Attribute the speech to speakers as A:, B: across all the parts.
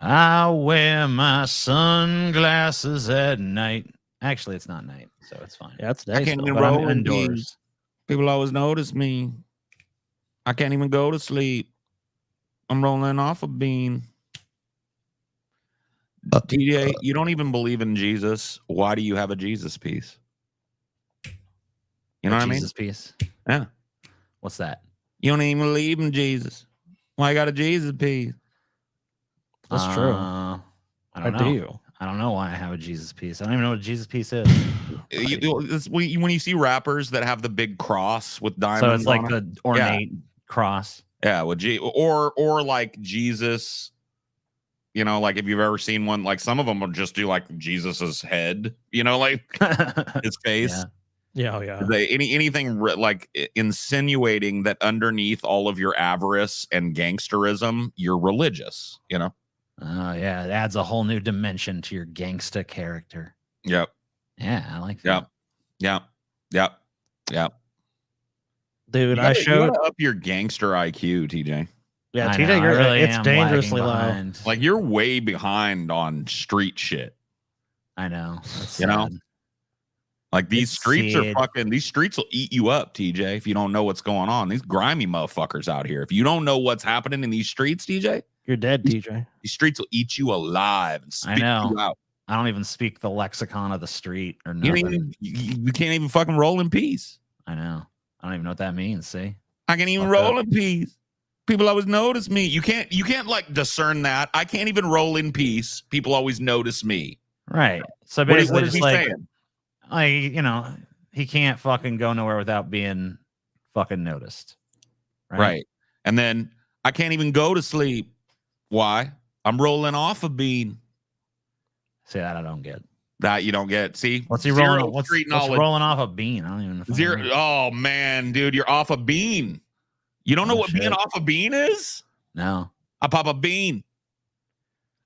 A: I wear my sunglasses at night. Actually, it's not night, so it's fine.
B: Yeah, it's
C: I
B: day.
C: can't
B: Still.
C: even
A: But I'm
C: roll in
A: indoors.
C: peace. People always notice me. I can't even go to sleep. I'm rolling off a bean. TJ, you don't even believe in Jesus. Why do you have a Jesus piece? You know what
A: Jesus piece.
C: I mean? Yeah.
A: What's that?
C: You don't even believe in Jesus. Why you got a Jesus piece?
B: That's true.
A: I
B: Or
A: don't
B: do
A: know.
B: you?
A: I don't know why I have a Jesus piece. I don't even know what a Jesus piece is.
C: When you see rappers that have the big cross with diamonds,
A: So it's like
C: on it.
A: the ornate cross.
C: Yeah, well, or like Jesus. You know, like if you've ever seen one, like some of them will just do like Jesus's head. You know, like his face.
B: Yeah. Yeah.
C: Anything like insinuating that underneath all of your avarice and gangsterism, you're religious. You know.
A: Oh yeah, it adds a whole new dimension to your gangsta character.
C: Yep.
A: Yeah, I like that.
C: Yep.
B: Dude,
C: You gotta up your gangster IQ, TJ.
B: Yeah,
A: I
B: TJ,
A: know, I really
B: it's
A: am
B: dangerously
A: lagging
B: low.
A: behind.
C: Like you're way behind on street shit.
A: I know. That's
C: You know?
A: sad.
C: Like these
A: It's
C: streets are
A: sad.
C: fucking. These streets will eat you up, TJ. If you don't know what's going on, these grimy motherfuckers out here. If you don't know what's happening in these streets, TJ,
B: You're dead, TJ.
C: these streets will eat you alive and spit
A: know.
C: you out.
A: I don't even speak the lexicon of the street or
C: You,
A: nothing.
C: you can't even fucking roll in peace.
A: I know. I don't even know what that means. See,
C: I can't even
A: Fucked
C: roll
A: up.
C: in peace. People always notice me. You can't like discern that. I can't even roll in peace. People always notice me.
A: right? So
C: What
A: basically,
C: is
A: just
C: he
A: like,
C: saying?
A: you know, he can't fucking go nowhere without being fucking noticed.
C: Right. And then I can't even go to sleep. Why? I'm rolling off a bean.
A: See, that I don't get.
C: That you don't get. See,
A: What's he
C: Zero
A: rolling? What's
C: street knowledge.
A: rolling off a bean? I don't even know.
C: Zero. Oh man, dude, you're off a bean. You don't know what being off a bean is?
A: No.
C: I pop a bean.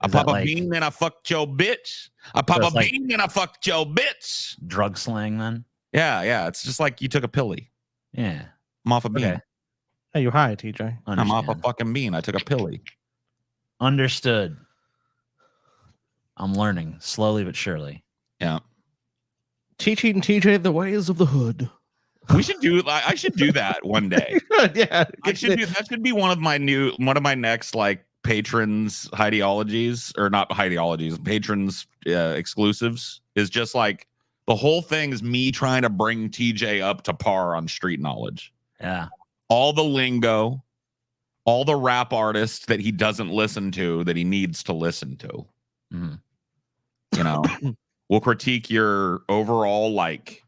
C: I
A: Is
C: pop
A: that
C: a
A: like
C: bean and I fucked your bitch. I pop
A: So
C: a
A: it's like-
C: bean and I fucked your bitch.
A: drug slang then?
C: Yeah. It's just like you took a pilly.
A: Yeah.
C: I'm off a bean.
A: Okay.
B: Hey, you high, TJ?
C: I'm off a
A: Understand.
C: fucking bean. I took a pilly.
A: Understood. I'm learning slowly but surely.
C: Yeah.
B: Teaching TJ the ways of the hood.
C: We should do. I should do that one day.
B: Yeah,
C: I should do. That should be one of my next like patrons ideologies, or not ideologies, patrons exclusives. Is just like the whole thing is me trying to bring TJ up to par on street knowledge.
A: Yeah.
C: All the lingo, all the rap artists that he doesn't listen to that he needs to listen to.
A: Mhm.
C: You know, we'll critique your overall like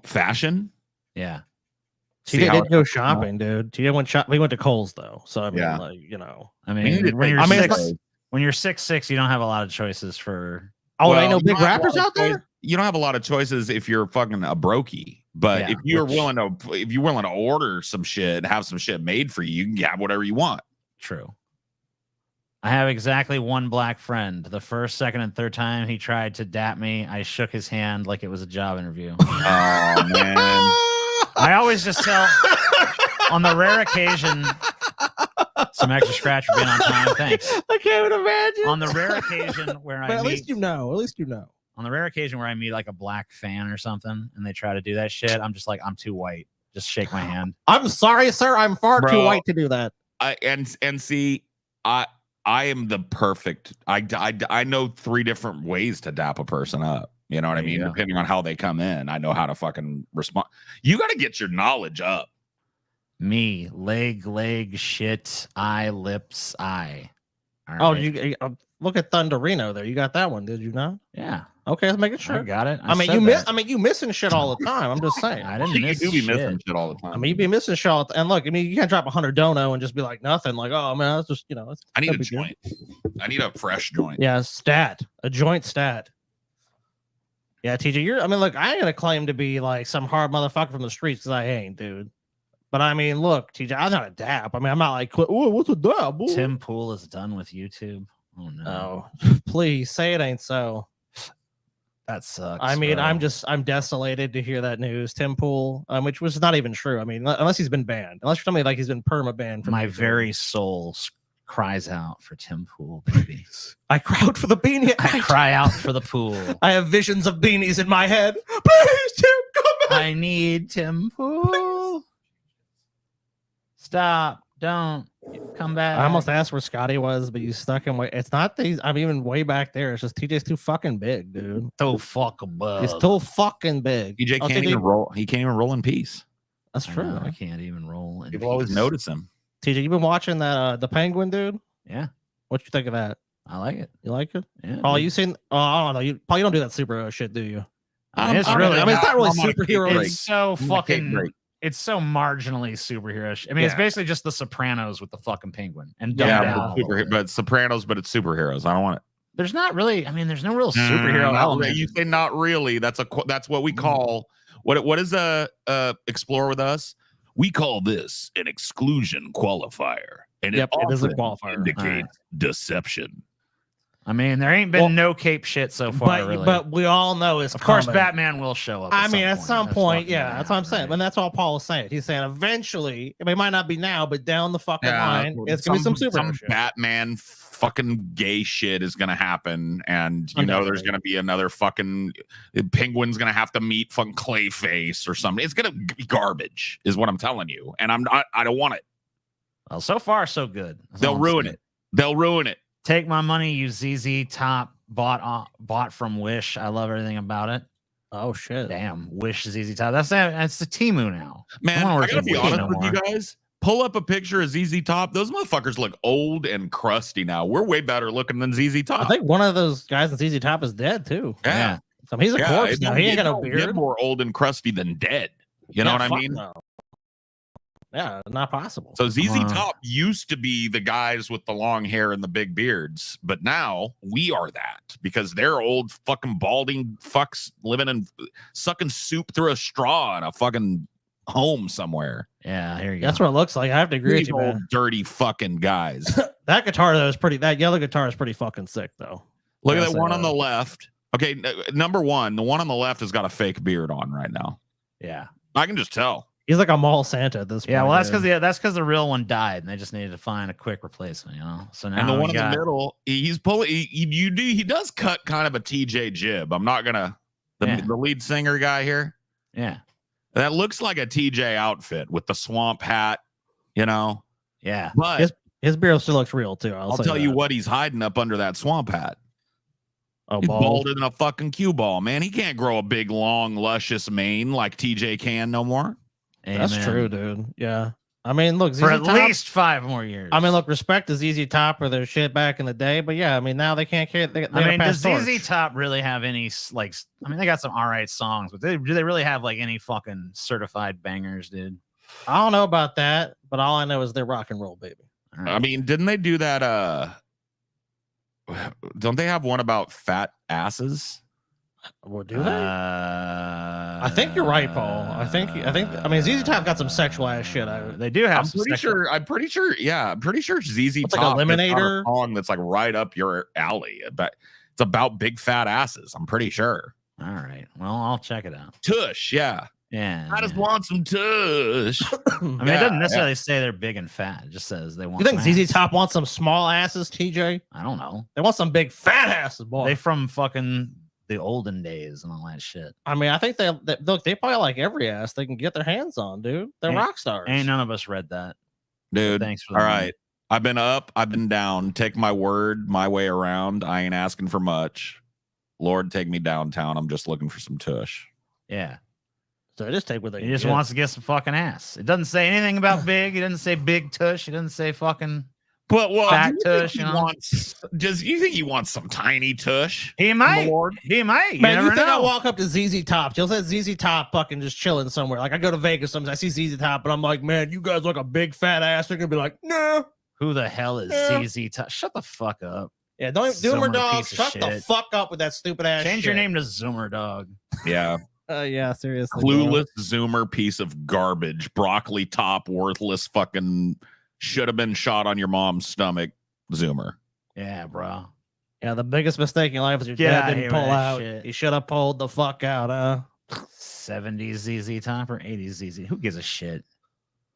C: fashion.
A: Yeah.
B: TJ didn't go shopping, dude. TJ went shop. We went to Kohl's though, so I mean,
C: Yeah.
B: like, you know.
A: I
C: We
A: mean,
C: need to
A: when
C: take-
A: you're
B: I mean, it's
A: six,
B: like-
A: when you're 6'6", you don't have a lot of choices for.
B: Oh,
C: Well,
B: ain't no
C: you
B: big
C: don't have a
B: rappers
C: lot of
B: out there.
C: choice- You don't have a lot of choices if you're fucking a brokey. But
A: Yeah,
C: if you're willing to order some shit, have some shit made for you, you can have whatever you want.
A: True. I have exactly one black friend. The first, second, and third time he tried to dap me, I shook his hand like it was a job interview.
C: Oh man.
A: I always just tell, on the rare occasion, some extra scratch for being on time. Thanks.
B: I can't even imagine.
A: On the rare occasion where
B: but
A: I
B: at
A: meet,
B: least you know. At least you know.
A: on the rare occasion where I meet like a black fan or something, and they try to do that shit, I'm just like, I'm too white. Just shake my hand.
B: I'm sorry, sir. I'm far
C: Bro.
B: too white to do that.
C: I am the perfect. I know 3 different ways to dap a person up. You know what I
A: There you
C: mean?
A: go.
C: Depending on how they come in, I know how to fucking respond. You got to get your knowledge up.
A: Me, leg, shit, eye, lips, eye. All
B: Oh,
A: right.
B: you look at Thunderino there. You got that one, did you not?
A: Yeah,
B: Okay, let's make it
A: I
B: sure.
A: got it.
B: I mean,
A: said
B: you miss.
A: that.
B: I mean, you missing shit all the time. I'm just saying.
A: I didn't
C: You
A: miss
C: do be
A: shit.
C: missing shit all the time.
B: I mean, you be missing shit all the time. And look, I mean, you can't drop 100 dono and just be like nothing. Like, oh man, that's just It's,
C: I need a
B: that'd be good.
C: joint. I need a fresh joint.
B: Yeah, a joint stat. Yeah, TJ, I mean, look, I ain't gonna claim to be like some hard motherfucker from the streets because I ain't, dude. But I mean, look, TJ, I'm not a dap. I mean, I'm not like, oh, what's a dap? Boy?
A: Tim Pool is done with YouTube. Oh no,
B: Oh, please say it ain't so.
A: that sucks.
B: I mean,
A: bro.
B: I'm desolated to hear that news. Tim Pool, which was not even true. I mean, unless he's been banned, unless you're telling me like he's been perma banned from
A: my
B: YouTube.
A: very soul cries out for Tim Pool, baby.
B: I crowd for the beanie.
A: I cry out for the pool.
B: I have visions of beanies in my head. Please, Tim, come back.
A: I need Tim Pool. Stop. Don't come back.
B: I almost asked where Scotty was, but you stuck him way. It's not these. I'm even way back there. It's just TJ's too fucking big, dude.
A: So fucking bug.
B: He's too fucking big.
C: TJ
B: Oh,
C: can't even roll. He can't even roll in peace.
B: That's
A: I
B: true.
A: know, I can't even roll. In
C: People always
A: peace.
C: notice him.
B: TJ, you been watching that the Penguin, dude?
A: Yeah,
B: What you think of that?
A: I like it.
B: You like it?
A: Yeah,
B: Paul,
A: dude.
B: you seen? Oh, I don't know. You Paul, you don't do that superhero shit, do you?
A: I mean, it's
B: I
A: really.
B: mean, it's not really
C: I'm on a cake
B: superhero.
C: break.
A: It's so
C: I'm on a cake
A: fucking.
C: break.
A: It's so marginally superhero. I mean, it's
B: Yeah.
A: basically just The Sopranos with the fucking penguin and
B: Yeah,
A: dumbed
C: Yeah,
A: down a
C: but,
A: little bit.
C: but Sopranos, but it's superheroes. I don't want it.
A: There's not really. I mean, there's no real superhero
C: Not
A: element.
C: really. You say not really. That's what we call what is explore with us? We call this an exclusion qualifier, and
B: Yep, it is a
C: often
B: qualifier.
C: indicates deception.
A: I mean, there ain't been no cape shit so far, really.
B: But we all know it's
A: of course,
B: coming.
A: Batman will show up.
B: I mean, at some point,
A: fucking
B: yeah,
A: gonna
B: that's what I'm
A: happen,
B: saying.
A: right?
B: And that's all Paul is saying. He's saying eventually, I mean, it might not be now, but down the fucking line, it's gonna be some super shit.
C: Batman fucking gay shit is gonna happen, and you know there's gonna be another fucking Penguin's gonna have to meet fucking Clayface or something. It's gonna be garbage, is what I'm telling you, and I don't want it.
A: Well, so far, so good. That's
C: They'll
A: all I'm
C: ruin
A: saying.
C: it. They'll ruin it.
A: Take my money, you ZZ Top bought from Wish. I love everything about it.
B: Oh shit!
A: Damn, Wish ZZ Top. That's the Temu now.
C: Man,
A: wanna
C: I
A: work
C: gotta
A: with
C: be
A: Wish
C: honest
A: no
C: with you
A: more.
C: guys. Pull up a picture of ZZ Top. Those motherfuckers look old and crusty now. We're way better looking than ZZ Top.
B: I think one of those guys in ZZ Top is dead too.
C: Yeah.
B: So he's a corpse
C: it
B: now.
C: don't
B: He ain't
C: get-
B: got no
C: don't get
B: beard.
C: more old and crusty than dead. You know
B: Yeah,
C: what I
B: fuck
C: mean?
B: no. Yeah, not possible.
C: So ZZ
A: Wow.
C: Top used to be the guys with the long hair and the big beards, but now we are that because they're old fucking balding fucks living and sucking soup through a straw in a fucking home somewhere.
A: Yeah, here you go.
B: That's what it looks like. I have to agree with
C: These
B: you,
C: old
B: man.
C: dirty fucking guys.
B: That guitar though is pretty. That yellow guitar is pretty fucking sick though.
C: Look at
B: Yes,
C: that one
B: I
C: on the
B: know.
C: left. Okay, number one, the one on the left has got a fake beard on right now.
A: Yeah.
C: I can just tell.
B: He's like a mall Santa at this point.
A: Yeah, well, that's
B: dude.
A: because the real one died, and they just needed to find a quick replacement, you know. So now
C: And the
A: we
C: one in
A: got-
C: the middle, he's pulling. He does cut kind of a TJ jib. I'm not gonna
A: Yeah.
C: the lead singer guy here.
A: yeah,
C: That looks like a TJ outfit with the swamp hat, you know.
A: yeah.
C: But
B: His beard still looks real too.
C: I'll
B: say
C: tell you
B: that.
C: what, he's hiding up under that swamp hat.
B: Oh,
C: He's
B: bald.
C: bolder than a fucking cue ball, man. He can't grow a big, long, luscious mane like TJ can no more.
B: That's
A: Amen.
B: true, dude. Yeah. I mean, look, ZZ
A: For at
B: Top,
A: least 5 more years.
B: I mean, look, respect to ZZ Top or their shit back in the day, but yeah, I mean, now they can't carry. They
A: I mean, does
B: torch.
A: ZZ Top really have any like? I mean, they got some all right songs, but do they really have like any fucking certified bangers, dude?
B: I don't know about that, but all I know is they're rock and roll, baby.
A: All right.
C: I mean, didn't they do that? Don't they have one about fat asses?
B: Well, do they?
A: I
B: think you're right, Paul. I mean, ZZ Top got some sexual ass shit.
A: They do have.
C: I'm
A: some
C: pretty
A: sexual-
C: sure. I'm pretty sure. Yeah, I'm pretty sure ZZ
B: What's like
C: Top has got a
B: Eliminator?
C: song that's like right up your alley. But it's about big fat asses. I'm pretty sure.
A: All right. Well, I'll check it out.
C: Tush, yeah.
A: Yeah.
C: I just
A: yeah.
C: want some tush.
A: I mean, it
C: Yeah,
A: doesn't necessarily say they're big and fat. It just says they want.
B: You think
A: some
B: ZZ
A: ass.
B: Top wants some small asses, TJ?
A: I don't know.
B: They want some big fat asses, boy.
A: They from fucking the olden days and all that shit.
B: I mean, I think they look. They probably like every ass they can get their hands on, dude. They're
A: Ain't-
B: rock stars.
A: Ain't none of us read that.
C: Dude.
A: Thanks for the
C: All
A: money.
C: right. I've been up, I've been down. Take my word, my way around. I ain't asking for much. Lord, take me downtown. I'm just looking for some tush.
A: Yeah.
B: So they just take what they
A: He just
B: get.
A: wants to get some fucking ass. It doesn't say anything about big. It doesn't say big tush. It doesn't say fucking.
C: But well,
A: Fat
C: do you think
A: tush,
C: he
A: you know?
C: wants? Does you think he wants some tiny tush?
A: He
C: from
A: might.
C: the Lord?
A: He might. You
B: Man,
A: never
B: you think I
A: know.
B: walk up to ZZ Top? You'll say ZZ Top fucking just chilling somewhere. Like I go to Vegas sometimes, I see ZZ Top, and I'm like, man, you guys look a big fat ass. They're gonna be like, no.
A: Who the hell is
B: Yeah.
A: ZZ Top? Shut the fuck up.
B: Yeah, don't
A: Zoomer
B: Doomer Dog.
A: piece of
B: Shut the
A: shit.
B: fuck up with that stupid ass.
A: Change your
B: shit.
A: name to Zoomer Dog.
C: Yeah.
B: Yeah, seriously.
C: Clueless Zoomer piece of garbage. Broccoli top, worthless fucking should have been shot on your mom's stomach. Zoomer.
A: Yeah, bro.
B: Yeah, the biggest mistake in your life was your
A: Get
B: dad
A: outta
B: didn't
A: here
B: pull
A: with that
B: out.
A: shit.
B: He should have pulled the fuck out, huh?
A: 70s ZZ Top or 80s ZZ? Who gives a shit?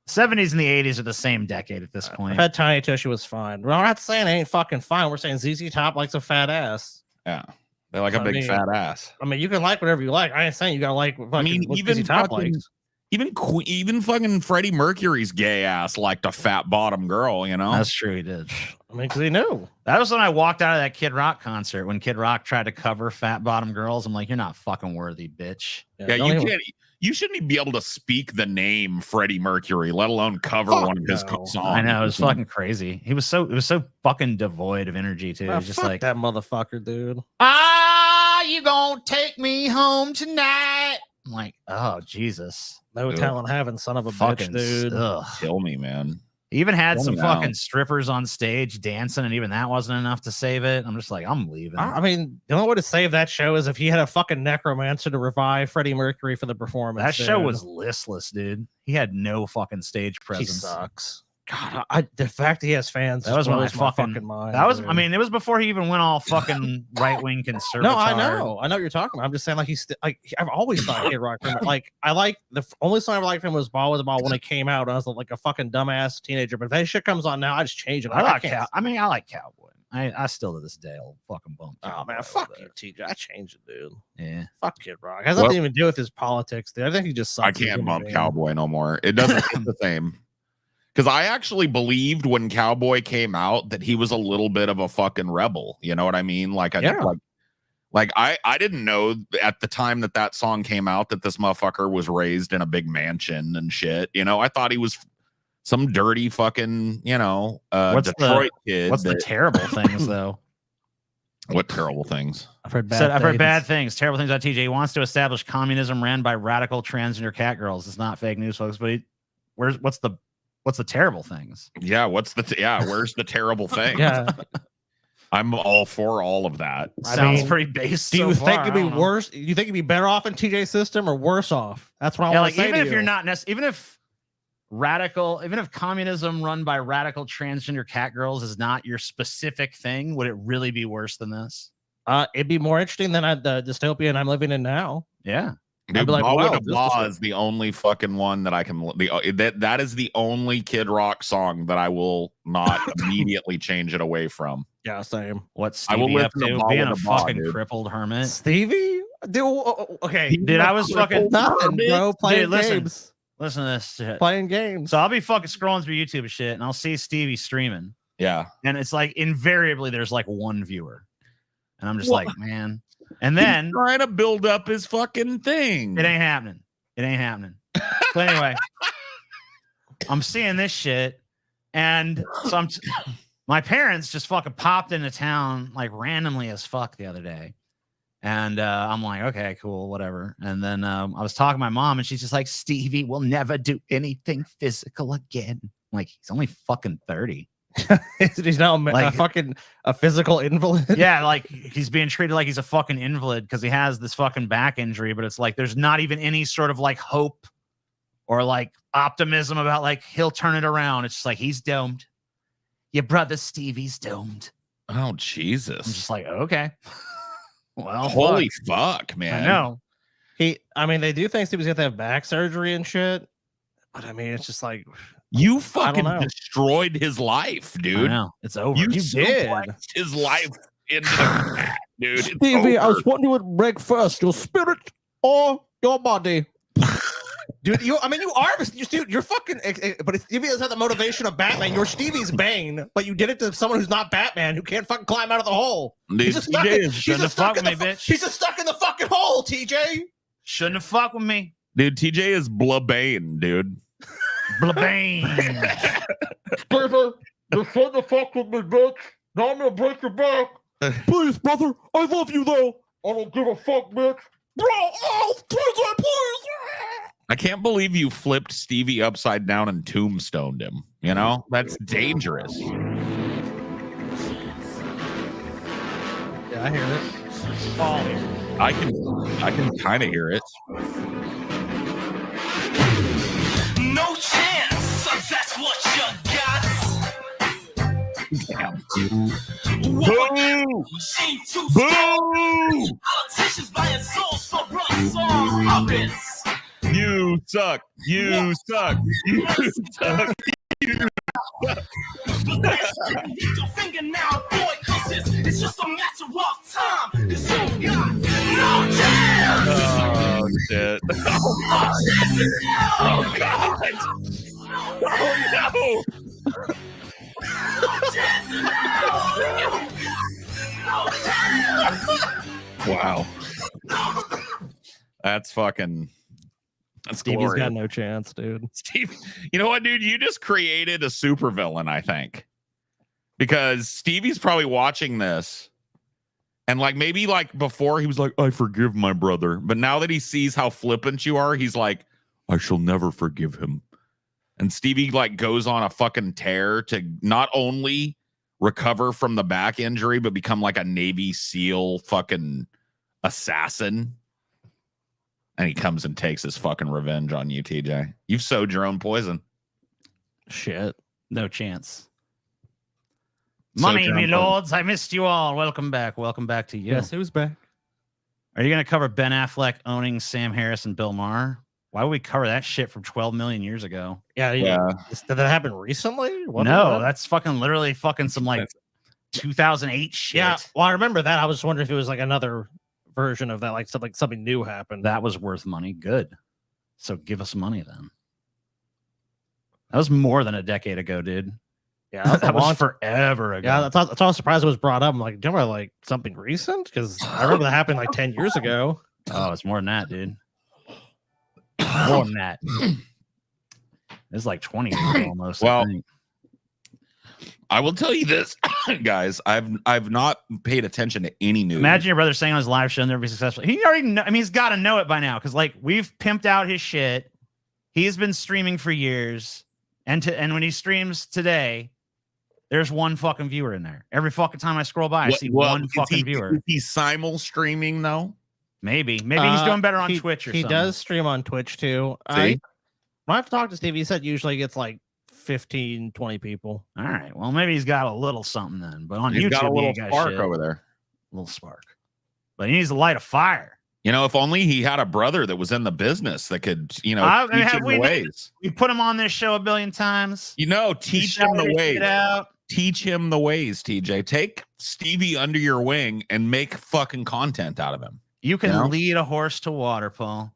A: 70s and the 80s are the same decade at this
B: I've
A: point.
B: had Tiny Tushy was fine. We're not saying it ain't fucking fine. We're saying ZZ Top likes a fat ass.
C: Yeah, they like a big fat ass.
B: I mean, you can like whatever you like. I ain't saying you gotta like.
C: I mean, even
B: Top
C: fucking,
B: likes.
C: even fucking Freddie Mercury's gay ass liked a fat bottom girl. You know,
A: That's true. He did.
B: I mean, because he knew.
A: That was when I walked out of that Kid Rock concert when Kid Rock tried to cover fat bottom girls. I'm like, you're not fucking worthy, bitch.
C: Yeah, you can't. You shouldn't even be able to speak the name Freddie Mercury, let alone cover one of his songs.
A: I know, it was fucking crazy. It was so fucking devoid of energy too.
B: Man,
A: Just
B: fuck
A: like
B: that motherfucker, dude.
A: You gonna take me home tonight? I'm like, oh Jesus.
B: No talent having son of a
A: Fucking
B: bitch, dude.
C: Kill me, man.
A: He even had
C: Kill
A: some
C: me
A: fucking
C: now.
A: strippers on stage dancing, and even that wasn't enough to save it. I'm just like, I'm leaving.
B: I mean, the only way to save that show is if he had a fucking necromancer to revive Freddie Mercury for the performance.
A: That show
B: dude.
A: was listless, dude. He had no fucking stage
B: He
A: presence.
B: sucks. God, the fact he has fans.
A: That was
B: my
A: my
B: fucking mind.
A: That was,
B: dude.
A: I mean, it was before he even went all fucking right wing conservative.
B: No, I know what you're talking about. I'm just saying, like I've always thought Kid Rock. Like I like the only song I ever liked from him was "Ball with the Ball" when it came out. I was like a fucking dumbass teenager. But if that shit comes on now, I just change it.
A: I
B: Like,
A: like I like Cowboy. I still to this day will fucking bump.
B: Oh man,
A: Cowboy
B: fuck
A: over
B: you, TJ. I changed it, dude.
A: there. Yeah.
B: Fuck Kid Rock. It has nothing to even do with his politics, dude. I think he just sucks.
C: I
B: as a
C: can't
B: human
C: bump
B: being.
C: Cowboy no more. It doesn't hit the same. Because I actually believed when Cowboy came out that he was a little bit of a fucking rebel. You know what I mean? Like, I didn't know at the time that song came out that this motherfucker was raised in a big mansion and shit. You know, I thought he was some dirty fucking, Detroit kid.
A: What's the terrible things though?
C: What terrible things?
B: I've heard
A: I've heard bad things. Terrible things on TJ. He wants to establish communism ran by radical transgender cat girls. It's not fake news, folks. But what's the terrible things?
C: Yeah, where's the terrible thing?
B: Yeah,
C: I'm all for all of that.
A: Sounds pretty base.
B: do you
A: so
B: think
A: far.
B: it'd be worse? Do you think it'd be better off in TJ's system or worse off? That's what I
A: Yeah,
B: want
A: like
B: to say.
A: even
B: to
A: if
B: you.
A: you're not even if communism run by radical transgender cat girls is not your specific thing, would it really be worse than this?
B: It'd be more interesting than the dystopian I'm living in now.
A: Yeah.
C: Dude,
B: I'd be like,
C: Blah
B: wow,
C: With a
B: this
C: Blah
B: is-
C: is the only fucking one that I can. That is the only Kid Rock song that I will not immediately change it away from.
B: Yeah, same.
A: What's
C: I will
A: Stevie up
C: listen to
A: to?
C: Blah
A: Being a
C: With a Blah,
A: fucking
C: dude.
A: crippled hermit.
B: Stevie, dude. Okay,
A: Dude, I was fucking
B: nothing, bro. Playing
A: listen.
B: games.
A: Listen to this shit.
B: Playing games.
A: So I'll be fucking scrolling through YouTube and shit, and I'll see Stevie streaming,
C: Yeah,
A: and it's like invariably there's like one viewer, and I'm just like, man. And then
C: he's trying to build up his fucking thing.
A: it ain't happening. It ain't happening. So anyway, I'm seeing this shit, and so my parents just fucking popped into town like randomly as fuck the other day. And I'm like, okay, cool, whatever. And then I was talking to my mom, and she's just like, Stevie will never do anything physical again. I'm like, he's only fucking 30.
B: He's now
A: Like-
B: a physical invalid.
A: Yeah, like he's being treated like he's a fucking invalid because he has this fucking back injury, but it's like there's not even any sort of like hope or like optimism about like he'll turn it around. It's just like he's doomed. Your brother Stevie's doomed.
C: Oh
A: I'm
C: Jesus!
A: just like, okay. Well,
C: Holy fuck, man!
A: I know.
B: I mean, they do think Stevie's got to have back surgery and shit. But I mean, it's just like
C: You
B: know.
C: fucking destroyed his life,
A: I
C: dude.
A: know. It's over.
C: You
B: did.
C: suplexed his life into the mat, dude. It's
B: Stevie, I
C: over.
B: was wondering what break first, your spirit or your body. Dude, you are, dude, you're fucking, but if Stevie doesn't have the motivation of Batman, you're Stevie's Bane, but you did it to someone who's not Batman, who can't fucking climb out of the hole.
C: Dude,
B: He's just stuck,
C: TJ
B: in,
C: is-
B: he's
A: shouldn't
B: just
A: have
B: stuck in
A: fucked
B: the
A: with me, bitch.
B: He's just stuck in the fucking hole, TJ.
A: Shouldn't have fucked with me.
C: Dude, TJ is Blabane, dude.
A: Blabane.
B: Stevie, you said the fuck with me, bitch. Now I'm gonna break your back. Please, brother, I love you though. I don't give a fuck, bitch. Bro, oh, TJ, please.
C: I can't believe you flipped Stevie upside down and tombstoned him. You know, that's dangerous.
B: Yeah, I hear it.
C: I can kind of hear it.
D: No chance, so that's what you got.
C: Boo!
D: Shame too
C: Boo!
D: Politicians buying souls for run song puppets.
C: You suck. You suck. You suck.
D: Hit your finger now, boy, 'cause it's just a matter of time. 'Cause you got no chance.
C: Oh shit. Oh god. Oh no. Wow. That's fucking. That's
B: Stevie's
C: glorious.
B: got no chance, dude.
C: Steve, you know what, dude? You just created a supervillain, I think. Because Stevie's probably watching this. And like maybe like before he was like, I forgive my brother. But now that he sees how flippant you are, he's like, I shall never forgive him. And Stevie like goes on a fucking tear to not only recover from the back injury, but become like a Navy SEAL fucking assassin. And he comes and takes his fucking revenge on you, TJ. You've sowed your own poison.
B: Shit.
A: No chance.
C: So
A: Money, me
C: John-
A: lords. I missed you all. Welcome back. Welcome back to you.
B: Guess who's back?
A: Are you going to cover Ben Affleck owning Sam Harris and Bill Maher? Why would we cover that shit from 12 million years ago?
B: Yeah. Did that happen recently? What
A: No,
B: was that?
A: that's fucking literally fucking some like 2008 shit.
B: Yeah. Well, I remember that. I was just wondering if it was like another version of that, like something new happened.
A: That was worth money. Good. So give us money then. That was more than a decade ago, dude.
B: Yeah,
A: That was forever ago.
B: Yeah, that's why I was surprised it was brought up. I'm like, do you remember like something recent? Because I remember that happened like 10 years ago.
A: Oh, it's more than that, dude. More than that. It's like 20 years ago almost. I
C: Well,
A: think.
C: I will tell you this, guys. I've not paid attention to any news.
A: Imagine your brother saying on his live show, never be successful. He already know, I mean, he's got to know it by now because like we've pimped out his shit. He's been streaming for years, and when he streams today, there's one fucking viewer in there. Every fucking time I scroll by, I see one fucking viewer.
C: Is he simul streaming though?
A: Maybe he's doing better on
B: He-
A: Twitch or
B: He
A: something.
B: does stream on Twitch too.
C: See?
B: When I've talked to Steve, he said usually gets like 15, 20 people.
A: All right. Well, maybe he's got a little something then, but on
C: He's
A: YouTube,
C: got a
A: he
C: little
A: ain't got
C: spark
A: shit.
C: over there.
A: Little spark. But he needs to light a fire.
C: You know, if only he had a brother that was in the business that could, you know,
A: I mean,
C: teach
A: have
C: him
A: we
C: the
A: been-
C: ways.
A: We put him on this show a billion times.
C: You know,
A: He
C: teach him the
A: shouted his
C: ways.
A: shit out.
C: Teach him the ways, TJ. Take Stevie under your wing and make fucking content out of him.
A: You can
C: You know?
A: lead a horse to water, Paul.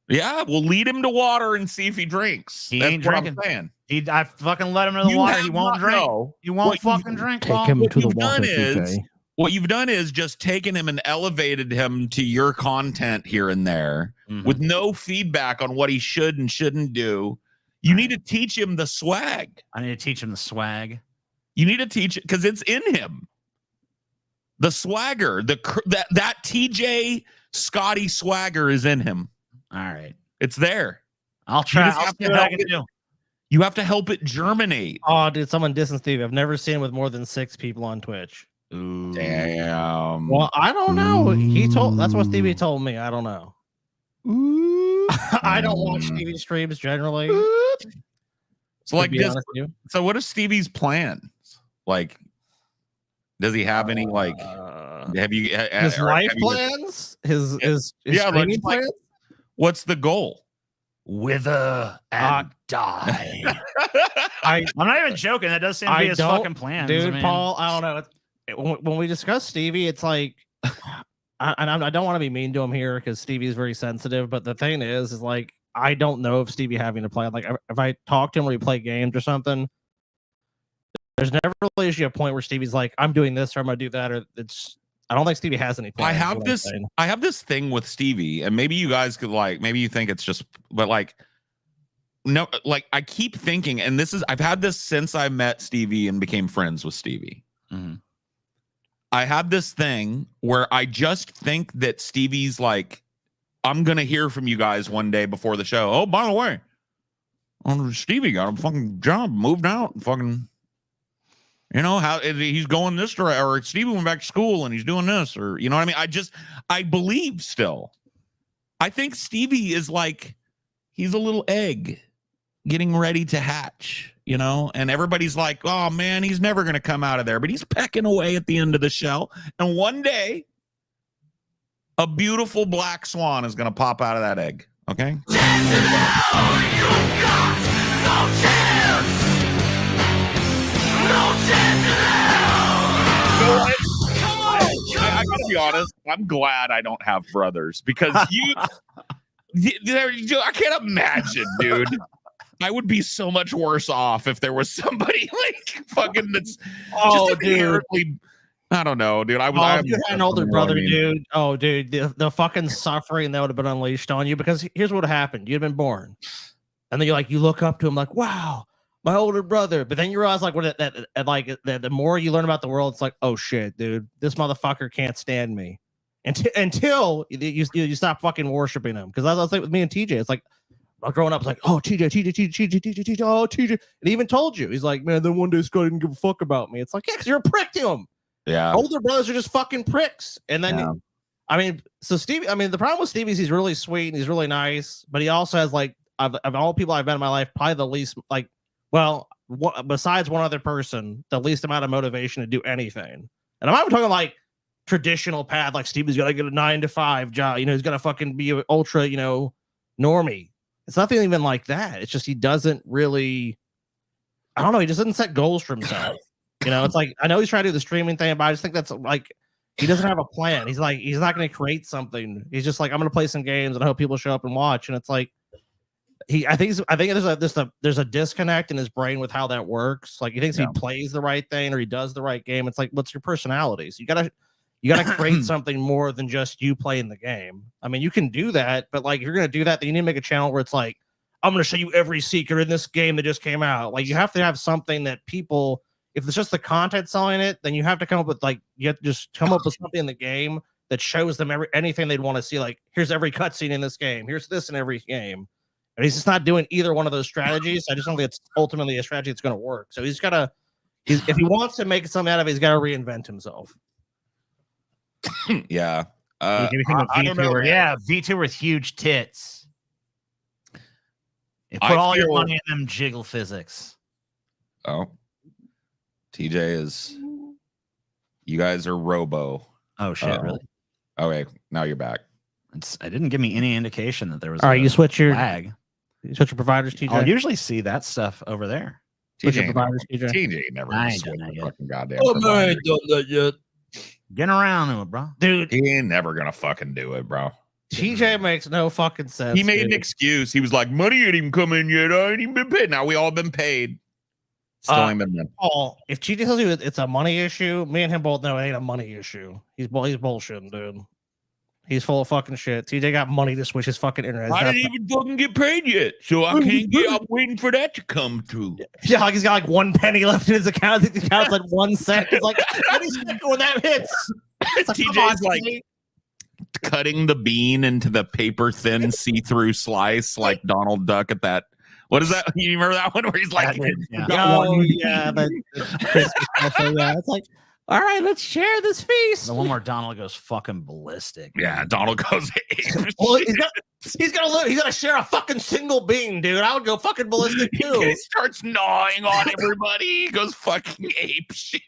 C: Yeah, we'll lead him to water and see if he drinks.
A: He
C: That's
A: ain't
C: what
A: drinking.
C: I'm saying.
A: I fucking let him to the
C: You
A: water.
C: have
A: He won't
C: not-
A: drink.
C: no.
A: He won't
C: What you-
A: fucking drink.
B: Take
A: Paul.
B: him
C: What
B: to the
C: you've done
B: water,
C: is-
B: TJ.
C: What you've done is just taken him and elevated him to your content here and there
A: Mhm.
C: with no feedback on what he should and shouldn't do. You need to teach him the swag.
A: I need to teach him the swag.
C: You need to teach it because it's in him. The swagger, that TJ Scotty swagger is in him.
A: All right.
C: It's there.
A: I'll try.
C: just
A: I'll
C: have
A: see
C: to
A: what I
C: help
A: can
C: it.
A: do.
C: You have to help it germinate.
B: Oh, dude, someone dissing Steve. I've never seen him with more than 6 people on Twitch.
A: Ooh.
C: Damn.
B: Well, I don't know. That's what Stevie told me. I don't know. I don't watch TV streams generally.
C: So like
B: to be
C: this.
B: honest with you.
C: So what is Stevie's plans? Like, does he have any like? Have you
B: His
C: or
B: life
C: have you-
B: plans? His
C: Yeah, like-
B: streaming
C: like-
B: plans?
C: What's the goal?
A: Wither and die.
B: I
A: I'm not even joking. That does seem to be
B: I
A: his
B: don't-
A: fucking plans.
B: dude,
A: I mean,
B: Paul, I don't know. When we discuss Stevie, it's like, I don't want to be mean to him here because Stevie's very sensitive. But the thing is like, I don't know if Stevie having to play. Like, if I talk to him or we play games or something, there's never really usually a point where Stevie's like, I'm doing this or I'm gonna do that, or it's. I don't think Stevie has any plans.
C: I
B: is
C: have
B: what I'm
C: this.
B: saying.
C: I have this thing with Stevie, and maybe you guys could like. Maybe you think it's just, but like, no, like I keep thinking, and this is. I've had this since I met Stevie and became friends with Stevie.
A: Mhm.
C: I have this thing where I just think that Stevie's like, I'm gonna hear from you guys one day before the show. Oh, by the way, Stevie got a fucking job, moved out, and fucking, you know how he's going this direction, or Stevie went back to school and he's doing this, or you know what I mean. I believe still. I think Stevie is like, he's a little egg getting ready to hatch, you know, and everybody's like, oh man, he's never going to come out of there, but he's pecking away at the end of the shell. And one day, a beautiful black swan is going to pop out of that egg. Okay. I gotta be honest. I'm glad I don't have brothers because I can't imagine, dude. I would be so much worse off if there was somebody like fucking that's just inherently. I don't know, dude.
B: If you had an older brother, dude. Oh, dude, the fucking suffering that would have been unleashed on you. Because here's what happened: you'd been born, and then you look up to him like, wow, my older brother. But then you realize like the more you learn about the world, it's like, oh shit, dude, this motherfucker can't stand me. Until you stop fucking worshiping him. Because that's like with me and TJ. It's like growing up, it's like, oh TJ, oh TJ. And he even told you, he's like, man, then one day Scott didn't give a fuck about me. It's like, yeah, because you're a prick to him.
C: Yeah,
B: older brothers are just fucking pricks. And then, I mean, so Stevie, I mean, the problem with Stevie is he's really sweet and he's really nice, but he also has like, of all people I've met in my life, probably the least, like, well, besides one other person, the least amount of motivation to do anything. And I'm not talking like traditional path, like Stevie's got to get a 9-to-5 job, he's gonna fucking be an ultra, normie. It's nothing even like that. It's just he doesn't really, I don't know, he just doesn't set goals for himself. It's like, I know he's trying to do the streaming thing, but I just think that's like, he doesn't have a plan. He's like, he's not going to create something. He's just like, I'm going to play some games and I hope people show up and watch. And it's like, I think there's a disconnect in his brain with how that works. Like he thinks he plays the right thing or he does the right game. It's like, what's your personality? So you gotta create something more than just you playing the game. I mean, you can do that, but like, if you're going to do that, then you need to make a channel where it's like, I'm going to show you every secret in this game that just came out. Like you have to have something that people, if it's just the content selling it, then you have to come up with you have to just come up with something in the game that shows them anything they'd want to see. Like, here's every cutscene in this game. Here's this in every game. And he's just not doing either one of those strategies. I just don't think it's ultimately a strategy that's going to work. So he's got to, if he wants to make something out of it, he's got to reinvent himself.
C: Yeah.
A: I don't know. Yeah, VTuber with huge tits. You put all your money in them jiggle physics.
C: Oh. TJ is, you guys are robo.
A: Oh shit, really?
C: Okay, now you're back.
A: I didn't give me any indication that there was.
B: All right, you switch your
A: lag.
B: You switch your providers, TJ.
A: I'll usually see that stuff over there.
C: TJ never switched the fucking goddamn. Oh man, I ain't done that yet.
A: Getting around to it, bro.
B: Dude,
C: he ain't never gonna fucking do it, bro.
B: TJ makes no fucking sense.
C: He made an excuse. He was like, money ain't even come in yet. I ain't even been paid. Now we all been paid.
B: If TJ tells you it's a money issue, me and him both know it ain't a money issue. He's bullshitting, dude. He's full of fucking shit. TJ got money to switch his fucking internet.
C: I didn't even fucking get paid yet, so I can't get. I'm waiting for that to come through.
B: Yeah, like he's got like 1 penny left in his account. His account's like 1 cent. He's like, what is when that hits?
C: TJ's like cutting the bean into the paper thin see-through slice, like Donald Duck at that. What is that? You remember that one where he's like,
B: yeah, it's like, all right, let's share this feast.
A: The one where Donald goes fucking ballistic.
C: Yeah, Donald goes.
B: Well, he's gonna share a fucking single bean, dude. I would go fucking ballistic too.
C: He starts gnawing on everybody. He goes fucking ape shit.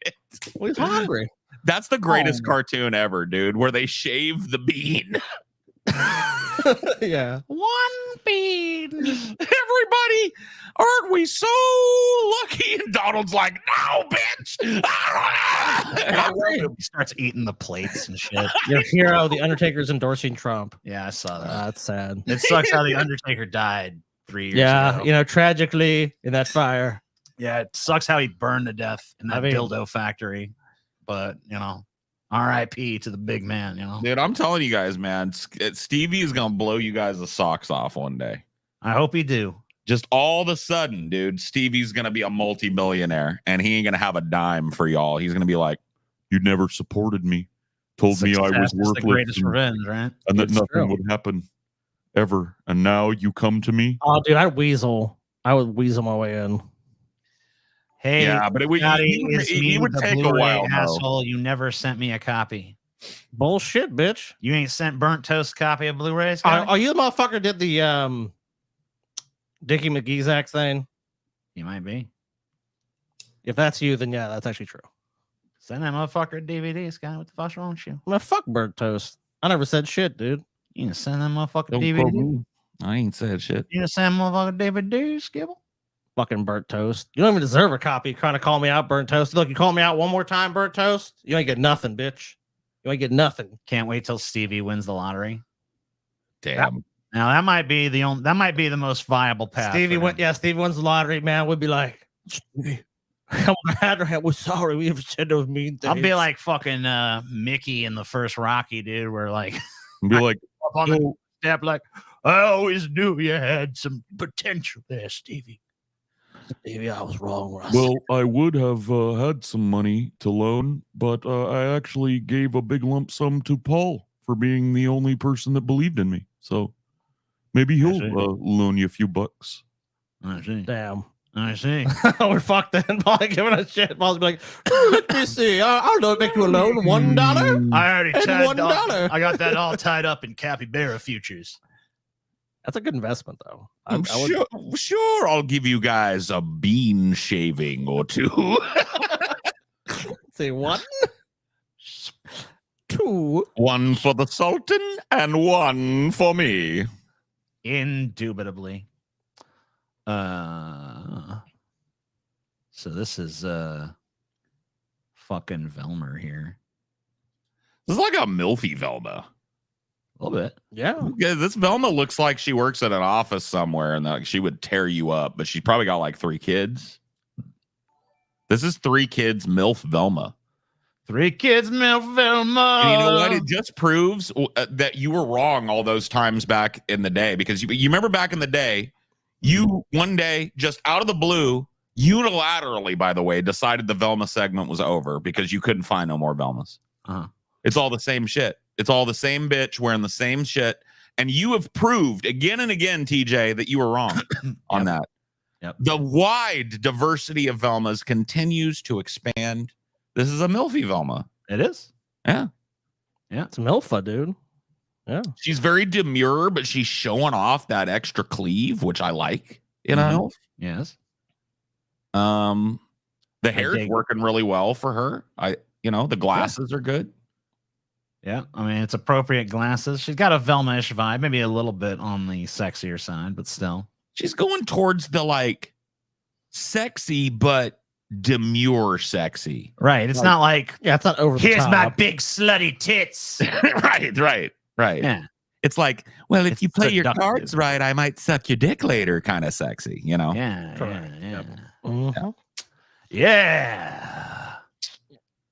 B: Well, he's hungry.
C: That's the greatest cartoon ever, dude. Where they shave the bean.
B: Yeah, 1 bean.
C: Everybody, aren't we so lucky? And Donald's like, no, bitch.
A: He starts eating the plates and shit.
B: Your hero, the Undertaker's endorsing Trump.
A: Yeah, I saw that.
B: That's sad.
A: It sucks how the Undertaker died 3 years ago.
B: Yeah, tragically in that fire.
A: Yeah, it sucks how he burned to death in that dildo factory. But R.I.P. to the big man,
C: Dude, I'm telling you guys, man, Stevie is gonna blow you guys the socks off one day.
A: I hope he do.
C: Just all of a sudden, dude, Stevie's gonna be a multi-millionaire and he ain't gonna have a dime for y'all. He's gonna be like, you never supported me, told me I was worthless.
A: The greatest revenge, right?
C: And that nothing would happen ever. And now you come to me.
B: Oh, dude, I would weasel my way in.
A: Hey,
C: yeah, but he would take a while.
A: Asshole, you never sent me a copy.
B: Bullshit, bitch.
A: You ain't sent burnt toast copy of Blu-rays.
B: Are you the motherfucker did the Dickie McGeezak thing?
A: You might be.
B: If that's you, then yeah, that's actually true.
A: Send that motherfucker a DVD, Scott. What the fuck's wrong with you?
B: Man, fuck burnt toast. I never said shit, dude.
A: You can send that motherfucker DVD.
C: I ain't said shit.
A: You know, Sam motherfucker David do, Skibble?
B: Fucking burnt toast. You don't even deserve a copy. Trying to call me out, burnt toast. Look, you call me out one more time, burnt toast. You ain't get nothing, bitch. You ain't get nothing.
A: Can't wait till Stevie wins the lottery.
C: Damn.
A: Now that might be the most viable path.
B: Stevie
A: for
B: went.
A: him.
B: Yeah, Stevie wins the lottery, man. We'd be like, Stevie, come on, had her hand. We're sorry. We ever said those mean things.
A: I'll be like fucking Mickey in the first Rocky, dude. Where like
C: Be like,
A: up on the step, like I always knew you had some potential there, Stevie.
B: Stevie, I was wrong, Russ.
E: Well, I would have had some money to loan, but I actually gave a big lump sum to Paul for being the only person that believed in me. So maybe he'll
A: see.
E: loan you a few bucks.
A: I see.
B: Damn.
A: I see.
B: We're fucked then. Paul giving us shit. Paul's be like, let me see. I'll make you a loan. $1.
A: I already
B: And
A: tied
B: $1.
A: I got that all tied up in capybara futures.
B: That's a good investment, though.
C: I'm sure I'll give you guys a bean shaving or two.
B: Say 1, 2.
C: One for the Sultan and one for me.
A: Indubitably. So this is fucking Velmer here.
C: This is like a milfy Velma.
A: A little bit.
B: Yeah.
C: Yeah, this Velma looks like she works at an office somewhere and like she would tear you up, but she's probably got like 3 kids. This is 3 kids, MILF Velma.
A: 3 kids, MILF Velma.
C: And you know what? It just proves that you were wrong all those times back in the day, because you remember back in the day, you one day just out of the blue, unilaterally, by the way, decided the Velma segment was over because you couldn't find no more Velmas.
A: Uh-huh.
C: It's all the same shit. It's all the same bitch wearing the same shit. And you have proved again and again, TJ, that you were wrong on that.
A: Yep.
C: The wide diversity of Velmas continues to expand. This is a milfy Velma.
A: It is.
C: Yeah.
B: It's Milfa, dude. Yeah.
C: She's very demure, but she's showing off that extra cleave, which I like in a MILF.
A: Yes.
C: The hair's
A: dig it.
C: working really well for her. The glasses are good.
A: Yeah. I mean, it's appropriate glasses. She's got a Velma-ish vibe, maybe a little bit on the sexier side, but still.
C: She's going towards the like sexy, but demure sexy.
A: Right. It's not like,
B: Yeah, it's not over the
A: here's
B: top.
A: my big slutty tits.
C: Right.
A: Yeah.
C: It's like, well, if
A: It's
C: you play your
A: seductive.
C: cards right, I might suck your dick later, kind of sexy, you know?
A: Yeah.
B: Correct.
A: Yeah.
B: Mhm.
A: Yeah.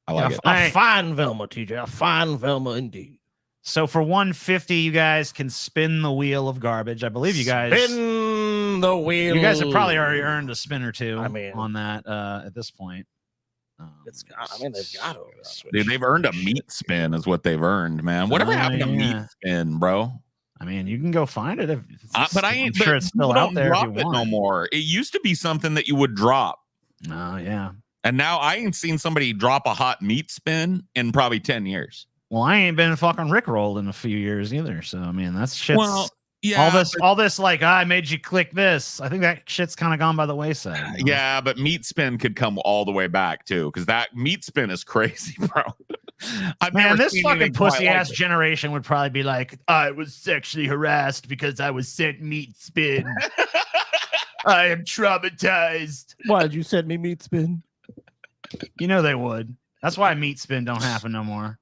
C: I like it.
B: A fine Velma, TJ. A fine Velma indeed.
A: So for 150, you guys can spin the wheel of garbage. I believe you guys.
B: Spin the wheel.
A: You guys have probably already earned a spin or two.
B: I mean-
A: on that at this point.
B: They've got to.
C: Dude, they've earned a meat spin, is what they've earned, man. Whatever happened to meat
A: yeah.
C: spin, bro?
A: I mean, you can go find it.
C: But I ain't
A: I'm sure
C: but
A: it's still
C: people
A: out
C: don't
A: there.
C: drop
A: If you
C: it
A: want.
C: no more. It used to be something that you would drop.
A: Oh yeah.
C: And now I ain't seen somebody drop a hot meat spin in probably 10 years.
A: Well, I ain't been fucking rickrolled in a few years either. So I mean, that's shit.
C: Well, yeah.
A: all this like I made you click this. I think that shit's kind of gone by the wayside. you know?
C: Yeah, but meat spin could come all the way back too, because that meat spin is crazy, bro. I've
A: Man,
C: never
A: this
C: seen
A: fucking
C: anything quite
A: pussy
C: like
A: ass
C: it.
A: generation would probably be like, I was sexually harassed because I was sent meat spin. I am traumatized.
B: Why did you send me meat spin?
A: You know they would. That's why meat spin don't happen no more.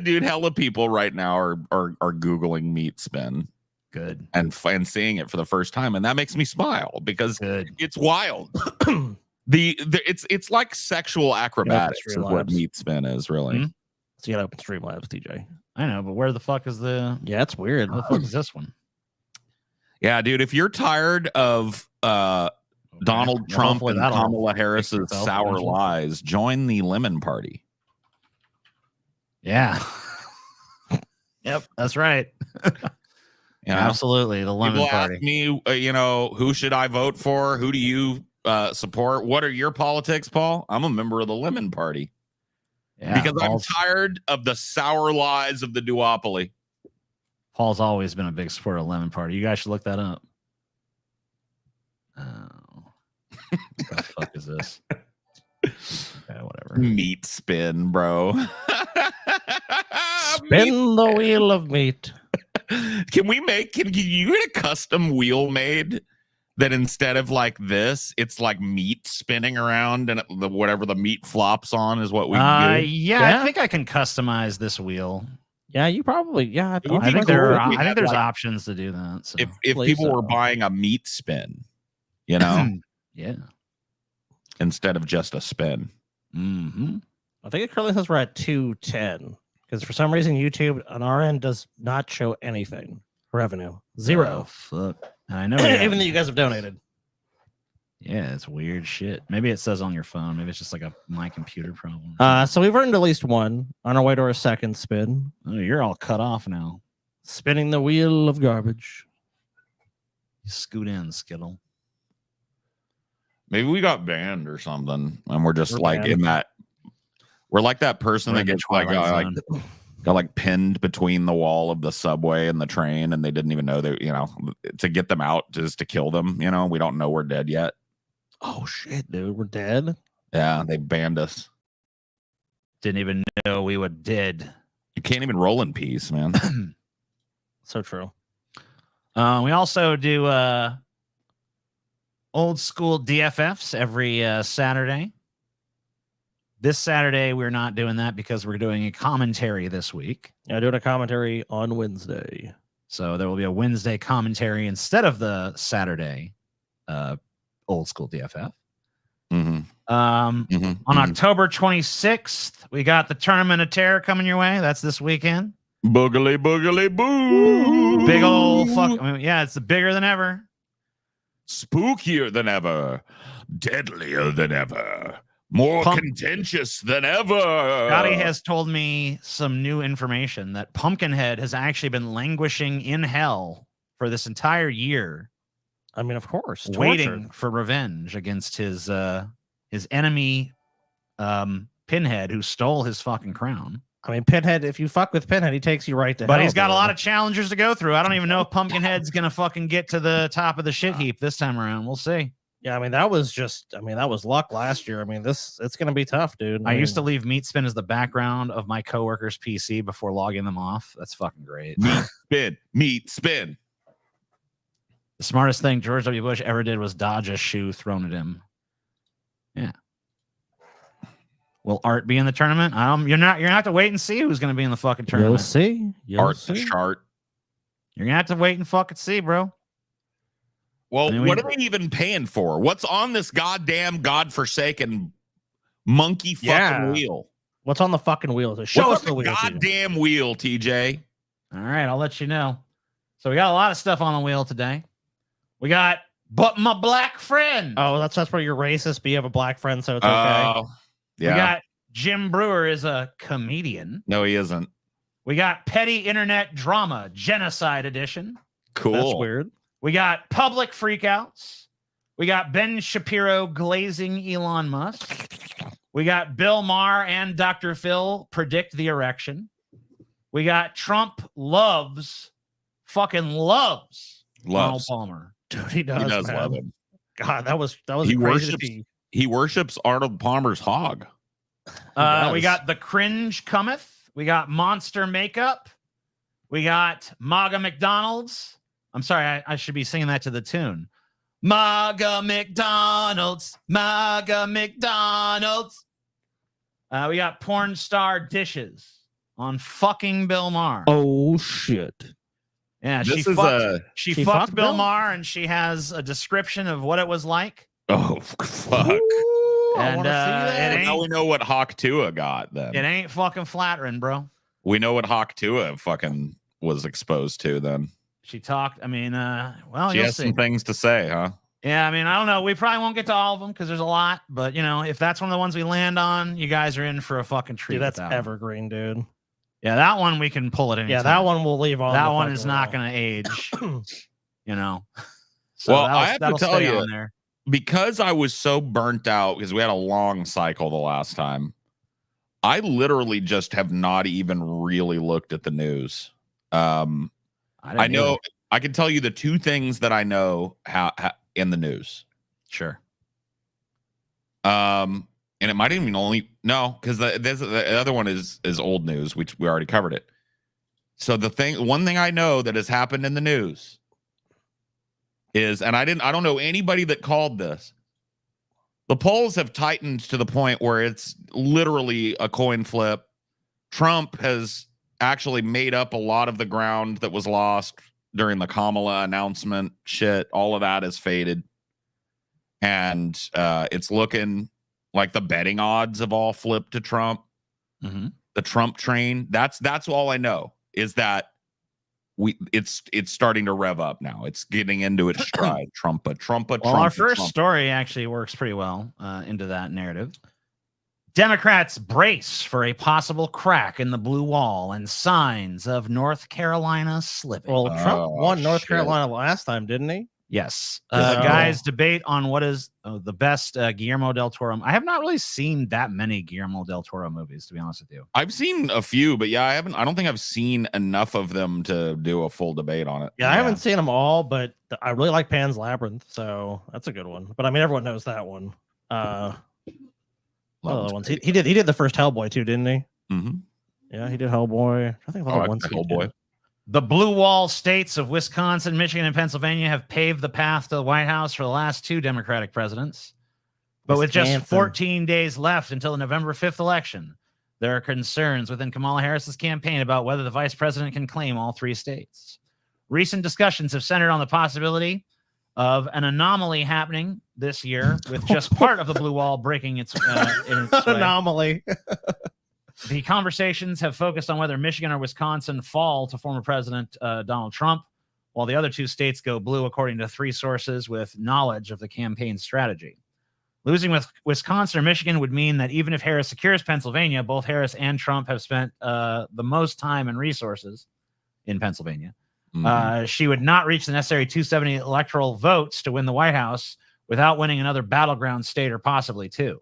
C: Dude, hella people right now are googling meat spin
A: Good.
C: and seeing it for the first time, and that makes me smile because
A: Good.
C: it's wild. It's like sexual acrobatics is what
B: Streamlabs.
C: meat spin is, really.
A: Hmm?
B: So you got open Streamlabs, TJ.
A: I know, but where the fuck is the
B: Yeah, it's weird.
A: where the fuck is this one?
C: Yeah, dude, if you're tired of Donald
A: Yeah,
C: Trump
A: hopefully
C: and
A: that'll
C: Kamala Harris's
A: itself
C: sour
A: eventually.
C: lies, join the Lemon Party.
A: Yeah. Yep, that's right.
C: You know?
A: Absolutely. The lemon
C: People
A: party.
C: ask me, who should I vote for? Who do you support? What are your politics, Paul? I'm a member of the Lemon Party
A: Yeah,
C: because I'm tired of the sour lies of the duopoly.
A: Paul's always been a big supporter of lemon party. You guys should look that up. Oh. What the fuck is this? Okay, whatever.
C: Meat spin, bro.
B: Spin the wheel of meat.
C: Can you get a custom wheel made that instead of like this, it's like meat spinning around and whatever the meat flops on is what we do?
A: Yeah,
B: Yeah.
A: I think I can customize this wheel.
B: Yeah, you probably. Yeah,
C: It would
A: I
C: be
A: think
C: cool
A: there
C: if
A: are.
C: we
A: I think
C: had,
A: there's
C: like,
A: options to do that. So.
C: if
B: Believe
C: people were
B: so.
C: buying a meat spin, you know,
A: Yeah.
C: instead of just a spin.
A: Mm-hmm.
B: I think it currently says we're at 210 because for some reason YouTube on our end does not show anything revenue,
A: Oh,
B: zero.
A: fuck. I know. we got-
B: Even though you guys have donated.
A: Yeah, it's weird shit. Maybe it says on your phone. Maybe it's just like a my computer problem.
B: So we've earned at least one on our way to our second spin.
A: Oh, you're all cut off now.
B: Spinning the wheel of garbage.
A: You scoot in, Skittle.
C: Maybe we got banned or something, and we're just
B: We're
C: like
B: banned.
C: in that. We're like that person
A: We're
C: that
A: in the
C: gets like
A: Twilight
C: got like pinned between the wall of the subway and the train, and they didn't even know that, you know, to get them out just to kill them. You know, we don't know we're dead yet.
B: Oh shit, dude, we're dead.
C: Yeah, they banned us.
A: Didn't even know we were dead.
C: You can't even roll in peace, man.
B: So true.
A: We also do old school DFFs every Saturday. This Saturday, we're not doing that because we're doing a commentary this week.
B: Yeah, doing a commentary on Wednesday.
A: So there will be a Wednesday commentary instead of the Saturday old school DFF.
C: Mm-hmm.
A: On October 26th, we got the Tournament of Terror coming your way. That's this weekend.
C: Boogly boogly boo.
A: Big old fuck. I mean, yeah, it's bigger than ever.
C: Spookier than ever. Deadlier than ever. More contentious than ever.
A: Scotty has told me some new information that Pumpkinhead has actually been languishing in hell for this entire year.
B: I mean, of course,
A: waiting
B: tortured.
A: for revenge against his enemy, Pinhead, who stole his fucking crown.
B: I mean, Pinhead, if you fuck with Pinhead, he takes you right to hell.
A: But he's got a
B: dude.
A: lot of challengers to go through. I don't even know if Pumpkinhead's gonna fucking get to the top of the shit heap this time around. We'll see.
B: Yeah, I mean, that was luck last year. I mean, it's going to be tough, dude.
A: I used to leave Meat Spin as the background of my coworker's PC before logging them off. That's fucking great.
C: Meat spin.
A: The smartest thing George W. Bush ever did was dodge a shoe thrown at him. Yeah. Will Art be in the tournament? You're gonna have to wait and see who's gonna be in the fucking tournament.
B: You'll see.
C: Art the chart.
A: You're gonna have to wait and fucking see, bro.
C: Well,
A: I mean,
C: what are they even paying for? What's on this goddamn godforsaken monkey fucking wheel?
B: What's on the fucking wheel? Show us
C: What's
B: the
C: on
B: wheel.
C: goddamn wheel, TJ.
A: All right, I'll let you know. So we got a lot of stuff on the wheel today. We got but my black friend.
B: Oh, that's where you're racist, but you have a black friend, so it's okay.
C: Yeah.
A: We got Jim Brewer is a comedian.
C: No, he isn't.
A: We got petty internet drama, genocide edition.
C: Cool.
B: That's weird.
A: We got public freakouts. We got Ben Shapiro glazing Elon Musk. We got Bill Maher and Dr. Phil predict the erection. We got Trump fucking loves Donald Palmer.
B: Dude, he does,
C: He does
B: man.
C: love him.
B: God, that was
C: He
B: crazy
C: worships-
B: to see.
C: He worships Arnold Palmer's hog.
A: We got The Cringe Cometh. We got Monster Makeup. We got MAGA McDonald's. I'm sorry, I should be singing that to the tune. MAGA McDonald's, MAGA McDonald's. We got Porn Star Dishes on fucking Bill Maher.
B: Oh shit.
A: Yeah,
C: This
A: she
C: is
A: fucked, she
B: she
A: fucked
B: fucked
A: Bill
B: Bill?
A: Maher, and she has a description of what it was like.
C: Oh, fuck.
B: Ooh, I
A: And,
B: wanna see that.
A: it ain't-
C: Now we know what Hawk Tua got then.
A: It ain't fucking flattering, bro.
C: We know what Hawk Tua fucking was exposed to then.
A: She talked. I mean, well,
C: She
A: you'll
C: has
A: see.
C: some things to say, huh?
A: Yeah, I mean, I don't know. We probably won't get to all of them because there's a lot. But you know, if that's one of the ones we land on, you guys are in for a fucking treat.
B: Dude,
A: with
B: that's
A: that one.
B: evergreen, dude.
A: Yeah, that one we can pull it in.
B: Yeah, that one we'll leave on.
A: That
B: the
A: one
B: fucking
A: is not
B: wall.
A: going to age. You know. So
C: Well, I have to
A: that'll
C: tell
A: stay
C: you,
A: on there.
C: because I was so burnt out because we had a long cycle the last time. I literally just have not even really looked at the news. I
A: didn't
C: know
A: either.
C: I can tell you the two things that I know how in the news.
A: Sure.
C: And it might even only no, because the other one is old news, which we already covered it. So one thing I know that has happened in the news is, and I don't know anybody that called this. The polls have tightened to the point where it's literally a coin flip. Trump has actually made up a lot of the ground that was lost during the Kamala announcement shit. All of that has faded. And it's looking like the betting odds have all flipped to Trump.
A: Mm-hmm.
C: The Trump train. That's all I know is that it's starting to rev up now. It's getting into its stride.
A: Well, our first story actually works pretty well into that narrative. Democrats brace for a possible crack in the blue wall and signs of North Carolina slipping.
B: Well, Trump won North
C: shit.
B: Carolina last time, didn't he?
A: Yes.
B: So-
A: Guys, debate on what is the best Guillermo del Toro. I have not really seen that many Guillermo del Toro movies, to be honest with you.
C: I've seen a few, but yeah, I don't think I've seen enough of them to do a full debate on it.
B: Yeah, I haven't seen them all, but I really like Pan's Labyrinth, so that's a good one. But I mean, everyone knows that one. Other ones. He did the first Hellboy too, didn't he?
C: Mm-hmm.
B: Yeah, he did Hellboy. I think other ones.
C: Hellboy.
A: The blue wall states of Wisconsin, Michigan, and Pennsylvania have paved the path to the White House for the last two Democratic presidents. But with just
B: Wisconsin.
A: 14 days left until the November 5th election, there are concerns within Kamala Harris's campaign about whether the vice president can claim all three states. Recent discussions have centered on the possibility of an anomaly happening this year with just part of the blue wall breaking in its way.
B: Anomaly.
A: The conversations have focused on whether Michigan or Wisconsin fall to former President Donald Trump, while the other two states go blue, according to three sources with knowledge of the campaign strategy. Losing with Wisconsin or Michigan would mean that even if Harris secures Pennsylvania, both Harris and Trump have spent the most time and resources in Pennsylvania.
C: Mm-hmm.
A: She would not reach the necessary 270 electoral votes to win the White House without winning another battleground state or possibly two.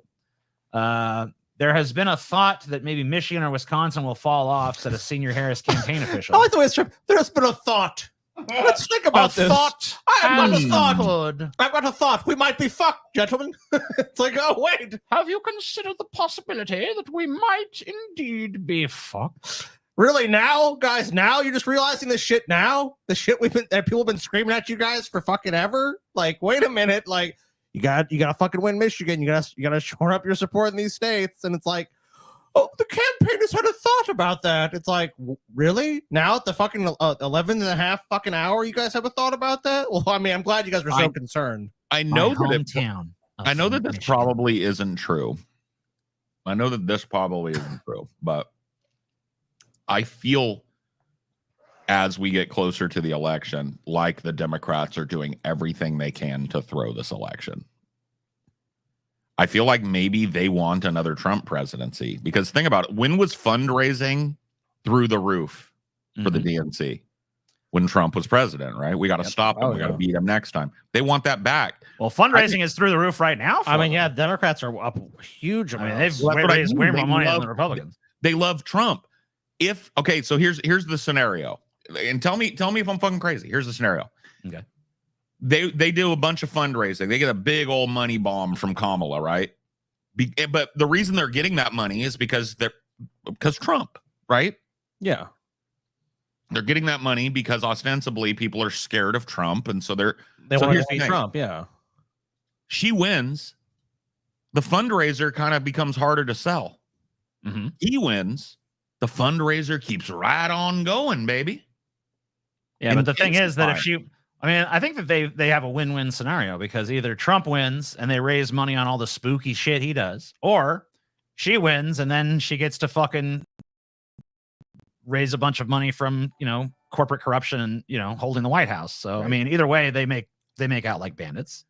A: There has been a thought that maybe Michigan or Wisconsin will fall off, said a senior Harris campaign official.
B: I like the way it's termed. There's been a thought. Let's think about this.
A: Thought.
B: I've got a
A: and
B: thought.
A: good.
B: I've got a thought. We might be fucked, gentlemen. It's like, oh wait,
A: Have you considered the possibility that we might indeed be fucked?
B: really now, guys? Now you're just realizing this shit now? The shit that people have been screaming at you guys for fucking ever? Like, wait a minute, like. You got to fucking win Michigan. You got to shore up your support in these states. And it's like, oh, the campaign has had a thought about that. It's like, really? Now at the fucking 11 and a half fucking hour, you guys have a thought about that? Well, I mean, I'm glad you guys were so concerned.
C: I know
A: My
C: that
A: hometown.
C: I know that this probably isn't true. But I feel as we get closer to the election, like the Democrats are doing everything they can to throw this election. I feel like maybe they want another Trump presidency because think about it. When was fundraising through the roof for the DNC? When Trump was president, right? We got to stop him. We got to beat him next time. They want that back.
A: Well, fundraising is through the roof right now.
B: I mean, yeah, Democrats are up huge.
A: I mean, they've
C: Well,
A: raised way
C: They
A: more money than
C: love-
A: the Republicans.
C: They love Trump. So here's the scenario. And tell me if I'm fucking crazy. Here's the scenario.
A: Okay.
C: They do a bunch of fundraising. They get a big old money bomb from Kamala, right? But the reason they're getting that money is because Trump, right?
B: Yeah.
C: They're getting that money because ostensibly people are scared of Trump, and so they
B: They
C: so
B: want
C: here's
B: to
C: the
B: beat
C: thing.
B: Trump. Yeah.
C: She wins. The fundraiser kind of becomes harder to sell.
A: Mm-hmm.
C: He wins. The fundraiser keeps right on going, baby.
A: Yeah, but the thing is that if
C: Intensifying.
A: I think that they have a win-win scenario because either Trump wins and they raise money on all the spooky shit he does, or she wins and then she gets to fucking raise a bunch of money from, corporate corruption and, holding the White House. So,
C: Right.
A: I mean, either way, they make out like bandits.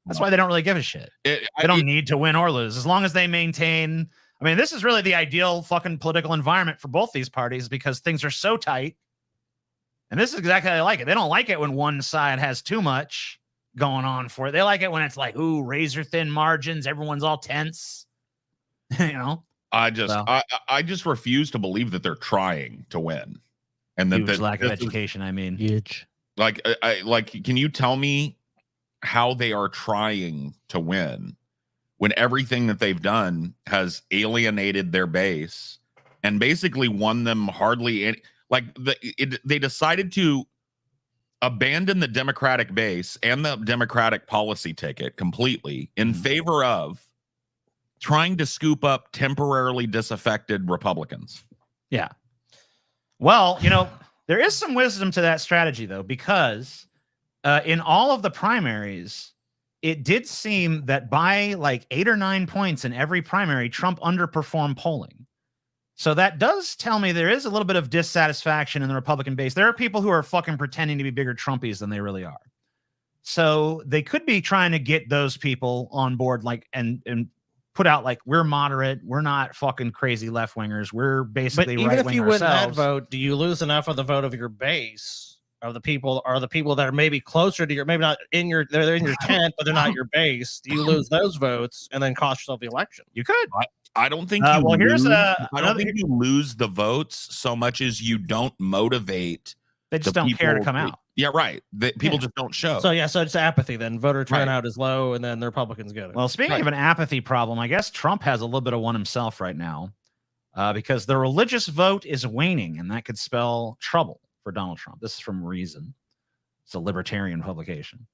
A: That's why they don't really give a shit. They don't need to win or lose as long as they maintain. I mean, this is really the ideal fucking political environment for both these parties because things are so tight. And this is exactly how they like it. They don't like it when one side has too much going on for it. They like it when it's like, ooh, razor thin margins. Everyone's all tense.
C: I just refuse to believe that they're trying to win, and that
A: Huge
C: that
A: lack of
C: this is-
A: education. I mean,
B: Huge.
C: Like, can you tell me how they are trying to win when everything that they've done has alienated their base and basically won them hardly any? Like they decided to abandon the Democratic base and the Democratic policy ticket completely in favor of trying to scoop up temporarily disaffected Republicans.
A: Yeah. Well, there is some wisdom to that strategy, though, because in all of the primaries, it did seem that by like 8 or 9 points in every primary, Trump underperformed polling. So that does tell me there is a little bit of dissatisfaction in the Republican base. There are people who are fucking pretending to be bigger Trumpies than they really are. So they could be trying to get those people on board, like, and put out like, we're moderate, we're not fucking crazy left wingers, we're basically
B: But even if you win that
A: ourselves.
B: vote, do you lose enough of the vote of your base? Of the people that are maybe closer to your, maybe not in your, they're in your tent, but they're not your base. Do you lose those votes and then cost yourself the election?
A: You could.
C: I don't think
A: well, here's
C: I don't think you lose the votes so much as you don't motivate.
A: They just don't care to come out.
C: Yeah, right. People just don't show.
B: So it's apathy then. Voter turnout is low, and then the Republicans get it.
A: Well, speaking of an apathy problem, I guess Trump has a little bit of one himself right now, because the religious vote is waning, and that could spell trouble for Donald Trump. This is from Reason. It's a libertarian publication.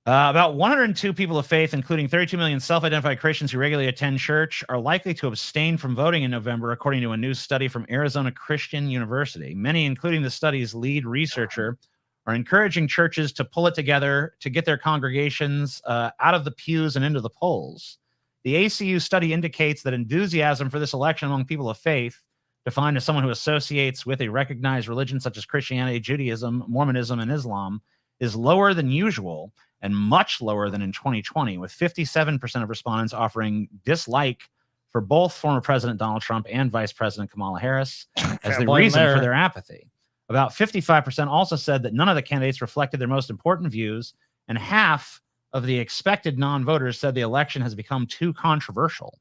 A: About 102 people of faith, including 32 million self-identified Christians who regularly attend church, are likely to abstain from voting in November, according to a new study from Arizona Christian University. Many, including the study's lead researcher, are encouraging churches to pull it together to get their congregations out of the pews and into the polls. The ACU study indicates that enthusiasm for this election among people of faith, defined as someone who associates with a recognized religion such as Christianity, Judaism, Mormonism, and Islam, is lower than usual and much lower than in 2020, with 57% of respondents offering dislike for both former President Donald Trump and Vice President Kamala Harris as the reason for their apathy. About 55% also said that none of the candidates reflected their most important views, and half of the expected non-voters said the election has become too controversial.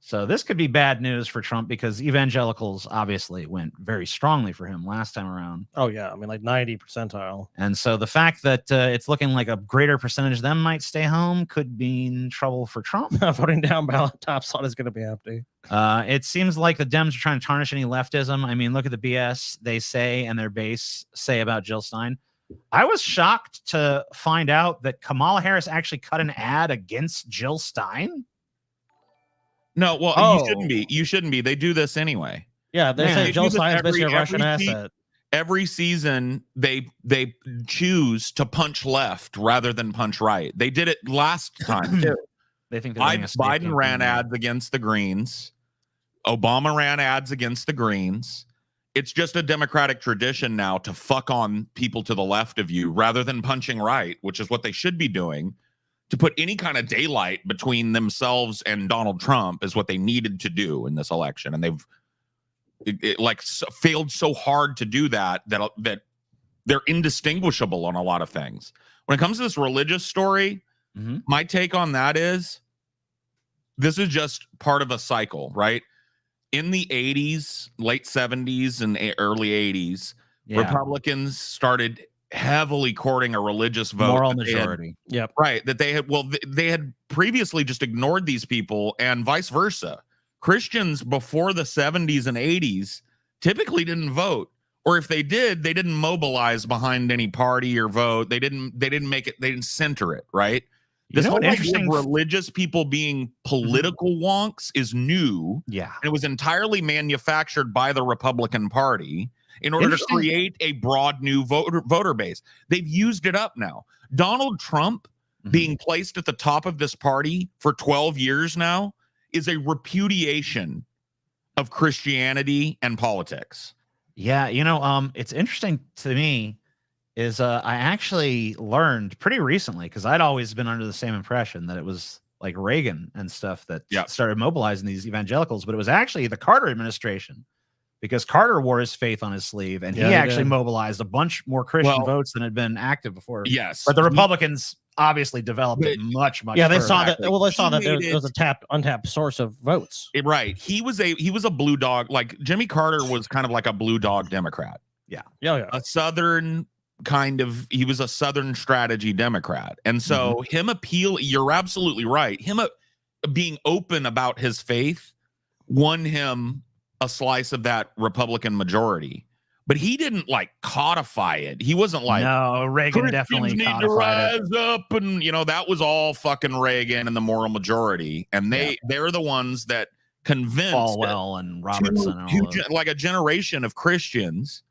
A: So this could be bad news for Trump because evangelicals obviously went very strongly for him last time around.
B: Oh, yeah. I mean, like 90 percentile.
A: And so the fact that it's looking like a greater percentage of them might stay home could mean trouble for Trump.
B: Voting down ballot top slot is going to be empty.
A: It seems like the Dems are trying to tarnish any leftism. I mean, look at the BS they say and their base say about Jill Stein. I was shocked to find out that Kamala Harris actually cut an ad against Jill Stein.
C: No, well, you shouldn't be. You shouldn't be. They do this anyway.
B: Yeah, they say Jill Stein's basically a Russian asset.
C: Every season, they choose to punch left rather than punch right. They did it last time too.
A: They think
C: Biden ran ads against the Greens. Obama ran ads against the Greens. It's just a Democratic tradition now to fuck on people to the left of you rather than punching right, which is what they should be doing. To put any kind of daylight between themselves and Donald Trump is what they needed to do in this election, and they've failed so hard to do that they're indistinguishable on a lot of things. When it comes to this religious story, my take on that is this is just part of a cycle, right? In the 80s, late 70s, and early 80s, Republicans started heavily courting a religious vote,
A: moral majority.
C: Right, that they had previously just ignored these people, and vice versa. Christians before the 70s and 80s typically didn't vote, or if they did, they didn't mobilize behind any party or vote. They didn't make it. They didn't center it. Right. This whole interesting religious people being political wonks is new.
A: Yeah,
C: and it was entirely manufactured by the Republican Party in order to create a broad new voter base. They've used it up now. Donald Trump being placed at the top of this party for 12 years now is a repudiation of Christianity and politics.
A: Yeah, it's interesting to me is I actually learned pretty recently, because I'd always been under the same impression that it was like Reagan and stuff that started mobilizing these evangelicals, but it was actually the Carter administration. Because Carter wore his faith on his sleeve, and he actually mobilized a bunch more Christian votes than had been active before.
C: Yes,
A: but the Republicans obviously developed it much.
B: Yeah, they saw that. Well, they saw that there was a untapped source of votes.
C: Right. He was a blue dog. Like Jimmy Carter was kind of like a blue dog Democrat.
A: Yeah.
C: A Southern kind of. He was a Southern strategy Democrat, and so him appeal. You're absolutely right. Him being open about his faith won him a slice of that Republican majority, but he didn't like codify it. He wasn't like,
A: no, Reagan
C: Christians
A: definitely
C: need to
A: codified it.
C: rise up, and that was all fucking Reagan and the moral majority, and they're the ones that convinced
A: Falwell and Robertson and all those.
C: like a generation of Christians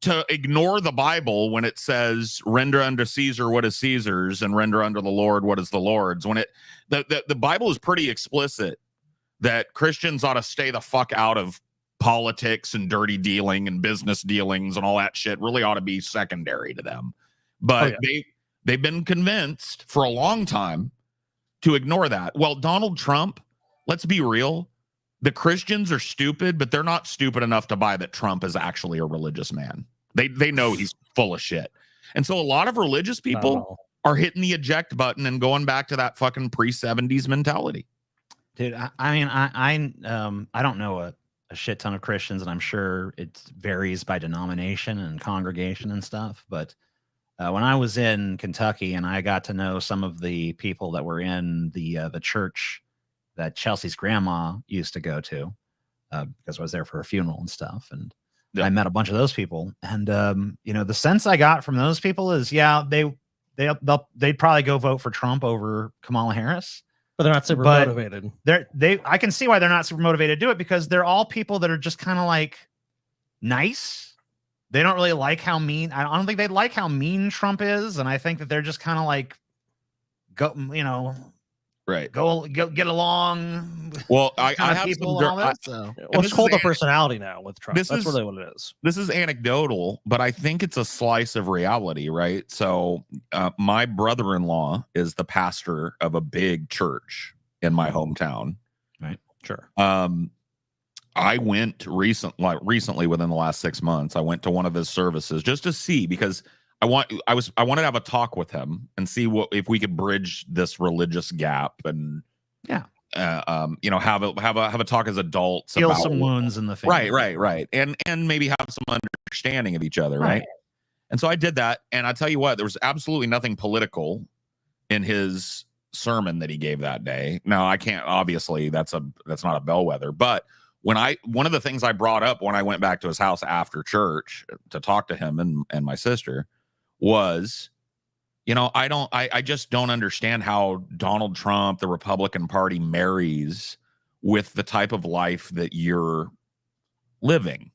C: to ignore the Bible when it says render unto Caesar what is Caesar's and render unto the Lord what is the Lord's. When the Bible is pretty explicit that Christians ought to stay the fuck out of politics and dirty dealing and business dealings and all that shit. Really ought to be secondary to them. But they've been convinced for a long time to ignore that. Well, Donald Trump, let's be real. The Christians are stupid, but they're not stupid enough to buy that Trump is actually a religious man. They know he's full of shit. And so a lot of religious people are hitting the eject button and going back to that fucking pre-70s mentality.
A: Dude, I don't know a shit ton of Christians, and I'm sure it varies by denomination and congregation and stuff. But when I was in Kentucky and I got to know some of the people that were in the church that Chelsea's grandma used to go to, because I was there for a funeral and stuff, and I met a bunch of those people. And the sense I got from those people is, they'd probably go vote for Trump over Kamala Harris.
B: But they're not super motivated.
A: I can see why they're not super motivated to do it, because they're all people that are just kind of like nice. They don't really like how mean. I don't think they like how mean Trump is, and I think that they're just kind of like go get along.
C: Well, I have
A: people
C: some,
A: and all that. So.
B: Well, it's called a personality now with Trump. That's really what it is.
C: This is anecdotal, but I think it's a slice of reality, right? So my brother-in-law is the pastor of a big church in my hometown.
A: Right. Sure.
C: I went recently within the last 6 months, I went to one of his services just to see, because I wanted to have a talk with him and see if we could bridge this religious gap and have a talk as adults,
A: heal
C: about
A: some wounds in the family.
C: Right. And maybe have some understanding of each other. Right. And so I did that. And I tell you what, there was absolutely nothing political in his sermon that he gave that day. Now, I can't, obviously that's not a bellwether, but one of the things I brought up when I went back to his house after church to talk to him and my sister was, I just don't understand how Donald Trump, the Republican Party, marries with the type of life that you're living.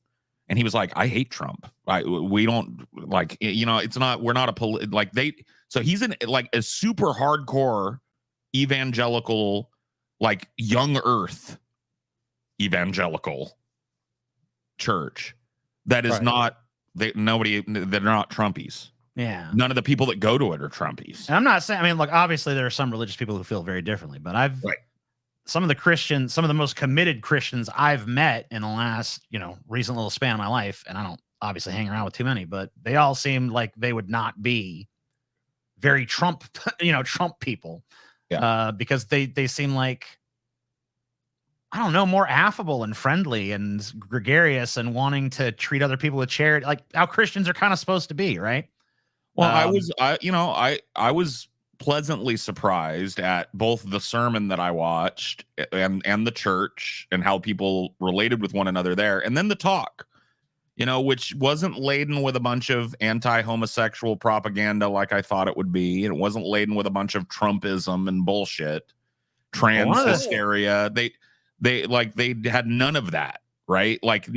C: And he was like, I hate Trump. We don't like, it's not, we're not so he's a super hardcore evangelical, like young earth evangelical church that is not, they're not Trumpies.
A: Yeah.
C: None of the people that go to it are Trumpies.
A: And I'm not saying, look, obviously there are some religious people who feel very differently, but some of the most committed Christians I've met in the last, recent little span of my life, and I don't obviously hang around with too many, but they all seemed like they would not be very Trump, Trump people. Yeah. Because they seem like, I don't know, more affable and friendly and gregarious and wanting to treat other people with charity, like how Christians are kind of supposed to be, right?
C: Well, I was pleasantly surprised at both the sermon that I watched and the church and how people related with one another there, and then the talk, which wasn't laden with a bunch of anti-homosexual propaganda like I thought it would be. It wasn't laden with a bunch of Trumpism and bullshit, trans hysteria. They had none of that, right? Like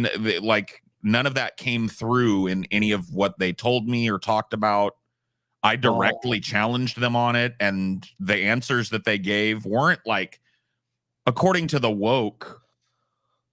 C: none of that came through in any of what they told me or talked about. I directly challenged them on it, and the answers that they gave weren't like, according to the woke.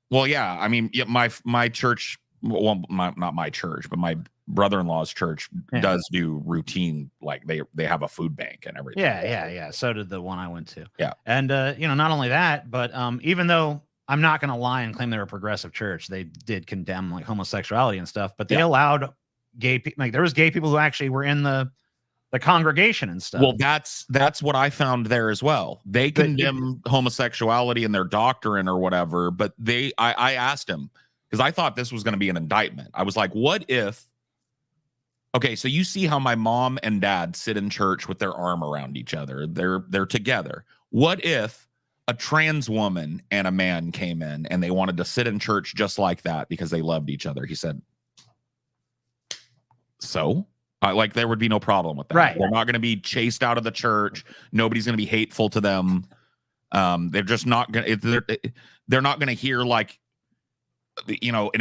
C: Well, yeah, my church, not my church, but my brother-in-law's church does do routine, like they have a food bank and everything.
A: Yeah. So did the one I went to.
C: Yeah.
A: And not only that, but even though I'm not going to lie and claim they're a progressive church, they did condemn like homosexuality and stuff, but they allowed gay people. Like there was gay people who actually were in the congregation and stuff.
C: Well, that's what I found there as well. They condemn homosexuality in their doctrine or whatever, but I asked him, because I thought this was going to be an indictment. I was like, what if, okay, so you see how my mom and dad sit in church with their arm around each other. They're together. What if a trans woman and a man came in and they wanted to sit in church just like that because they loved each other, he said, so like there would be no problem with that.
A: Right.
C: They're not going to be chased out of the church. Nobody's going to be hateful to them. They're just not going to, they're not going to hear like, you know,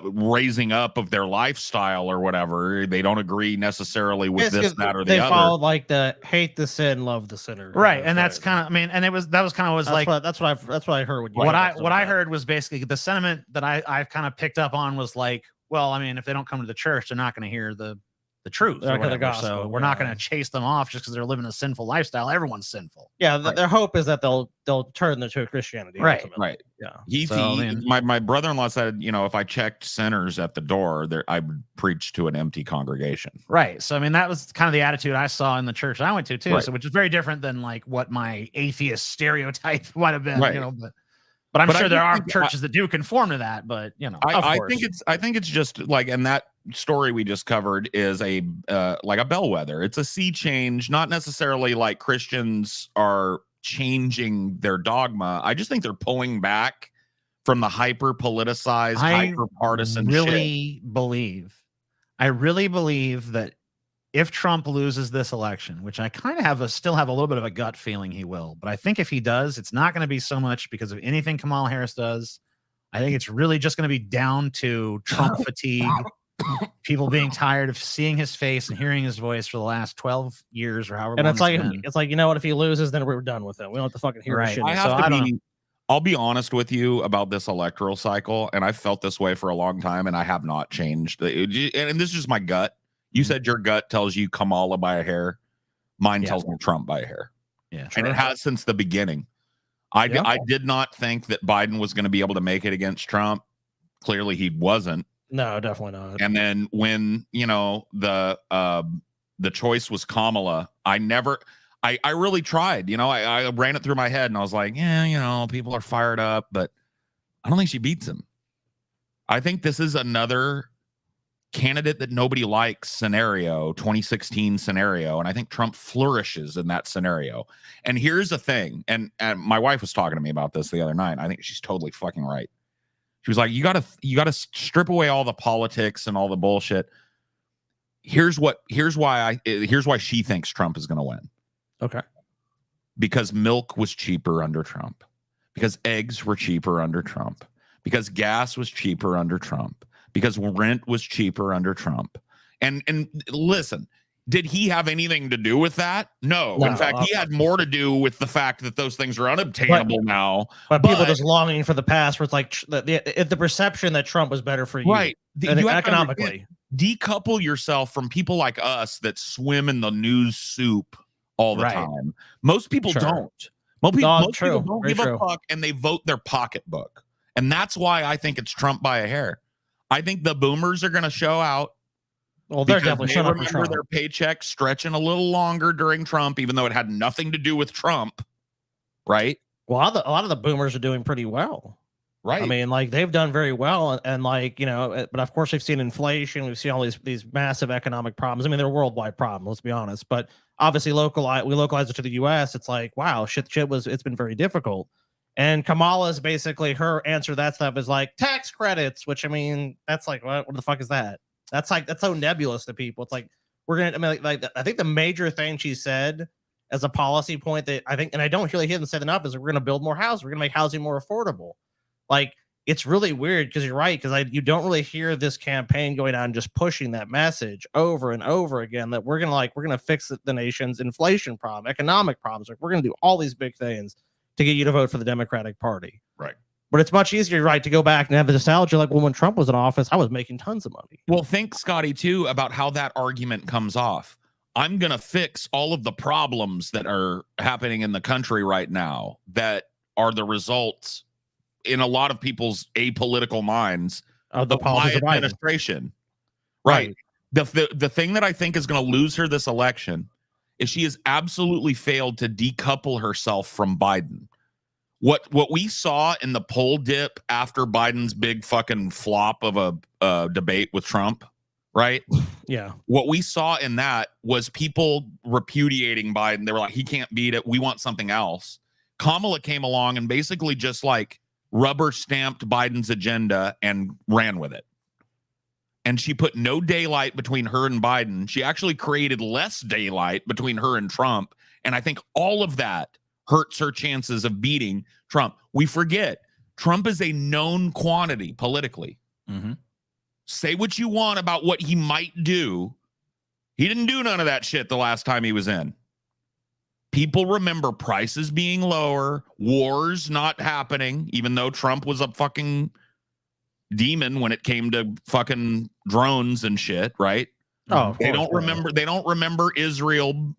C: raising up of their lifestyle or whatever. They don't agree necessarily with this, that, or the
B: they
C: other.
B: followed like the hate the sin, love the sinner.
A: Right. And that's kind of, I mean, and that was kind of like,
B: that's what I heard.
A: what I heard was basically the sentiment that I kind of picked up on was like, well, I mean, if they don't come to the church, they're not going to hear the truth. Or whatever.
B: gospel,
A: So we're not going to chase them off just because they're living a sinful lifestyle. Everyone's sinful.
B: Yeah, their hope is that they'll turn into Christianity.
A: Right.
B: Ultimately.
C: Right.
B: Yeah.
C: My brother-in-law said, you know, if I checked sinners at the door, I would preach to an empty congregation.
A: Right. So I mean, that was kind of the attitude I saw in the church I went to too.
C: Right.
A: So which is very different than like what my atheist stereotype might have been.
C: Right.
A: You know, but I'm sure there are churches that do conform to that. But you know,
C: I think it's just like, and that story we just covered is a like a bellwether. It's a sea change, not necessarily like Christians are changing their dogma. I just think they're pulling back from the hyper politicized, hyper partisan shit.
A: I really believe that if Trump loses this election, which I kind of still have a little bit of a gut feeling he will, but I think if he does, it's not going to be so much because of anything Kamala Harris does. I think it's really just going to be down to Trump fatigue, people being tired of seeing his face and hearing his voice for the last 12 years or however.
B: And
A: long
B: it's like, you know what? If he loses, then we're done with it. We don't have to fucking hear this shit.
C: I'll be honest with you about this electoral cycle, and I've felt this way for a long time, and I have not changed. And this is just my gut. You said your gut tells you Kamala by a hair. Mine tells me Trump by a hair.
A: Yeah,
C: and it has since the beginning. I did not think that Biden was going to be able to make it against Trump. Clearly, he wasn't.
B: No, definitely not.
C: And then when you know the choice was Kamala, I really tried. You know, I ran it through my head, and I was like, yeah, you know, people are fired up, but I don't think she beats him. I think this is another candidate that nobody likes scenario, 2016 scenario, and I think Trump flourishes in that scenario. And here's the thing, and my wife was talking to me about this the other night. I think she's totally fucking right. She was like, you gotta strip away all the politics and all the bullshit. Here's why she thinks Trump is going to win.
B: Okay.
C: Because milk was cheaper under Trump, because eggs were cheaper under Trump, because gas was cheaper under Trump, because rent was cheaper under Trump. And listen, did he have anything to do with that? No. In fact, he had more to do with the fact that those things are unobtainable now.
B: But people just longing for the past, where it's like the perception that Trump was better for you.
C: Right.
B: You economically.
C: Decouple yourself from people like us that swim in the news soup all the time. Most people don't. Most people don't give a fuck, and they vote their pocketbook. And that's why I think it's Trump by a hair. I think the boomers are going to show out.
B: Well, they're definitely showing up.
C: Remember their paycheck stretching a little longer during Trump, even though it had nothing to do with Trump, right?
B: Well, a lot of the boomers are doing pretty well,
C: right?
B: I mean, like they've done very well, and like you know, but of course we've seen inflation, we've seen all these massive economic problems. I mean, they're worldwide problems. Let's be honest, but obviously we localize it to the U.S. It's like wow, it's been very difficult. And Kamala's basically her answer to that stuff is like tax credits, which I mean, that's like what the fuck is that? That's so nebulous to people. It's like I think the major thing she said as a policy point that I think, and I don't really hear them say enough, is we're going to build more houses. We're going to make housing more affordable. Like it's really weird because you're right, because you don't really hear this campaign going on just pushing that message over and over again that we're gonna fix the nation's inflation problem, economic problems. Like we're gonna do all these big things to get you to vote for the Democratic Party.
C: Right.
B: But it's much easier, right, to go back and have the nostalgia like, well, when Trump was in office, I was making tons of money.
C: Well, think, Scotty, too, about how that argument comes off. I'm going to fix all of the problems that are happening in the country right now that are the results in a lot of people's apolitical minds
B: of the
C: my administration. Right. The thing that I think is going to lose her this election is she has absolutely failed to decouple herself from Biden. What we saw in the poll dip after Biden's big fucking flop of a debate with Trump, right?
B: Yeah.
C: What we saw in that was people repudiating Biden. They were like, he can't beat it. We want something else. Kamala came along and basically just like rubber stamped Biden's agenda and ran with it. And she put no daylight between her and Biden. She actually created less daylight between her and Trump. And I think all of that hurts her chances of beating Trump. We forget Trump is a known quantity politically.
A: Mhm.
C: Say what you want about what he might do. He didn't do none of that shit the last time he was in. People remember prices being lower, wars not happening, even though Trump was a fucking demon when it came to fucking drones and shit, right?
B: Oh,
C: They don't remember. They don't remember Israel,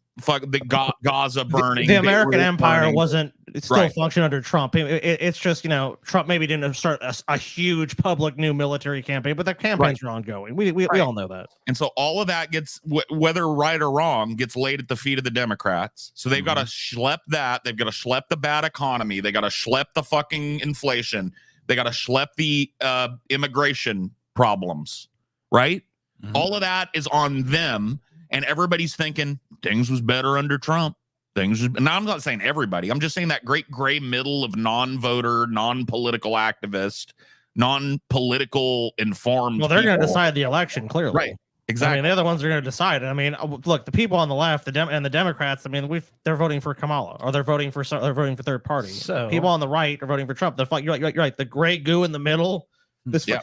C: Gaza burning.
B: The American
C: Beirut
B: Empire
C: burning.
B: wasn't. It still
C: Right.
B: functioned under Trump. It's just Trump maybe didn't start a huge public new military campaign, but the campaigns are ongoing. We all know that.
C: And so all of that gets, whether right or wrong, gets laid at the feet of the Democrats. So they've got to schlep that. They've got to schlep the bad economy. They got to schlep the fucking inflation. They got to schlep the immigration problems, right?
A: Mhm.
C: All of that is on them. And everybody's thinking things was better under Trump. Now, I'm not saying everybody. I'm just saying that great gray middle of non-voter, non-political activist, non-political informed.
B: Well, they're going to
C: people.
B: decide the election clearly.
C: Right. Exactly.
B: I mean, they're the ones who are going to decide. I mean, look, the people on the left, and the Democrats. I mean, they're voting for Kamala, or they're voting for third party.
A: So-
B: people on the right are voting for Trump. You're right. The gray goo in the middle. This
C: Yeah.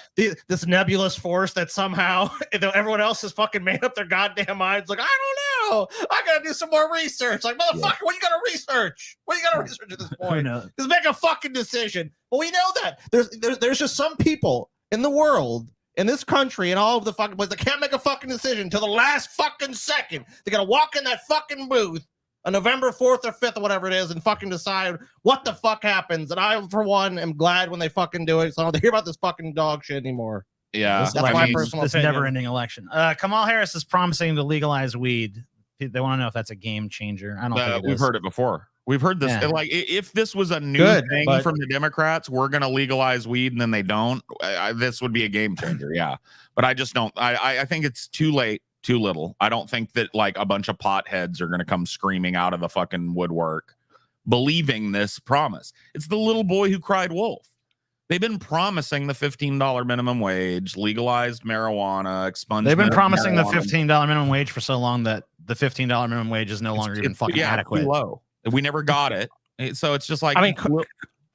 B: this nebulous force that somehow everyone else has fucking made up their goddamn minds. Like, I don't know. I gotta do some more research. Like, motherfucker, what you gotta research? What you gotta research at this
A: Who
B: point?
A: knows?
B: Just make a fucking decision. Well, we know that there's just some people in the world, in this country, and all of the fucking places that can't make a fucking decision until the last fucking second. They gotta walk in that fucking booth on November 4th or 5th or whatever it is and fucking decide what the fuck happens. And I, for one, am glad when they fucking do it, so I don't have to hear about this fucking dog shit anymore.
C: Yeah.
A: This,
B: That's
C: I
B: my
C: mean,
B: personal
A: this
B: opinion.
A: never-ending election. Kamala Harris is promising to legalize weed. They want to know if that's a game changer. I don't think it
C: we've
A: is.
C: heard it before. We've heard this.
A: Yeah.
C: Like, if this was a new
B: Good,
C: thing
B: but-
C: from the Democrats, we're going to legalize weed, and then they don't. This would be a game changer. Yeah. But I just don't. I think it's too late, too little. I don't think that like a bunch of potheads are going to come screaming out of the fucking woodwork believing this promise. It's the little boy who cried wolf. They've been promising the $15 minimum wage, legalized marijuana, expungement.
A: They've been
C: of
A: promising the
C: marijuana.
A: $15 minimum wage for so long that the $15 minimum wage is no longer even fucking
C: yeah,
A: adequate.
C: Too low. We never got it. So it's just like,
B: I mean,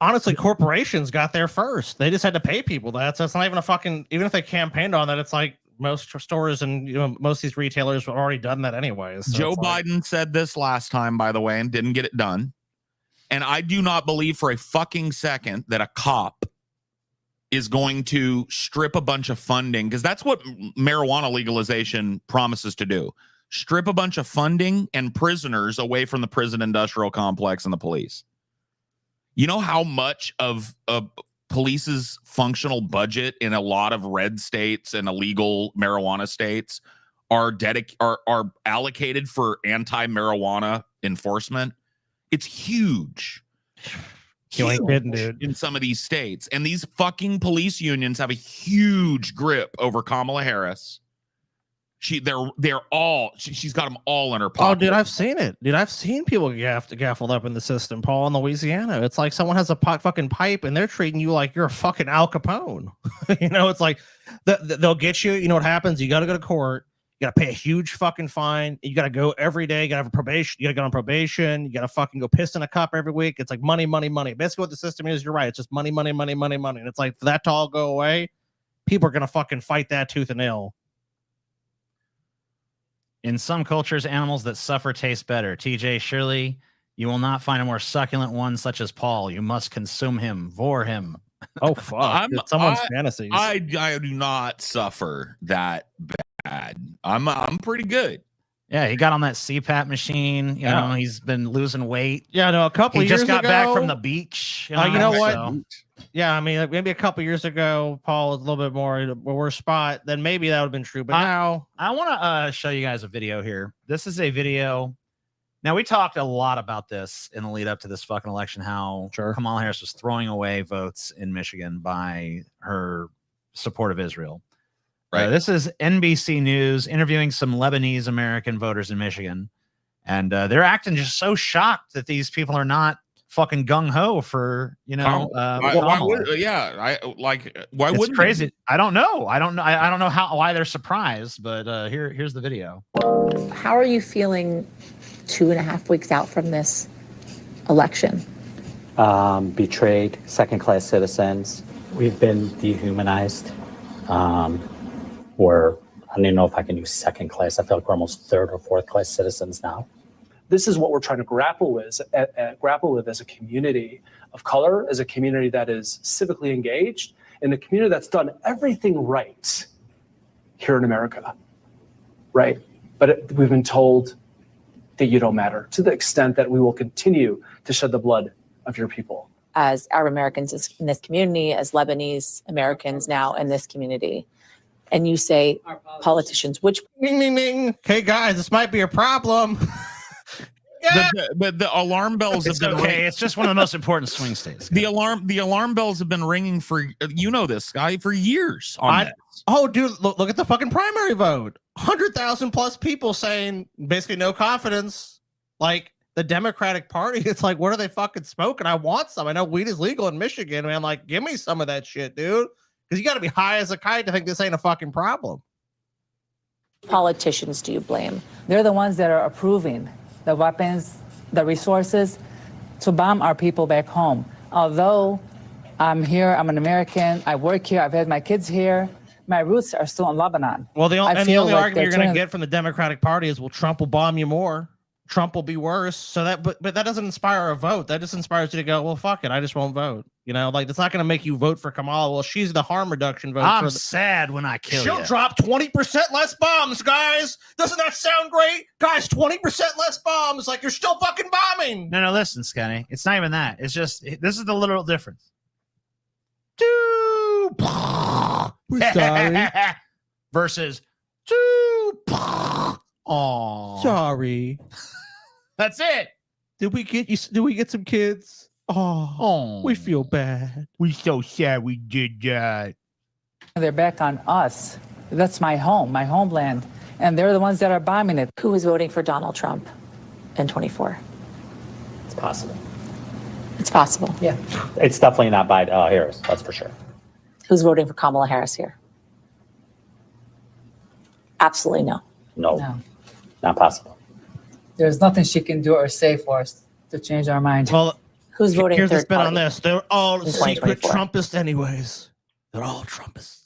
B: honestly, corporations got there first. They just had to pay people that. So it's not even a fucking, even if they campaigned on that, it's like most stores and most of these retailers have already done that anyways. So
C: Joe
B: it's like-
C: Biden said this last time, by the way, and didn't get it done. And I do not believe for a fucking second that a cop is going to strip a bunch of funding, because that's what marijuana legalization promises to do. Strip a bunch of funding and prisoners away from the prison industrial complex and the police. You know how much of police's functional budget in a lot of red states and illegal marijuana states are allocated for anti-marijuana enforcement? It's huge.
B: You ain't kidding, dude.
C: In some of these states. And these fucking police unions have a huge grip over Kamala Harris. She's got them all in her
B: Oh,
C: pocket.
B: dude, I've seen it. Dude, I've seen people gaffled up in the system, Paul, in Louisiana. It's like someone has a fucking pipe and they're treating you like you're a fucking Al Capone. It's like they'll get you. You know what happens? You got to go to court. You got to pay a huge fucking fine. You got to go every day. You got to have a probation. You got to go on probation. You got to fucking go piss in a cup every week. It's like money, money, money. Basically, what the system is, you're right. It's just money, money, money, money, money. And it's like for that to all go away, people are gonna fucking fight that tooth and nail.
A: In some cultures, animals that suffer taste better. TJ, surely you will not find a more succulent one such as Paul. You must consume him, vor him.
B: Oh fuck! It's someone's fantasies.
C: I do not suffer that bad. I'm pretty good.
A: Yeah, he got on that CPAP machine. You know, he's been losing weight.
B: Yeah, no, a couple
A: He
B: years
A: just got
B: ago,
A: back from the beach.
B: you know what?
A: so-
B: Yeah, I mean, like, maybe a couple years ago, Paul was a little bit more in a worse spot. Then maybe that would have been true. But now,
A: I want to show you guys a video here. This is a video. Now, we talked a lot about this in the lead up to this fucking election, how Kamala Harris was throwing away votes in Michigan by her support of Israel.
C: Right.
A: This is NBC News interviewing some Lebanese American voters in Michigan. And they're acting just so shocked that these people are not fucking gung ho for
C: why would, why
A: it's
C: wouldn't
A: crazy.
C: they?
A: I don't know. I don't know why they're surprised, but here's the video.
F: How are you feeling 2.5 weeks out from this election?
G: Betrayed, second-class citizens. We've been dehumanized. Or I don't even know if I can use second class. I feel like we're almost third or fourth class citizens now.
H: This is what we're trying to grapple with as a community of color, as a community that is civically engaged, and a community that's done everything right here in America, right? But we've been told that you don't matter, to the extent that we will continue to shed the blood of your people.
F: As Arab Americans in this community, as Lebanese Americans now in this community, and you say politicians, which
B: Ding, ding, ding. Hey guys, this might be a problem. Yeah.
C: But the alarm bells have
A: It's
C: been
A: okay.
C: ringing.
A: It's just one of the most important swing states.
C: The alarm bells have been ringing for this guy for years on this.
B: Oh, dude, look at the fucking primary vote. 100,000 plus people saying basically no confidence. Like the Democratic Party, it's like, what are they fucking smoking? I want some. I know weed is legal in Michigan, man. Like, give me some of that shit, dude. Because you got to be high as a kite to think this ain't a fucking problem.
F: politicians do you blame?
I: They're the ones that are approving the weapons, the resources to bomb our people back home. Although I'm here, I'm an American, I work here, I've had my kids here, my roots are still in Lebanon.
B: Well, the only
I: feel like
B: argument you're
I: they're
B: going to
I: turning-
B: get from the Democratic Party is, well, Trump will bomb you more. Trump will be worse. So that, but that doesn't inspire a vote. That just inspires you to go, well, fuck it, I just won't vote. You know, like it's not going to make you vote for Kamala. Well, she's the harm reduction vote.
A: I'm
B: for the,
A: sad when I kill
B: she'll
A: you.
B: drop 20% less bombs, guys. Doesn't that sound great, guys? 20% less bombs. Like you're still fucking bombing.
A: No, listen, Skinny. It's not even that. It's just this is the literal difference.
B: We're sorry.
A: Versus oh,
B: Sorry.
A: that's it.
B: Did we get you? Did we get some kids? Oh, we feel bad.
A: We so sad we did that.
I: They're back on us. That's my home, my homeland. And they're the ones that are bombing it.
F: Who is voting for Donald Trump in 24?
G: It's possible.
F: It's possible.
G: Yeah. It's definitely not by Harris, that's for sure.
F: Who's voting for Kamala Harris here? Absolutely no.
G: No,
I: No.
G: not possible.
I: There's nothing she can do or say for us to change our mind.
B: Well,
F: Who's voting
B: here's the
F: third
B: spin on
F: party?
B: this. They're all
F: in
B: secret
F: 2024.
B: Trumpists, anyways. They're all Trumpists.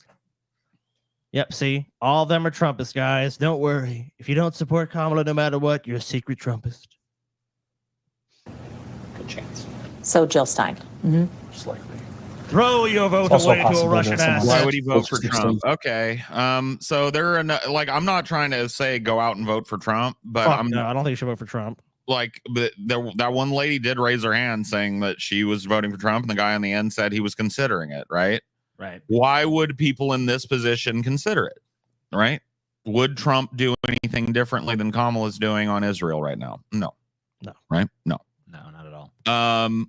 B: Yep. See, all of them are Trumpists, guys. Don't worry. If you don't support Kamala, no matter what, you're a secret Trumpist.
G: Good chance.
F: So Jill Stein.
G: Just likely.
B: Throw your vote
G: also
B: away to a
G: possible
B: Russian
G: that someone-
B: ass.
C: Why would he vote for
E: Votes for
C: Trump? Okay. So there are like I'm not trying to say go out and vote for Trump, but
B: Fuck
C: I'm
B: no, I don't think you should vote for Trump.
C: like that one lady did raise her hand saying that she was voting for Trump, and the guy on the end said he was considering it, right?
A: Right.
C: Why would people in this position consider it? Right? Would Trump do anything differently than Kamala's doing on Israel right now? No.
B: No.
C: Right? No.
A: No, not at all.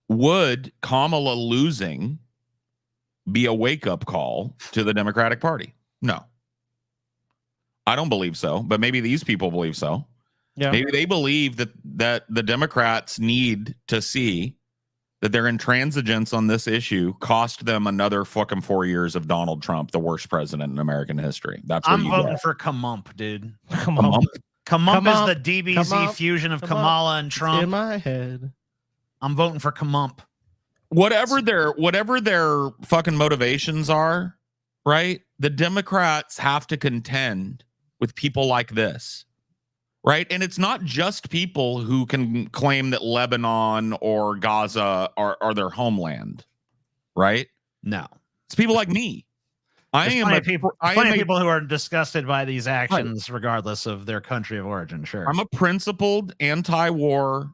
C: Would Kamala losing be a wake-up call to the Democratic Party? No. I don't believe so, but maybe these people believe so.
B: Yeah.
C: Maybe they believe that the Democrats need to see that their intransigence on this issue cost them another fucking 4 years of Donald Trump, the worst president in American history. That's what
A: I'm
C: you
A: voting
C: get.
A: for Kamump, dude.
B: Come on.
A: Kamump
B: Kamump.
A: is the DBZ
B: Kamump.
A: fusion of
B: Kamump.
A: Kamala and
B: In
A: Trump.
B: my head.
A: I'm voting for Kamump.
C: Whatever their fucking motivations are, right? The Democrats have to contend with people like this. Right. And it's not just people who can claim that Lebanon or Gaza are their homeland. Right.
A: No.
C: It's people like me.
A: There's plenty of
C: a-
A: people who are disgusted by these actions, regardless of their country of origin. Sure.
C: I'm a principled anti-war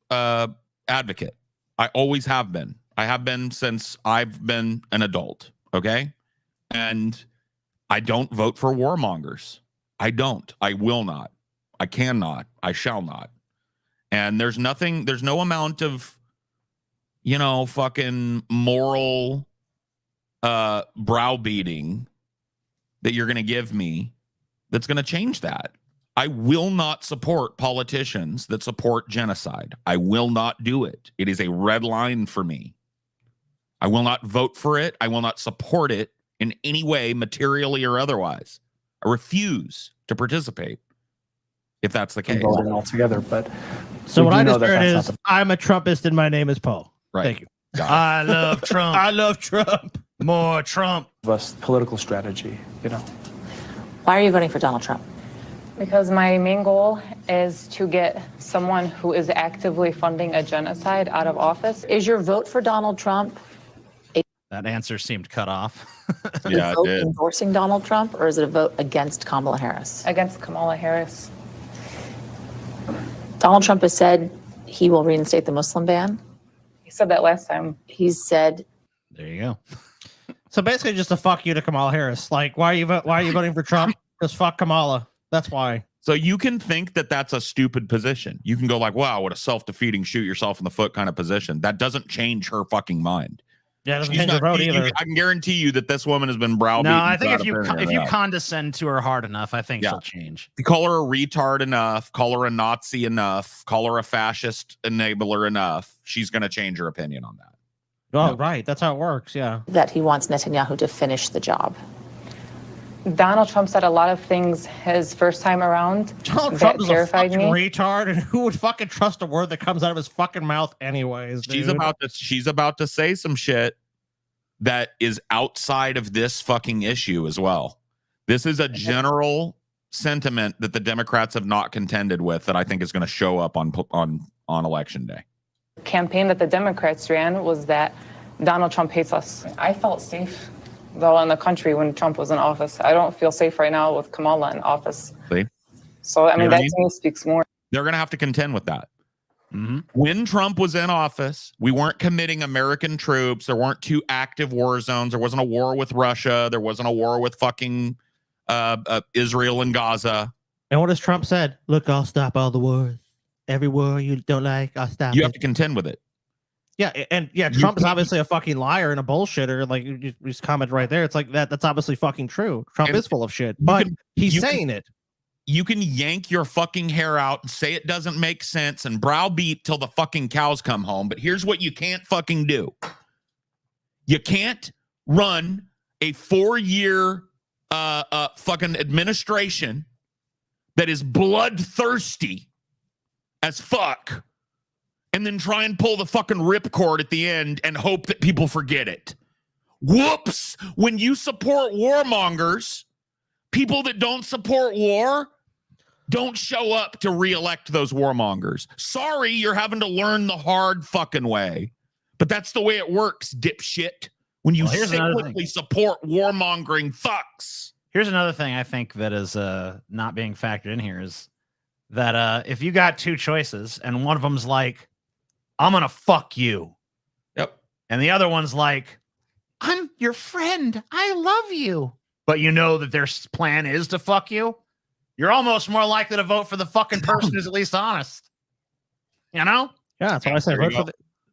C: advocate. I always have been. I have been since I've been an adult. Okay. And I don't vote for warmongers. I don't. I will not. I cannot. I shall not. And there's no amount of, fucking moral browbeating that you're going to give me that's going to change that. I will not support politicians that support genocide. I will not do it. It is a red line for me. I will not vote for it. I will not support it in any way, materially or otherwise. I refuse to participate if that's the case.
H: Voting altogether, but
B: So
H: we
B: what
H: do
B: I
H: know
B: just
H: that
B: heard
H: that's
B: is
H: not
B: I'm a Trumpist and my name is Paul.
C: Right.
B: Thank you.
C: Got
A: I love Trump.
B: I love Trump.
A: More Trump.
H: us political strategy, you know.
F: Why are you voting for Donald Trump?
J: Because my main goal is to get someone who is actively funding a genocide out of office.
F: Is your vote for Donald Trump
A: That answer seemed cut off.
C: it. Yeah,
F: a
C: it
F: vote
C: did.
F: endorsing Donald Trump, or is it a vote against Kamala Harris?
J: Against Kamala Harris.
F: Donald Trump has said he will reinstate the Muslim ban.
J: He said that last time.
F: He's said
A: There you go.
B: So basically, just a fuck you to Kamala Harris. Like, why are you voting for Trump? Just fuck Kamala. That's why.
C: So you can think that that's a stupid position. You can go like, wow, what a self-defeating shoot yourself in the foot kind of position. That doesn't change her fucking mind.
B: Yeah, it doesn't
C: She's
B: change your
C: not-
B: vote
C: you-
B: either.
C: I can guarantee you that this woman has been browbeaten.
A: No, I think
C: without
A: if you
C: appearing
A: if you
C: enough.
A: condescend to her hard enough, I think
C: Yeah.
A: she'll change.
C: If you call her a retard enough, call her a Nazi enough, call her a fascist enabler enough, she's going to change her opinion on that.
B: Oh, right. That's how it works. Yeah.
F: that he wants Netanyahu to finish the job.
J: Donald Trump said a lot of things his first time around
B: Donald
J: that
B: Trump is a
J: terrified
B: fucking
J: me.
B: retard, and who would fucking trust a word that comes out of his fucking mouth anyways?
C: She's
B: dude?
C: about to say some shit that is outside of this fucking issue as well. This is a general sentiment that the Democrats have not contended with that I think is going to show up on election day.
J: Campaign that the Democrats ran was that Donald Trump hates us. I felt safe, though, in the country when Trump was in office. I don't feel safe right now with Kamala in office.
C: See?
J: So, I mean,
C: You know what
J: that
C: I mean?
J: to me speaks more.
C: They're going to have to contend with that.
A: Mm-hmm.
C: When Trump was in office, we weren't committing American troops. There weren't 2 active war zones. There wasn't a war with Russia. There wasn't a war with fucking Israel and Gaza.
B: And what has Trump said? Look, I'll stop all the wars. Every war you don't like, I'll stop
C: You
B: it.
C: have to contend with it.
B: Yeah, and yeah,
C: You
B: Trump is
C: can't-
B: obviously a fucking liar and a bullshitter. Like you just comment right there. It's like that's obviously fucking true. Trump
C: And
B: is full of shit, but he's
C: you can-
B: saying it.
C: You can yank your fucking hair out and say it doesn't make sense and browbeat till the fucking cows come home. But here's what you can't fucking do. You can't run a 4-year fucking administration that is bloodthirsty as fuck and then try and pull the fucking ripcord at the end and hope that people forget it. Whoops. When you support warmongers, people that don't support war don't show up to reelect those warmongers. Sorry, you're having to learn the hard fucking way, but that's the way it works, dipshit. When you
A: Well, here's another thing.
C: cyclically support warmongering fucks.
A: Here's another thing I think that is not being factored in here is that if you got 2 choices and one of them's like, I'm gonna fuck you.
C: Yep.
A: And the other one's like, I'm your friend. I love you. But you know that their plan is to fuck you. You're almost more likely to vote for the fucking person who's at least honest. You know?
B: Yeah, that's why I said
C: There you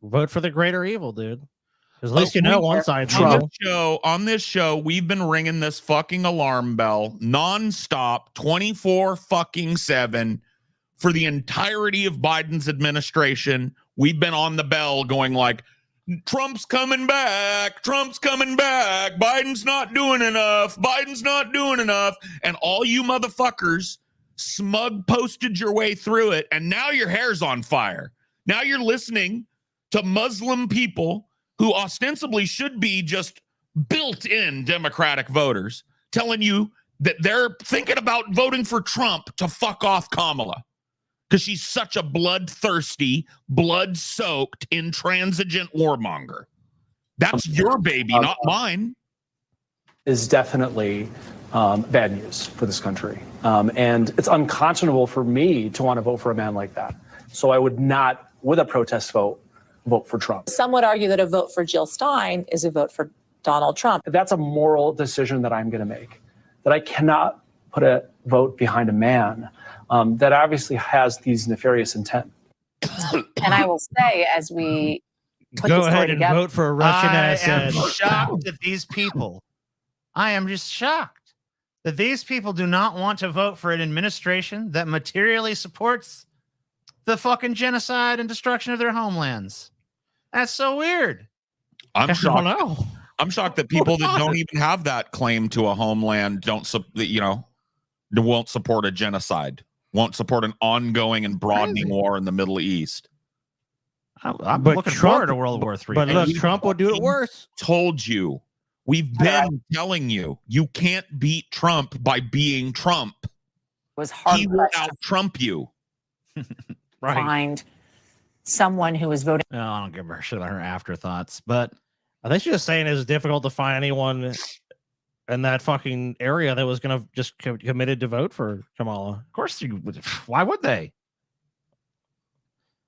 B: vote for the greater evil, dude. 'Cause at
C: Oh,
B: least you know
C: we
B: one
C: are-
B: side's
C: on
B: wrong.
C: this show, we've been ringing this fucking alarm bell nonstop, 24-7 for the entirety of Biden's administration. We've been on the bell going like, Trump's coming back. Trump's coming back. Biden's not doing enough. Biden's not doing enough. And all you motherfuckers smug posted your way through it. And now your hair's on fire. Now you're listening to Muslim people who ostensibly should be just built-in Democratic voters telling you that they're thinking about voting for Trump to fuck off Kamala because she's such a bloodthirsty, blood-soaked, intransigent warmonger. That's your baby, not mine.
H: Is definitely bad news for this country. And it's unconscionable for me to want to vote for a man like that. So I would not, with a protest vote for Trump.
F: Some would argue that a vote for Jill Stein is a vote for Donald Trump.
H: That's a moral decision that I'm going to make, that I cannot put a vote behind a man that obviously has these nefarious intent.
F: And I will say, as we put
B: Go
F: this story
B: ahead and
F: together,
B: vote for a Russian
A: I
B: ass.
A: am shocked at these people. I am just shocked. that these people do not want to vote for an administration that materially supports the fucking genocide and destruction of their homelands. That's so weird.
C: I'm
B: I
C: shocked.
B: don't know.
C: I'm shocked that people that don't even have that claim to a homeland won't support a genocide, won't support an ongoing and broadening war in the Middle East.
A: I'm
B: But
A: looking
B: Trump-
A: forward to World War III.
B: But
C: And
B: look,
C: we
B: Trump would do it
C: fucking
B: worse.
C: Told you. We've been telling you. You can't beat Trump by being Trump.
F: Was hard
C: He will out-Trump you.
B: Right.
F: find someone who was voting.
A: No, I don't give her shit about her afterthoughts. But
B: I think she's just saying it's difficult to find anyone in that fucking area that was going to just committed to vote for Kamala.
A: of course, why would they?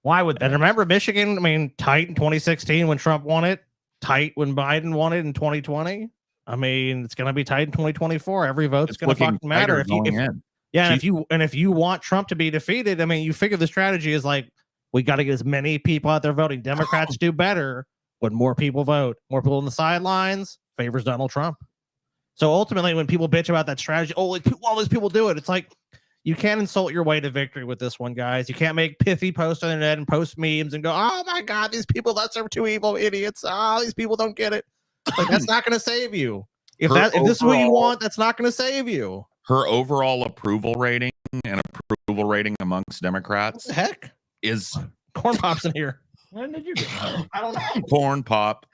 A: Why would they?
B: And remember, Michigan, I mean, tight in 2016 when Trump won it, tight when Biden won it in 2020. I mean, it's going to be tight in 2024. Every vote's
C: It's
B: going to
C: looking
B: fucking matter.
C: tighter going in.
B: Yeah, and if you want Trump to be defeated, I mean, you figure the strategy is like, we got to get as many people out there voting. Democrats do better when more people vote. More people on the sidelines favors Donald Trump. So ultimately, when people bitch about that strategy, oh, like all these people do it. It's like, you can't insult your way to victory with this one, guys. You can't make pithy posts on the internet and post memes and go, oh my God, these people, that's are two evil idiots. Oh, these people don't get it. Like, that's not going to save you. If this is what you want, that's not going to save you.
C: Her overall approval rating and approval rating amongst Democrats
B: What the heck?
C: is
B: Corn Pop's in here.
A: When did you get home?
B: I don't know.
C: Corn Pop.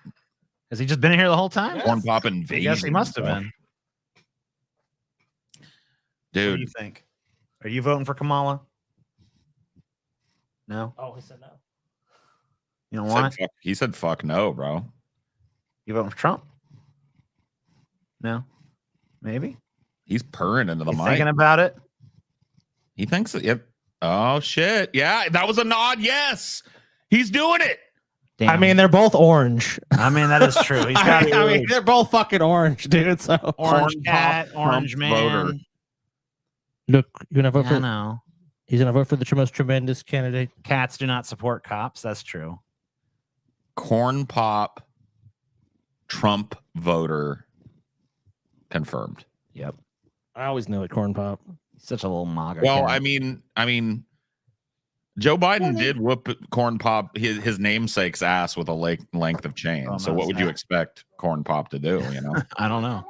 A: Has he just been here the whole time?
C: Corn Pop invasion.
A: Yes, he must have been. What do
C: Dude,
A: you think? Are you voting for Kamala? No,
B: Oh, he said no.
A: you don't want it.
C: he said fuck no, bro.
A: You voting for Trump? No, maybe.
C: He's purring into the
A: You
C: mic.
A: thinking about it?
C: He thinks it. Yep. Oh shit. Yeah, that was a nod. Yes. He's doing it.
A: Damn.
B: I mean, they're both orange.
A: I mean that is true. He's got
B: I mean, they're both fucking orange, dude. So
A: orange
C: Corn
A: cat,
C: Pop
A: orange
C: Trump
A: man.
C: voter.
B: look, you're gonna vote
A: I
B: for.
A: know.
B: He's gonna vote for the most tremendous candidate.
A: Cats do not support cops. That's true.
C: Corn Pop Trump voter confirmed.
A: Yep.
B: I always knew it, Corn Pop.
A: He's such a little MAGA.
C: Well,
A: cat.
C: I mean, Joe Biden did whoop Corn Pop his namesake's ass with a length of chain.
A: Oh,
C: So
A: no,
C: what would you
A: snap.
C: expect Corn Pop to do? You know,
A: I don't know.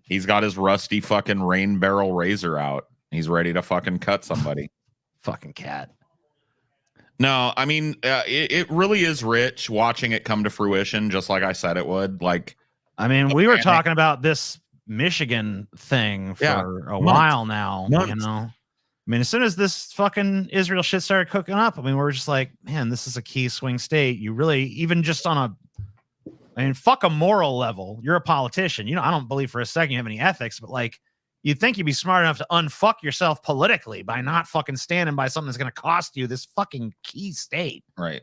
C: he's got his rusty fucking rain barrel razor out. He's ready to fucking cut somebody.
A: Fucking cat.
C: No, I mean, it really is rich watching it come to fruition, just like I said it would. Like,
A: I mean, we were
C: Okay.
A: talking about this Michigan thing for
C: Yeah,
A: a
C: months.
A: while now. You
C: Months.
A: know, I mean, as soon as this fucking Israel shit started cooking up, I mean, we're just like, man, this is a key swing state. You really, even just on a, I mean, fuck a moral level. You're a politician. You know, I don't believe for a second you have any ethics, but like, you'd think you'd be smart enough to unfuck yourself politically by not fucking standing by something that's going to cost you this fucking key state.
C: right.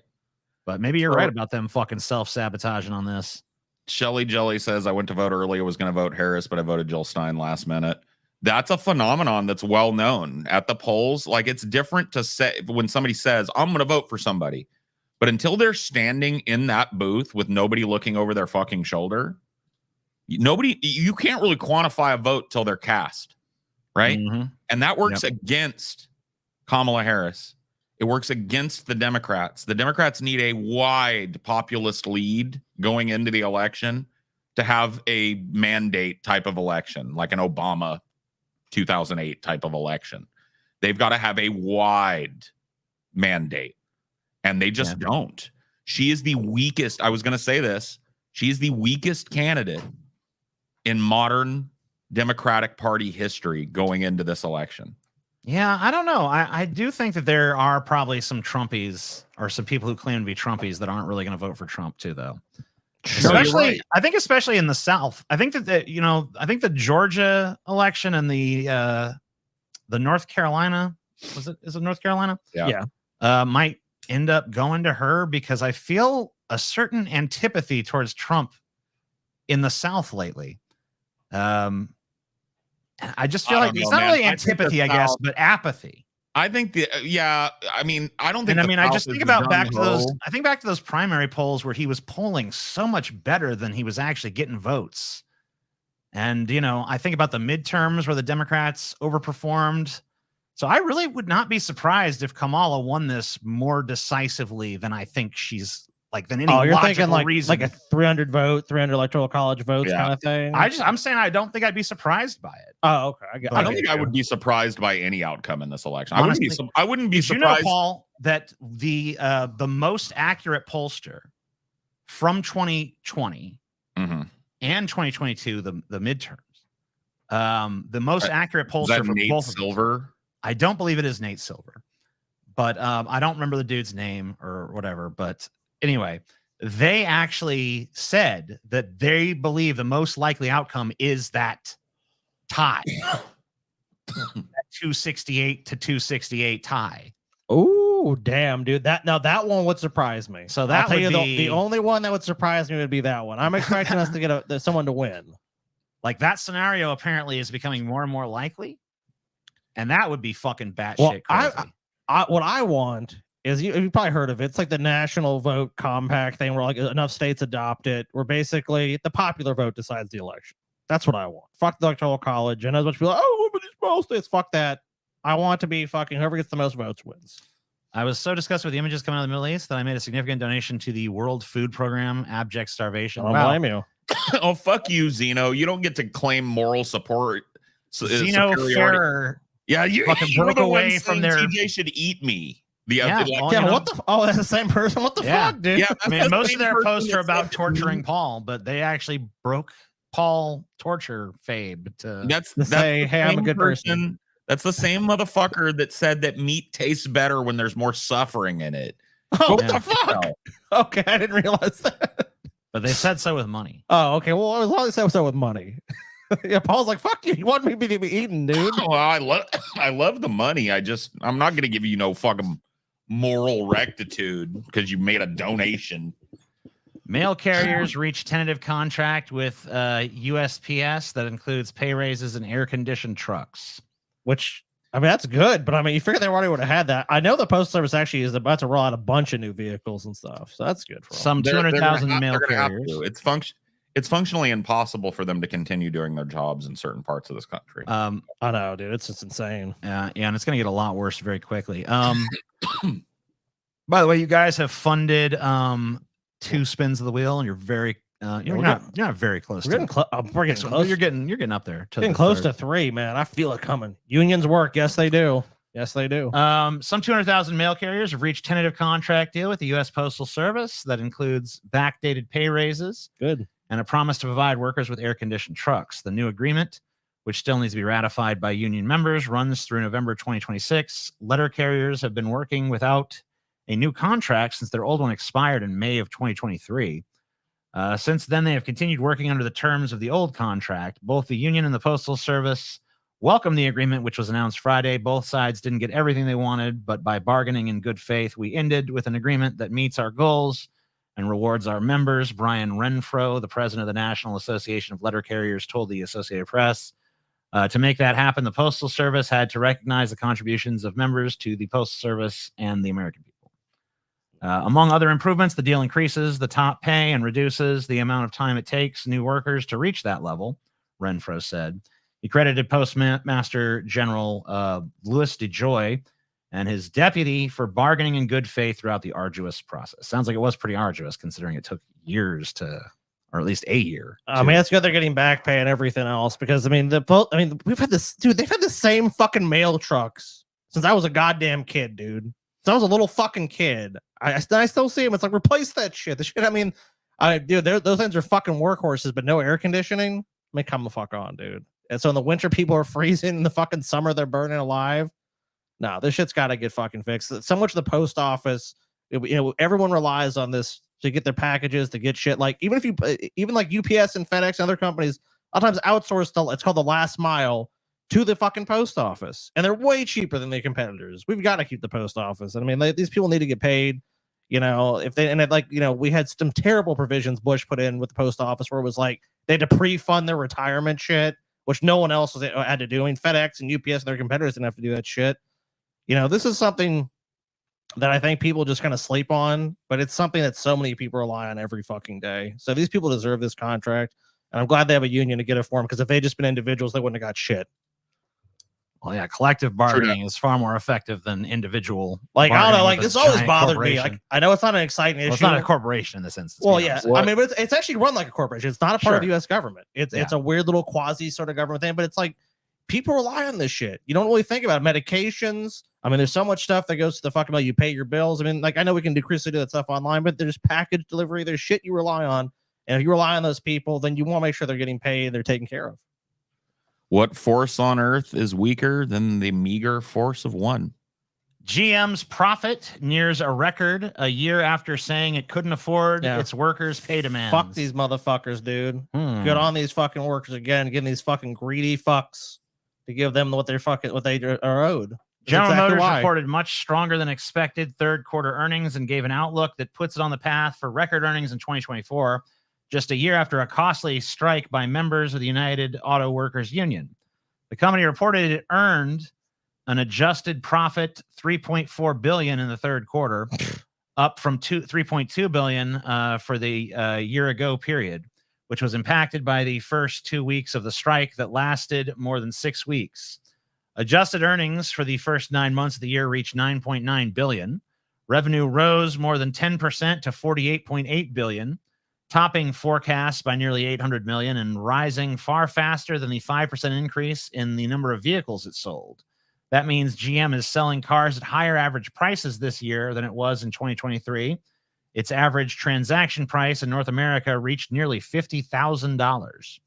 A: But maybe you're
C: So-
A: right about them fucking self-sabotaging on this.
C: Shelly Jelly says, I went to vote early. I was going to vote Harris, but I voted Jill Stein last minute. That's a phenomenon that's well known at the polls. Like, it's different to say when somebody says, I'm going to vote for somebody. But until they're standing in that booth with nobody looking over their fucking shoulder, you can't really quantify a vote till they're cast. Right.
A: Mhm.
C: And that works against Kamala Harris. It works against the Democrats. The Democrats need a wide populist lead going into the election to have a mandate type of election, like an Obama 2008 type of election. They've got to have a wide mandate, and they just don't. She is the weakest. I was going to say this. She is the weakest candidate in modern Democratic Party history going into this election.
A: Yeah, I don't know. I do think that there are probably some Trumpies or some people who claim to be Trumpies that aren't really going to vote for Trump too, though. Especially, I think, especially in the South. I think that I think the Georgia election and the North Carolina is it North Carolina?
C: Yeah.
A: Might end up going to her because I feel a certain antipathy towards Trump in the South lately. I just feel like it's not really antipathy, I guess, but apathy.
C: I think I mean, I don't think.
A: And I mean, I just think about back to those. I think back to those primary polls where he was polling so much better than he was actually getting votes. And, you know, I think about the midterms where the Democrats overperformed. So I really would not be surprised if Kamala won this more decisively than I think she's like than any
B: you're
A: logical
B: thinking
A: reason.
B: like a 300 electoral college votes
C: Yeah.
B: kind of thing.
A: I'm saying I don't think I'd be surprised by it.
B: Oh, okay.
C: I don't think I would be surprised by any outcome in this election.
A: Honestly,
C: I wouldn't be
A: Did you know,
C: surprised.
A: Paul, that the most accurate pollster from 2020
C: Mhm.
A: and 2022, the midterms, the most accurate
C: Is
A: pollster
C: that
A: for
C: Nate
A: both of them,
C: Silver?
A: I don't believe it is Nate Silver, but I don't remember the dude's name or whatever. But anyway, they actually said that they believe the most likely outcome is that tie, that 268 to 268 tie.
B: Oh, damn, dude. That one would surprise me.
A: So
B: I'll
A: that
B: tell
A: would
B: you
A: be
B: the only one that would surprise me would be that one. I'm expecting us to get someone to win.
A: like that scenario apparently is becoming more and more likely, and that would be fucking batshit
B: Well,
A: crazy.
B: What I want is you've probably heard of it. It's like the national vote compact thing where like enough states adopt it, where basically the popular vote decides the election. That's what I want. Fuck the electoral college. And as much people like, oh, but these small states, fuck that. I want to be fucking whoever gets the most votes wins.
A: I was so disgusted with the images coming out of the Middle East that I made a significant donation to the World Food Program, Abject Starvation.
B: I don't
A: Wow.
B: blame you.
C: Oh, fuck you, Zeno. You don't get to claim moral support.
A: Zeno
C: superiority.
A: Ferrer
C: Yeah, you
A: fucking
C: you were
A: broke
C: the one
A: away from
C: saying
A: their-
C: TJ should eat me. The
A: Yeah,
C: like,
A: well,
B: Yeah,
A: you know,
B: what the? Oh, that's the same person. What the
A: Yeah.
B: fuck, dude?
C: yeah,
A: I
C: that's
A: mean,
C: the
A: most
C: same
A: of their
C: person
A: posts
C: that
A: are about
C: said-
A: torturing Paul, but they actually broke Paul torture Fabe to
C: That's
B: To say,
C: the
B: hey, I'm a
C: same
B: good person.
C: That's the same motherfucker that said that meat tastes better when there's more suffering in it.
B: Oh, what
A: Yeah.
B: the fuck? Okay, I didn't realize that.
A: but they said so with money.
B: Oh, okay. Well, as long as that was with money. Yeah, Paul's like, fuck you. You want me to be eating, dude?
C: Well, I love the money. I'm not gonna give you no fucking moral rectitude because you made a donation.
A: Mail carriers reached tentative contract with USPS that includes pay raises and air-conditioned trucks.
B: Which, I mean, that's good, but I mean, you figure they already would have had that. I know the Postal Service actually is about to roll out a bunch of new vehicles and stuff, so that's good for them.
A: Some
C: They're gonna
A: 200,000
C: have-
A: mail
C: they're gonna have
A: carriers.
C: to. It's functionally impossible for them to continue doing their jobs in certain parts of this country.
B: I know, dude. It's just insane.
A: Yeah, and it's going to get a lot worse very quickly. By the way, you guys have funded 2 spins of the wheel, and you're very you're not very close.
B: We're getting
A: to
B: we're getting close.
A: You're getting up there.
B: Getting close to 3, man. I feel it coming. Unions work. Yes, they do. Yes, they do.
A: Some 200,000 mail carriers have reached tentative contract deal with the U.S. Postal Service that includes backdated pay raises.
B: Good.
A: And a promise to provide workers with air-conditioned trucks. The new agreement, which still needs to be ratified by union members, runs through November 2026. Letter carriers have been working without a new contract since their old one expired in May of 2023. Since then, they have continued working under the terms of the old contract. Both the union and the Postal Service welcomed the agreement, which was announced Friday. Both sides didn't get everything they wanted, but by bargaining in good faith, we ended with an agreement that meets our goals and rewards our members. Brian Renfro, the president of the National Association of Letter Carriers, told the Associated Press, to make that happen, the Postal Service had to recognize the contributions of members to the Postal Service and the American people. Among other improvements, the deal increases the top pay and reduces the amount of time it takes new workers to reach that level, Renfro said. He credited Postmaster General Louis DeJoy and his deputy for bargaining in good faith throughout the arduous process. Sounds like it was pretty arduous considering it took years to, or at least a year.
B: I mean, it's good they're getting back pay and everything else because we've had this, dude. They've had the same fucking mail trucks since I was a goddamn kid, dude. Since I was a little fucking kid. I still see them. It's like, replace that shit. The shit, I mean, dude, those things are fucking workhorses, but no air conditioning. I mean, come the fuck on, dude. And so in the winter, people are freezing. In the fucking summer, they're burning alive. No, this shit's got to get fucking fixed. So much of the post office, everyone relies on this to get their packages, to get shit. Like even like UPS and FedEx and other companies, a lot of times outsource it's called the last mile to the fucking post office, and they're way cheaper than their competitors. We've got to keep the post office. I mean, these people need to get paid. We had some terrible provisions Bush put in with the post office where it was like they had to pre-fund their retirement shit, which no one else had to do. I mean, FedEx and UPS and their competitors didn't have to do that shit. This is something that I think people just kind of sleep on, but it's something that so many people rely on every fucking day. So these people deserve this contract. And I'm glad they have a union to get it for them, because if they just been individuals, they wouldn't have got shit.
A: Well, yeah, collective bargaining is far more effective than individual.
B: Like, I don't know,
A: bargaining
B: like
A: with a
B: this always
A: giant
B: bothered me.
A: corporation.
B: Like, I know it's not an exciting issue.
A: Well, it's not a corporation in this instance.
B: Well,
A: to be
B: yeah,
A: honest.
B: I mean, but it's actually run like a corporation. It's not a part of the
A: Sure.
B: U.S. government. It's
A: Yeah.
B: a weird little quasi sort of government thing. But it's like people rely on this shit. You don't really think about it. Medications. I mean, there's so much stuff that goes to the fucking. You pay your bills. I mean, like I know we can do that stuff online, but there's package delivery. There's shit you rely on, and if you rely on those people, then you want to make sure they're getting paid, they're taken care of.
C: What force on earth is weaker than the meager force of one?
A: GM's profit nears a record a year after saying it couldn't afford its workers' pay demands.
B: Fuck these motherfuckers, dude. Good on these fucking workers again, getting these fucking greedy fucks to give them what they are owed. That's
A: General
B: exactly
A: Motors
B: why.
A: reported much stronger than expected third quarter earnings and gave an outlook that puts it on the path for record earnings in 2024, just a year after a costly strike by members of the United Auto Workers Union. The company reported it earned an adjusted profit $3.4 billion in the third quarter, up from $3.2 billion for the year ago period, which was impacted by the first 2 weeks of the strike that lasted more than 6 weeks. Adjusted earnings for the first 9 months of the year reached $9.9 billion. Revenue rose more than 10% to $48.8 billion, topping forecasts by nearly $800 million and rising far faster than the 5% increase in the number of vehicles it sold. That means GM is selling cars at higher average prices this year than it was in 2023. Its average transaction price in North America reached nearly $50,000.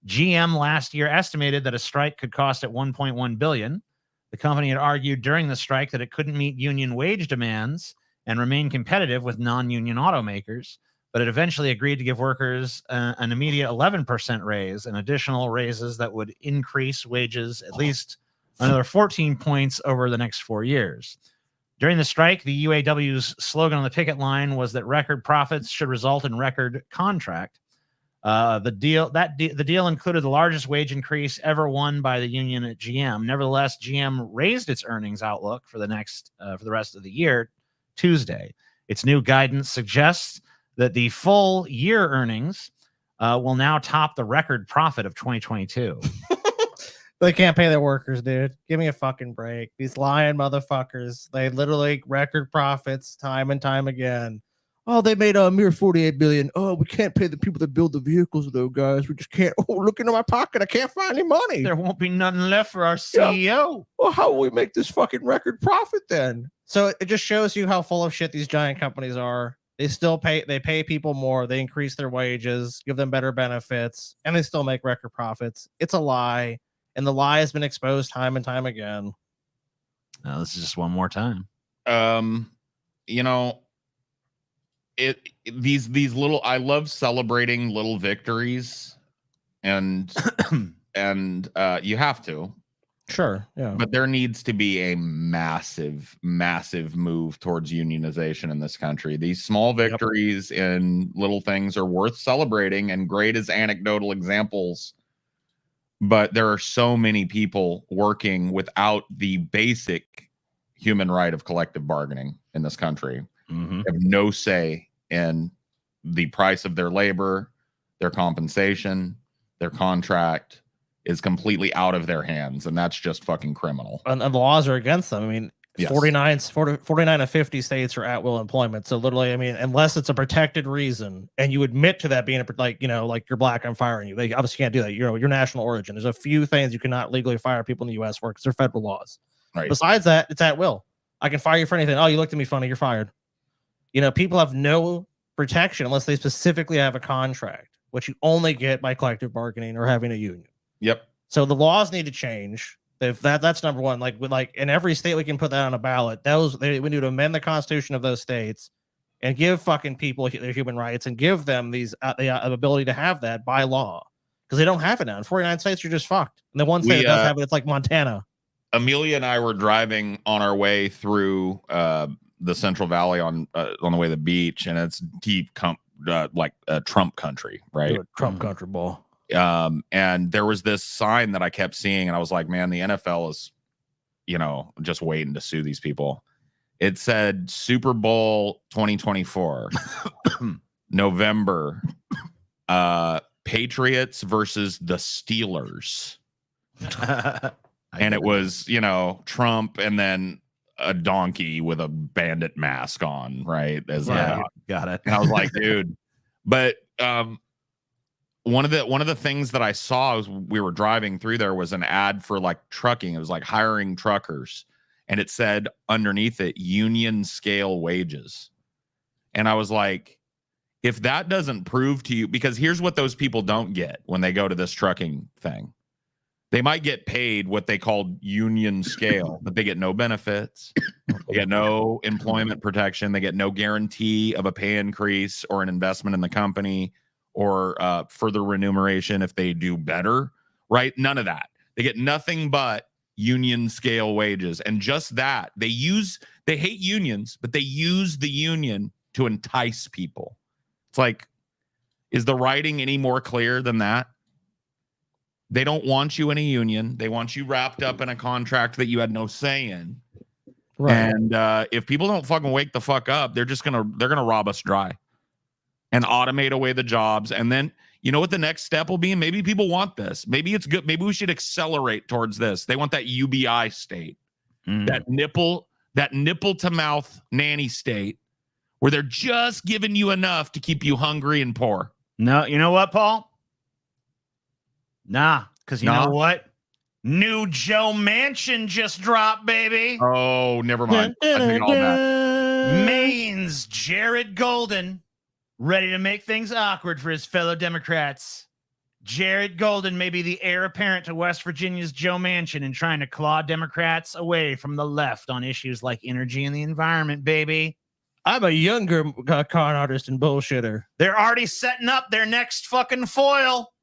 A: GM last year estimated that a strike could cost it $1.1 billion. The company had argued during the strike that it couldn't meet union wage demands and remain competitive with non-union automakers, but it eventually agreed to give workers an immediate 11% raise and additional raises that would increase wages at least another 14 points over the next 4 years. During the strike, the UAW's slogan on the picket line was that record profits should result in record contract. The deal included the largest wage increase ever won by the union at GM. Nevertheless, GM raised its earnings outlook for the rest of the year Tuesday. Its new guidance suggests that the full year earnings will now top the record profit of 2022.
B: They can't pay their workers, dude. Give me a fucking break. These lying motherfuckers. They literally record profits time and time again. Oh, they made a mere 48 billion. Oh, we can't pay the people that build the vehicles, though, guys. We just can't. Oh, look into my pocket. I can't find any money.
A: There won't be nothing left for our CEO.
B: Yeah. Well, how will we make this fucking record profit then? So it just shows you how full of shit these giant companies are. They still pay people more. They increase their wages, give them better benefits, and they still make record profits. It's a lie. And the lie has been exposed time and time again.
A: No, this is just one more time.
C: You know, these little, I love celebrating little victories, and you have to.
B: Sure, yeah.
C: But there needs to be a massive move towards unionization in this country. These small victories and little things are worth celebrating and great as anecdotal examples. But there are so many people working without the basic human right of collective bargaining in this country.
A: Mm-hmm.
C: They have no say in the price of their labor, their compensation, their contract is completely out of their hands. And that's just fucking criminal.
B: And the laws are against them. I mean,
C: Yes.
B: 49 of 50 states are at will employment. So literally, I mean, unless it's a protected reason and you admit to that being like you're black, I'm firing you. They obviously can't do that. Your national origin. There's a few things you cannot legally fire people in the U.S. for because they're federal laws.
C: Right.
B: Besides that, it's at will. I can fire you for anything. Oh, you looked at me funny. You're fired. People have no protection unless they specifically have a contract, which you only get by collective bargaining or having a union.
C: Yep.
B: So the laws need to change. If that's number one, like in every state, we can put that on a ballot. We need to amend the constitution of those states and give fucking people their human rights and give them the ability to have that by law, because they don't have it now. In 49 states, you're just fucked. And the one state that does have it, it's like Montana.
C: Amelia and I were driving on our way through the Central Valley on the way to the beach, and it's deep Trump country, right?
B: Trump country, boy.
C: And there was this sign that I kept seeing, and I was like, man, the NFL is, just waiting to sue these people. It said Super Bowl 2024, November, Patriots versus the Steelers. And it was, you know, Trump and then a donkey with a bandit mask on, right? As
A: got it.
C: and I was like, dude, but one of the things that I saw as we were driving through there was an ad for like trucking. It was like hiring truckers, and it said underneath it union scale wages. And I was like, if that doesn't prove to you, because here's what those people don't get when they go to this trucking thing. They might get paid what they call union scale, but they get no benefits. They get no employment protection. They get no guarantee of a pay increase or an investment in the company or further remuneration if they do better, right? None of that. They get nothing but union scale wages. And just that, they hate unions, but they use the union to entice people. It's like, is the writing any more clear than that? They don't want you in a union. They want you wrapped up in a contract that you had no say in. Right. And if people don't fucking wake the fuck up, they're gonna rob us dry and automate away the jobs. And then you know what the next step will be? Maybe people want this. Maybe it's good. Maybe we should accelerate towards this. They want that UBI state, that nipple to mouth nanny state, where they're just giving you enough to keep you hungry and poor.
A: No, you know what, Paul? Nah, because you know what? New Joe Manchin just dropped, baby.
C: Oh, never mind. I think all that.
A: Maine's Jared Golden ready to make things awkward for his fellow Democrats. Jared Golden may be the heir apparent to West Virginia's Joe Manchin in trying to claw Democrats away from the left on issues like energy and the environment, baby.
B: I'm a younger con artist and bullshitter.
A: They're already setting up their next fucking foil.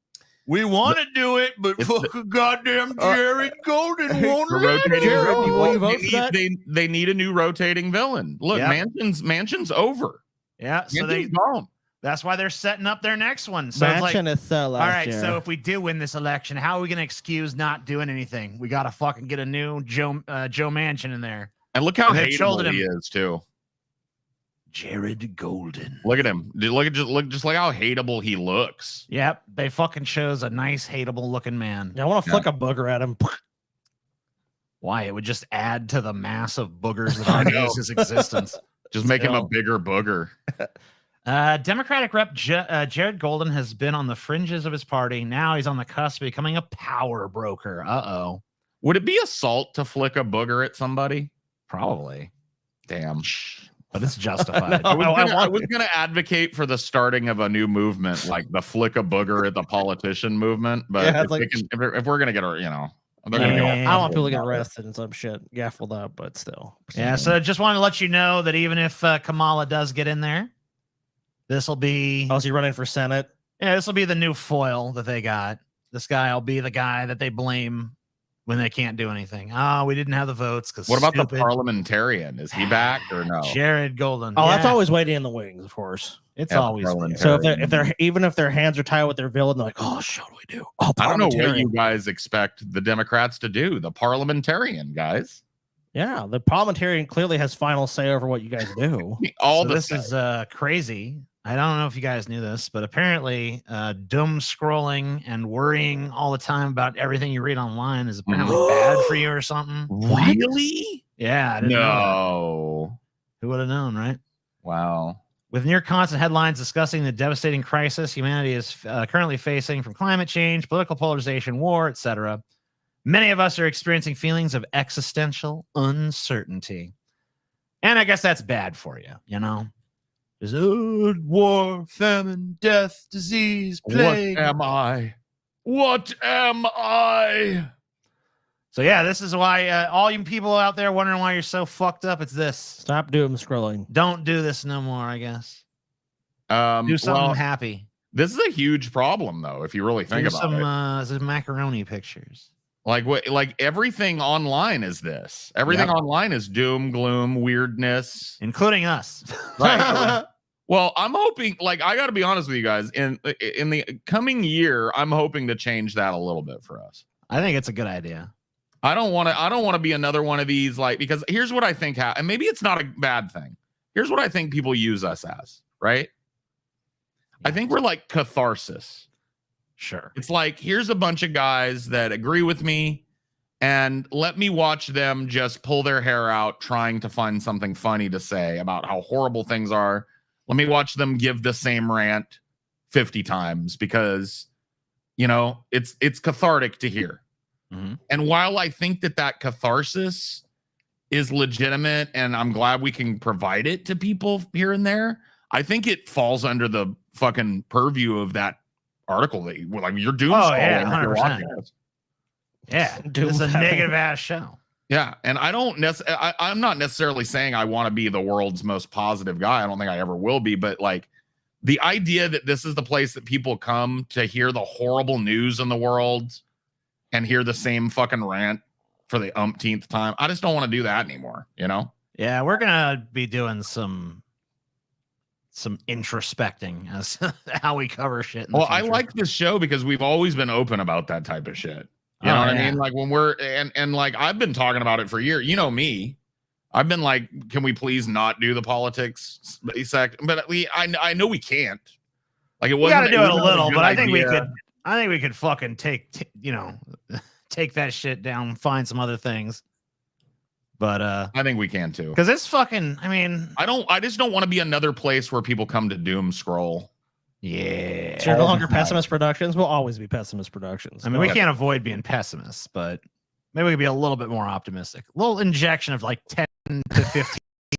A: We want to do it, but fucking goddamn Jared Golden won't let it.
C: They need a new rotating villain. Look, yep. Manchin's over.
A: Yeah, so that's why they're setting up their next one. So
B: Manchin is so last
A: all right,
B: year.
A: so if we do win this election, how are we going to excuse not doing anything? We got to fucking get a new Joe Manchin in there.
C: And look how hateable he is too.
A: Jared Golden.
C: Look at him. Look just like how hateable he looks.
A: Yep, they fucking chose a nice hateable looking man.
B: I want to flick a booger at him.
A: Why? It would just add to the mass of boogers that already is his existence.
C: Just make him a bigger booger.
A: Democratic Rep Jared Golden has been on the fringes of his party. Now he's on the cusp of becoming a power broker. Uh-oh.
C: Would it be assault to flick a booger at somebody?
A: Probably.
C: Damn.
A: But it's justified.
C: I was going to advocate for the starting of a new movement, like the flick a booger at the politician movement. But
B: yeah,
C: if we're going to get, I
B: don't want people to get arrested and some shit, gaffled up, but still.
A: Yeah, so just wanted to let you know that even if Kamala does get in there, this will be...
B: Oh, is he running for Senate?
A: Yeah, this will be the new foil that they got. This guy will be the guy that they blame when they can't do anything. Oh, we didn't have the votes.
C: What about the parliamentarian? Is he back or no?
A: Jared Golden.
B: Oh, that's always waiting in the wings, of course.
A: It's always there.
B: So if their hands are tied with their villain, they're like, oh, shit, what do we do? Oh,
C: I don't know what you guys expect the Democrats to do. The parliamentarian, guys.
B: Yeah, the parliamentarian clearly has final say over what you guys do.
A: This is crazy. I don't know if you guys knew this, but apparently doom scrolling and worrying all the time about everything you read online is apparently bad for you or something.
C: Really?
A: Yeah. I didn't know that. Who would have known, right?
C: Wow.
A: With near constant headlines discussing the devastating crisis humanity is currently facing from climate change, political polarization, war, etc., many of us are experiencing feelings of existential uncertainty. And I guess that's bad for you, you know? There's war, famine, death, disease, plague.
C: What am I? What am I?
A: So yeah, this is why all you people out there wondering why you're so fucked up, it's this.
B: Stop doom scrolling.
A: Don't do this no more, I guess. Do something happy.
C: This is a huge problem, though, if you really think about it.
A: Some macaroni pictures.
C: Like everything online is this. Everything online is doom, gloom, weirdness,
A: including us.
C: Right. Well, I'm hoping, like, I got to be honest with you guys, in the coming year, I'm hoping to change that a little bit for us.
A: I think it's a good idea.
C: I don't want to be another one of these, like, because here's what I think, and maybe it's not a bad thing. Here's what I think people use us as, right? I think we're like catharsis.
A: Sure.
C: It's like, here's a bunch of guys that agree with me, and let me watch them just pull their hair out trying to find something funny to say about how horrible things are. Let me watch them give the same rant 50 times because, you know, it's cathartic to hear.
A: Mm-hmm.
C: And while I think that catharsis is legitimate and I'm glad we can provide it to people here and there, I think it falls under the fucking purview of that article that you're doom
A: Oh,
C: scrolling
A: yeah,
C: if you're
A: 100%.
C: watching this.
A: Yeah, it's a negative ass show.
C: Yeah, and I'm not necessarily saying I want to be the world's most positive guy. I don't think I ever will be, but like the idea that this is the place that people come to hear the horrible news in the world and hear the same fucking rant for the umpteenth time. I just don't want to do that anymore, you know?
A: Yeah, we're gonna be doing some introspecting as how we cover shit.
C: Well, I like this show because we've always been open about that type of shit. You know what I mean? Like when we're and like I've been talking about it for years. You know me. I've been like, can we please not do the politics sect? But I know we can't. Like it wasn't.
A: We gotta do it a little, but I think we
C: idea.
A: could. I think we could fucking take that shit down, find some other things. But
C: I think we can too.
A: Because it's fucking. I mean,
C: I just don't want to be another place where people come to doom scroll.
A: Yeah.
B: So you're no longer Pessimist Productions. We'll always be Pessimist Productions.
A: I mean, we can't avoid being pessimists, but maybe we could be a little bit more optimistic. A little injection of like 10 to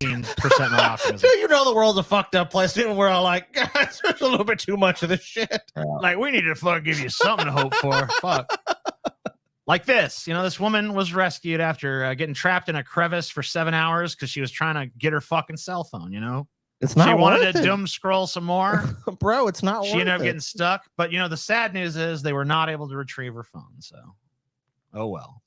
A: 15% more optimism.
B: Dude, you know the world's a fucked up place. Even we're all like, guys, there's a little bit too much of this shit.
A: Like, we need to fucking give you something to hope for. Fuck. Like this, this woman was rescued after getting trapped in a crevice for 7 hours because she was trying to get her fucking cell phone,
B: It's not
A: she wanted
B: worth
A: to
B: it.
A: doom scroll some more.
B: Bro, it's not
A: She
B: worth
A: ended up
B: it.
A: getting stuck. But, the sad news is they were not able to retrieve her phone. So, oh well.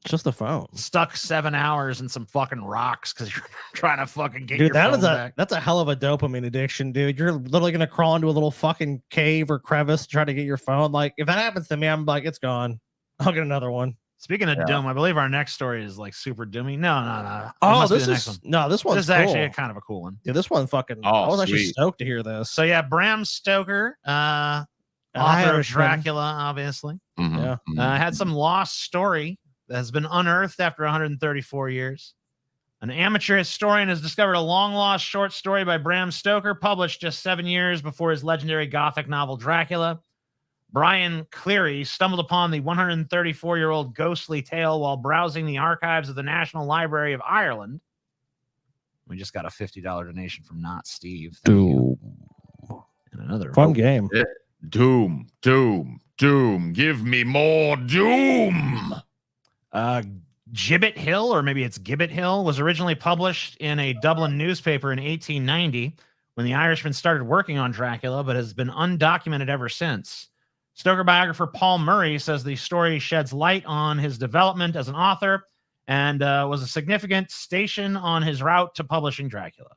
B: It's just the phone.
A: Stuck 7 hours in some fucking rocks because you're trying to fucking get
B: Dude,
A: your
B: that
A: phone
B: is
A: back.
B: that's a hell of a dopamine addiction, dude. You're literally gonna crawl into a little fucking cave or crevice to try to get your phone. Like, if that happens to me, I'm like, it's gone. I'll get another one.
A: Speaking of doom, I believe our next story is like super doomy. No. It
B: Oh,
A: must be
B: this
A: the
B: is
A: next one.
B: no, this one's
A: This is actually
B: cool.
A: a kind of a cool one.
B: Dude, this one fucking.
C: Oh,
B: I was actually
C: sweet.
B: stoked to hear this.
A: So yeah, Bram Stoker, author of
B: Irishman.
A: Dracula, obviously,
C: Mhm, mhm.
A: had some lost story that has been unearthed after 134 years. An amateur historian has discovered a long-lost short story by Bram Stoker, published just 7 years before his legendary Gothic novel Dracula. Brian Cleary stumbled upon the 134-year-old ghostly tale while browsing the archives of the National Library of Ireland. We just got a $50 donation from Not Steve. Thank you. And another
B: Fun game.
C: Doom. Give me more doom.
A: Gibbet Hill, or maybe it's Gibbet Hill, was originally published in a Dublin newspaper in 1890 when the Irishman started working on Dracula, but has been undocumented ever since. Stoker biographer Paul Murray says the story sheds light on his development as an author and was a significant station on his route to publishing Dracula.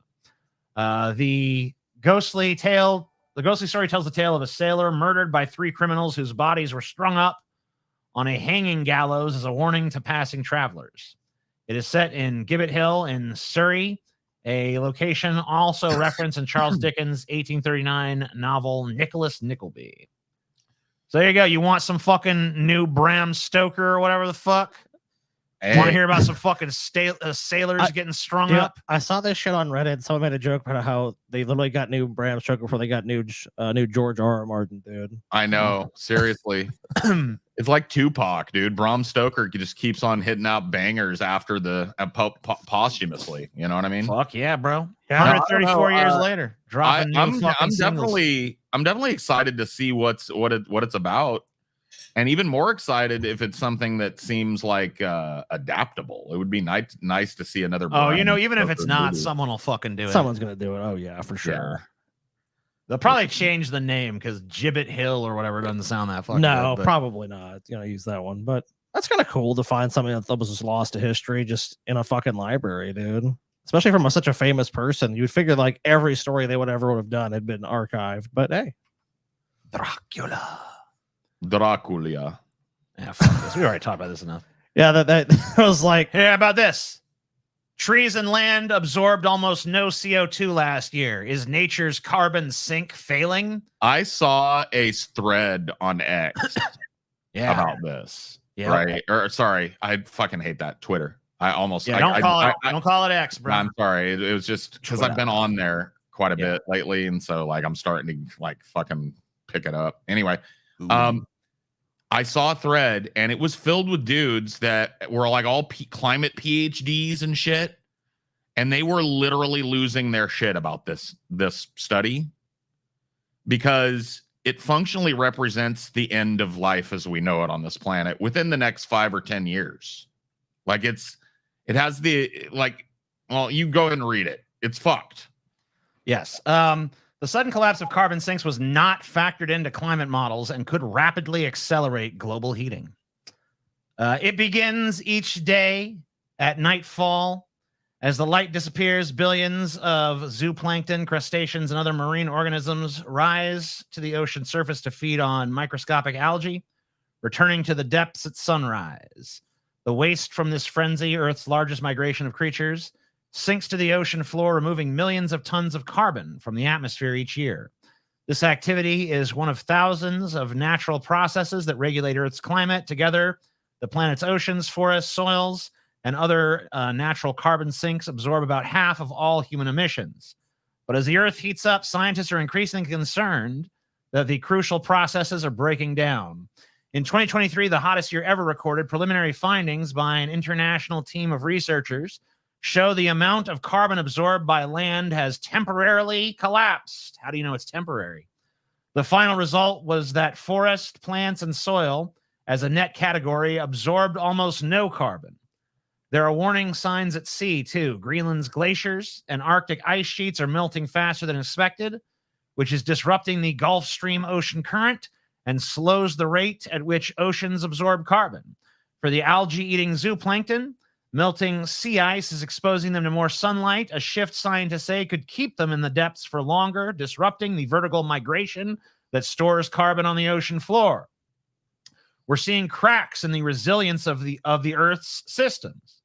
A: The ghostly story tells the tale of a sailor murdered by 3 criminals whose bodies were strung up on a hanging gallows as a warning to passing travelers. It is set in Gibbet Hill in Surrey, a location also referenced in Charles Dickens' 1839 novel Nicholas Nickleby. So there you go. You want some fucking new Bram Stoker or whatever the fuck? Want to hear about some fucking sailors getting strung
B: Dude,
A: up?
B: I saw this shit on Reddit. Someone made a joke about how they literally got new Bram Stoker before they got new George R.R. Martin, dude.
C: I know. Seriously. It's like Tupac, dude. Bram Stoker just keeps on hitting out bangers after the posthumously. You know what I mean?
A: Fuck yeah, bro.
B: Yeah,
A: 134 years later, dropping new
C: I'm
A: fucking singles.
C: definitely excited to see what it's about, and even more excited if it's something that seems like adaptable. It would be nice to see another.
A: Oh,
C: Bram
A: even if
C: Stoker
A: it's not,
C: movie.
A: someone will fucking do it.
B: Someone's gonna do it. Oh yeah, for sure.
A: They'll probably change the name because Gibbet Hill or whatever doesn't sound that fucking
B: No,
A: good, but-
B: probably not. Use that one, but that's kind of cool to find something that was just lost to history just in a fucking library, dude. Especially from such a famous person, you'd figure like every story they would have done had been archived. But hey,
A: Dracula.
C: Dracula.
A: Yeah, fuck this. We already talked about this enough.
B: yeah, that was like,
A: Hey, how about this? Trees and land absorbed almost no CO2 last year. Is nature's carbon sink failing?
C: I saw a thread on X about this.
A: Yeah.
C: Right. Or sorry, I fucking hate that Twitter. I almost
A: Yeah, don't call it X, bro.
C: I'm sorry. It was just because I've been on there quite a bit lately, and so like I'm starting to like fucking pick it up. Anyway, I saw a thread, and it was filled with dudes that were like all climate PhDs and shit, and they were literally losing their shit about this study because it functionally represents the end of life as we know it on this planet within the next 5 or 10 years. Like it has the well, you go and read it. It's fucked.
A: Yes. The sudden collapse of carbon sinks was not factored into climate models and could rapidly accelerate global heating. It begins each day at nightfall. As the light disappears, billions of zooplankton, crustaceans, and other marine organisms rise to the ocean surface to feed on microscopic algae, returning to the depths at sunrise. The waste from this frenzy, Earth's largest migration of creatures, sinks to the ocean floor, removing millions of tons of carbon from the atmosphere each year. This activity is one of thousands of natural processes that regulate Earth's climate. Together, the planet's oceans, forests, soils, and other natural carbon sinks absorb about half of all human emissions. But as the Earth heats up, scientists are increasingly concerned that the crucial processes are breaking down. In 2023, the hottest year ever recorded, preliminary findings by an international team of researchers show the amount of carbon absorbed by land has temporarily collapsed. How do you know it's temporary? The final result was that forest, plants, and soil, as a net category, absorbed almost no carbon. There are warning signs at sea, too. Greenland's glaciers and Arctic ice sheets are melting faster than expected, which is disrupting the Gulf Stream ocean current and slows the rate at which oceans absorb carbon. For the algae-eating zooplankton, melting sea ice is exposing them to more sunlight, a shift scientists say could keep them in the depths for longer, disrupting the vertical migration that stores carbon on the ocean floor. We're seeing cracks in the resilience of the Earth's systems.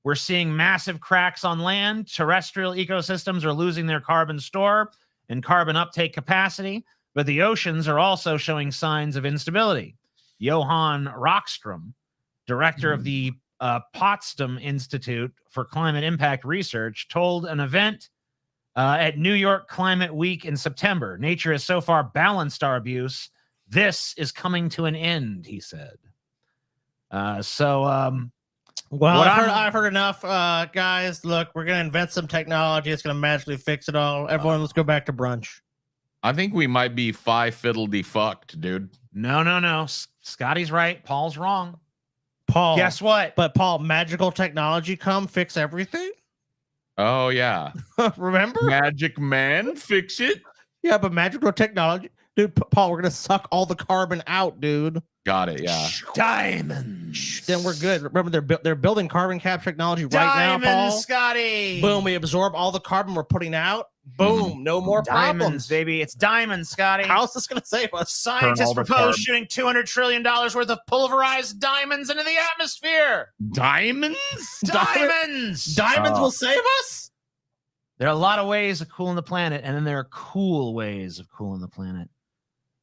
A: We're seeing massive cracks on land. Terrestrial ecosystems are losing their carbon store and carbon uptake capacity, but the oceans are also showing signs of instability. Johan Rockstrom, director of the Potsdam Institute for Climate Impact Research, told an event at New York Climate Week in September, "Nature has so far balanced our abuse. This is coming to an end," he said.
B: Well, I've heard enough, guys. Look, we're going to invent some technology. It's going to magically fix it all. Everyone, let's go back to brunch.
C: I think we might be fiddledy fucked, dude.
A: No. Scotty's right. Paul's wrong.
B: Paul,
A: guess what?
B: But Paul, magical technology come fix everything?
C: Oh, yeah.
B: Remember?
C: Magic Man, fix it.
B: Yeah, but magical technology. Dude, Paul, we're going to suck all the carbon out, dude.
C: Got it, yeah.
A: Diamonds.
B: Then we're good. Remember, they're building carbon capture technology right now, Paul.
A: Diamonds, Scotty.
B: Boom, we absorb all the carbon we're putting out. Boom, no more
A: diamonds,
B: problems.
A: Baby. It's diamonds, Scotty.
B: How's this going to save us?
A: Scientists propose shooting $200 trillion worth of pulverized diamonds into the atmosphere.
C: Diamonds?
B: Diamonds will save us?
A: There are a lot of ways of cooling the planet, and then there are cool ways of cooling the planet.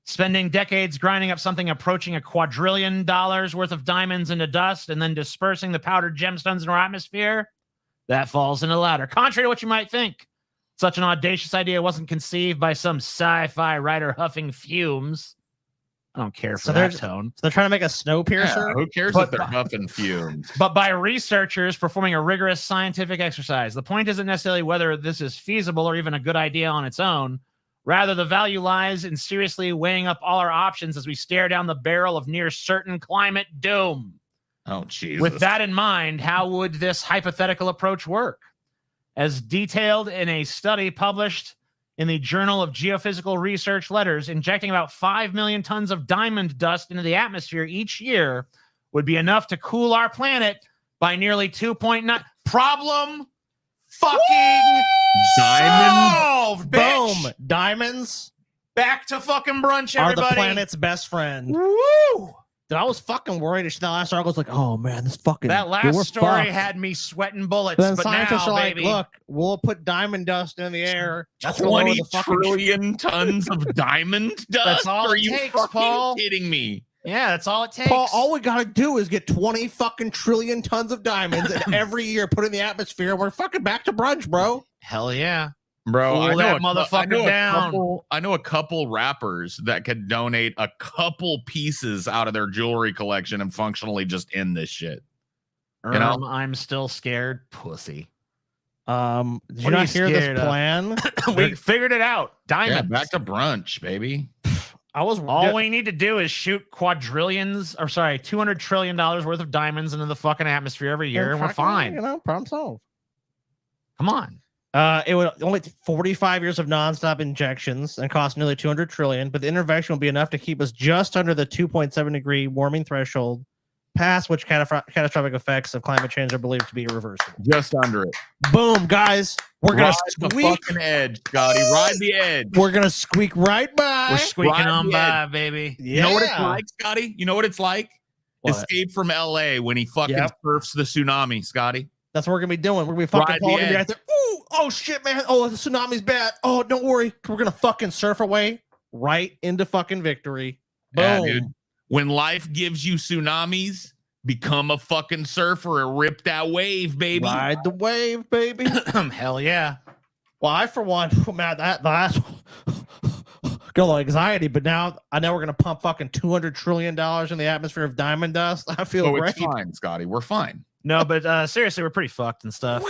A: Spending decades grinding up something approaching $1 quadrillion worth of diamonds into dust and then dispersing the powdered gemstones in our atmosphere, that falls into the latter. Contrary to what you might think, such an audacious idea wasn't conceived by some sci-fi writer huffing fumes. I don't care for that tone.
B: So they're trying to make a snow piercer?
C: Yeah, who cares if they're huffing fumes?
A: But by researchers performing a rigorous scientific exercise. The point isn't necessarily whether this is feasible or even a good idea on its own. Rather, the value lies in seriously weighing up all our options as we stare down the barrel of near certain climate doom.
C: Oh, Jesus.
A: With that in mind, how would this hypothetical approach work? As detailed in a study published in the Journal of Geophysical Research Letters, injecting about 5 million tons of diamond dust into the atmosphere each year would be enough to cool our planet by nearly 2.9. Problem fucking solved, bitch.
B: Boom. Diamonds
A: back to fucking brunch, everybody.
B: are the planet's best friend.
A: Woo!
B: Dude, I was fucking worried. That last article was like, oh man, this fucking
A: That
B: dude,
A: last
B: we're
A: story
B: fucked.
A: had me sweating bullets,
B: Then
A: but
B: scientists
A: now,
B: are like,
A: baby,
B: look, we'll put diamond dust in the air. That's gonna lower
C: 20
B: the fucking
C: trillion tons of diamond dust?
A: That's all
C: Are
A: it
C: you
A: takes,
C: fucking
A: Paul.
C: kidding me?
A: yeah, that's all it takes.
B: Paul, all we gotta do is get 20 fucking trillion tons of diamonds and every year put in the atmosphere, and we're fucking back to brunch, bro.
A: Hell yeah.
C: Bro,
A: Cool
C: I know
A: that
C: a cou-
A: motherfucker down.
C: I know a couple rappers that could donate a couple pieces out of their jewelry collection and functionally just end this shit. You know?
A: I'm still scared, pussy.
B: Did you
A: What are
B: not
A: you
B: hear this
A: scared of?
B: plan?
A: We figured it out.
C: Yeah,
A: Diamonds.
C: back to brunch, baby.
B: I was
A: All we need to do is shoot $200 trillion worth of diamonds into the fucking atmosphere every year, and we're fine.
B: You know, problem solved.
A: Come on.
B: It would only take 45 years of nonstop injections and cost nearly 200 trillion, but the intervention will be enough to keep us just under the 2.7 degree warming threshold, past which catastrophic effects of climate change are believed to be irreversible.
C: Just under it.
B: Boom, guys. We're gonna
C: Ride the
B: squeak.
C: fucking edge, Scotty. Ride the edge.
B: We're gonna squeak right by.
A: We're squeaking
C: Ride
A: on
C: the
A: by, baby.
B: Yeah.
C: You know what it's like, Scotty? You know what it's like?
B: What?
C: Escape from LA when he fucking
B: Yep.
C: surfs the tsunami, Scotty.
B: That's what we're gonna be doing. We're gonna be fucking
C: Ride the
B: Paul, gonna be
C: edge.
B: out there. Ooh, oh shit, man. Oh, the tsunami's bad. Oh, don't worry. We're gonna fucking surf away right into fucking victory. Boom.
C: Yeah, dude. When life gives you tsunamis, become a fucking surfer and rip that wave, baby.
B: Ride the wave, baby.
A: Hell yeah.
B: Well, I for one, man, that's got a little anxiety, but now I know we're gonna pump fucking $200 trillion in the atmosphere of diamond dust. I feel
C: So
B: great.
C: it's fine, Scotty. We're fine.
A: No, but seriously, we're pretty fucked and stuff.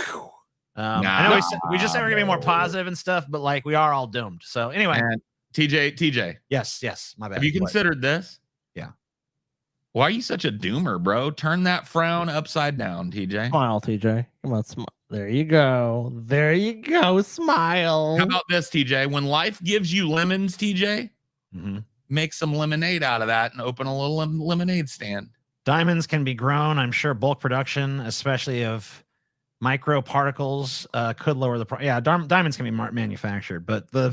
A: I know we just said we're gonna be more positive and stuff, but like we are all doomed. So anyway,
C: And TJ,
A: yes, my bad.
C: have you
A: What?
C: considered this?
A: Yeah.
C: Why are you such a doomer, bro? Turn that frown upside down, TJ.
B: Smile, TJ. Come on, smile. There you go. There you go. Smile.
C: How about this, TJ? When life gives you lemons, TJ,
A: Mhm.
C: make some lemonade out of that and open a little lemonade stand.
A: Diamonds can be grown. I'm sure bulk production, especially of microparticles, could lower the price. Yeah, diamonds can be manufactured, but the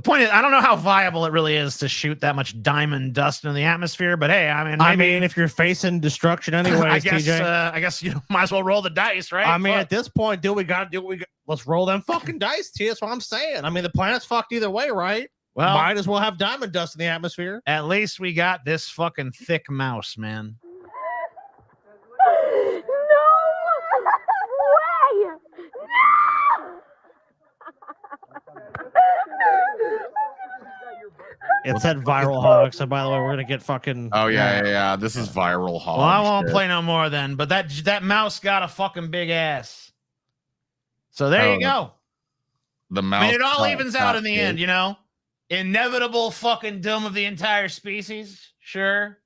A: point is, I don't know how viable it really is to shoot that much diamond dust in the atmosphere. But hey,
B: I mean, if you're facing destruction anyways,
A: I guess
B: TJ.
A: I guess you might as well roll the dice, right?
B: I mean,
A: Fuck.
B: at this point, dude, we gotta do what we got. Let's roll them fucking dice, T. That's what I'm saying. I mean, the planet's fucked either way, right?
A: Well,
B: Might as well have diamond dust in the atmosphere.
A: at least we got this fucking thick mouse, man.
B: It said viral hog. So, by the way, we're gonna get fucking.
C: Oh yeah. This is viral hog.
A: Well, I won't
C: shit.
A: play no more then. But that mouse got a fucking big ass. So there you go.
C: The mouse.
A: I mean, it all
C: got
A: evens out in the
C: kid.
A: end, you know? Inevitable fucking doom of the entire species. Sure.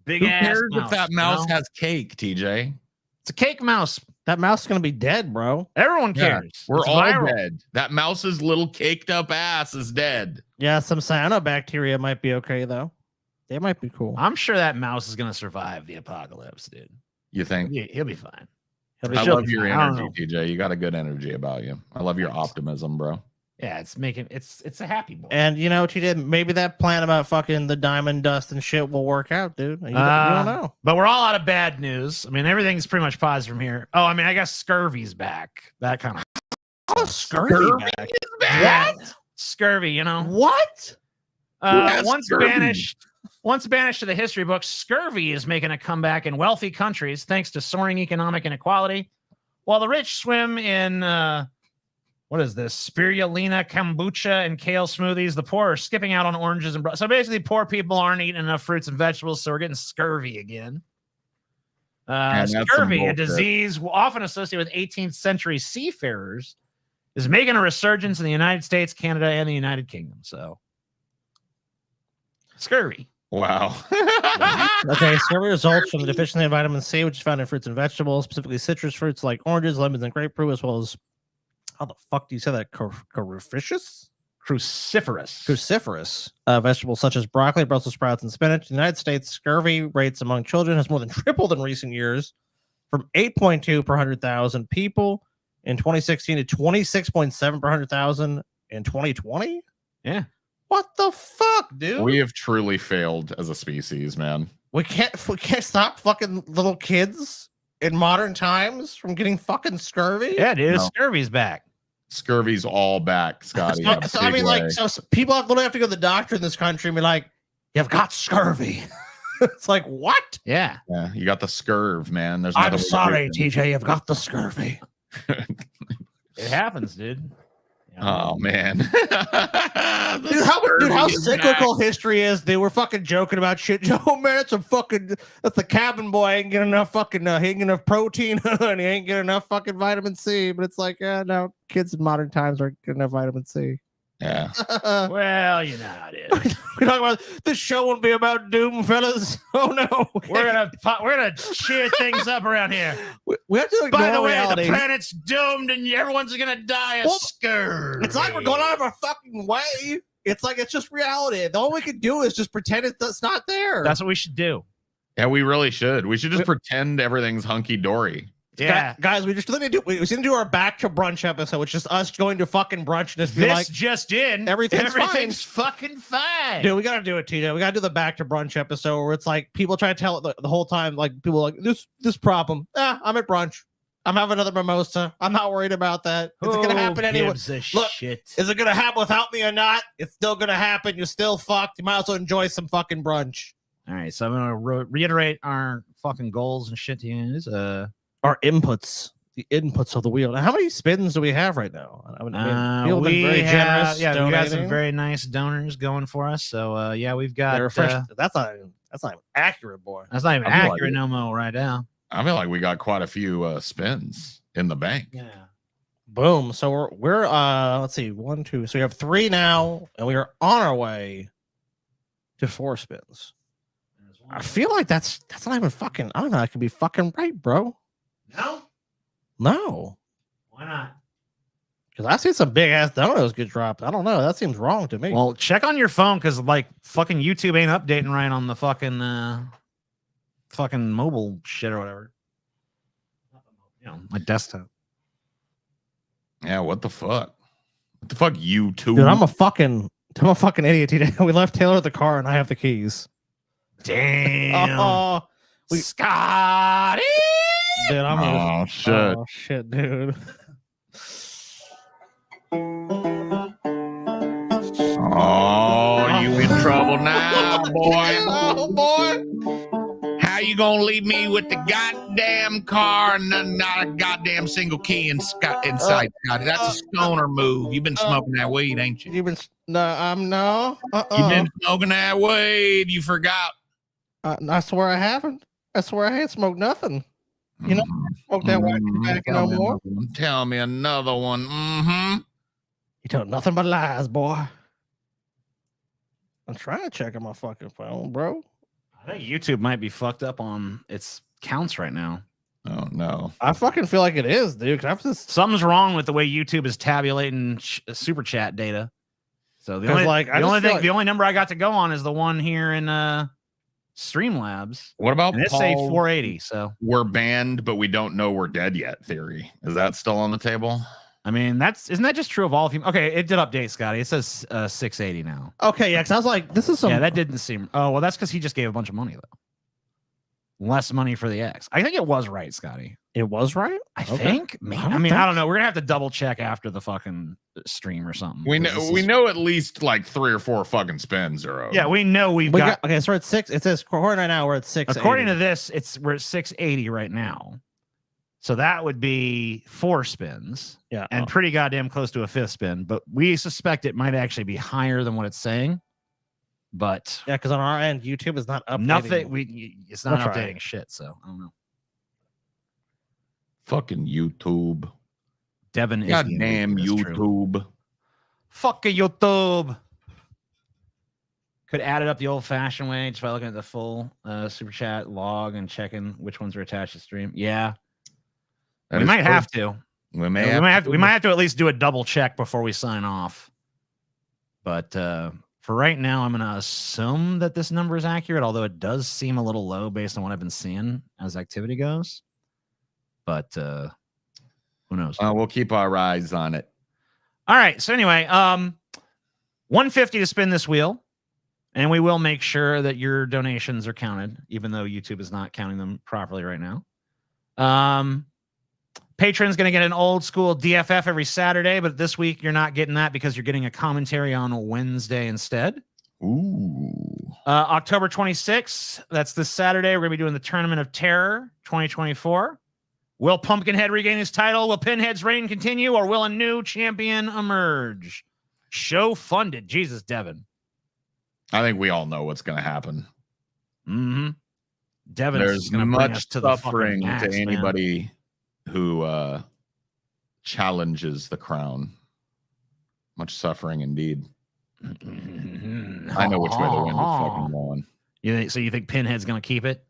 A: Big
C: Who
A: ass
C: cares
A: mouse,
C: if that
A: you
C: mouse
A: know?
C: has cake, TJ?
A: It's a cake mouse.
B: That mouse is gonna be dead, bro.
A: Everyone
C: Yeah,
A: cares.
C: we're
A: It's
C: all
A: viral.
C: dead. That mouse's little caked up ass is dead.
B: Yeah, some cyanobacteria might be okay though. They might be cool.
A: I'm sure that mouse is gonna survive the apocalypse, dude.
C: You think?
A: He'll be fine.
C: I
A: she'll
C: love
A: be
C: your
A: fine. I don't
C: energy, TJ. You got a good energy about you. I love your optimism, bro.
A: Yeah, it's a happy boy.
B: And you know, TJ, maybe that plan about fucking the diamond dust and shit will work out, dude. You don't know.
A: But we're all out of bad news. I mean, everything's pretty much positive from here. Oh, I mean, I guess scurvy's back. That kind of
B: Oh, scurvy back.
A: yeah, scurvy. You know
B: What?
C: has
A: once
C: scurvy?
A: banished to the history books, scurvy is making a comeback in wealthy countries thanks to soaring economic inequality. While the rich swim in what is this? Spirulina, kombucha, and kale smoothies. The poor are skipping out on oranges and so basically, poor people aren't eating enough fruits and vegetables, so we're getting scurvy again.
C: that's some
A: Scurvy, a
C: bullshit.
A: disease often associated with 18th century seafarers, is making a resurgence in the United States, Canada, and the United Kingdom. So, scurvy.
C: Wow.
B: Okay, scurvy results from the deficiency of vitamin C, which is found in fruits and vegetables, specifically citrus fruits like oranges, lemons, and grapefruit, as well as how the fuck do you say that? Cruciferous? Cruciferous vegetables such as broccoli, Brussels sprouts, and spinach. In the United States, scurvy rates among children has more than tripled in recent years, from 8.2 per 100,000 people in 2016 to 26.7 per 100,000 in 2020.
A: Yeah.
B: What the fuck? fuck, dude?
C: We have truly failed as a species, man.
B: We can't stop fucking little kids in modern times from getting fucking scurvy.
A: Yeah, dude,
C: No.
A: scurvy's back.
C: Scurvy's all back, Scotty. in a
B: So I
C: big
B: mean,
C: way.
B: like, so people literally have to go to the doctor in this country and be like, "You've got scurvy." It's like, what?
A: Yeah.
C: Yeah, you got the scurv, man. There's
B: I'm
C: nothing we can
B: sorry,
C: do.
B: TJ. You've got the scurvy.
A: It happens, dude.
C: Oh man,
B: Dude, how cyclical history is. They were fucking joking about shit. Oh man, that's the cabin boy. Ain't get enough fucking he ain't get enough protein and he ain't get enough fucking vitamin C. But it's like, yeah, no, kids in modern times aren't getting enough vitamin C.
C: Yeah.
A: Well, you know how it is.
B: We're talking about this show won't be about doom, fellas. Oh no,
A: We're gonna cheer things up around here.
B: we have to ignore
A: By the way,
B: reality.
A: the planet's doomed and everyone's gonna die of scurvy.
B: It's like we're going out of our fucking way. It's like it's just reality. The only we can do is just pretend it's not there.
A: That's what we should do.
C: Yeah, we really should. We should just pretend everything's hunky dory.
A: Yeah,
B: guys, we just need to do our back to brunch episode, which is us going to fucking brunch and just be
A: this
B: like,
A: just in.
B: Everything's
A: fucking fine.
B: dude, we gotta do it, TJ. We gotta do the back to brunch episode where it's like people try to tell it the whole time, like people are like this problem. I'm at brunch. I'm having another mimosa. I'm not worried about that. It's gonna happen anyway. Look,
A: shit.
B: is it gonna happen without me or not? It's still gonna happen. You're still fucked. You might as well enjoy some fucking brunch.
A: All right, so I'm gonna reiterate our fucking goals and shit to use.
B: Our inputs. The inputs of the wheel. Now, how many spins do we have right now? I mean, people have been very generous.
A: Yeah, we got some
B: donating.
A: very nice donors going for us. So yeah, we've got.
B: They're fresh. That's not even accurate, boy.
A: That's not even
C: I feel
A: accurate
C: like
A: no more right now.
C: I feel like we got quite a few spins in the bank.
A: Yeah.
B: Boom. So we're let's see, 1, 2. So we have 3 now, and we are on our way to 4 spins. I feel like that's not even fucking. I don't know. That could be fucking right, bro.
A: No.
B: No,
A: Why not?
B: because I see some big ass donuts get dropped. I don't know. That seems wrong to me.
A: Well, check on your phone because like fucking YouTube ain't updating right on the fucking mobile shit or whatever. You know, my desktop.
C: Yeah, what the fuck? What the fuck, YouTube?
B: Dude, I'm a fucking idiot today. We left Taylor at the car, and I have the keys.
A: Damn.
B: Oh,
A: Scotty.
B: dude,
C: Oh shit.
B: Oh shit, dude.
C: Oh, you in trouble now, boy.
B: Oh boy.
C: How you gonna leave me with the goddamn car and not a goddamn single key inside, Scotty? That's a stoner move. You've been smoking that weed, ain't you?
B: You've been no.
C: You've been smoking that weed. You forgot.
B: I swear I haven't. I swear I ain't smoked nothing. You know, smoke that white tobacco no more.
C: Tell me another one. Mm-hmm.
B: You tell nothing but lies, boy. I'm trying to check on my fucking phone, bro.
A: I think YouTube might be fucked up on its counts right now.
C: Oh no.
B: I fucking feel like it is, dude. 'Cause I've just
A: Something's wrong with the way YouTube is tabulating super chat data. So the
B: 'Cause,
A: only,
B: like, I
A: the
B: just
A: only
B: feel
A: thing,
B: like-
A: the only number I got to go on is the one here in Streamlabs,
C: What about
A: and it say
C: Paul?
A: 480. So
C: We're banned, but we don't know we're dead yet. Theory, is that still on the table?
A: I mean, isn't that just true of all of you? Okay, it did update, Scotty. It says 680 now.
B: okay, yeah. Because I was like, this is some.
A: Yeah, that didn't seem. Oh well, that's because he just gave a bunch of money though. Less money for the X. I think it was right, Scotty.
B: It was right.
A: I
B: Okay.
A: think.
B: I
A: I
B: don't
A: mean, I
B: think-
A: don't know. We're gonna have to double check after the fucking stream or something.
C: We
A: 'cause
C: know
A: this
C: we
A: is-
C: know at least like 3 or 4 fucking spins are owed.
A: Yeah, we know we've
B: We
A: got.
B: got okay. So we're at 6. It says according right now we're at 6.
A: According to this, we're at 680 right now. So that would be 4 spins
B: yeah,
A: and pretty goddamn close to a 5th spin. But we suspect it might actually be higher than what it's saying. But
B: yeah, because on our end, YouTube is not updating.
A: nothing. It's not
B: We'll try.
A: updating shit. So I don't know.
C: Fucking YouTube.
A: Devin is
C: God
A: the
C: damn
A: invader, that's true.
C: YouTube.
A: Fuck YouTube. Could add it up the old-fashioned way just by looking at the full super chat log and checking which ones are attached to stream. Yeah,
C: That
A: we
C: is
A: might
C: true.
A: have to.
C: We may
A: we
C: have
A: might have to. We might have to at least do a double check before we sign off. But for right now, I'm going to assume that this number is accurate, although it does seem a little low based on what I've been seeing as activity goes. But who knows?
C: We'll keep our eyes on it.
A: All right. So anyway, 150 to spin this wheel. And we will make sure that your donations are counted, even though YouTube is not counting them properly right now. Patron's going to get an old school DFF every Saturday, but this week you're not getting that because you're getting a commentary on Wednesday instead.
C: Ooh.
A: October 26th, that's this Saturday. We're going to be doing the Tournament of Terror 2024. Will Pumpkinhead regain his title? Will Pinhead's reign continue? Or will a new champion emerge? Show funded. Jesus, Devin.
C: I think we all know what's going to happen.
A: Mm-hmm. Devin,
C: there's much suffering to anybody who challenges the crown. Much suffering indeed. I know which way the wind is fucking blowing.
A: So you think Pinhead's going to keep it?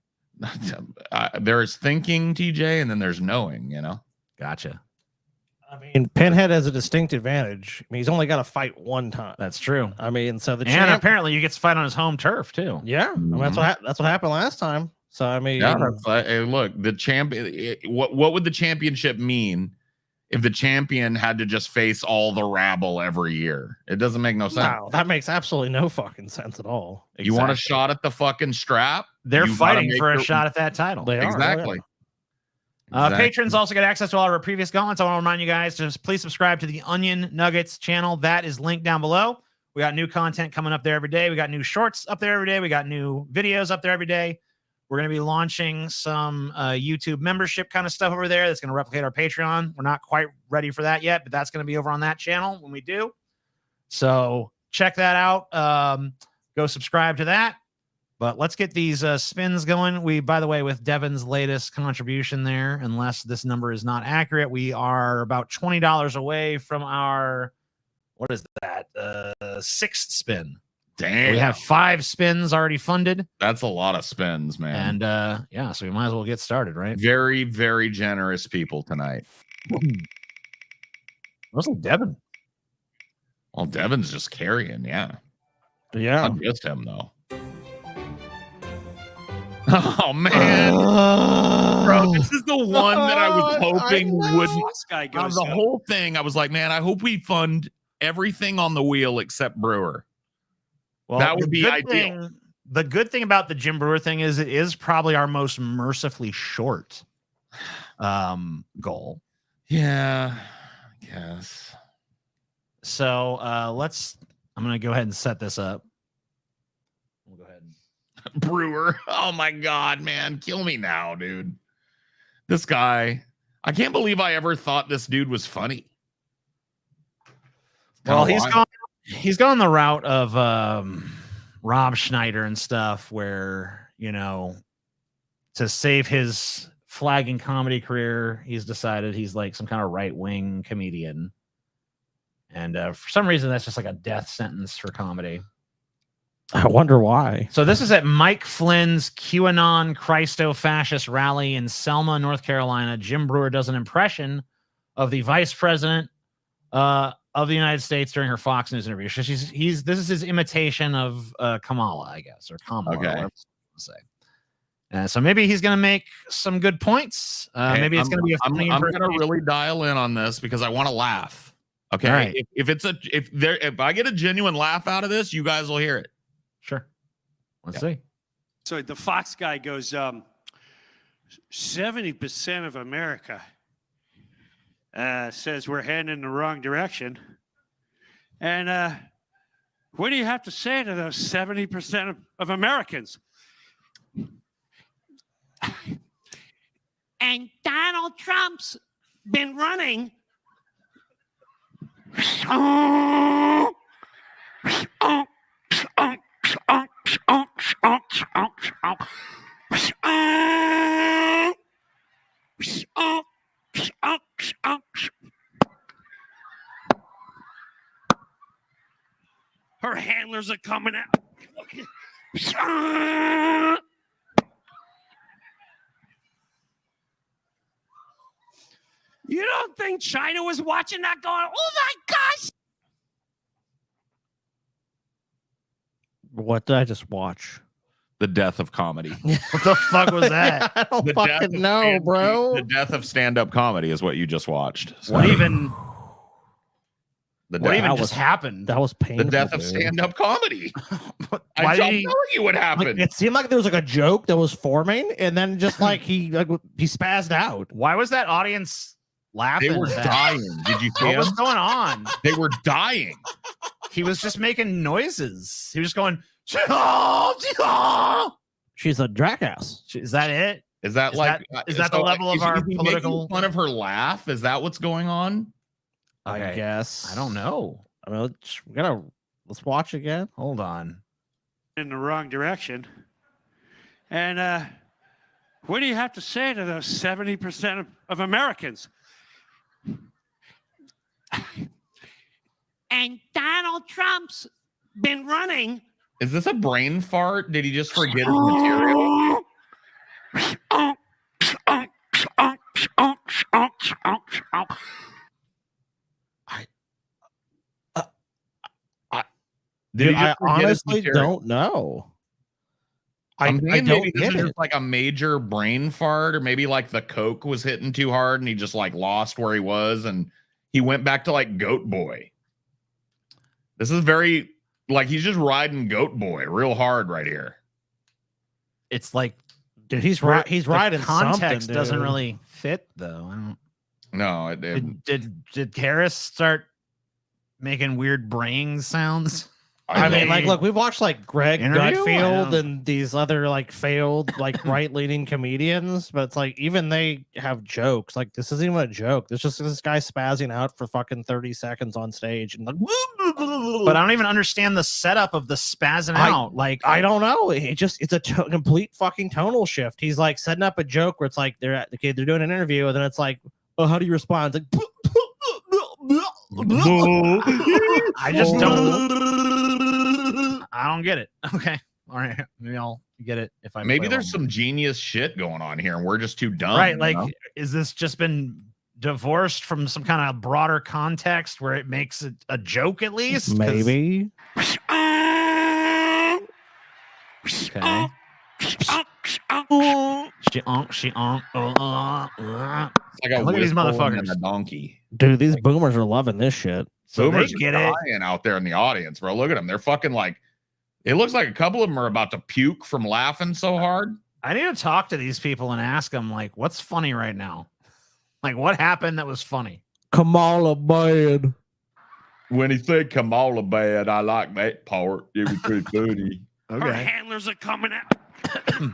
C: There's thinking, TJ, and then there's knowing, you know?
A: Gotcha.
B: I mean, Pinhead has a distinct advantage. I mean, he's only got to fight one time.
A: That's true.
B: I mean, so the
A: and apparently you get to fight on his home turf too.
B: Yeah, I mean, that's what happened last time. So I mean,
C: yeah, hey, look, the champion. What would the championship mean if the champion had to just face all the rabble every year? It doesn't make no sense.
B: No, that makes absolutely no fucking sense at all.
C: You want a shot at the fucking strap?
A: They're fighting for a shot at that title.
B: They are.
C: Exactly.
A: Patrons also get access to all of our previous gauntlets. I want to remind you guys to just please subscribe to the Onion Nuggets channel. That is linked down below. We got new content coming up there every day. We got new shorts up there every day. We got new videos up there every day. We're going to be launching some YouTube membership kind of stuff over there that's going to replicate our Patreon. We're not quite ready for that yet, but that's going to be over on that channel when we do. So check that out. Go subscribe to that. But let's get these spins going. By the way, with Devin's latest contribution there, unless this number is not accurate, we are about $20 away from our, what is that? Sixth spin.
C: Damn.
A: We have 5 spins already funded.
C: That's a lot of spins, man.
A: And yeah, so we might as well get started, right?
C: Very, very generous people tonight.
A: Mostly Devin.
C: Well, Devin's just carrying, yeah.
B: Yeah.
C: Not just him, though. Oh man, bro, this is the one that I was hoping wouldn't. The whole thing, I was like, man, I hope we fund everything on the wheel except Brewer.
A: Well,
C: that would be ideal.
A: The good thing about the Jim Brewer thing is it is probably our most mercifully short goal.
C: Yeah, I guess.
A: So I'm gonna go ahead and set this up. We'll go ahead.
C: Brewer. Oh my god, man. Kill me now, dude. This guy. I can't believe I ever thought this dude was funny.
A: Well, he's gone the route of Rob Schneider and stuff where, you know, to save his flagging comedy career, he's decided he's like some kind of right-wing comedian. And for some reason, that's just like a death sentence for comedy.
B: I wonder why.
A: So this is at Mike Flynn's QAnon Christo-fascist rally in Selma, North Carolina. Jim Brewer does an impression of the vice president of the United States during her Fox News interview. So this is his imitation of Kamala, I guess, or Kamala.
C: Okay.
A: Whatever to say. So maybe he's going to make some good points. Maybe it's going to be a funny
C: I'm going to really dial in on this because I want to laugh. Okay. Right. If I get a genuine laugh out of this, you guys will hear it.
A: Sure. Let's see.
K: So the Fox guy goes, 70% of America says we're heading in the wrong direction. And what do you have to say to those 70% of Americans? And Donald Trump's been running. Her handlers are coming out. You don't think China was watching that going, oh my gosh?
B: What did I just watch?
C: The death of comedy.
A: What the fuck was that?
B: I don't fucking know, bro.
C: The death of stand-up comedy is what you just watched. So
A: What even
C: just
A: happened?
B: That was painful.
C: the death of stand-up comedy. I'm
A: Why did
C: telling
A: he?
C: you what
B: Like,
C: happened.
B: it seemed like there was like a joke that was forming, and then just like he spazzed out.
A: Why was that audience laughing?
C: They were
A: at that?
C: dying. Did you see
A: What was
C: them?
A: going on?
C: They were dying.
A: He was just making noises. He was going.
B: She's a jackass.
A: Is that it?
C: Is that
A: Is
C: like
A: is that the level of
C: is
A: our
C: he making
A: political?
C: fun of her laugh? Is that what's going on?
B: I
A: Okay.
B: guess.
A: I don't know.
B: I mean, let's watch again.
A: Hold on.
K: in the wrong direction. And what do you have to say to those 70% of Americans? And Donald Trump's been running.
C: Is this a brain fart? Did he just forget his material? Did
B: Dude,
C: he
B: I
C: just forget his
B: honestly
C: material?
B: don't know.
C: I'm thinking maybe this
B: get
C: is
B: it.
C: just like a major brain fart, or maybe like the coke was hitting too hard and he just like lost where he was and he went back to like Goat Boy. This is very like he's just riding Goat Boy real hard right here.
A: It's like,
B: Dude, he's
A: where
B: right. He's
A: the
B: right in
A: context
B: something,
A: doesn't
B: dude.
A: really fit though. I don't.
C: No, it
A: Did Harris start making weird braying sounds?
B: I mean, like, look, we've watched like Greg
A: Interview? I
B: Gutfield
A: know.
B: and these other like failed like right-leaning comedians, but it's like even they have jokes. Like this isn't even a joke. There's just this guy spazzing out for fucking 30 seconds on stage and like.
A: But I don't even understand the setup of the spazzing out. Like
B: I don't know. It's a complete fucking tonal shift. He's like setting up a joke where it's like they're doing an interview and then it's like, oh, how do you respond? It's like,
A: I just don't. I don't get it. Okay, all right. Maybe I'll get it if I.
C: maybe
A: play
C: there's
A: along.
C: some genius shit going on here and we're just too dumb.
A: right.
C: you
A: Like,
C: know?
A: is this just been divorced from some kind of broader context where it makes it a joke at least? 'Cause-
B: maybe.
A: Okay. She
C: It's like a
A: Look at these
C: whistle and
A: motherfuckers.
C: then a donkey.
B: Dude, these boomers are loving this shit.
A: So they
C: Boomers
A: get
C: are
A: it.
C: dying out there in the audience, bro. Look at them. They're fucking like. It looks like a couple of them are about to puke from laughing so hard.
A: I need to talk to these people and ask them, like, what's funny right now? Like, what happened that was funny?
B: Kamala bad.
C: When he said Kamala bad, I like that part. It was pretty funny.
K: Her handlers are coming out.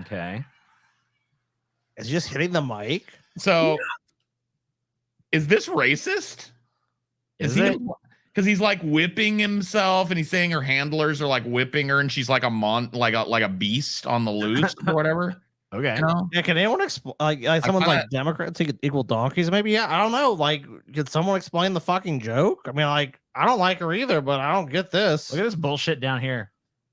A: Okay.
B: Is he just hitting the mic?
C: So, is this racist?
A: Is it?
C: Because he's like whipping himself, and he's saying her handlers are like whipping her, and she's like like a beast on the loose or whatever.
A: Okay.
C: You know?
B: Yeah, can anyone explain? Like someone's
C: kinda-
B: like Democrats equal donkeys? Maybe. Yeah, I don't know. Like, could someone explain the fucking joke? I mean, like, I don't like her either, but I don't get this.
A: Look at this bullshit down here.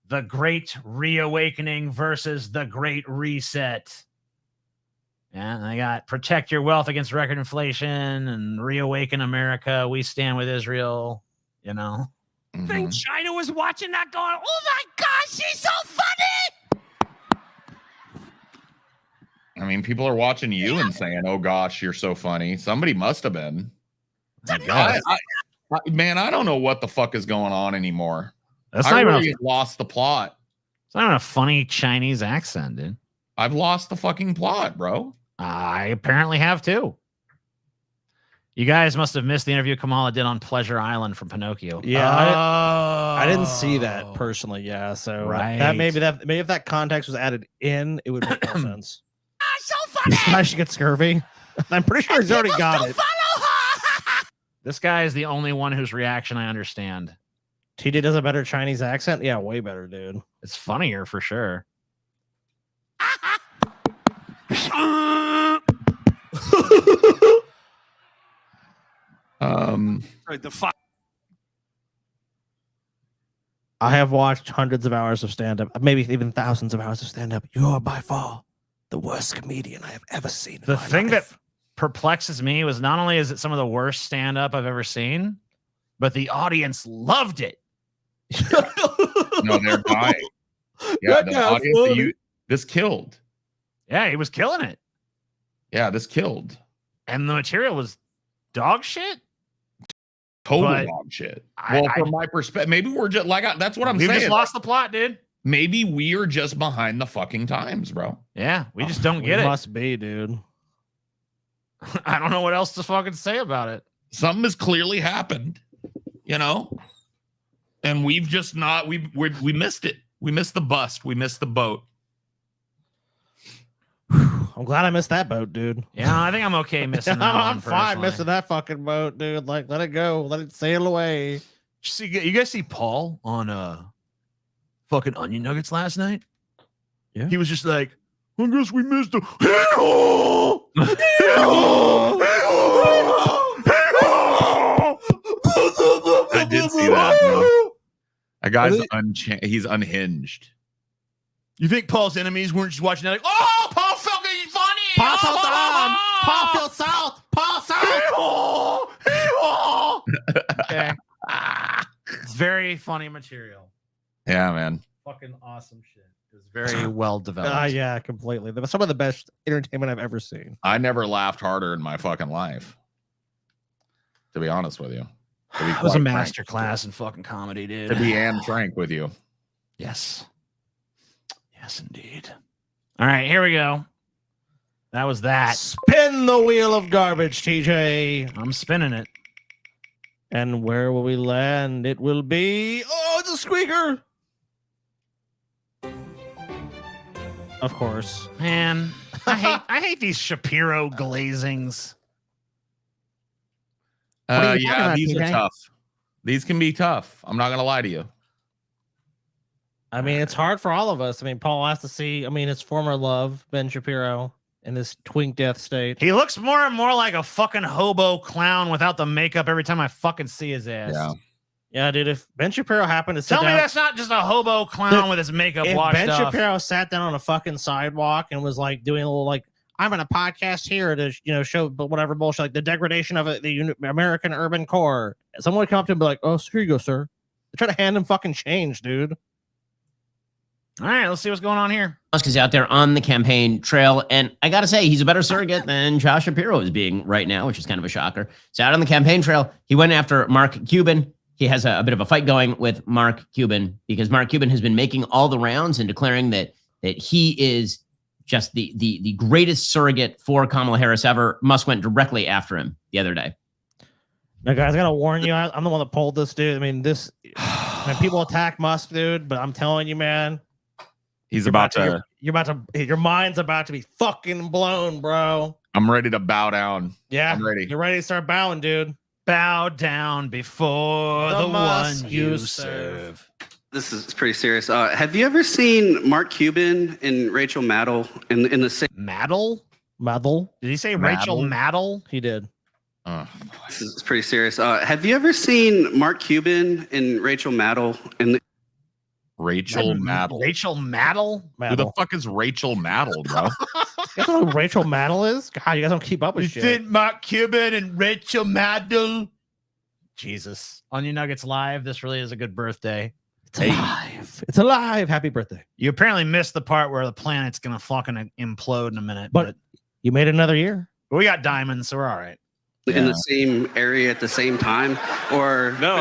A: The Great Reawakening versus the Great Reset. Yeah, and they got protect your wealth against record inflation and reawaken America. We stand with Israel. You know,
K: Think
C: Mhm.
K: China was watching that going, oh my God, she's so funny.
C: I mean, people are watching you and saying, "Oh gosh, you're so funny." Somebody must have been. Man, I don't know what the fuck is going on anymore.
A: that's
C: I
A: not even.
C: really lost the plot.
A: It's not even a funny Chinese accent, dude.
C: I've lost the fucking plot, bro.
A: I apparently have too. You guys must have missed the interview Kamala did on Pleasure Island from Pinocchio.
B: Yeah, I didn't see that personally. Yeah, so
A: Right.
B: that maybe if that context was added in, it would make more sense.
K: So
B: This
K: funny.
B: guy should get scurvy. I'm pretty sure he's already got it.
K: Follow her.
A: This guy is the only one whose reaction I understand.
B: TJ does a better Chinese accent. Yeah, way better, dude.
A: It's funnier for sure.
K: The fuck.
B: I have watched hundreds of hours of stand up, maybe even thousands of hours of stand up. You are by far the worst comedian I have ever seen. In
A: The
B: my
A: thing that
B: life.
A: perplexes me was not only is it some of the worst stand up I've ever seen, but the audience loved it.
C: No, they're dying. Yeah,
B: That
C: the
B: guy's
C: audience.
B: funny.
C: This killed.
A: Yeah, he was killing it.
C: Yeah, this killed.
A: And the material was dog shit.
C: Total
A: But
C: dog shit.
A: I-
C: Well, from my perspective, maybe we're just like that's what I'm
A: We've
C: saying.
A: just lost the plot, dude.
C: Maybe we are just behind the fucking times, bro.
A: Yeah, we just don't
B: We
A: get it.
B: Must be, dude.
A: I don't know what else to fucking say about it.
C: Something has clearly happened, you know, and we've just not. We missed it. We missed the bust. We missed the boat.
B: I'm glad I missed that boat, dude.
A: Yeah, I think I'm okay missing that
B: I'm
A: one.
B: fine
A: personally.
B: missing that fucking boat, dude. Like, let it go. Let it sail away.
A: You guys see Paul on fucking Onion Nuggets last night?
B: Yeah.
A: He was just like,
E: I guess we missed a.
C: I did see that. Bro. That guy's he's unhinged.
A: you think Paul's enemies weren't just watching that like, oh, Paul fucking funny.
B: Paul Sultan! Paul feels south! Paul south!
A: Okay. It's very funny material.
C: Yeah, man.
A: Fucking awesome shit. It's very well developed.
B: Yeah, completely. Some of the best entertainment I've ever seen.
C: I never laughed harder in my fucking life. To be honest with you.
A: It was a master class in fucking comedy, dude.
C: To be Anne Frank with you.
A: Yes. Yes, indeed. All right, here we go. That was that.
B: Spin the wheel of garbage, TJ.
A: I'm spinning it.
B: And where will we land? It will be. Oh, it's a squeaker. Of course.
A: Man, I hate these Shapiro glazings.
B: are you talking
C: Yeah,
B: about,
C: these are
B: TJ?
C: tough. These can be tough. I'm not gonna lie to you.
B: I mean, it's hard for all of us. I mean, Paul has to see, his former love, Ben Shapiro, in this twink death state.
A: He looks more and more like a fucking hobo clown without the makeup every time I fucking see his ass.
C: Yeah.
B: Yeah, dude, if Ben Shapiro happened to sit
A: Tell me
B: down,
A: that's not just a hobo clown with his makeup
B: if
A: washed
B: Ben
A: off.
B: Shapiro sat down on a fucking sidewalk and was like doing a little like, I'm on a podcast here to show but whatever bullshit, like the degradation of the American urban core. Someone would come up to him and be like, oh, here you go, sir. They try to hand him fucking change, dude.
A: All right, let's see what's going on here.
L: Musk is out there on the campaign trail, and I gotta say, he's a better surrogate than Josh Shapiro is being right now, which is kind of a shocker. So out on the campaign trail, he went after Mark Cuban. He has a bit of a fight going with Mark Cuban because Mark Cuban has been making all the rounds and declaring that he is just the greatest surrogate for Kamala Harris ever. Musk went directly after him the other day.
B: Now, guys, I gotta warn you, I'm the one that pulled this, dude. People attack Musk, dude, but I'm telling you, man,
C: He's about to.
B: your mind's about to be fucking blown, bro.
C: I'm ready to bow down.
B: Yeah,
C: I'm ready.
B: You're ready to start bowing, dude.
A: Bow down before the
B: Musk
A: one
B: you
A: you
B: serve.
A: serve.
M: This is pretty serious. Have you ever seen Mark Cuban and Rachel Maddow in the same?
A: Maddle?
B: Maddle?
A: Did he say Rachel Maddle?
B: He did.
M: This is pretty serious. Have you ever seen Mark Cuban and Rachel Maddow in the?
C: Rachel Maddle.
A: Rachel Maddle?
C: Who the fuck is Rachel Maddle, bro?
B: You guys know who Rachel Maddle is? God, you guys don't keep up with shit.
A: Mark Cuban and Rachel Maddle? Jesus. Onion Nuggets Live. This really is a good birthday.
B: It's alive. It's alive. Happy birthday.
A: You apparently missed the part where the planet's going to fucking implode in a minute.
B: But you made another year.
A: We got diamonds, so we're all right.
M: In the same area at the same time, or
A: No,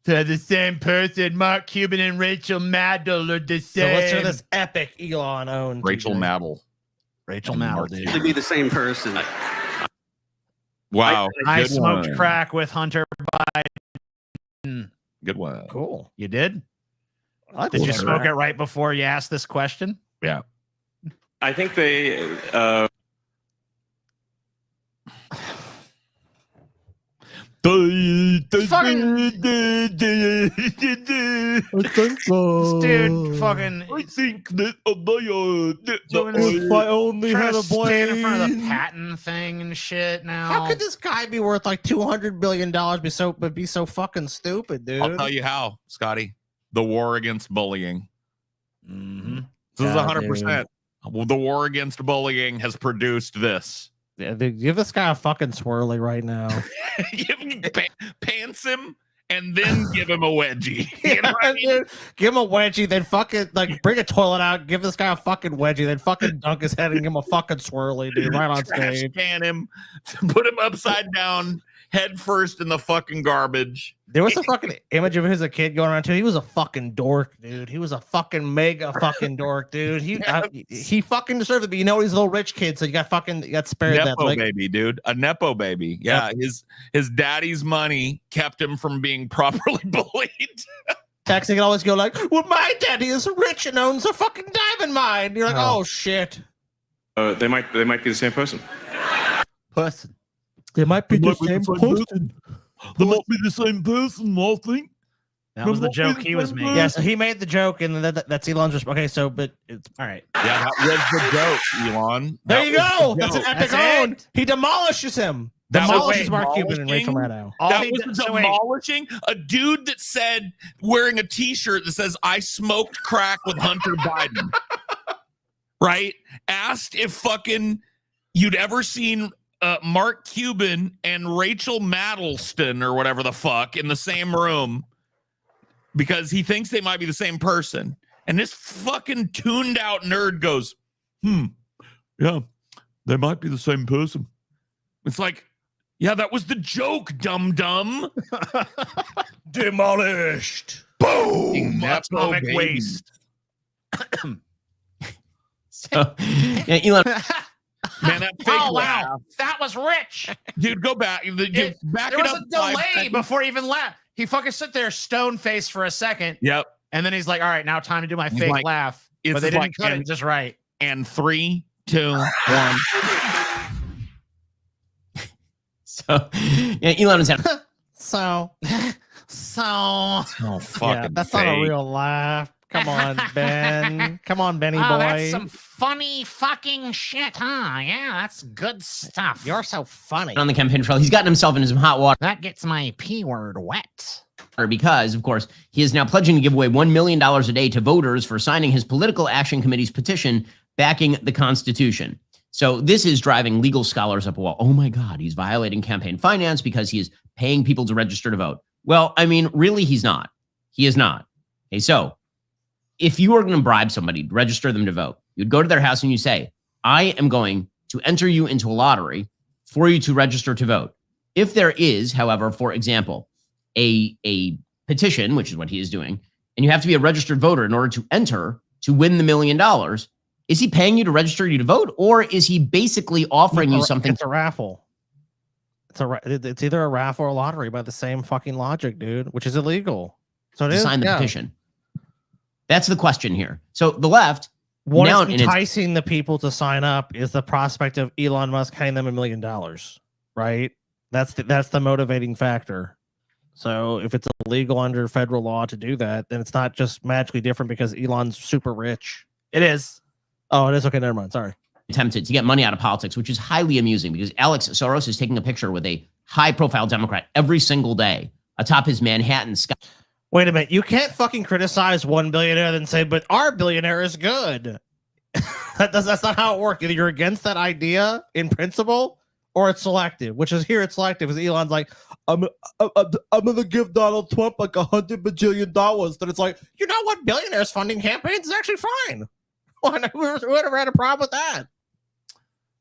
A: they're the same person. Mark Cuban and Rachel Maddle are the
B: So
A: same.
B: let's hear this epic Elon owned.
C: Rachel Maddle.
A: Rachel Maddle, dude.
M: to be the same person.
C: Wow.
A: I
C: Good
A: smoked
C: one.
A: crack with Hunter Biden.
C: Good one.
B: Cool.
A: You did?
B: I
A: Did you
B: like
A: smoke
B: that.
A: it right before you asked this question?
C: Yeah.
N: I think they.
A: Dude, fucking.
E: I think that
B: If I only
A: Trying
B: had
A: to
B: a
A: stand in front of the
B: brain.
A: patent thing and shit now.
B: How could this guy be worth like $200 billion? Be so fucking stupid, dude.
C: I'll tell you how, Scotty. The war against bullying.
A: Mm-hmm.
C: This is
B: Yeah,
C: 100%. The war against bullying has produced this.
B: Yeah, dude, give this guy a fucking swirly right now.
C: Pants him and then give him a wedgie. You know what I mean?
B: Dude, give him a wedgie, then fucking like bring a toilet out, give this guy a fucking wedgie, then fucking dunk his head and give him a fucking swirly, dude, right on
C: Trash
B: stage.
C: can him, put him upside down, head first in the fucking garbage.
B: There was a fucking image of him as a kid going around too. He was a fucking dork, dude. He was a fucking mega fucking dork, dude. He fucking deserved it. But you know he's a little rich kid, so you got spared that.
C: Nepo baby, dude. A Nepo baby. Yeah, his daddy's money kept him from being properly bullied.
B: Texting can always go like, well, my daddy is rich and owns a fucking diamond mine. You're like, oh shit.
N: They might be the same person.
B: They might be the same person.
E: They might be the same person, I think.
A: That was the joke he was making.
B: Yeah, so he made the joke, and that's Elon's response. Okay, so, but it's all right.
C: Yeah, that was the joke, Elon.
B: There you go. That's an epic own. He demolishes him. Demolishes Mark Cuban and Rachel Maddow.
C: That was demolishing a dude that said, wearing a t-shirt that says, I smoked crack with Hunter Biden. Right? Asked if fucking you'd ever seen Mark Cuban and Rachel Madelston or whatever the fuck in the same room because he thinks they might be the same person. And this fucking tuned out nerd goes,
E: yeah, they might be the same person.
C: It's like, yeah, that was the joke, dum-dum.
B: Demolished.
C: Boom.
A: Atomic waste.
L: So, yeah, Elon.
C: Man, that fake laugh.
A: That was rich.
C: Dude, go back. Back
A: there
C: it
A: was
C: up
A: a delay
C: 5 seconds.
A: before he even laughed. He fucking sit there stone faced for a second.
C: Yep.
A: And then he's like, all right, now time to do my
C: He's
A: fake
C: like,
A: laugh.
C: it's
A: But they
C: like,
A: didn't cut it just right.
C: And 3, 2, 1.
L: So, yeah, Elon is at.
B: So,
C: Oh, fucking
B: yeah, that's not a real laugh. Come on, Ben. Come on, Benny boy.
A: That's some funny fucking shit, huh? Yeah, that's good stuff.
B: You're so funny.
L: On the campaign trail, he's gotten himself into some hot water.
A: That gets my P word wet.
L: Because, of course, he is now pledging to give away $1 million a day to voters for signing his political action committee's petition backing the Constitution. So this is driving legal scholars up a wall. Oh my God, he's violating campaign finance because he is paying people to register to vote. Well, I mean, really, he's not. He is not. Okay, so if you were going to bribe somebody to register them to vote, you'd go to their house and you say, I am going to enter you into a lottery for you to register to vote. If there is, however, for example, a petition, which is what he is doing, and you have to be a registered voter in order to enter to win the $1 million, is he paying you to register you to vote, or is he basically offering you something?
B: It's a raffle. It's either a raffle or a lottery by the same fucking logic, dude, which is illegal. So it
L: to
B: is,
L: sign the petition. That's the question here. So the left,
B: what
L: now
B: is enticing the people to sign up is the prospect of Elon Musk handing them $1 million, right? That's the motivating factor. So if it's illegal under federal law to do that, then it's not just magically different because Elon's super rich.
A: It is.
B: Oh, it is. Okay, never mind. Sorry.
L: attempted to get money out of politics, which is highly amusing because Alex Soros is taking a picture with a high-profile Democrat every single day atop his Manhattan sky.
B: Wait a minute. You can't fucking criticize one billionaire and say, but our billionaire is good. That's not how it works. Either you're against that idea in principle or it's selective, which is here it's selective because Elon's like, I'm going to give Donald Trump like $100 bajillion. Then it's like, you know what? Billionaires funding campaigns is actually fine. Who would have had a problem with that?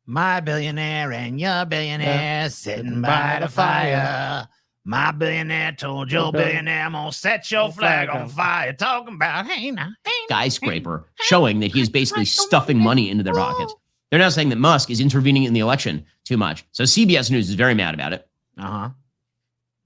A: My billionaire and your billionaire sitting by the fire. My billionaire told your billionaire, I'm gonna set your flag on fire. Talking about, hey now,
L: Skyscraper, showing that he is basically stuffing money into their pockets. They're now saying that Musk is intervening in the election too much. So CBS News is very mad about it.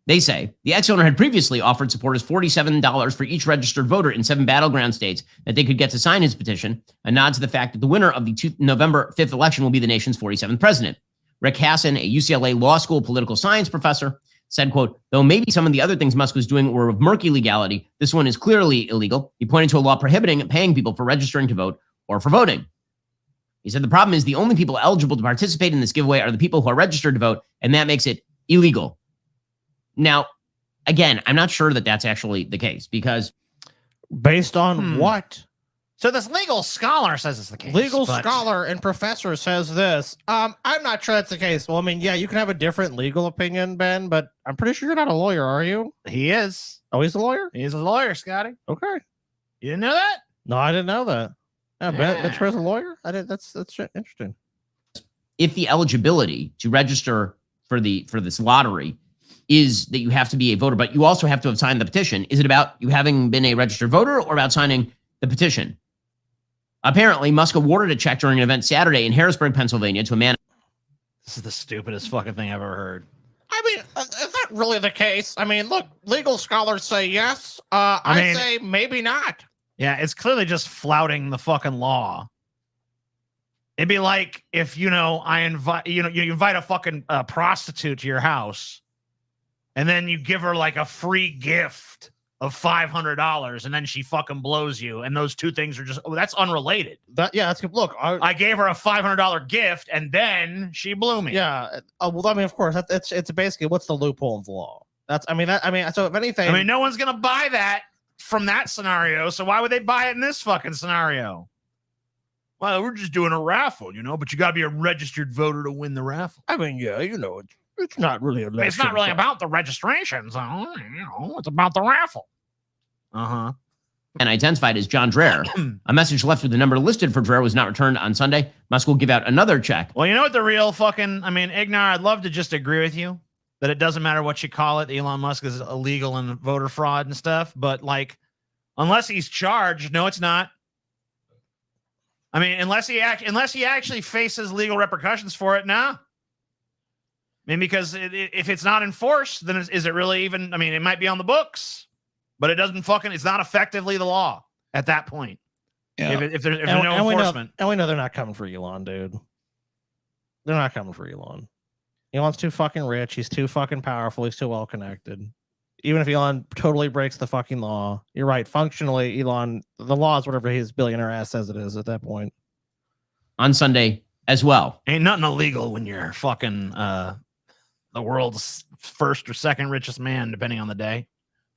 L: They say the ex-owner had previously offered supporters $47 for each registered voter in 7 battleground states that they could get to sign his petition, a nod to the fact that the winner of the November 5th election will be the nation's 47th president. Rick Hasson, a UCLA law school political science professor, said, quote, though maybe some of the other things Musk was doing were of murky legality, this one is clearly illegal. He pointed to a law prohibiting paying people for registering to vote or for voting. He said the problem is the only people eligible to participate in this giveaway are the people who are registered to vote, and that makes it illegal. Now, again, I'm not sure that that's actually the case because
B: based on what?
A: So this legal scholar says it's the case.
B: Legal scholar and professor says this. I'm not sure that's the case. Well, I mean, yeah, you can have a different legal opinion, Ben, but I'm pretty sure you're not a lawyer, are you?
A: He is.
B: Oh, he's a lawyer?
A: He's a lawyer, Scotty.
B: Okay.
A: You didn't know that?
B: No, I didn't know that. Yeah, Ben, that's a lawyer? I didn't. That's interesting.
L: If the eligibility to register for this lottery is that you have to be a voter, but you also have to have signed the petition. Is it about you having been a registered voter or about signing the petition? Apparently, Musk awarded a check during an event Saturday in Harrisburg, Pennsylvania to a man.
A: This is the stupidest fucking thing I've ever heard.
B: I mean, is that really the case? I mean, look, legal scholars say yes. I
A: mean-
B: say maybe not.
A: Yeah, it's clearly just flouting the fucking law. It'd be like if, you invite a fucking prostitute to your house and then you give her like a free gift of $500 and then she fucking blows you. And those two things are just, that's unrelated.
B: That's look.
A: I gave her a $500 gift and then she blew me.
B: Yeah. Well, I mean, of course, it's basically what's the loophole in the law? So if anything,
A: no one's going to buy that from that scenario. So why would they buy it in this fucking scenario? Well, we're just doing a raffle, but you got to be a registered voter to win the raffle.
B: I mean, yeah, it's not really a
A: It's not really about the registrations. It's about the raffle.
L: And identified as John Dreher. A message left with the number listed for Dreher was not returned on Sunday. Musk will give out another check.
A: Well, you know what the real fucking, Ignar, I'd love to just agree with you that it doesn't matter what you call it. Elon Musk is illegal and voter fraud and stuff. But like, unless he's charged, no, it's not. Unless he actually faces legal repercussions for it, no. Because if it's not enforced, then is it really even? It might be on the books, but it doesn't it's not effectively the law at that point.
C: Yeah.
A: If there's no enforcement.
B: We know they're not coming for Elon, dude. They're not coming for Elon. Elon's too fucking rich. He's too fucking powerful. He's too well connected. Even if Elon totally breaks the fucking law, you're right. Functionally, Elon, the law is whatever his billionaire ass says it is at that point.
L: On Sunday as well.
A: Ain't nothing illegal when you're fucking the world's first or second richest man, depending on the day.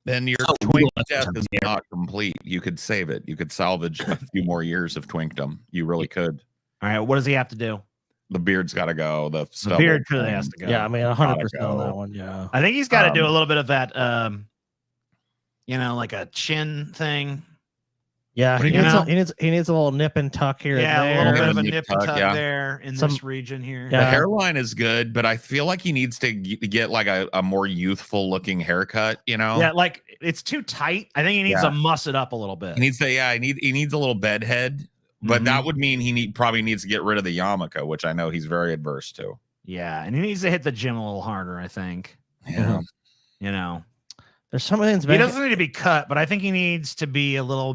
C: Then your twink death is not complete. You could save it. You could salvage a few more years of twinkdom. You really could.
A: All right. What does he have to do?
C: The beard's got to go. The
A: beard clearly has to go.
B: Yeah, 100% on that one. Yeah.
A: I think he's got to do a little bit of that, like a chin thing.
B: Yeah, he needs a little nip and tuck here.
A: Yeah,
B: and there.
A: a little bit of a nip and tuck there in this region here.
C: The hairline is good, but I feel like he needs to get like a more youthful looking haircut.
A: Yeah, like it's too tight. I think he needs to muss it up a little bit.
C: He needs to. Yeah, he needs a little bed head. But that would mean he probably needs to get rid of the yarmulke, which I know he's very adverse to.
A: Yeah, and he needs to hit the gym a little harder, I think.
C: Yeah.
B: There's some things.
A: He doesn't need to be cut, but I think he needs to be a little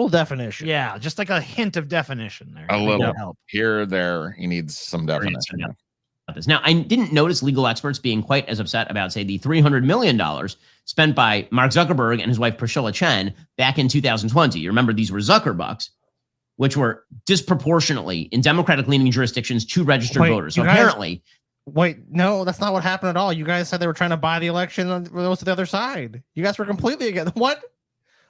B: definition.
A: Yeah, just like a hint of definition there.
C: A little help here or there. He needs some definition.
L: Now, I didn't notice legal experts being quite as upset about, say, the $300 million spent by Mark Zuckerberg and his wife Priscilla Chen back in 2020. You remember these were Zuckerbucks, which were disproportionately in Democratic-leaning jurisdictions to registered voters. So apparently...
B: no, that's not what happened at all. You guys said they were trying to buy the election on those to the other side. You guys were completely against what?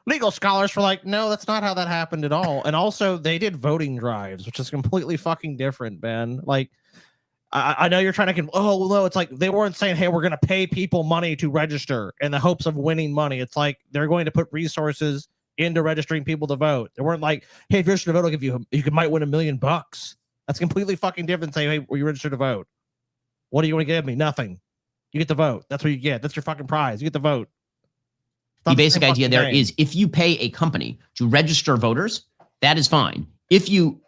B: Legal scholars were like, no, that's not how that happened at all. And also, they did voting drives, which is completely fucking different, man. Like, I know you're trying to... no, it's like they weren't saying, hey, we're going to pay people money to register in the hopes of winning money. It's like they're going to put resources into registering people to vote. They weren't like, hey, if you're registered to vote, I'll give you might win $1 million. That's completely fucking different. Say, hey, were you registered to vote? What do you want to give me? Nothing. You get the vote. That's what you get. That's your fucking prize. You get the vote.
L: The basic idea there is if you pay a company to register voters, that is fine. If you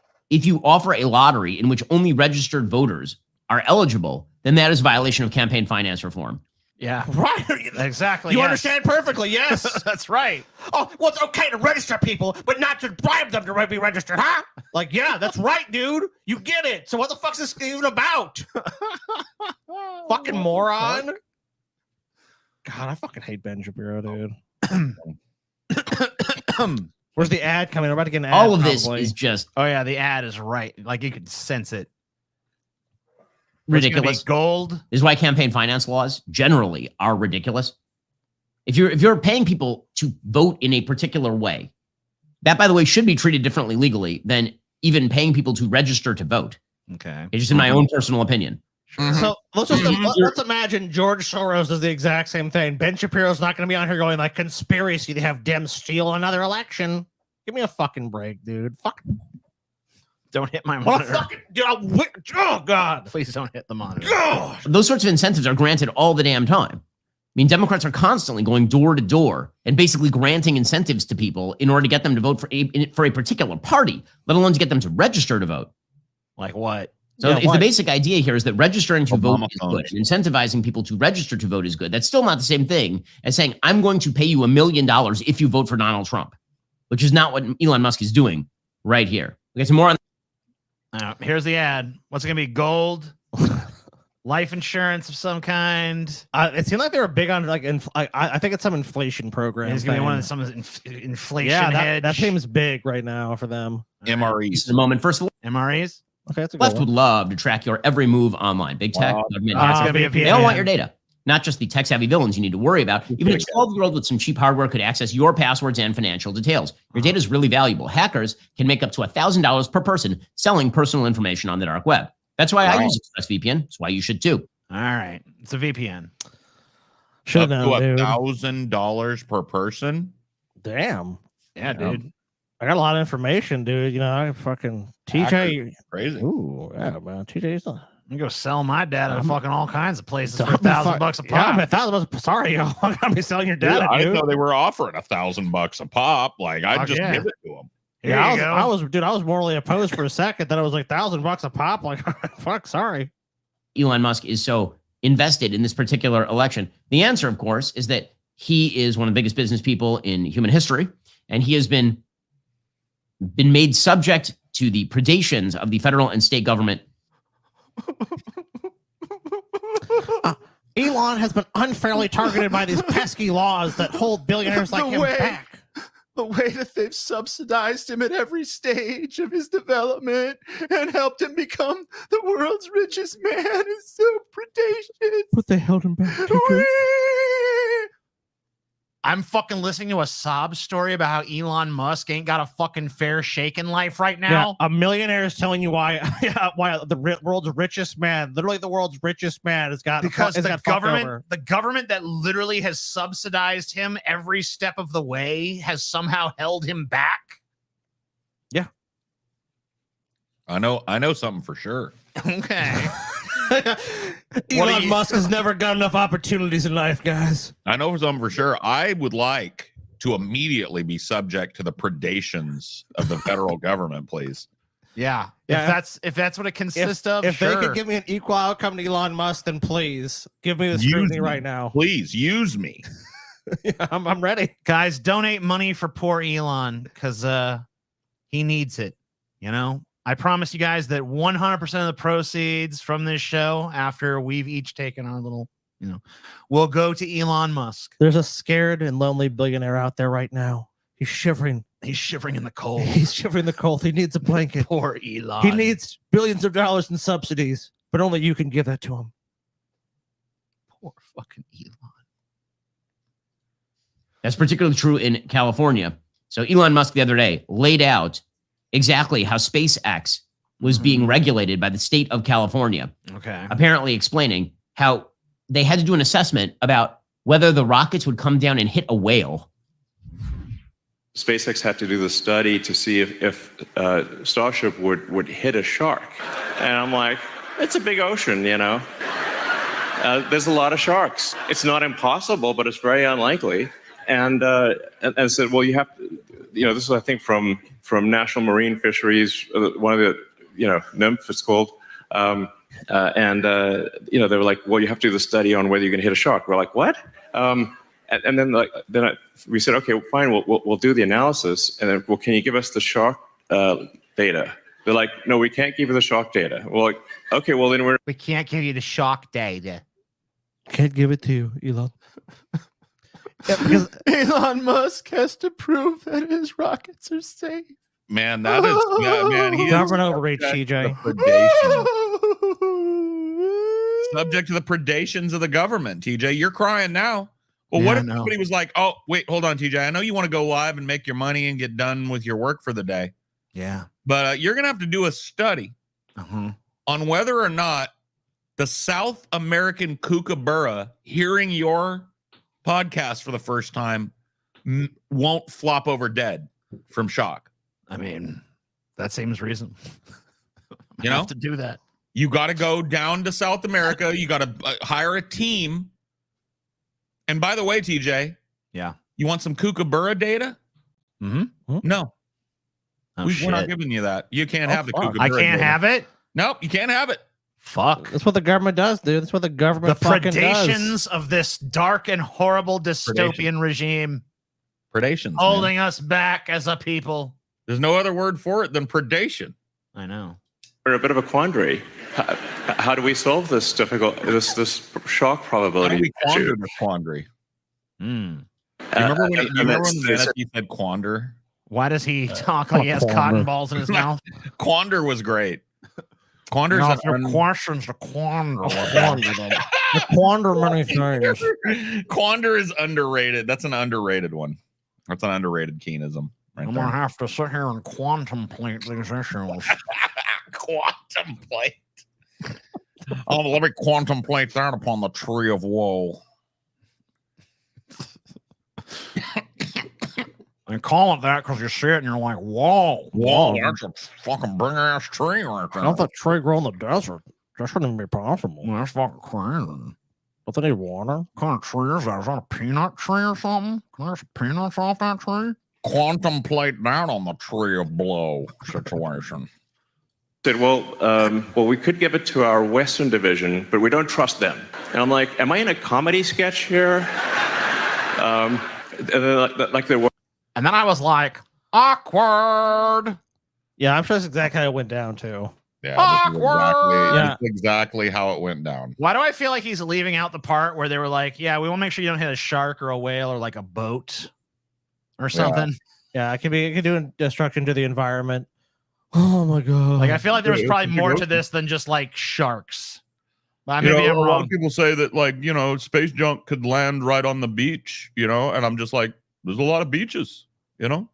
L: offer a lottery in which only registered voters are eligible, then that is a violation of campaign finance reform.
A: Yeah.
B: Right.
A: Exactly.
B: You understand perfectly. Yes.
A: That's right.
B: Oh, well, it's okay to register people, but not to bribe them to be registered, huh? Like, yeah, that's right, dude. You get it. So what the fuck's this even about? Fucking moron. God, I fucking hate Ben Shapiro, dude. Where's the ad coming? We're about to get an ad.
L: All of this is just...
A: Oh, yeah, the ad is right. Like, you could sense it.
L: Ridiculous.
A: Gold.
L: This is why campaign finance laws generally are ridiculous. If you're paying people to vote in a particular way, that, by the way, should be treated differently legally than even paying people to register to vote.
A: Okay.
L: It's just in my own personal opinion.
B: So let's imagine George Soros does the exact same thing. Ben Shapiro's not going to be on here going like conspiracy to have Dems steal another election. Give me a fucking break, dude. Fuck.
A: Don't hit my monitor.
B: Oh, God.
A: Please don't hit the monitor.
B: God.
L: Those sorts of incentives are granted all the damn time. mean, Democrats are constantly going door to door and basically granting incentives to people in order to get them to vote for a particular party, let alone to get them to register to vote.
A: Like what?
L: So if the basic idea here is that registering to vote is
C: phones.
L: good and incentivizing people to register to vote is good, that's still not the same thing as saying, I'm going to pay you $1 million if you vote for Donald Trump, which is not what Elon Musk is doing right here. We'll get some more on.
A: Here's the ad. What's it going to be? Gold? Life insurance of some kind?
B: It seemed like they were big on like I think it's some inflation program.
A: It's going to be one of some inflation hedge.
B: That seems big right now for them.
C: MREs.
L: Just a moment. First of all,
A: MREs?
B: Okay, that's a good
L: left
B: one.
L: would love to track your every move online. Big tech, government,
A: It's gonna be a
L: they all want
A: VPN.
L: your data. Not just the tech-savvy villains you need to worry about. Even a 12-year-old with some cheap hardware could access your passwords and financial details. Your data is really valuable. Hackers can make up to $1,000 per person selling personal information on the dark web. That's why I use ExpressVPN. That's why you should too.
A: All right. It's a VPN.
B: Should
C: Up
B: know,
C: to
B: dude.
C: $1,000 per person.
B: Damn.
A: Yeah, dude.
B: I got a lot of information, dude. You know, I fucking TJ.
C: Crazy.
B: Ooh, yeah, man. TJ's not.
A: I'm going to go sell my data to fucking all kinds of places for
B: I'm
A: $1,000 a
B: Yeah, I'm
A: pop.
B: $1,000. Sorry, y'all. I'm gonna be selling your
C: Dude,
B: data,
C: I
B: dude.
C: didn't know they were offering $1,000 a pop. Like, I'd
A: Fuck
C: just
A: yeah.
C: give it to them.
A: Here
B: Yeah,
A: you go.
B: I was morally opposed for a second. Then I was like $1,000 a pop. Like, fuck, sorry.
L: Elon Musk is so invested in this particular election? The answer, of course, is that he is one of the biggest business people in human history, and he has been made subject to the predations of the federal and state government.
B: Elon has been unfairly targeted by these pesky laws that hold billionaires like him back.
O: The way that they've subsidized him at every stage of his development and helped him become the world's richest man is so predacious.
B: But they held him back.
A: I'm fucking listening to a sob story about how Elon Musk ain't got a fucking fair shake in life right now.
B: Yeah, a millionaire is telling you why the world's richest man, literally the world's richest man, has got
A: Because
B: has
A: the
B: got fucked
A: government,
B: over.
A: the government that literally has subsidized him every step of the way has somehow held him back.
B: Yeah.
C: I know something for sure.
A: Okay.
B: Elon Musk has never got enough opportunities in life, guys.
C: I know something for sure. I would like to immediately be subject to the predations of the federal government, please.
A: Yeah.
B: Yeah.
A: If that's what it consists of,
B: If
A: sure.
B: they could give me an equal outcome to Elon Musk, then please give me the scrutiny right now.
C: Please use me.
B: Yeah, I'm ready.
A: Guys, donate money for poor Elon because he needs it. You know, I promise you guys that 100% of the proceeds from this show, after we've each taken our little, will go to Elon Musk.
B: There's a scared and lonely billionaire out there right now. He's shivering.
A: He's shivering in the cold.
B: He's shivering in the cold. He needs a blanket.
A: Poor Elon.
B: He needs billions of dollars in subsidies, but only you can give that to him.
A: Poor fucking Elon.
L: That's particularly true in California. So Elon Musk the other day laid out exactly how SpaceX was being regulated by the state of California.
A: Okay.
L: Apparently explaining how they had to do an assessment about whether the rockets would come down and hit a whale.
N: SpaceX had to do the study to see if Starship would hit a shark. And I'm like, it's a big ocean, you know. There's a lot of sharks. It's not impossible, but it's very unlikely. And said, well, you have to, this is, I think, from National Marine Fisheries, one of the, NIMF it's called. They were like, well, you have to do the study on whether you're going to hit a shark. We're like, what? We said, okay, fine, we'll do the analysis. And then, well, can you give us the shark data? They're like, no, we can't give you the shark data. Well, like, okay, well, then
A: we can't give you the shock data.
B: Can't give it to you, Elon.
O: Yeah, because Elon Musk has to prove that his rockets are safe.
C: Man, that is man. He
B: Government
C: is
B: overreach, CJ.
C: Subject to the predations of the government. TJ, you're crying now. Well,
A: Yeah,
C: what
A: I
C: if
A: know.
C: somebody was like, "Oh, wait, hold on, TJ. I know you want to go live and make your money and get done with your work for the day,
A: Yeah.
C: but you're gonna have to do a study on whether or not the South American kookaburra hearing your podcast for the first time won't flop over dead from shock."
A: I mean, that seems reasonable.
C: You know,
A: have to do that.
C: You got to go down to South America. You got to hire a team And by the way, TJ,
A: Yeah.
C: you want some kookaburra data?
A: Mm-hmm.
C: No.
A: Oh,
C: We're not
A: shit.
C: giving you that. You can't
B: Oh,
C: have the
B: fuck.
C: kookaburra
A: I can't
C: data.
A: have it.
C: Nope, you can't have it.
A: Fuck.
B: That's what the government does, dude. That's what the government
A: The
B: fucking
A: predations
B: does.
A: of this dark and horrible dystopian regime
C: Predations.
A: holding
C: man.
A: us back as a people.
C: There's no other word for it than predation.
A: I know.
N: We're in a bit of a quandary. How do we solve this this shock
C: How
N: probability
C: do we quander
N: issue?
C: the quandary?
A: Hmm.
C: Do you remember when,
N: and
C: you remember
N: that's-
C: when Manatee said quander?
A: Why does he talk like he has
B: quander.
A: cotton balls in his mouth?
C: Quander was great. Quander's
A: Now,
C: an
A: if your questions to quander.
B: The quander many things.
C: Quander is underrated. That's an underrated one. That's an underrated Keenism. Right
A: I'm
C: there.
A: gonna have to sit here and contemplate these issues.
C: Contemplate. Oh, let me contemplate that upon the tree of woe.
A: They call it that because you see it and you're like, whoa.
C: Whoa, that's a fucking big ass tree right there.
B: Not that tree grow in the desert. That shouldn't even be possible.
A: Well, that's fucking crazy.
B: Don't they need water?
A: What kind of tree is that? Is that a peanut tree or something? Can I get some peanuts off that tree?
C: Contemplate that on the tree of blow situation.
N: Said, well, we could give it to our Western division, but we don't trust them. And I'm like, am I in a comedy sketch here? And then, like there were.
A: And then I was like, awkward.
B: Yeah, I'm sure that's exactly how it went down too.
C: Yeah,
A: Awkward.
C: that's exactly how it went down.
A: Why do I feel like he's leaving out the part where they were like, yeah, we want to make sure you don't hit a shark or a whale or like a boat or something?
B: Yeah, it could do destruction to the environment. Oh my god!
A: Like I feel like there was
C: Yeah,
A: probably
C: it's a
A: more
C: big
A: to
C: ocean.
A: this than just like sharks. But
E: You
A: maybe
E: know,
A: I'm
E: a lot
A: wrong.
E: of people say that, like, you know, space junk could land right on the beach, you know, and I'm just like, there's a lot of beaches, you know,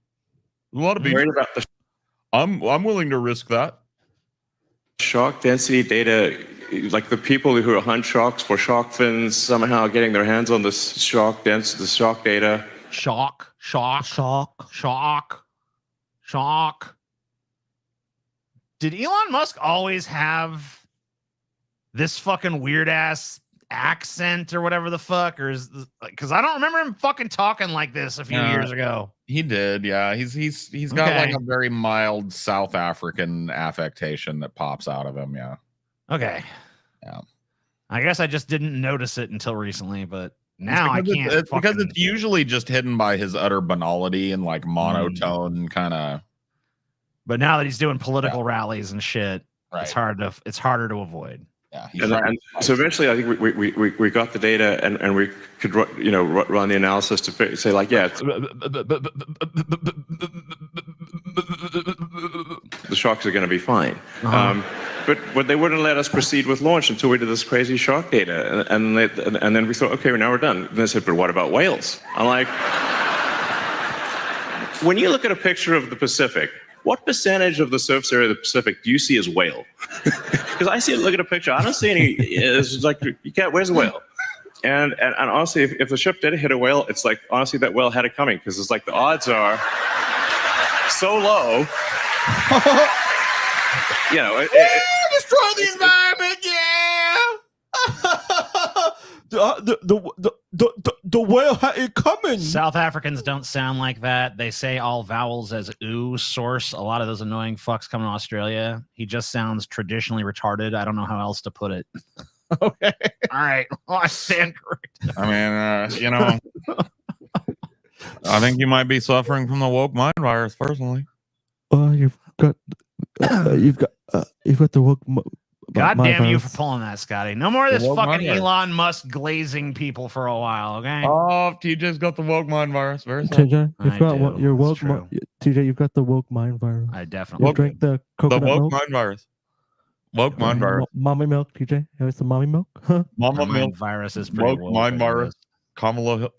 E: there's a lot of beaches.
N: Worried about the
E: I'm willing to risk that.
N: shark density data, like the people who hunt sharks for shark fins somehow getting their hands on the shark data.
A: Shock. Did Elon Musk always have this fucking weird ass accent or whatever the fuck? Or is because I don't remember him fucking talking like this a few years ago.
C: He did, yeah. He's got
A: Okay.
C: like a very mild South African affectation that pops out of him, yeah.
A: Okay.
C: Yeah.
A: I guess I just didn't notice it until recently, but now I
C: It's because
A: can't.
C: It's because
A: fucking-
C: it's usually just hidden by his utter banality and like monotone kind of.
A: But now that he's doing political rallies and shit,
C: Right.
A: it's harder to avoid.
C: Yeah.
N: And so eventually, I think we got the data and we could run the analysis to say like, yeah, the sharks are going to be fine. But they wouldn't let us proceed with launch until we did this crazy shark data, and then we thought, okay, now we're done. And they said, but what about whales? I'm like, when you look at a picture of the Pacific, what percentage of the surface area of the Pacific do you see as whale? Because I look at a picture, I don't see any. It's like you can't. Where's the whale? And honestly, if the ship did hit a whale, it's like honestly that whale had it coming because it's like the odds are so low. You know,
O: destroy the environment, yeah. The whale had it coming.
A: South Africans don't sound like that. They say all vowels as ooh. Source. A lot of those annoying fucks coming to Australia. He just sounds traditionally retarded. I don't know how else to put it.
B: Okay.
A: All right. Well, I stand corrected.
C: I mean, you know, I think you might be suffering from the woke mind virus personally.
O: You've got the woke.
A: God damn you for pulling that, Scotty. No more of this
C: The woke
A: fucking
C: mind virus.
A: Elon Musk glazing people for a while, okay?
C: Oh, TJ's got the woke mind virus. Very sad.
O: TJ,
A: I
O: you've got
A: do.
O: what? Your
A: It's
O: woke.
A: true.
O: TJ, you've got the woke mind virus.
A: I definitely
O: You drank the
C: The
O: coconut
C: woke
O: milk.
C: mind virus. Woke mind virus.
O: Mommy milk, TJ. Have some mommy milk. Huh?
C: Mama
A: Mind
C: milk.
A: virus is pretty
C: Woke
A: woke,
C: mind
A: I
C: virus.
A: guess.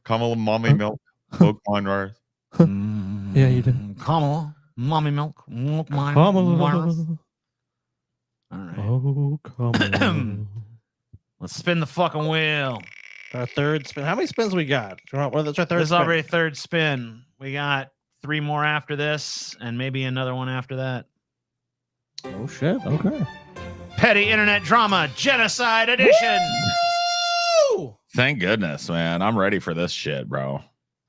C: Kamala mommy milk. Woke mind virus.
O: Yeah, you did.
A: Kamala, mommy milk, woke mind
O: Kamala.
A: virus. All right.
O: Oh, come on.
A: Let's spin the fucking wheel.
B: Our third spin. How many spins we got? Well, that's our third
A: This is
B: spin.
A: already third spin. We got 3 more after this, and maybe another one after that.
B: Oh shit. Okay.
A: Petty internet drama genocide edition.
C: Thank goodness, man. I'm ready for this shit, bro.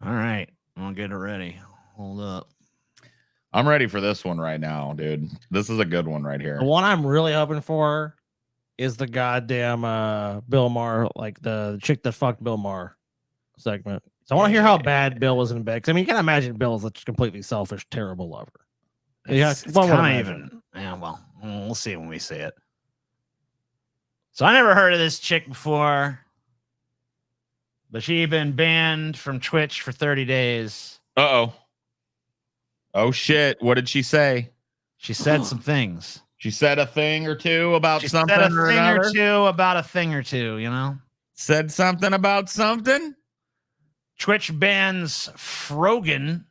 A: All right. I'll get it ready. Hold up.
C: I'm ready for this one right now, dude. This is a good one right here.
B: The one I'm really hoping for is the goddamn Bill Maher, like the chick that fucked Bill Maher segment. So I want to hear how bad Bill was in bed. 'Cause I mean, you can imagine Bill's a completely selfish, terrible lover.
A: It's
B: one would
A: kind of
B: imagine.
A: even. Yeah, well, we'll see when we see it. So I never heard of this chick before, but she'd been banned from Twitch for 30 days.
C: Uh-oh. Oh, shit. What did she say?
A: She said some things.
C: She said a thing or two about
A: She
C: something
A: said a
C: or
A: thing
C: another?
A: or two about a thing or two, you know?
C: Said something about something?
A: Twitch bans Frogan.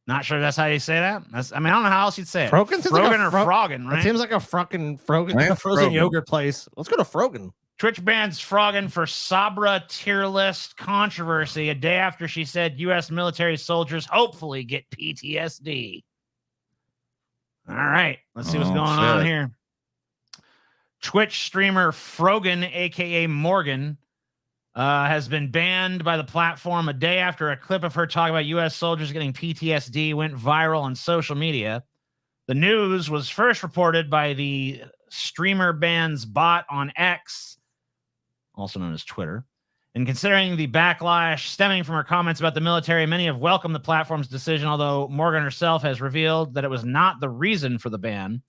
A: Not sure that's how you say that. I don't know how else you'd say it.
B: Frogan seems like
A: Frogan
B: a
A: or
B: Fro-
A: Froggen, right?
B: It seems like a fucking Frogan,
C: Yeah,
B: a frozen
C: Frogan.
B: yogurt place. Let's go to Frogan.
A: Twitch bans Froggen for Sabra tier list controversy a day after she said U.S. military soldiers hopefully get PTSD. All right, let's see what's going on here. Twitch streamer Frogan, aka Morgan, has been banned by the platform a day after a clip of her talking about U.S. soldiers getting PTSD went viral on social media. The news was first reported by the streamer ban's bot on X, also known as Twitter. And considering the backlash stemming from her comments about the military, many have welcomed the platform's decision, although Morgan herself has revealed that it was not the reason for the ban.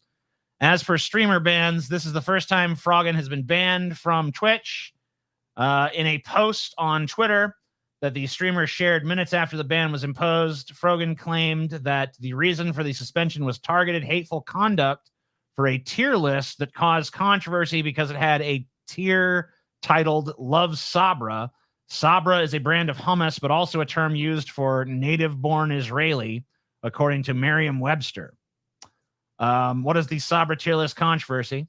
A: As for streamer bans, this is the first time Froggen has been banned from Twitch. In a post on Twitter that the streamer shared minutes after the ban was imposed, Froggen claimed that the reason for the suspension was targeted hateful conduct for a tier list that caused controversy because it had a tier titled Love Sabra. Sabra is a brand of hummus, but also a term used for native-born Israeli, according to Merriam-Webster. What is the Sabra tier list controversy?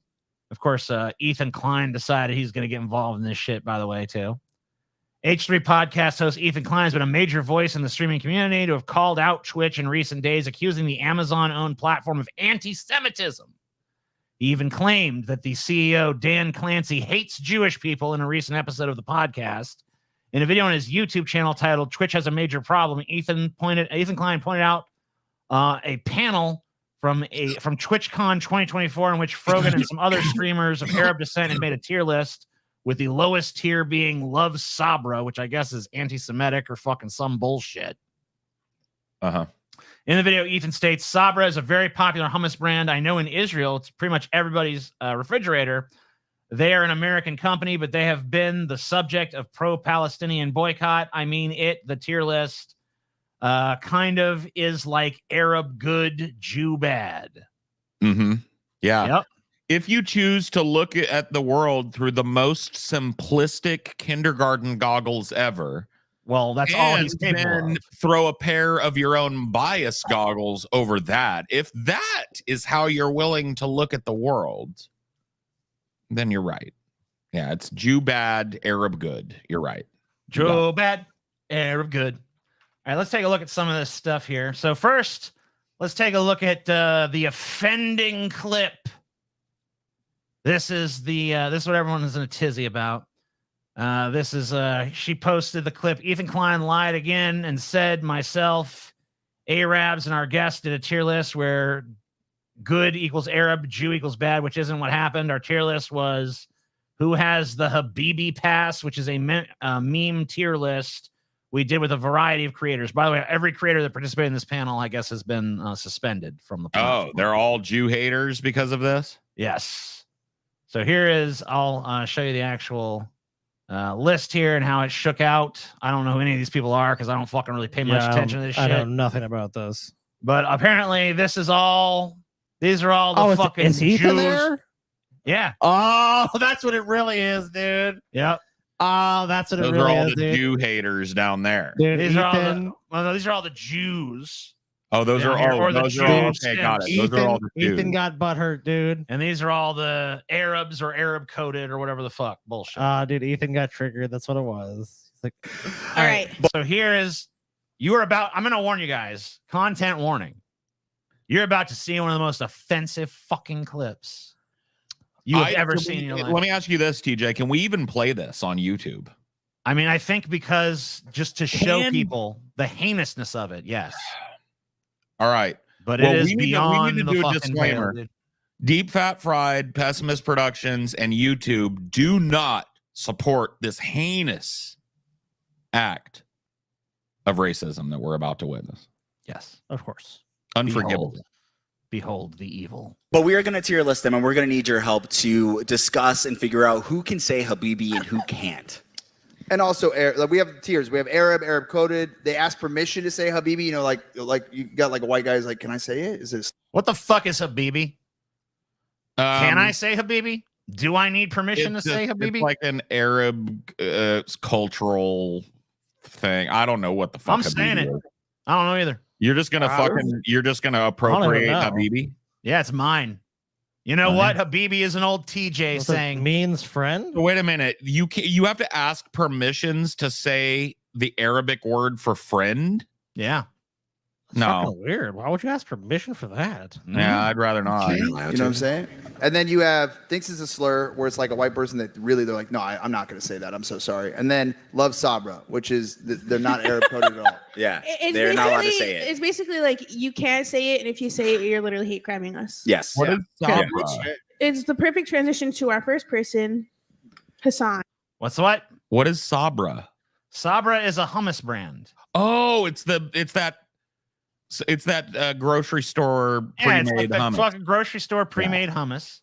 A: Of course, Ethan Klein decided he's going to get involved in this shit, by the way, too. H3 podcast host Ethan Klein has been a major voice in the streaming community to have called out Twitch in recent days, accusing the Amazon-owned platform of anti-Semitism. He even claimed that the CEO, Dan Clancy, hates Jewish people in a recent episode of the podcast. In a video on his YouTube channel titled Twitch Has a Major Problem, Ethan Klein pointed out a panel from TwitchCon 2024 in which Frogan and some other streamers of Arab descent had made a tier list, with the lowest tier being Love Sabra, which I guess is anti-Semitic or fucking some bullshit.
C: Uh-huh.
A: In the video, Ethan states, Sabra is a very popular hummus brand. I know in Israel, it's pretty much everybody's refrigerator. They are an American company, but they have been the subject of pro-Palestinian boycott. I mean, the tier list kind of is like Arab good, Jew bad.
C: Mm-hmm. Yeah.
A: Yep.
C: If you choose to look at the world through the most simplistic kindergarten goggles ever,
A: well, that's all he's capable of.
C: Throw a pair of your own bias goggles over that. If that is how you're willing to look at the world, then you're right. Yeah, it's Jew bad, Arab good. You're right.
A: Jew bad, Arab good. All right, let's take a look at some of this stuff here. So first, let's take a look at the offending clip. This is what everyone is in a tizzy about. She posted the clip. Ethan Klein lied again and said, myself, Arabs, and our guest did a tier list where good equals Arab, Jew equals bad, which isn't what happened. Our tier list was who has the Habibi pass, which is a meme tier list we did with a variety of creators. By the way, every creator that participated in this panel, I guess, has been suspended from the platform.
C: Oh, they're all Jew haters because of this?
A: Yes. So here is, I'll show you the actual list here and how it shook out. I don't know who any of these people are because I don't fucking really pay much attention to this shit.
B: I know nothing about this.
A: But apparently these are all the fucking
B: is
A: Jews.
B: Ethan there?
A: Yeah.
B: Oh, that's what it really is, dude.
A: Yep.
B: Oh, that's what
C: Those
B: it really
C: are all
B: is,
C: the
B: dude.
C: Jew haters down there.
B: Dude,
A: These
B: Ethan,
A: these are all the Jews.
C: Oh, those
A: down
C: are
A: here,
C: all.
A: or the
C: Those are all.
A: Jews.
C: Okay, got it.
B: Ethan,
C: Those are all the Jews.
B: Ethan got butthurt, dude.
A: And these are all the Arabs or Arab coded or whatever the fuck bullshit.
B: Dude, Ethan got triggered. That's what it was. It's like,
F: All right.
A: So here is I'm going to warn you guys. Content warning. You're about to see one of the most offensive fucking clips you have ever seen in your life.
C: Let me ask you this, TJ. Can we even play this on YouTube?
A: I mean, I think because just to show
C: Can-
A: people the heinousness of it, yes.
C: All right.
A: But
C: Well,
A: it is
C: we need
A: beyond
C: to
A: the
C: do a
A: fucking
C: disclaimer.
A: pale, dude.
C: Deep Fat Fried, Pessimist Productions, and YouTube do not support this heinous act of racism that we're about to witness.
A: Yes.
B: Of course.
C: Unforgivable.
A: Behold the evil.
P: But we are going to tier list them, and we're going to need your help to discuss and figure out who can say Habibi and who can't.
Q: And also, we have tiers. We have Arab coded. They ask permission to say Habibi. You know, like you got like a white guy's like, can I say it? Is this
A: What the fuck is Habibi? Can I say Habibi? Do I need permission to say Habibi?
C: It's like an Arab cultural thing. I don't know what the fuck.
A: I'm saying
C: Habibi
A: it.
C: is.
A: I don't know either.
C: You're just gonna appropriate Habibi.
A: Yeah, it's mine. You know what? Habibi is an old TJ saying
B: means friend.
C: Wait a minute. You have to ask permissions to say the Arabic word for friend.
A: Yeah.
B: That's fucking weird. Why would you ask permission for that?
C: Yeah, I'd rather not.
Q: You know what I'm saying? And then you have thinks it's a slur, where it's like a white person that really they're like, no, I'm not going to say that. I'm so sorry. And then love Sabra, which is they're not Arab coded at all.
P: Yeah,
R: It's
P: they're not allowed to
R: basically-
P: say it.
R: It's basically like you can't say it, and if you say it, you're literally hate criming us.
P: Yes.
C: What is
R: Yeah.
C: Sabra?
R: It's the perfect transition to our first person, Hassan.
A: What's what?
C: What is Sabra?
A: Sabra is a hummus brand.
C: Oh, it's that grocery store
A: Yeah, it's
C: pre-made
A: like that
C: hummus.
A: fucking grocery store pre-made hummus.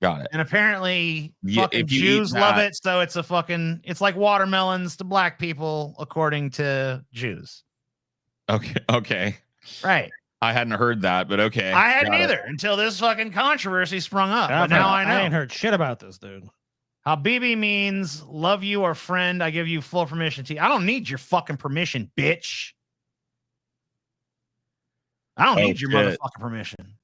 C: Got it.
A: And apparently
C: Yeah,
A: fucking
C: if you
A: Jews
C: eat
A: love
C: that-
A: it, so it's like watermelons to black people, according to Jews.
C: Okay.
A: Right.
C: I hadn't heard that, but okay.
A: I hadn't
C: Got it.
A: either until this fucking controversy sprung up.
B: Yeah,
A: But now I know.
B: I ain't heard shit about this, dude.
A: Habibi means love you or friend. I give you full permission to. I don't need your fucking permission, bitch. I don't need your
C: shit.
A: motherfucking permission.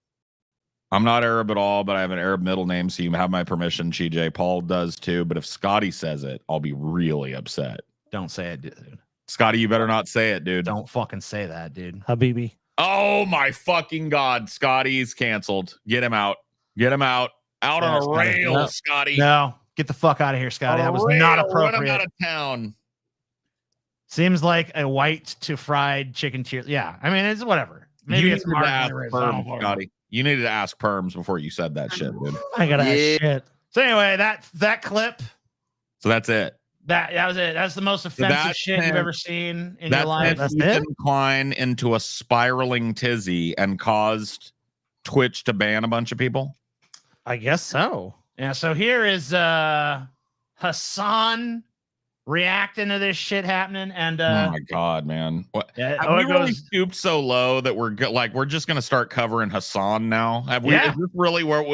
C: I'm not Arab at all, but I have an Arab middle name, so you have my permission, CJ. Paul does too, but if Scotty says it, I'll be really upset.
A: Don't say it, dude.
C: Scotty, you better not say it, dude.
A: Don't fucking say that, dude.
B: Habibi.
C: Oh my fucking god, Scotty's canceled. Get him out. Get him out. Out
A: Yeah,
C: on a
A: Scotty.
C: rail,
A: No.
C: Scotty.
A: No, get the fuck out of here, Scotty.
C: On a
A: That was
C: rail,
A: not
C: run him
A: appropriate.
C: out of town.
A: Seems like a white to fried chicken tier. Yeah, I mean it's whatever. Maybe
C: You
A: it's
C: needed to ask
A: margarine.
C: Perms, Scotty. You needed to ask Perms before you said that shit, dude.
B: I gotta ask shit.
A: So anyway, that clip,
C: So that's it.
A: that was it. That's the most offensive
C: that
A: shit you've
C: sent-
A: ever seen in your
C: That
A: life.
C: sent Ethan Klein into a spiraling tizzy and caused Twitch to ban a bunch of people.
B: I guess so.
A: Yeah, so here is Hassan reacting to this shit happening, and
C: Oh my god, man! What?
A: yeah,
C: Have
A: oh,
C: we
A: it
C: really
A: goes-
C: stooped so low that we're just gonna start covering Hassan now? Have we?
A: Yeah.
C: Is this really where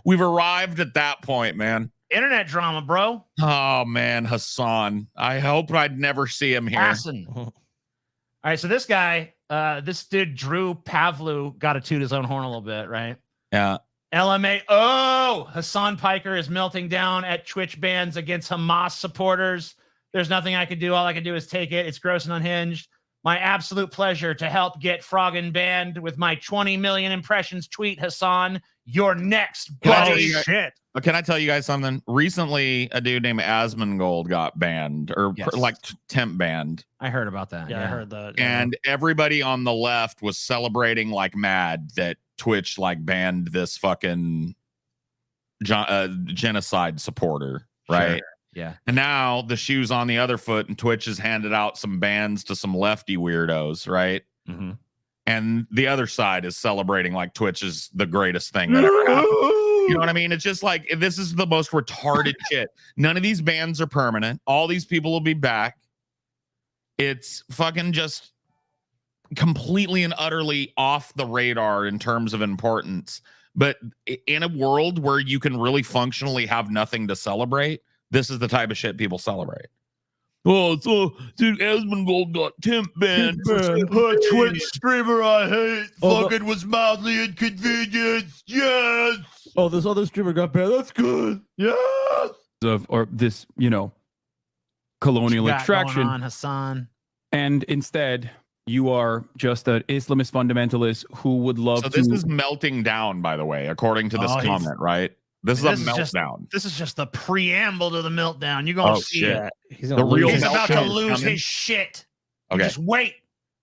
C: we've arrived at that point, man?
A: internet drama, bro.
C: Oh man, Hassan! I hope I'd never see him here.
A: Hassan. All right, so this guy, this dude Drew Pavlu, got to toot his own horn a little bit, right?
C: Yeah.
A: LMA. Oh, Hassan Piker is melting down at Twitch bans against Hamas supporters. There's nothing I can do. All I can do is take it. It's gross and unhinged. My absolute pleasure to help get Froggen banned with my 20 million impressions tweet, Hassan. You're next,
C: Can I tell
A: buddy.
C: you guys- Can I tell you guys something? Recently, a dude named Asmongold got banned or
A: Yes.
C: temp banned.
A: I heard about that.
B: Yeah, I heard that. yeah.
C: And everybody on the left was celebrating like mad that Twitch like banned this fucking genocide supporter, right?
A: Sure. Yeah.
C: And now the shoe's on the other foot, and Twitch has handed out some bans to some lefty weirdos, right?
A: Mm-hmm.
C: And the other side is celebrating like Twitch is the greatest thing that ever happened. You know what I mean? It's just like this is the most retarded shit. None of these bans are permanent. All these people will be back. It's fucking just completely and utterly off the radar in terms of importance. But in a world where you can really functionally have nothing to celebrate, this is the type of shit people celebrate. Oh, so dude, Asmongold got temp banned.
O: Twitch streamer I hate
B: Oh,
O: fucking was mildly inconvenienced. Yes.
B: Oh, this other streamer got banned. That's good.
O: Yes.
S: Or this, colonial
A: What you got
S: extraction.
A: going on, Hassan?
S: And instead, you are just an Islamist fundamentalist who would love
C: So
S: to.
C: this is melting down, by the way, according to this
A: Oh, he's-
C: comment, right? This is
A: This
C: a
A: is just-
C: meltdown.
A: This is just the preamble to the meltdown. You're gonna
C: Oh,
A: see
C: shit.
A: it.
B: He's
C: The real
A: He's about to
C: meltdown is
A: lose
C: coming.
A: his shit. You
C: Okay.
A: just wait.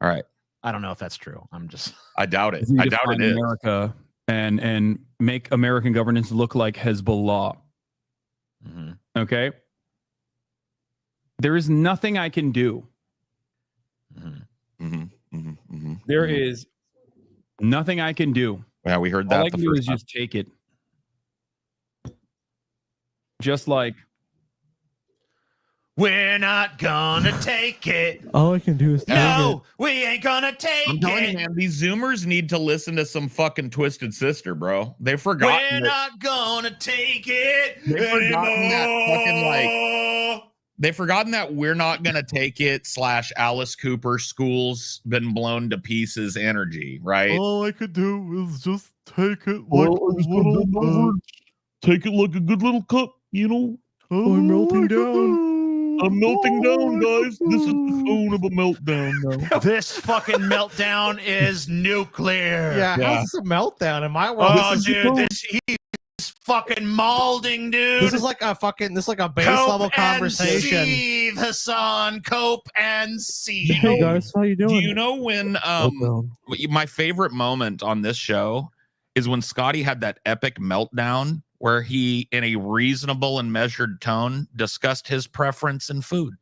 C: All right.
A: I don't know if that's true. I'm just.
C: I doubt it.
S: Redefine
C: I doubt it is.
S: America and make American governance look like Hezbollah.
A: Mm-hmm.
S: Okay. There is nothing I can do. There is nothing I can do.
C: Yeah, we heard that.
S: All I
C: the
S: can do
C: first
S: is
C: time.
S: just take it. Just like
A: We're not gonna take it.
B: All I can do is
A: No, we ain't gonna take
C: I'm telling you,
A: it.
C: man, these Zoomers need to listen to some fucking Twisted Sister, bro. They've forgotten.
A: We're
C: that-
A: not gonna take it
C: They've forgotten that fucking
A: anymore.
C: They've forgotten that we're not gonna take it / Alice Cooper school's been blown to pieces energy, right?
E: All I could do is just take it
C: Well,
E: like
C: I just
E: a little
C: bend over and
E: take it like a good little cup, you know.
B: I'm melting down.
E: I'm melting down, guys. This is the tone of a meltdown now.
A: This fucking meltdown is nuclear.
B: Yeah, how's this a meltdown in my world?
A: Oh,
B: this is
A: dude, he's fucking molding, dude.
B: This is like a fucking base
A: Cope
B: level
A: and
B: conversation.
A: seethe, Hassan. Cope and seethe.
B: Hey guys, how you doing?
C: Do you know when my favorite moment on this show is when Scotty had that epic meltdown where he, in a reasonable and measured tone, discussed his preference in food.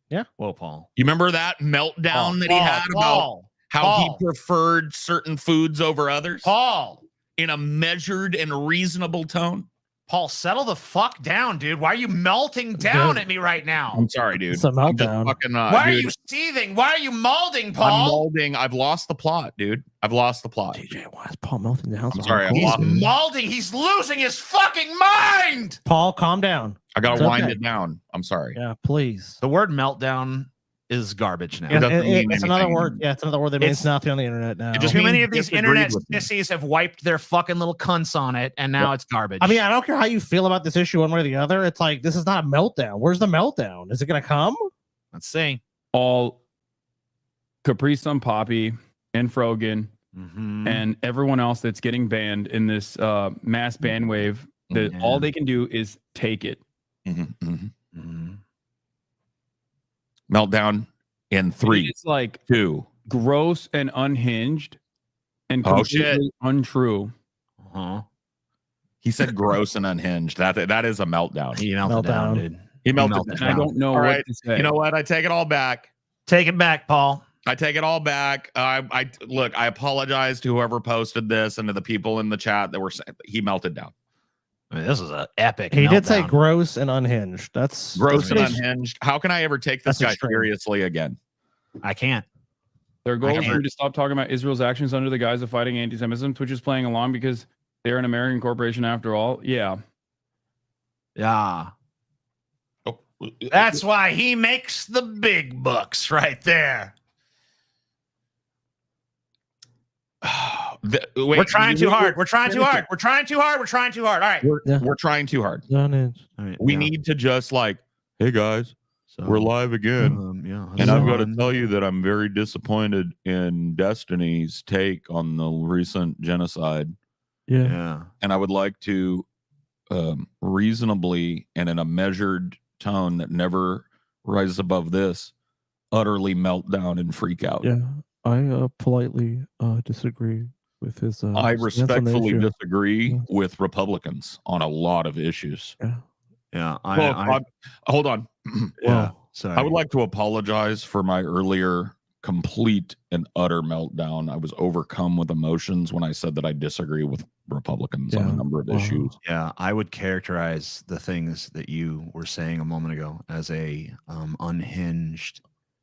B: Yeah.
A: Whoa, Paul.
C: You remember that meltdown that he had about how he preferred certain foods over others?
A: Paul.
C: In a measured and reasonable tone?
A: Paul, settle the fuck down, dude. Why are you melting down at me right now?
C: I'm sorry, dude.
B: It's a
C: I'm just
B: meltdown.
C: fucking,
A: Why are
C: dude,
A: you seething? Why are you molding,
C: I'm
A: Paul?
C: molding. I've lost the plot, dude. I've lost the plot.
B: DJ, why is Paul melting down?
C: I'm sorry. I've
A: He's
C: lost it.
A: molding. He's losing his fucking mind.
B: Paul, calm down.
C: I gotta
B: It's
C: wind
B: okay.
C: it down. I'm sorry.
B: Yeah, please.
A: The word meltdown is garbage now.
C: It doesn't mean
B: It's another
C: anything.
B: word. Yeah, it's another word that means
A: It's-
B: nothing on the internet now.
C: It just
A: Too many
C: means
A: of these
C: disagreed
A: internet
C: with me.
A: sissies have wiped their fucking little cunts on it, and now it's garbage.
B: I mean, I don't care how you feel about this issue one way or the other. It's like this is not a meltdown. Where's the meltdown? Is it gonna come?
A: Let's see.
S: all Capri Sun Poppy and Frogan and everyone else that's getting banned in this mass ban wave, that all they can do is take it.
C: Meltdown in 3,
S: It's like
C: 2.
S: gross and unhinged and
C: Oh,
S: completely untrue.
A: Uh-huh.
C: He said gross and unhinged. That is a meltdown.
A: He melted down,
B: Meltdown.
A: dude.
C: He melted
A: melted
C: down.
S: I don't know
C: All
S: what
C: right.
S: to say.
C: You know what? I take it all back.
A: Take it back, Paul.
C: I take it all back. I look. I apologize to whoever posted this and to the people in the chat that were saying he melted down.
A: I mean, this is an epic.
B: He did say
A: meltdown.
B: gross and unhinged. That's
C: Gross and
B: pretty-
C: unhinged. How can I ever take this
B: That's
C: guy
B: extreme.
C: seriously again?
A: I can't.
S: Their goal is
A: can't-
S: for you to stop talking about Israel's actions under the guise of fighting anti-Semitism. Twitch is playing along because they're an American corporation after all. Yeah.
A: Yeah.
C: Oh,
A: That's why he makes the big bucks right there.
C: Wait,
A: We're trying too hard. We're trying
C: wait
A: too
C: a
A: hard.
C: second.
A: We're trying too hard. We're trying too hard. All right.
C: We're trying too hard.
B: Unhinged.
A: All right,
C: We
A: yeah.
C: need to just like, hey guys,
A: So,
E: We're live again. And I've got to
A: Hassan.
E: tell you that I'm very disappointed in Destiny's take on the recent genocide.
B: Yeah.
A: Yeah.
E: And I would like to reasonably and in a measured tone that never rises above this, utterly melt down and freak out.
B: Yeah. I politely disagree with his.
E: I
B: stance on the
E: respectfully
B: issue.
E: disagree with Republicans on a lot of issues.
B: Yeah.
A: Yeah.
C: Hold on.
A: Yeah. Sorry.
E: I would like to apologize for my earlier complete and utter meltdown. I was overcome with emotions when I said that I disagree with Republicans on a number of issues.
A: Yeah, I would characterize the things that you were saying a moment ago as a unhinged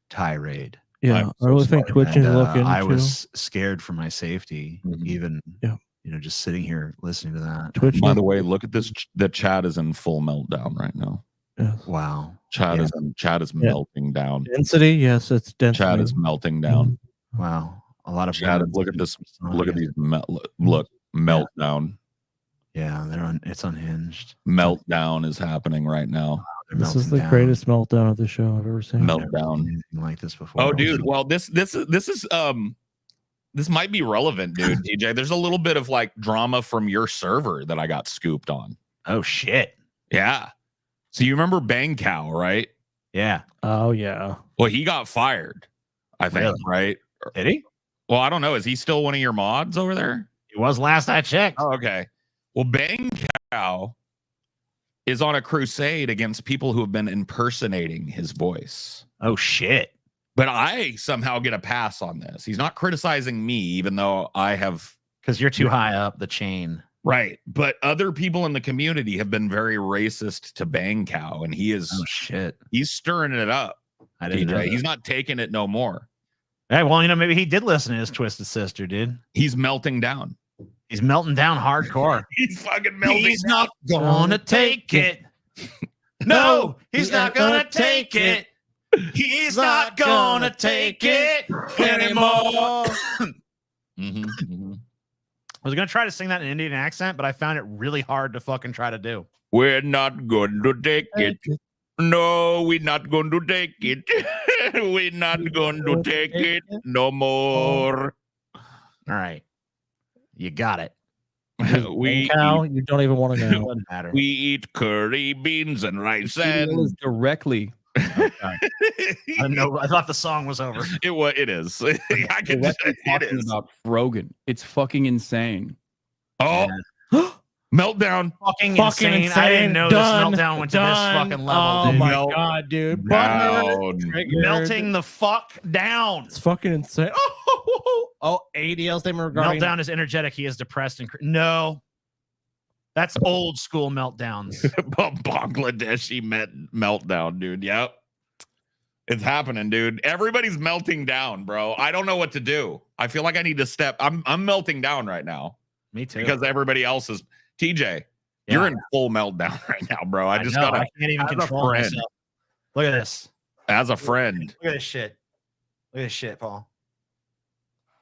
A: tirade.
B: Yeah,
A: I'm
B: I
A: so
B: really think
A: sorry,
B: Twitch
A: man.
B: needs to look
A: I
B: into-
A: was scared for my safety, even just sitting here listening to that.
B: Twitch
E: By
B: needs-
E: the way, look at this. The chat is in full meltdown right now.
B: Yes.
A: Wow.
E: Chat
A: Yeah.
E: is melting down.
B: Density, yes, it's density.
E: Chat is melting down.
A: Wow. A lot of
E: Chat. Look at this. Look at these. Look, meltdown.
A: Yeah, it's unhinged.
E: Meltdown is happening right now.
B: This is the greatest meltdown of the show I've ever seen.
E: Meltdown.
A: Anything like this before.
C: Oh, dude. Well, this is This might be relevant, dude. DJ, there's a little bit of like drama from your server that I got scooped on.
A: Oh shit.
C: Yeah. So you remember Bang Cow, right?
A: Yeah.
B: Oh yeah.
C: Well, he got fired, I think,
A: Really?
C: right?
A: Did he?
C: Well, I don't know. Is he still one of your mods over there?
A: He was last I checked.
C: Oh, okay. Well, Bang Cow is on a crusade against people who have been impersonating his voice.
A: Oh shit.
C: But I somehow get a pass on this. He's not criticizing me, even though I have.
A: Because you're too high up the chain.
C: Right. But other people in the community have been very racist to Bang Cow, and he is.
A: Oh shit.
C: He's stirring it up.
A: I didn't know that.
C: He's not taking it no more.
A: Hey, well, maybe he did listen to his Twisted Sister, dude.
C: He's melting down.
A: He's melting down hardcore.
C: He's fucking melting
A: He's
C: down.
A: not gonna take it. No, he's not gonna take it. He's not gonna take it anymore. I was gonna try to sing that in an Indian accent, but I found it really hard to fucking try to do.
C: We're not going to take it. No, we're not going to take it. We're not going to take it no more.
A: All right. You got it.
B: You don't even want to know.
A: Doesn't matter.
C: We eat curry, beans, and rice.
S: Email us directly.
A: I know. I thought the song was over.
C: It is. I can
S: What
C: say
S: are you
C: it
S: talking
C: is.
S: about Rogan. It's fucking insane.
C: Oh, meltdown.
A: Fucking insane. I didn't know this meltdown went to this fucking level.
B: Oh
A: dude.
B: my god, dude.
A: Melting the fuck down.
B: It's fucking insane. Oh, ADL statement regarding
A: Meltdown is energetic. He is depressed and no. That's old school meltdowns.
C: Bangladeshi meltdown, dude. Yep. It's happening, dude. Everybody's melting down, bro. I don't know what to do. I feel like I need to step. I'm melting down right now.
A: Me too.
C: Because everybody else is. TJ, you're in full meltdown right now, bro. I just
A: know,
C: gotta.
A: I can't even
C: as a
A: control
C: friend,
A: myself. Look at this.
C: As a friend.
A: Look at this shit. Look at this shit, Paul.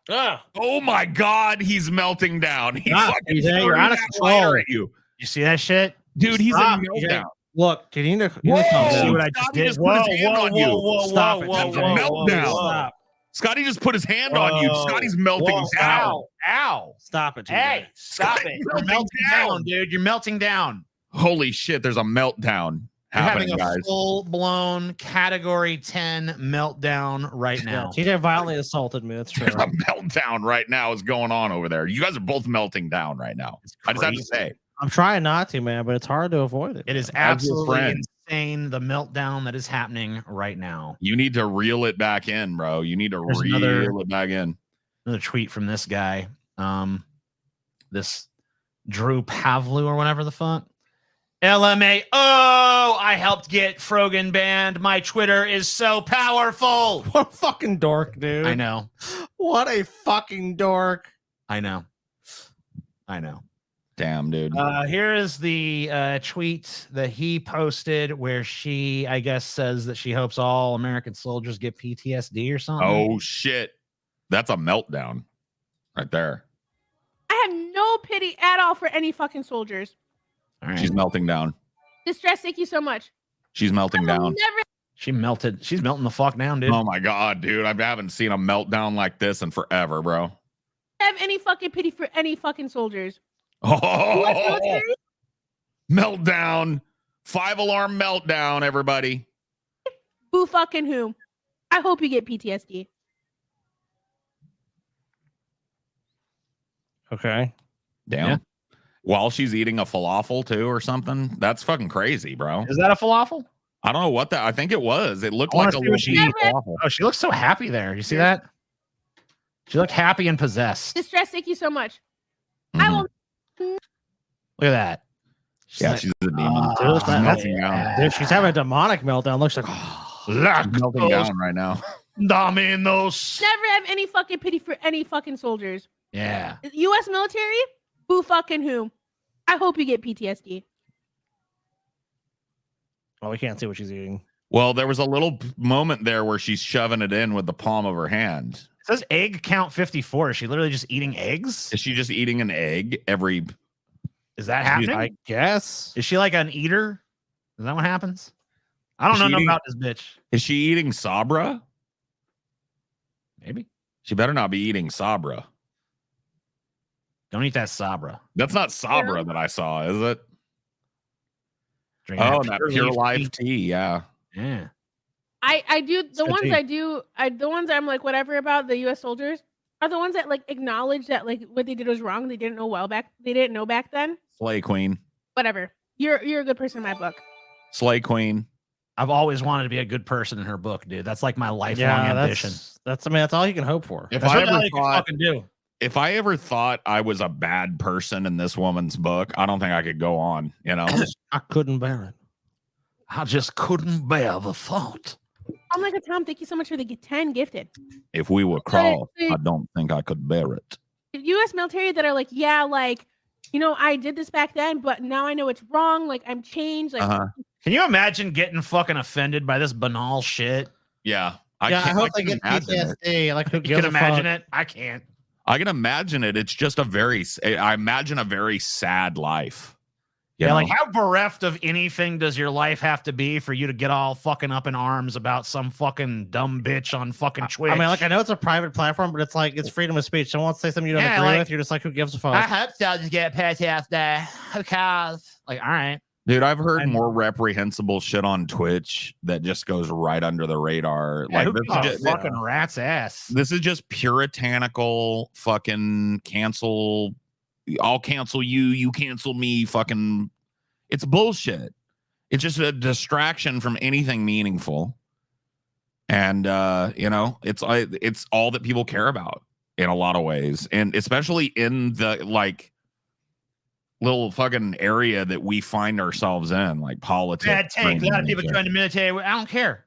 C: Oh my God, he's melting down. He's
A: Stop,
C: fucking
A: TJ, you're
C: throwing
A: out of
C: that
A: control.
C: fire at you.
A: You see that shit?
C: Dude, he's
A: Stop,
C: in
A: TJ.
C: meltdown.
B: Look, did you need to
C: Whoa,
A: See what I just
C: Scotty
A: did?
C: just put his hand on you.
B: Stop it,
C: That's a
B: TJ.
C: meltdown.
B: Stop.
C: Scotty just put his hand on you. Scotty's melting
A: Whoa,
C: down.
A: Ow. Ow.
B: Stop it, TJ.
A: Hey, stop
C: Scotty's
A: it. You're melting down, dude. You're melting down.
C: Holy shit, there's a meltdown
A: You're
C: happening,
A: having a
C: guys.
A: full-blown category 10 meltdown right now.
B: TJ violently assaulted me. That's true.
C: There's a meltdown right now is going on over there. You guys are both melting down right now. I just have to say.
B: I'm trying not to, man, but it's hard to avoid it.
A: It is
C: As your
A: absolutely
C: friend.
A: insane, the meltdown that is happening right now.
C: You need to reel it back in, bro. You need to
A: There's
C: reel
A: another-
C: it back in.
A: Another tweet from this guy, this Drew Pavlu or whatever the fuck. LMA. Oh, I helped get Frogan banned. My Twitter is so powerful.
B: What a fucking dork, dude.
A: I know.
B: What a fucking dork.
A: I know. I know.
C: Damn, dude.
A: Here is the tweet that he posted where she, I guess, says that she hopes all American soldiers get PTSD or something.
C: Oh shit. That's a meltdown right there.
R: I have no pity at all for any fucking soldiers.
A: All right.
C: She's melting down.
R: Distress, thank you so much.
C: She's melting down.
R: Never
A: She melted. She's melting the fuck down, dude.
C: Oh my God, dude. I haven't seen a meltdown like this in forever, bro.
R: have any fucking pity for any fucking soldiers.
C: Oh, meltdown. 5-alarm meltdown, everybody.
R: Who fucking who? I hope you get PTSD.
B: Okay.
C: Damn.
A: Yeah.
C: While she's eating a falafel too or something. That's fucking crazy, bro.
A: Is that a falafel?
C: I don't know what that. I think it was. It looked
A: I wanna
C: like a
A: see what
C: little
A: she
C: piece of falafel.
A: Oh, she looks so happy there. You see that? She looked happy and possessed.
R: Distress, thank you so much.
C: Mm-hmm.
R: I will.
A: Look at that.
C: Yeah, she's a demon.
B: Dude,
C: She's melting down.
B: Dude, she's having a demonic meltdown. Looks like
C: She's melting down right now.
A: Dominos.
R: Never have any fucking pity for any fucking soldiers.
A: Yeah.
R: U.S. military? Who fucking who? I hope you get PTSD.
B: Oh, we can't see what she's eating.
C: Well, there was a little moment there where she's shoving it in with the palm of her hand.
A: It says egg count 54. Is she literally just eating eggs?
C: Is she just eating an egg every?
A: Is that happening?
B: I guess.
A: Is she like an eater? Is that what happens? I don't
C: Is
A: know
C: she
A: nothing
C: eating-
A: about this bitch.
C: Is she eating Sabra?
A: Maybe.
C: She better not be eating Sabra.
A: Don't eat that Sabra.
C: That's not Sabra that I saw, is it?
A: Drink
C: That Pure Life tea. Yeah.
A: Yeah.
R: I do the
B: good
R: ones
B: tea.
R: the ones I'm like whatever about the U.S. soldiers are the ones that like acknowledge that like what they did was wrong. They didn't know back then.
C: Slay Queen.
R: Whatever. You're a good person in my book.
C: Slay Queen.
A: I've always wanted to be a good person in her book, dude. That's like my lifelong ambition.
B: That's all you can hope for.
C: If
A: That's
C: I
A: what
C: ever
A: you can
C: thought,
A: fucking do.
C: if I ever thought I was a bad person in this woman's book, I don't think I could go on. You know,
B: I couldn't bear it.
A: I just couldn't bear the thought.
R: Oh my god, Tom! Thank you so much for the 10 gifted.
C: if we were crawled, I don't think I could bear it.
R: U.S. military that are like, yeah, like, you know, I did this back then, but now I know it's wrong. Like, I'm changed. Like,
A: Can you imagine getting fucking offended by this banal shit?
C: Yeah.
B: I hope they get PTSD. Like, who
A: You
B: gives
A: can
B: a
A: imagine
B: fuck?
A: it? I can't.
C: I can imagine it. It's just I imagine a very sad life. You
A: Yeah,
C: know?
A: like how bereft of anything does your life have to be for you to get all fucking up in arms about some fucking dumb bitch on fucking Twitch?
B: I mean, like, I know it's a private platform, but it's like it's freedom of speech. Someone wants to say something you don't
A: Yeah,
B: agree
A: like,
B: with, you're just like, who gives a fuck?
A: I hope so. Just get PTSD. Who cares? Like, all right.
C: Dude, I've heard more reprehensible shit on Twitch that just goes right under the radar.
A: Yeah,
C: Like
A: who
C: this
A: gives
C: is
A: a
C: just,
A: fucking rat's ass.
C: this is just puritanical fucking cancel. I'll cancel you. You cancel me. Fucking. It's bullshit. It's just a distraction from anything meaningful. And you know, it's all that people care about in a lot of ways, and especially in the like little fucking area that we find ourselves in, like politics.
A: Bad take. A lot of people join the military. I don't care.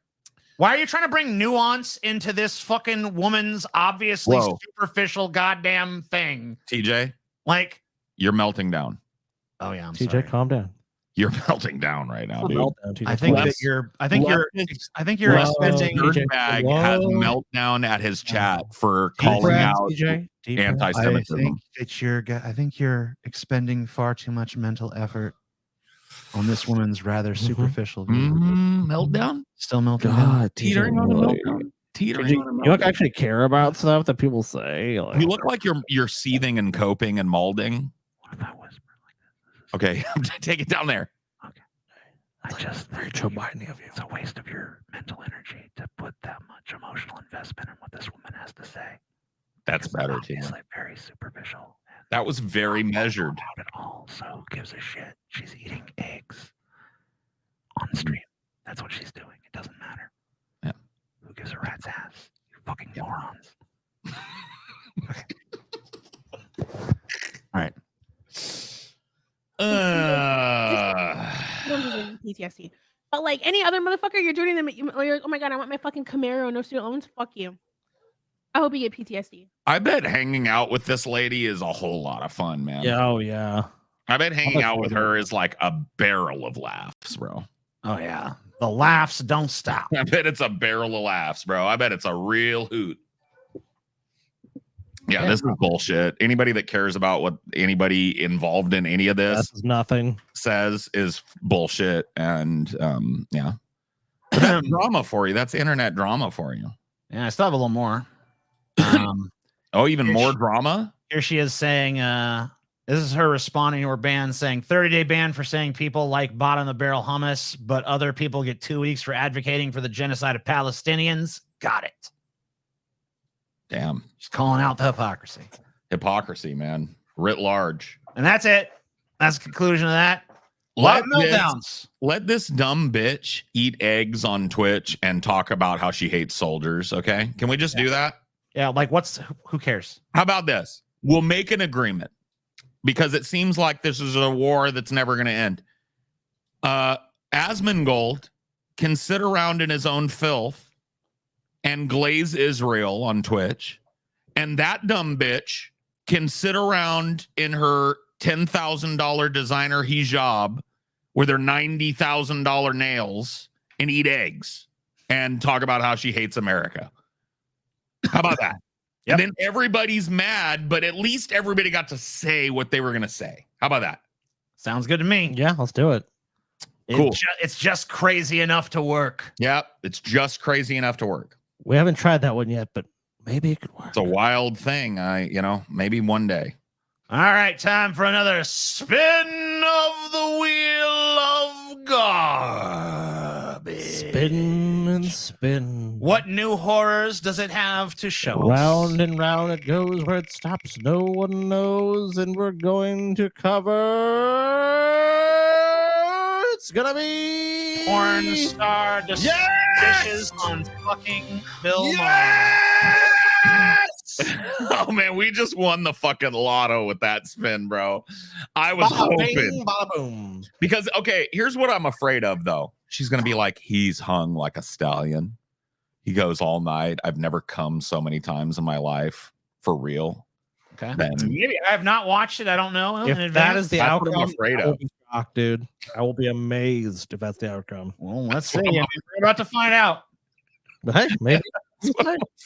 A: Why are you trying to bring nuance into this fucking woman's obviously
C: Whoa.
A: superficial goddamn thing?
C: TJ,
A: like
C: you're melting down.
A: Oh yeah, I'm
B: TJ,
A: sorry.
B: calm down.
C: You're melting down right now, dude.
A: I think that you're expecting
C: Dirtbag has meltdown at his chat for calling out anti-Semitism.
A: I think you're expending far too much mental effort on this woman's rather superficial view.
C: Meltdown?
A: Still melting
B: God,
A: down.
C: Teetering on a meltdown. Teetering on a meltdown.
B: You like actually care about stuff that people say. Like,
C: You look like you're seething and coping and molding.
A: What if I whisper?
C: Okay, take it down there.
A: Okay. I just
B: very Joe Biden of you.
A: It's a waste of your mental energy to put that much emotional investment in what this woman has to say.
C: That's better, too.
A: It's like very superficial.
C: That was very measured.
A: Not at all. So who gives a shit? She's eating eggs on stream. That's what she's doing. It doesn't matter.
C: Yeah.
A: Who gives a rat's ass? You fucking morons. All right.
R: PTSD. But like any other motherfucker, you're joining them. You're like, oh my god, I want my fucking Camaro, no student loans. Fuck you. I hope you get PTSD.
C: I bet hanging out with this lady is a whole lot of fun, man.
B: Yeah, oh yeah.
C: I bet hanging out with her is like a barrel of laughs, bro.
A: Oh yeah. The laughs don't stop.
C: I bet it's a barrel of laughs, bro. I bet it's a real hoot. Yeah, this is bullshit. Anybody that cares about what anybody involved in any of this
B: nothing
C: says is bullshit. And yeah. But that's drama for you. That's internet drama for you.
A: Yeah, I still have a little more.
C: Oh, even more drama?
A: Here she is saying, this is her responding to her ban saying 30-day ban for saying people like bottom of the barrel hummus, but other people get 2 weeks for advocating for the genocide of Palestinians. Got it.
C: Damn.
A: Just calling out the hypocrisy.
C: Hypocrisy, man. Writ large.
A: And that's it. That's the conclusion of that. A lot of meltdowns.
C: Let this dumb bitch eat eggs on Twitch and talk about how she hates soldiers. Okay. Can we just do that?
A: Yeah. Like who cares?
C: How about this? We'll make an agreement because it seems like this is a war that's never going to end. Asmongold can sit around in his own filth and glaze Israel on Twitch. And that dumb bitch can sit around in her $10,000 designer hijab with her $90,000 nails and eat eggs and talk about how she hates America. How about that? Yep. And then everybody's mad, but at least everybody got to say what they were going to say. How about that?
A: Sounds good to me.
B: Yeah, let's do it.
C: Cool.
A: It's just crazy enough to work.
C: Yep. It's just crazy enough to work.
B: We haven't tried that one yet, but Maybe it could work.
C: It's a wild thing. Maybe one day.
A: All right, time for another spin of the wheel of garbage.
B: Spin and spin.
A: What new horrors does it have to show us?
B: Round and round it goes, where it stops, no one knows, and we're going to cover. It's gonna be
A: Porn star dishes on fucking Bill
C: Oh man, we just won the fucking lotto with that spin, bro. I was
B: Bada
C: hoping.
B: bing, bada boom.
C: Because here's what I'm afraid of though. She's gonna be like, he's hung like a stallion. He goes all night. I've never come so many times in my life. For real.
A: Okay.
C: Then
A: Maybe I have not watched it. I don't know.
B: If that is the
C: That's what
B: outcome,
C: I'm afraid
B: I will
C: of.
B: be shocked, dude. I will be amazed if that's the outcome.
A: Well, let's see. We're about to find out.
B: But hey, maybe.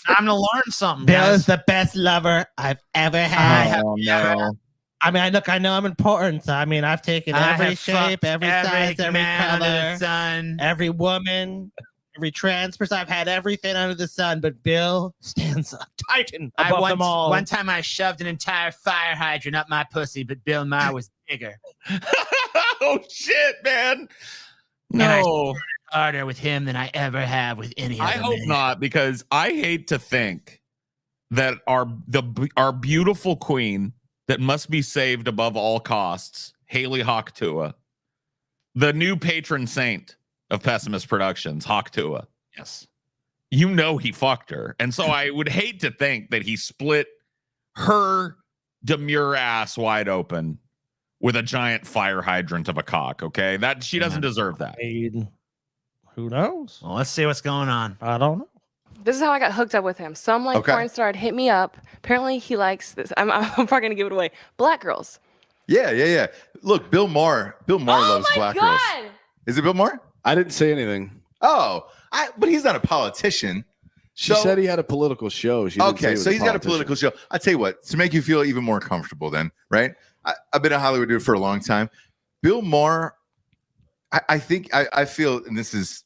A: Time to learn something.
B: Bill
A: guys.
B: is the best lover I've ever had.
C: Oh no.
B: I mean, I know I'm important. So, I mean, I've taken
A: I
B: every
A: have
B: shape,
A: fucked
B: every size, every
A: man under the
B: color,
A: sun.
B: every woman, every trans person. I've had everything under the sun. But Bill stands a titan above them all.
A: One time I shoved an entire fire hydrant up my pussy, but Bill Maher was bigger.
C: Oh shit, man.
A: And I
C: No.
A: harder with him than I ever have with any other
C: I hope
A: man.
C: not, because I hate to think that our beautiful queen that must be saved above all costs, Haley Hawktua, the new patron saint of Pessimist Productions, Hawktua.
A: Yes.
C: You know he fucked her. And so I would hate to think that he split her demure ass wide open with a giant fire hydrant of a cock, okay? That she doesn't deserve that.
B: Who knows?
A: Well, let's see what's going on.
B: I don't know.
T: This is how I got hooked up with him. Some like
U: Okay.
T: porn star had hit me up. Apparently he likes this. I'm probably gonna give it away. Black girls.
U: Yeah. Look, Bill Maher loves black girls.
T: God.
U: Is it Bill Maher?
V: I didn't say anything.
U: Oh, but he's not a politician.
V: She said he had a political show. She didn't say
U: Okay,
V: he was
U: so he's got a
V: politician.
U: political show. I tell you what, to make you feel even more comfortable, then, right? I've been a Hollywood dude for a long time. Bill Maher, I think I feel, and this is,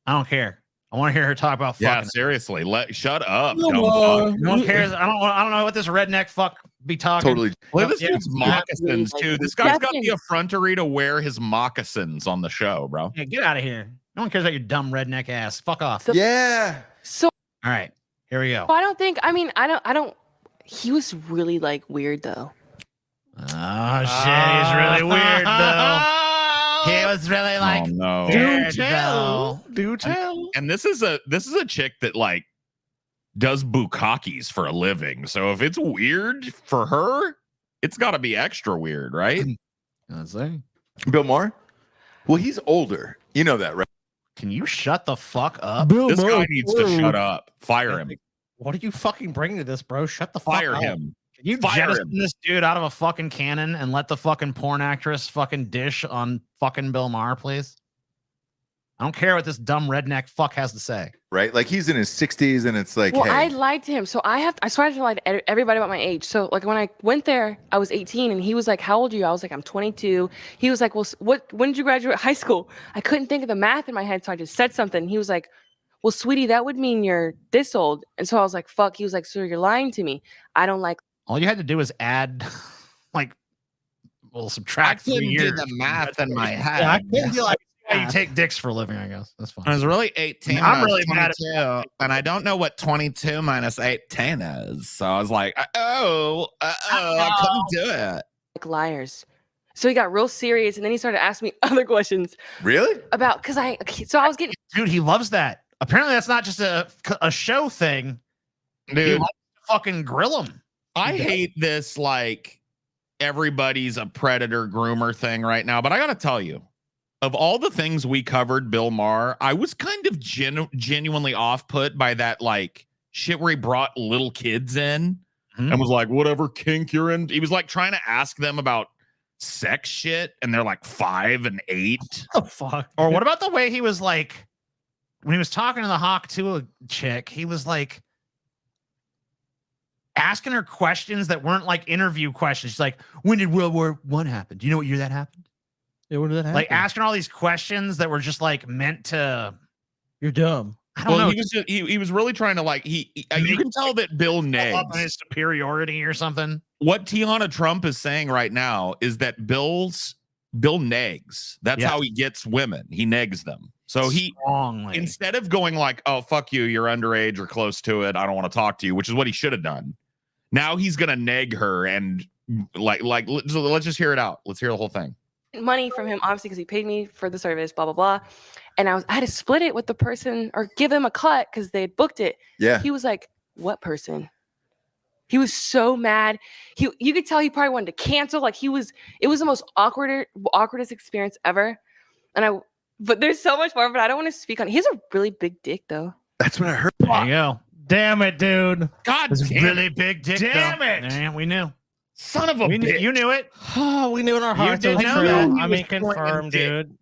A: I don't care. I want to hear her talk about
C: Yeah,
A: fucking.
C: seriously. Shut up.
A: No
C: dumb
A: more.
C: fuck.
A: No one cares. I don't know what this redneck fuck be talking.
U: Totally.
C: Look at this
A: Yeah.
C: dude's moccasins too. This guy's got the effrontery to wear his moccasins on the show, bro.
A: Yeah, get out of here. No one cares about your dumb redneck ass. Fuck off.
U: yeah.
T: So
A: All right, here we go.
T: I don't think. I mean, I don't. He was really like weird though.
A: Oh shit, he's really weird though. He was really like,
C: Oh no.
A: weird, though.
B: Do tell.
C: And this is a chick that like does bukkakis for a living. So if it's weird for her, it's got to be extra weird, right?
A: Let's see.
U: Bill Maher? Well, he's older. You know that, right?
A: Can you shut the fuck up?
B: Bill
C: This
B: Maher,
C: guy needs to
B: whoa.
C: shut up. Fire him.
B: What are you fucking bringing to this, bro? Shut the fuck
C: Fire
B: up.
C: him.
A: Can you
C: Fire
A: jettison
C: him.
A: this dude out of a fucking cannon and let the fucking porn actress fucking dish on fucking Bill Maher, please? I don't care what this dumb redneck fuck has to say.
U: Right? Like he's in his 60s and it's like,
T: Well, I
U: hey,
T: lied to him. So I started to lie to everybody about my age. So like when I went there, I was 18 and he was like, "How old are you?" I was like, "I'm 22." He was like, "Well, when did you graduate high school?" I couldn't think of the math in my head, so I just said something. He was like, "Well, sweetie, that would mean you're this old." And so I was like, "Fuck." He was like, "So you're lying to me. I don't like."
A: All you had to do was add, like, well, subtract 3
C: couldn't do
A: years.
C: the math in my head.
A: Yeah, I couldn't do like yeah, you take dicks for a living, I guess. That's fine.
C: I was really 18.
A: I'm
C: when I was
A: really mad at
C: 22, and I don't know what 22 minus 18 is. So I was like, I couldn't do it.
T: Like liars. So he got real serious, and then he started asking me other questions
U: really?
T: about because I was getting.
A: Dude, he loves that. Apparently, that's not just a show thing. He
C: Dude,
A: likes to fucking grill him.
C: I hate this, like, everybody's a predator groomer thing right now. But I got to tell you, of all the things we covered, Bill Maher, I was kind of genuinely off put by that, like, shit where he brought little kids in and was like, whatever kink you're in. He was like trying to ask them about sex shit, and they're like 5 and 8.
B: Oh, fuck.
A: Or what about the way he was like, when he was talking to the Hawktua chick, he was like asking her questions that weren't like interview questions. She's like, when did World War I happen? Do you know what year that happened?
B: Yeah, when did that happen?
A: Like asking all these questions that were just like meant to.
B: You're dumb.
A: I don't know.
C: He was really trying to like you can tell that Bill
A: Up on
C: negs.
A: his superiority or something.
C: What Tiana Trump is saying right now is that Bill negs. That's
A: Yeah.
C: how he gets women. He negs them. So
A: Strongly.
C: instead of going like, "Oh fuck you, you're underage or close to it, I don't want to talk to you," which is what he should have done. Now he's gonna neg her and like let's just hear it out. Let's hear the whole thing.
T: Money from him, obviously, because he paid me for the service, blah, blah, blah. And I had to split it with the person or give them a cut because they had booked it.
U: Yeah.
T: He was like, what person? He was so mad. You could tell he probably wanted to cancel. Like it was the most awkwardest experience ever. But there's so much more, but I don't want to speak on it. He has a really big dick though.
U: That's what I heard.
A: There you go.
B: Damn it, dude.
C: God
A: It's
C: damn
A: really
C: it.
A: big dick.
B: Damn
A: though.
B: it.
A: Yeah, we knew.
C: Son of a bitch.
A: You knew it.
B: Oh, we knew in our hearts.
A: did
B: It was
A: know
B: true.
A: that.
B: I mean, confirmed, dude.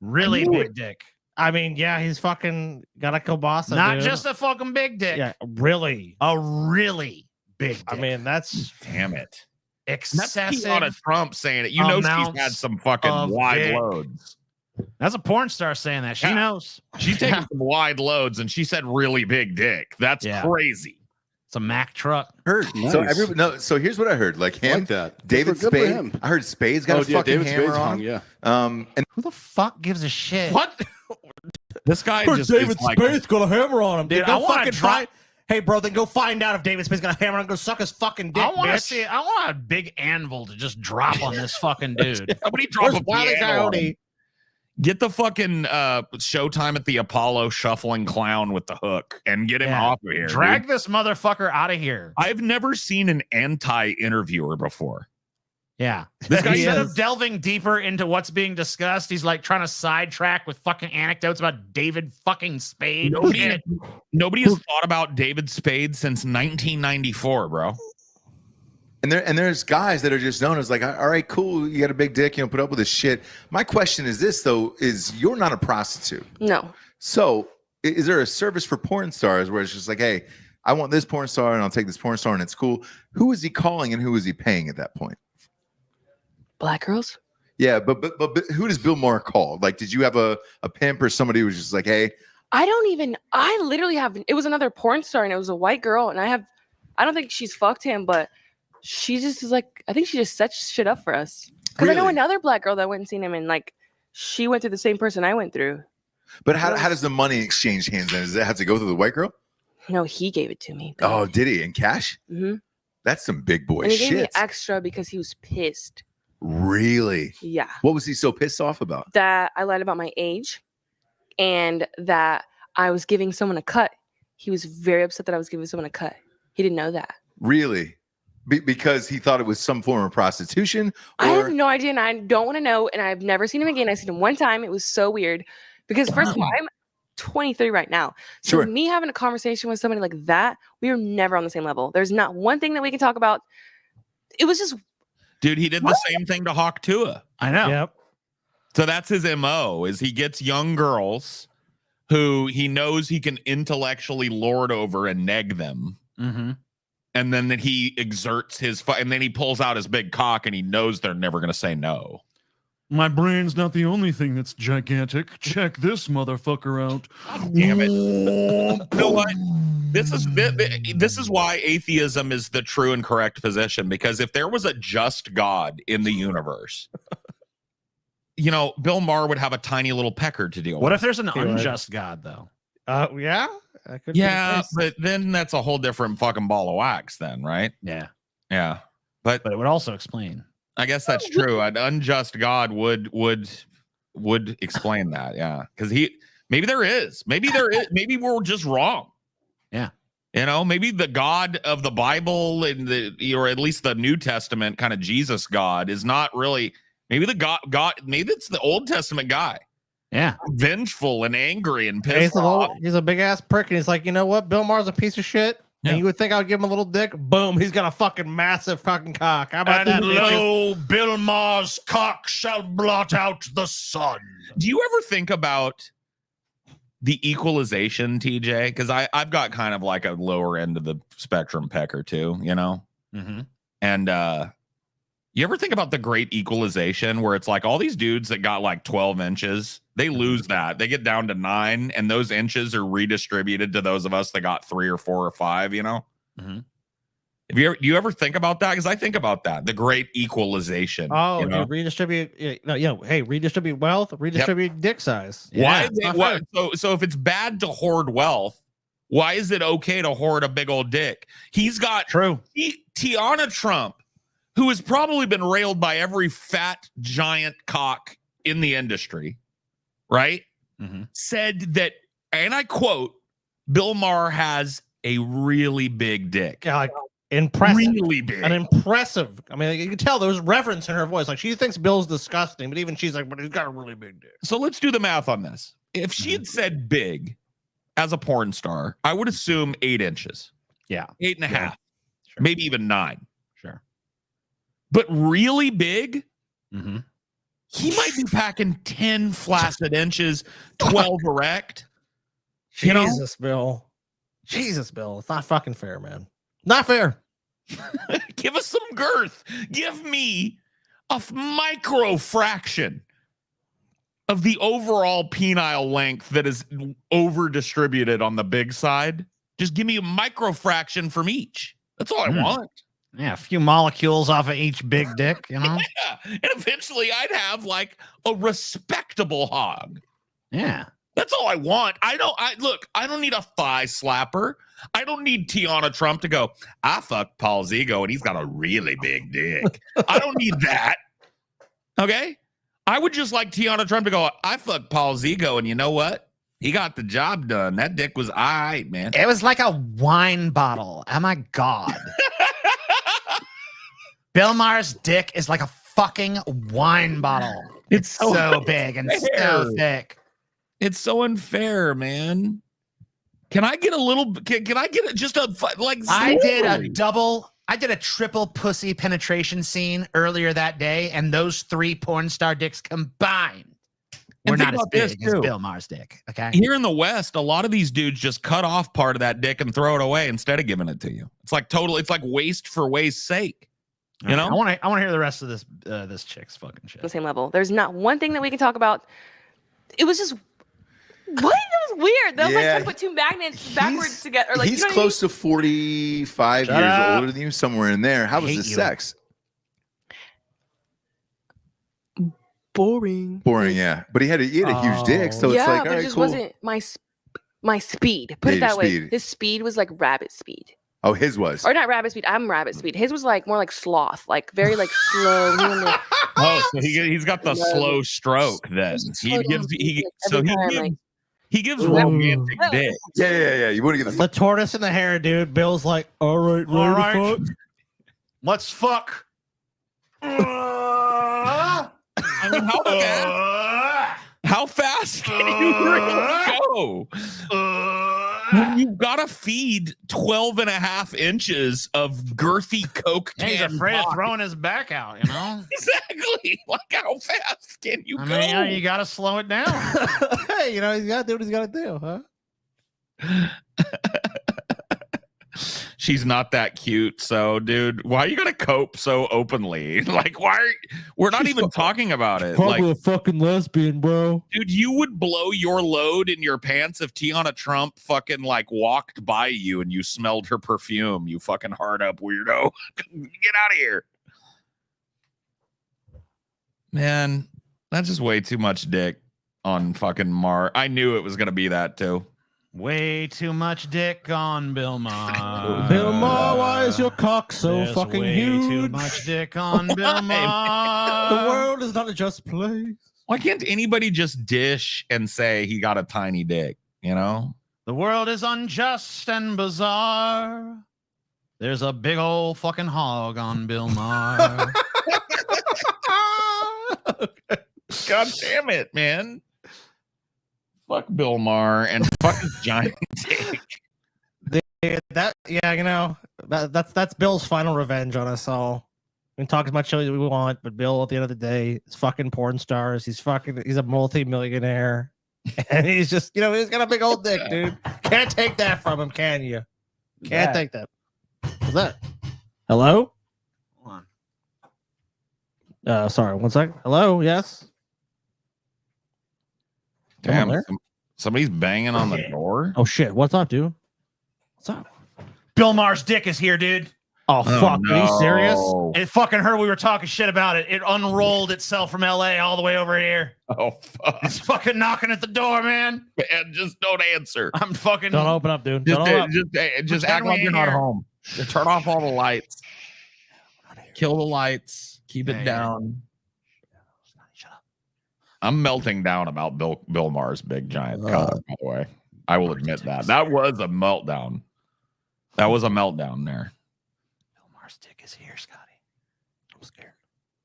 A: Really big dick.
B: I mean, yeah, he's fucking got a kielbasa,
A: Not
B: dude.
A: just a fucking big dick.
B: Yeah, really.
A: A really big dick.
B: I mean, that's
C: Damn it. That's
A: excessive.
C: Tiana Trump saying it. You know she's
A: amounts
C: had some fucking
A: of
C: wide
A: dick.
C: loads.
A: That's a porn star saying that. She
C: Yeah.
A: knows.
C: She's taking some wide loads, and she said really big dick. That's
A: Yeah.
C: crazy.
A: It's a Mack truck.
U: Heard. So
V: Nice.
U: so here's what I heard. Like
V: I
U: him,
V: like that.
U: David
V: Good for
U: Spade.
V: him.
U: I heard Spade's got a
V: yeah,
U: fucking
V: David
U: hammer
V: Spade's
U: on
V: hung,
U: him.
V: yeah.
U: And
A: Who the fuck gives a shit?
C: What? This guy just is like,
B: got a hammer on him,
A: Dude,
B: dude.
A: I
B: Go
A: wanna
B: fucking
A: try-
B: find. Hey, bro, then go find out if David Spade's got a hammer on him. Go suck his fucking dick,
A: I want to
B: bitch.
A: see. I want a big anvil to just drop on this fucking dude.
C: somebody drop
B: Where's
C: a
B: Wile E.
C: piano on him.
B: Coyote?
C: Get the fucking Showtime at the Apollo shuffling clown with the hook and get him
A: Yeah.
C: off of here.
A: Drag
C: dude.
A: this motherfucker out of here.
C: I've never seen an anti-interviewer before.
A: Yeah.
C: This guy
A: Instead
C: is-
A: of delving deeper into what's being discussed, he's like trying to sidetrack with fucking anecdotes about David fucking Spade.
C: Nobody has thought about David Spade since 1994, bro.
U: And there's guys that are just known as like, all right, cool, you got a big dick, put up with this shit. My question is this though: is you're not a prostitute,
T: No.
U: so is there a service for porn stars where it's just like, hey, I want this porn star and I'll take this porn star and it's cool? Who is he calling and who is he paying at that point?
T: Black girls?
U: Yeah, but who does Bill Maher call? Like, did you have a pimp or somebody who was just like, hey,
T: I literally have, it was another porn star and it was a white girl. And I don't think she's fucked him, but she just is like, I think she just sets shit up for us. Because I know
U: Really?
T: another black girl that went and seen him and like, she went through the same person I went through.
U: but how does the money exchange hands then? Does it have to go through the white girl?
T: No, he gave it to me.
U: Oh, did he? In cash?
T: Mm-hmm.
U: That's some big boy
T: And he gave me
U: shit.
T: extra because he was pissed.
U: Really?
T: Yeah.
U: What was he so pissed off about?
T: That I lied about my age and that I was giving someone a cut. He was very upset that I was giving someone a cut. He didn't know that.
U: Really? Because he thought it was some form of prostitution?
T: I have no idea and I don't want to know. And I've never seen him again. I seen him one time. It was so weird because first of all, I'm 23 right now. So
U: Sure.
T: me having a conversation with somebody like that, we are never on the same level. There's not one thing that we can talk about. It was just
C: Dude, he did the same thing to Hawk Tua.
A: I know.
B: Yep.
C: So that's his MO, is he gets young girls who he knows he can intellectually lord over and neg them.
A: Mm-hmm.
C: And then that he exerts his and then he pulls out his big cock and he knows they're never going to say no.
E: My brain's not the only thing that's gigantic. Check this motherfucker out.
C: Damn it. You know what? This is why atheism is the true and correct position, because if there was a just God in the universe, Bill Maher would have a tiny little pecker to deal with.
A: What if there's an unjust God, though?
B: Yeah. That could be the
C: Yeah,
B: case.
C: but then that's a whole different fucking ball of wax then, right?
A: Yeah.
C: Yeah. But
A: it would also explain.
C: I guess that's true. An unjust God would explain that. Yeah. Because maybe there is. Maybe we're just wrong.
A: Yeah.
C: Maybe the God of the Bible and or at least the New Testament kind of Jesus God is not really, maybe the God, maybe it's the Old Testament guy.
A: Yeah.
C: Vengeful and angry and
B: Hey,
C: pissed off.
B: he's a big ass prick, and he's like, you know what? Bill Maher's a piece of shit.
C: Yeah.
B: And you would think I would give him a little dick. Boom, he's got a fucking massive fucking cock. How about that? bitches?
A: Bill Maher's cock shall blot out the sun.
C: Do you ever think about the equalization, TJ? Because I've got kind of like a lower end of the spectrum pecker too,
A: Mm-hmm.
C: And You ever think about the great equalization where it's like all these dudes that got like 12 inches, they lose that. They get down to 9, and those inches are redistributed to those of us that got 3 or 4 or 5, you know?
A: Mm-hmm.
C: Do you ever think about that? Because I think about that, the great equalization.
B: Oh,
C: you know?
B: dude, redistribute. Hey, redistribute wealth, redistribute dick size.
C: Why? So if it's bad to hoard wealth, why is it okay to hoard a big old dick? He's got Tiana Trump, who has probably been railed by every fat giant cock in the industry, right?
A: Mm-hmm.
C: Said that, and I quote, Bill Maher has a really big dick.
B: Yeah, like impressive.
C: Really big.
B: An impressive. I mean, you can tell there was reverence in her voice. Like she thinks Bill's disgusting, but even she's like, but he's got a really big dick.
C: So let's do the math on this. If she had said big as a porn star, I would assume 8 inches.
A: Yeah.
C: 8.5.
A: Yeah. Sure.
C: Maybe even 9.
A: Sure.
C: But really big,
A: mm-hmm.
C: He might be packing 10 flaccid inches, 12 erect.
B: Jesus, Bill. Jesus, Bill. It's not fucking fair, man. Not fair.
C: Give us some girth. Give me a micro fraction of the overall penile length that is over distributed on the big side. Just give me a micro fraction from each. That's all I want.
A: Yeah, a few molecules off of each big dick, you know?
C: Yeah. And eventually I'd have like a respectable hog.
A: Yeah.
C: That's all I want. I don't need a thigh slapper. I don't need Tiana Trump to go, I fucked Paul Zigo and he's got a really big dick. I don't need that. Okay? I would just like Tiana Trump to go, I fucked Paul Zigo and you know what? He got the job done. That dick was all right, man.
A: It was like a wine bottle. Oh my God. Bill Maher's dick is like a fucking wine bottle. It's so big and so thick.
C: It's so unfair, man. Can I get a little? Can I get just a like?
A: I did a triple pussy penetration scene earlier that day, and those 3 porn star dicks combined were not as big as Bill Maher's dick. Okay.
C: Here in the West, a lot of these dudes just cut off part of that dick and throw it away instead of giving it to you. It's like it's like waste for waste's sake. You know,
A: I want to hear the rest of this chick's fucking shit.
T: The same level. There's not one thing that we can talk about. It was just that was weird. That was like trying to put 2 magnets backwards together. Like,
U: He's close to 45 years older than you, somewhere in there. How was the sex?
T: Boring,
U: yeah. But he had a huge dick, so it's like, all
T: but
U: right,
T: it just
U: cool.
T: wasn't my speed. Put it that way. His speed was like rabbit speed.
U: Oh, his was.
T: Or not rabbit speed. I'm rabbit speed. His was like more like sloth, like very like slow.
C: Oh, so he's got the slow stroke then. He gives romantic dick.
U: Yeah. You want to get
B: the tortoise in the hair, dude. Bill's like, all right,
A: fuck. Let's fuck.
C: I mean, how fast can you really go? When you've got to feed 12.5 inches of girthy Coke can.
A: He's afraid of throwing his back out, you know?
C: Exactly. Like, how fast can you go?
A: I mean, you got to slow it down.
B: Hey, you know, he's got to do what he's got to do, huh?
C: She's not that cute. So, dude, why are you gonna cope so openly? Like, we're not even talking about it.
B: Probably
C: Like,
B: a fucking lesbian, bro.
C: dude, you would blow your load in your pants if Tiana Trump fucking like walked by you and you smelled her perfume, you fucking hard up weirdo. Get out of here. Man, that's just way too much dick on fucking Mar. I knew it was gonna be that too.
A: Way too much dick on Bill Maher.
B: Bill Maher, why is your cock so fucking huge?
A: Way too much dick on Bill Maher.
B: The world is not a just place.
C: Why can't anybody just dish and say he got a tiny dick, you know?
A: The world is unjust and bizarre. There's a big old fucking hog on Bill Maher.
C: God damn it, man. Fuck Bill Maher and fuck his giant dick.
B: That's Bill's final revenge on us all. We can talk as much as we want, but Bill, at the end of the day, is fucking porn stars. He's a multi-millionaire. And he's just, he's got a big old dick, dude. Can't take that from him, can you? Can't take that. What's that? Hello?
A: Hold on.
B: Sorry, one sec. Hello, yes.
C: Damn,
B: there.
C: somebody's banging on the door.
B: Oh shit, what's up, dude? What's up?
A: Bill Maher's dick is here, dude.
B: Oh, fuck, are you serious?
A: It fucking heard we were talking shit about it. It unrolled itself from LA all the way over here.
C: Oh fuck!
A: It's fucking knocking at the door, man.
C: Man, just don't answer.
A: I'm fucking.
B: Don't open up, dude.
C: Just,
B: Don't open up.
C: just act
A: Pretend we
C: like you're
A: ain't
C: not
A: here.
C: home. Just turn off all the lights. Kill the lights. Keep it down. I'm melting down about Bill Maher's big giant cock, by the way. I will admit that. That was a meltdown. That was a meltdown there.
A: Bill Maher's dick is here, Scotty. I'm scared.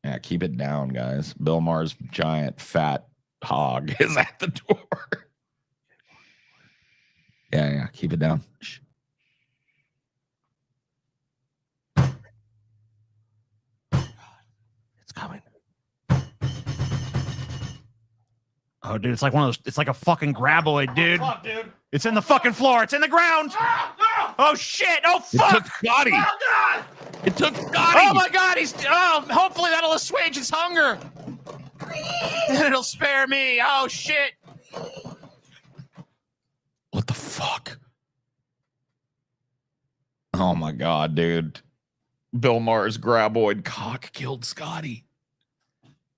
C: Yeah, keep it down, guys. Bill Maher's giant fat hog is at the door. Yeah, keep it down. Shh.
A: It's coming. Oh, dude, it's like one of those. It's like a fucking graboid, dude.
B: Fuck, dude.
A: It's in the fucking floor. It's in the ground. Oh shit! Oh fuck!
C: It took Scotty.
A: Oh god!
C: It took Scotty.
A: Oh my god! He's. Oh, hopefully that'll assuage his hunger. And it'll spare me. Oh shit!
C: What the fuck? Oh my god, dude. Bill Maher's graboid cock killed Scotty.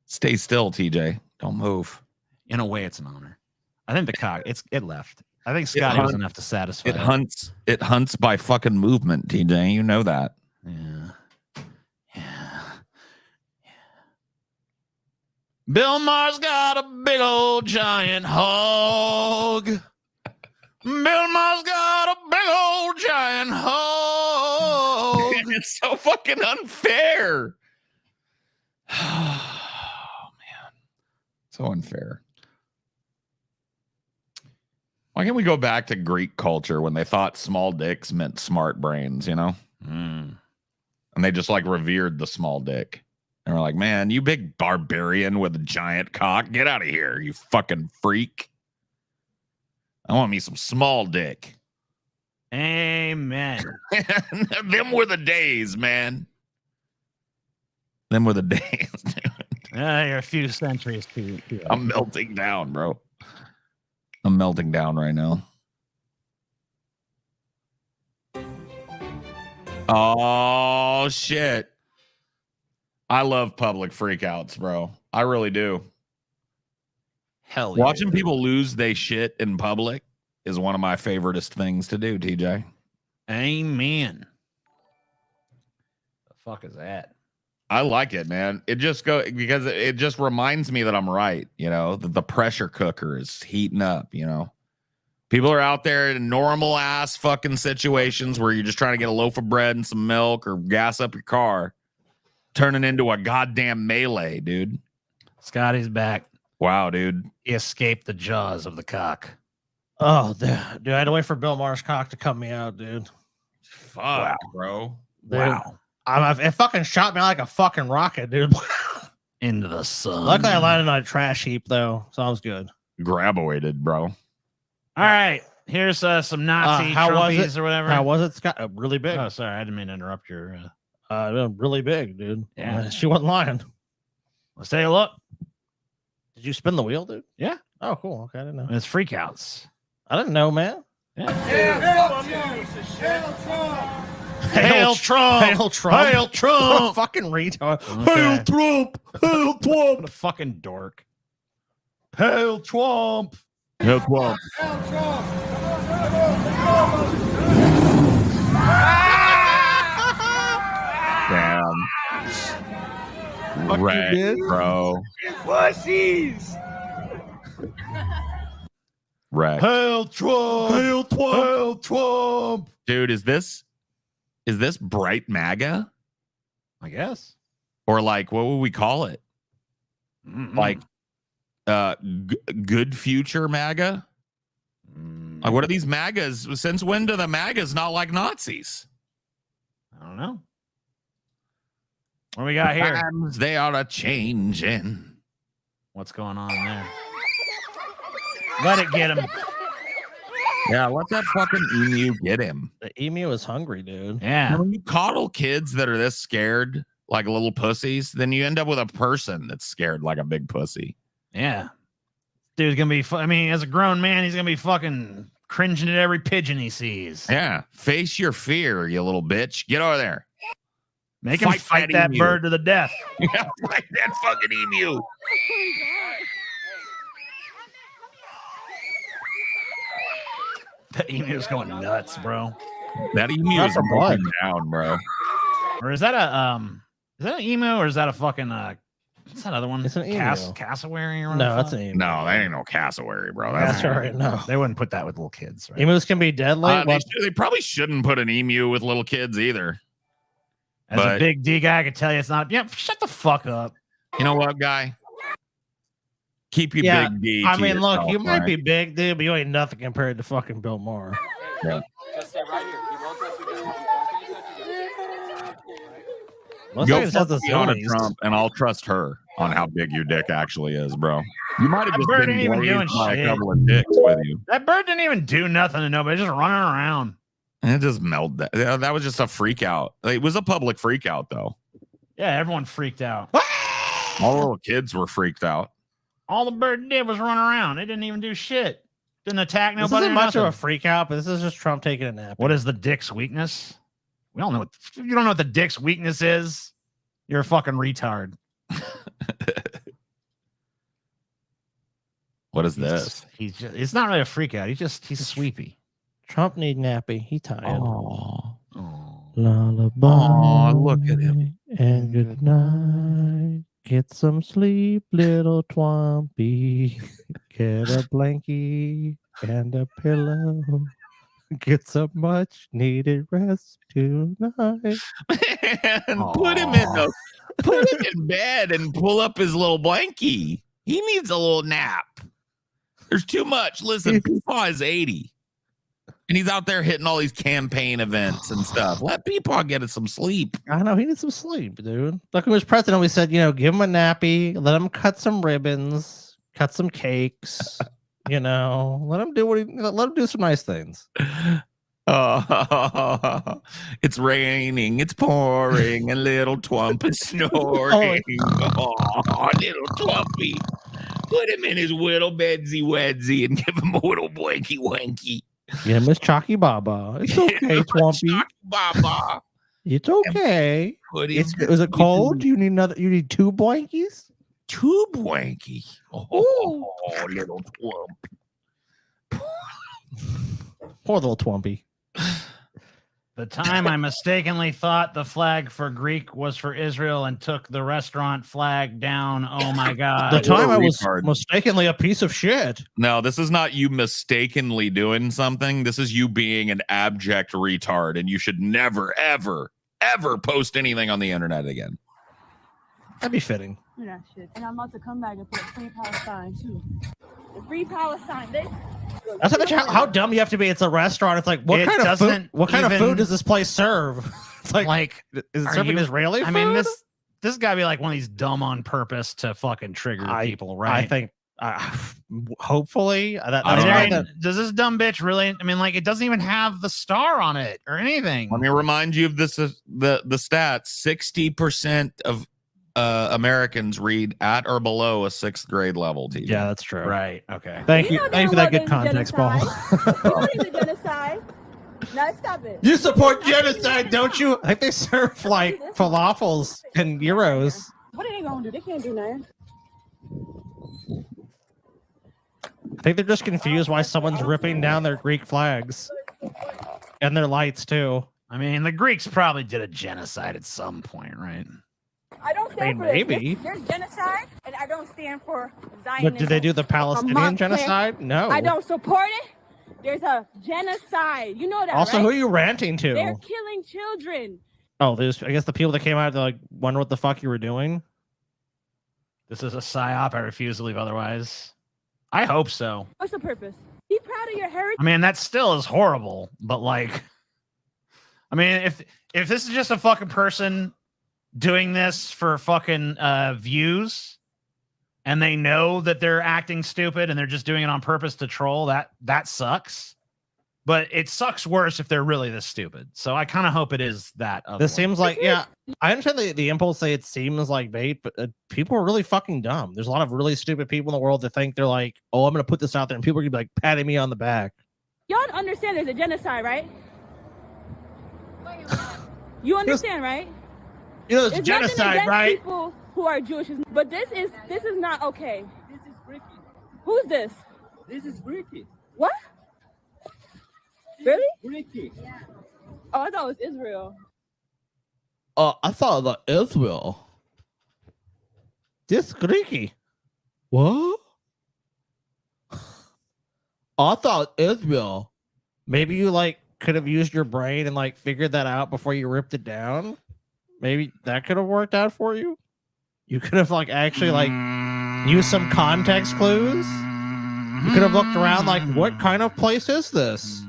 C: Stay still, TJ. Don't move.
A: In a way, it's an honor. I think the cock. It left. I think Scotty was enough to satisfy.
C: It hunts by fucking movement, TJ. You know that.
A: Yeah. Bill Maher's got a big old giant hog. Bill Maher's got a big old giant hog.
C: It's so fucking unfair.
A: Oh man,
C: so unfair. Why can't we go back to Greek culture when they thought small dicks meant smart brains, you know? And they just like revered the small dick. And we're like, man, you big barbarian with a giant cock, get out of here, you fucking freak. I want me some small dick.
A: Amen.
C: Them were the days, man. Them were the days, dude.
A: You're a few centuries too.
C: I'm melting down, bro. I'm melting down right now. Oh, shit. I love public freakouts, bro. I really do.
A: Hell yeah.
C: Watching people lose they shit in public is one of my favoriteest things to do, TJ.
A: Amen. The fuck is that?
C: I like it, man. It just because it just reminds me that I'm right, you know, that the pressure cooker is heating up, you know. People are out there in normal ass fucking situations where you're just trying to get a loaf of bread and some milk or gas up your car, turning into a goddamn melee, dude.
A: Scotty's back.
C: Wow, dude.
A: He escaped the jaws of the cock.
B: Oh, dude, I had to wait for Bill Maher's cock to cut me out, dude.
C: Fuck, bro.
B: Dude,
A: Wow.
B: It fucking shot me like a fucking rocket, dude.
A: Into the sun.
B: Luckily, I landed on a trash heap, though, so I was good.
C: Graboided, bro.
A: All right. Here's some Nazi
B: how was
A: Trumpies
B: it?
A: or whatever.
B: How was it, Scott? Really big.
A: Oh, sorry. I didn't mean to interrupt your.
B: Really big, dude.
A: Yeah.
B: She wasn't lying.
A: Let's take a look.
B: Did you spin the wheel, dude?
A: Yeah.
B: Oh, cool. Okay, I didn't know.
A: It's freakouts.
B: I didn't know, man.
A: Yeah.
B: Hail Trump! Hail Trump!
A: Hail Trump!
B: What a fucking retard!
A: Okay.
B: Hail Trump! Hail Trump!
A: What a fucking dork. Hail Trump!
C: Hail Trump! Damn. Right, bro.
K: Pussies!
C: Right.
A: Hail Trump! Hail Trump! Hail Trump!
C: Dude, is this bright MAGA?
A: I guess.
C: Or like, what would we call it? Like, good future MAGA? Like, what are these MAGAs? Since when do the MAGAs not like Nazis?
A: I don't know. What do we got here?
C: Times they are a changing.
A: What's going on there? Let it get him.
C: Yeah, let that fucking emu get him.
B: The emu is hungry, dude.
A: Yeah.
C: When you coddle kids that are this scared, like little pussies, then you end up with a person that's scared like a big pussy.
A: Yeah. Dude's gonna be, I mean, as a grown man, he's gonna be fucking cringing at every pigeon he sees.
C: Yeah. Face your fear, you little bitch. Get over there.
A: Make him fight that
C: emu.
A: bird to the death.
C: Yeah, fight that fucking emu.
A: That emu's going nuts, bro.
C: That emu
A: That's
C: is
A: a blood.
C: broken down, bro.
A: Or is that an emu or is that a fucking what's that other one?
B: It's an emu.
A: Cassowary or
B: No,
A: whatever
B: that's
A: the
B: an emu.
C: No, that ain't no cassowary, bro.
B: That's right. No,
A: they wouldn't put that with little kids, right?
B: emus can be deadly.
C: They probably shouldn't put an emu with little kids either.
A: As a big D guy, I could tell you it's not. Yeah, shut the fuck up.
C: You know what, guy? Keep your
B: Yeah,
C: big D.
B: I
C: to
B: mean, look,
C: yourself,
B: you might
C: right?
B: be big, dude, but you ain't nothing compared to fucking Bill Maher.
C: Yeah. Go fuck Deanna Trump, and I'll trust her on how big your dick actually is, bro. You might have
A: That
C: just
A: bird
C: been
A: ain't even doing
C: blazed by
A: shit.
C: a couple of dicks with you.
A: That bird didn't even do nothing to nobody, just running around.
C: And it just melted. That was just a freak out. It was a public freak out, though.
A: Yeah, everyone freaked out.
C: All the little kids were freaked out.
A: All the bird did was run around. It didn't even do shit. Didn't attack
B: This
A: nobody.
B: isn't
A: or
B: much of a
A: nothing.
B: freak out, but this is just Trump taking a nap.
A: What is the dick's weakness? We don't know what you don't know what the dick's weakness is. You're a fucking retard.
C: What is this?
A: He's just, it's not really a freak out. He's sleepy.
B: Trump need nappy. He tired.
C: Oh.
B: Lullaby.
C: Oh, look at him.
B: And good night. Get some sleep, little Twampy. Get a blankie and a pillow. Get some much needed rest tonight.
C: And put him in bed and pull up his little blankie. He needs a little nap. There's too much. Listen, Peepaw is 80. And he's out there hitting all these campaign events and stuff. Let Peepaw get some sleep.
B: I know he needs some sleep, dude. Like when he was president, we said, give him a nappy, let him cut some ribbons, cut some cakes, let him do let him do some nice things.
C: Oh, it's raining, it's pouring, and little Twump is snoring. Oh, little Twampy. Put him in his little bedsy wedsy and give him a little blanky wanky.
B: Yeah, Miss Chalky Baba. It's okay, Twampy.
C: Baba.
B: It's okay.
C: Put him
B: Is it cold? You need two blankies?
C: Two blankie. Oh, little Twump.
B: Poor little Twampy.
A: The time I mistakenly thought the flag for Greek was for Israel and took the restaurant flag down. Oh my God.
B: The time I was mistakenly a piece of shit.
C: No, this is not you mistakenly doing something. This is you being an abject retard, and you should never, ever, ever post anything on the internet again.
B: That'd be fitting.
D: That shit. And I'm about to come back and put Free Palestine too. The Free Palestine.
B: That's how dumb you have to be. It's a restaurant. It's like, what kind of food does this place serve? It's like is it serving Israeli food?
A: I mean, this got to be like one of these dumb on purpose to fucking trigger people, right?
B: I think, hopefully,
A: does this dumb bitch really? I mean, like, it doesn't even have the star on it or anything.
C: Let me remind you of this: the stats. 60% of Americans read at or below a 6th grade level. TJ.
B: Yeah, that's true.
A: Right. Okay.
B: Thank you. Thank you for that good context, Paul.
D: Genocide. No, stop it.
B: You support genocide, don't you? I think they serve like falafels and gyros.
D: What are they gonna do? They can't do nothing.
B: I think they're just confused why someone's ripping down their Greek flags and their lights too.
A: I mean, the Greeks probably did a genocide at some point, right?
D: I don't stand for
B: maybe.
D: this. There's genocide, and I don't stand for Zionism.
B: But did they do the Palestinian genocide? No.
D: I don't support it. There's a genocide. You know that,
B: Also,
D: right?
B: who are you ranting to?
D: They're killing children.
B: Oh, I guess the people that came out to wonder what the fuck you were doing.
A: This is a psyop. I refuse to believe otherwise. I hope so.
D: What's the purpose? Be proud of your heritage.
A: I mean, that still is horrible, but like, I mean, if this is just a fucking person doing this for fucking views, and they know that they're acting stupid and they're just doing it on purpose to troll, that sucks. But it sucks worse if they're really this stupid. So I kind of hope it is that.
B: This seems like, yeah, I understand the impulse say it seems like bait, but people are really fucking dumb. There's a lot of really stupid people in the world that think they're like, oh, I'm going to put this out there, and people are going to be like patting me on the back.
D: Y'all understand there's a genocide, right? You understand, right?
B: You know,
D: It's
B: genocide,
D: nothing against
B: right?
D: People who are Jewish, but this is not okay. This is Greek. Who's this? This is Greek. What? Really? Greek. Yeah. Oh, I thought it was Israel.
B: I thought that Israel. This Greeky. What? I thought Israel. Maybe you like could have used your brain and like figured that out before you ripped it down. Maybe that could have worked out for you. You could have like actually like used some context clues. You could have looked around like, what kind of place is this?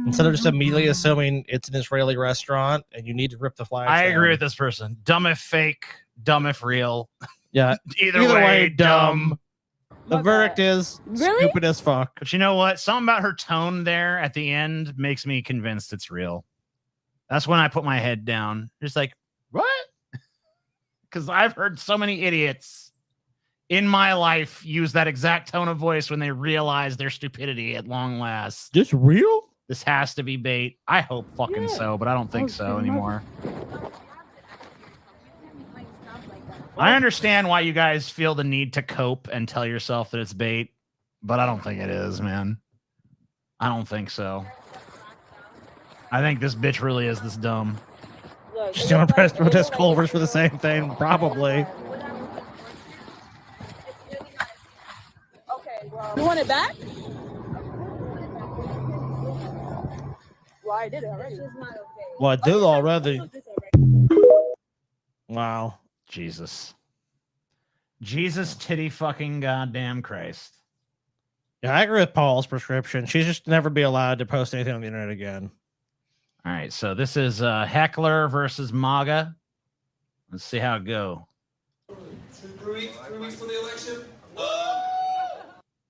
B: Instead of just immediately assuming it's an Israeli restaurant and you need to rip the flag.
A: I agree with this person. Dumb if fake, dumb if real.
B: Yeah.
A: Either way, dumb.
B: The verdict is stupid as fuck.
A: But you know what? Something about her tone there at the end makes me convinced it's real. That's when I put my head down. Just like, what? Because I've heard so many idiots in my life use that exact tone of voice when they realize their stupidity at long last.
B: This real?
A: This has to be bait. I hope fucking so, but I don't think so anymore. I understand why you guys feel the need to cope and tell yourself that it's bait, but I don't think it is, man. I don't think so. I think this bitch really is this dumb.
B: She's doing protest Culvers for the same thing, probably.
D: You want it back? Well, I did it already.
B: Well, I did already. Wow.
A: Jesus. Jesus titty fucking goddamn Christ.
B: Yeah, I agree with Paul's prescription. She should never be allowed to post anything on the internet again.
A: All right, so this is Heckler versus MAGA. Let's see how it go.
G: 3 weeks to the election.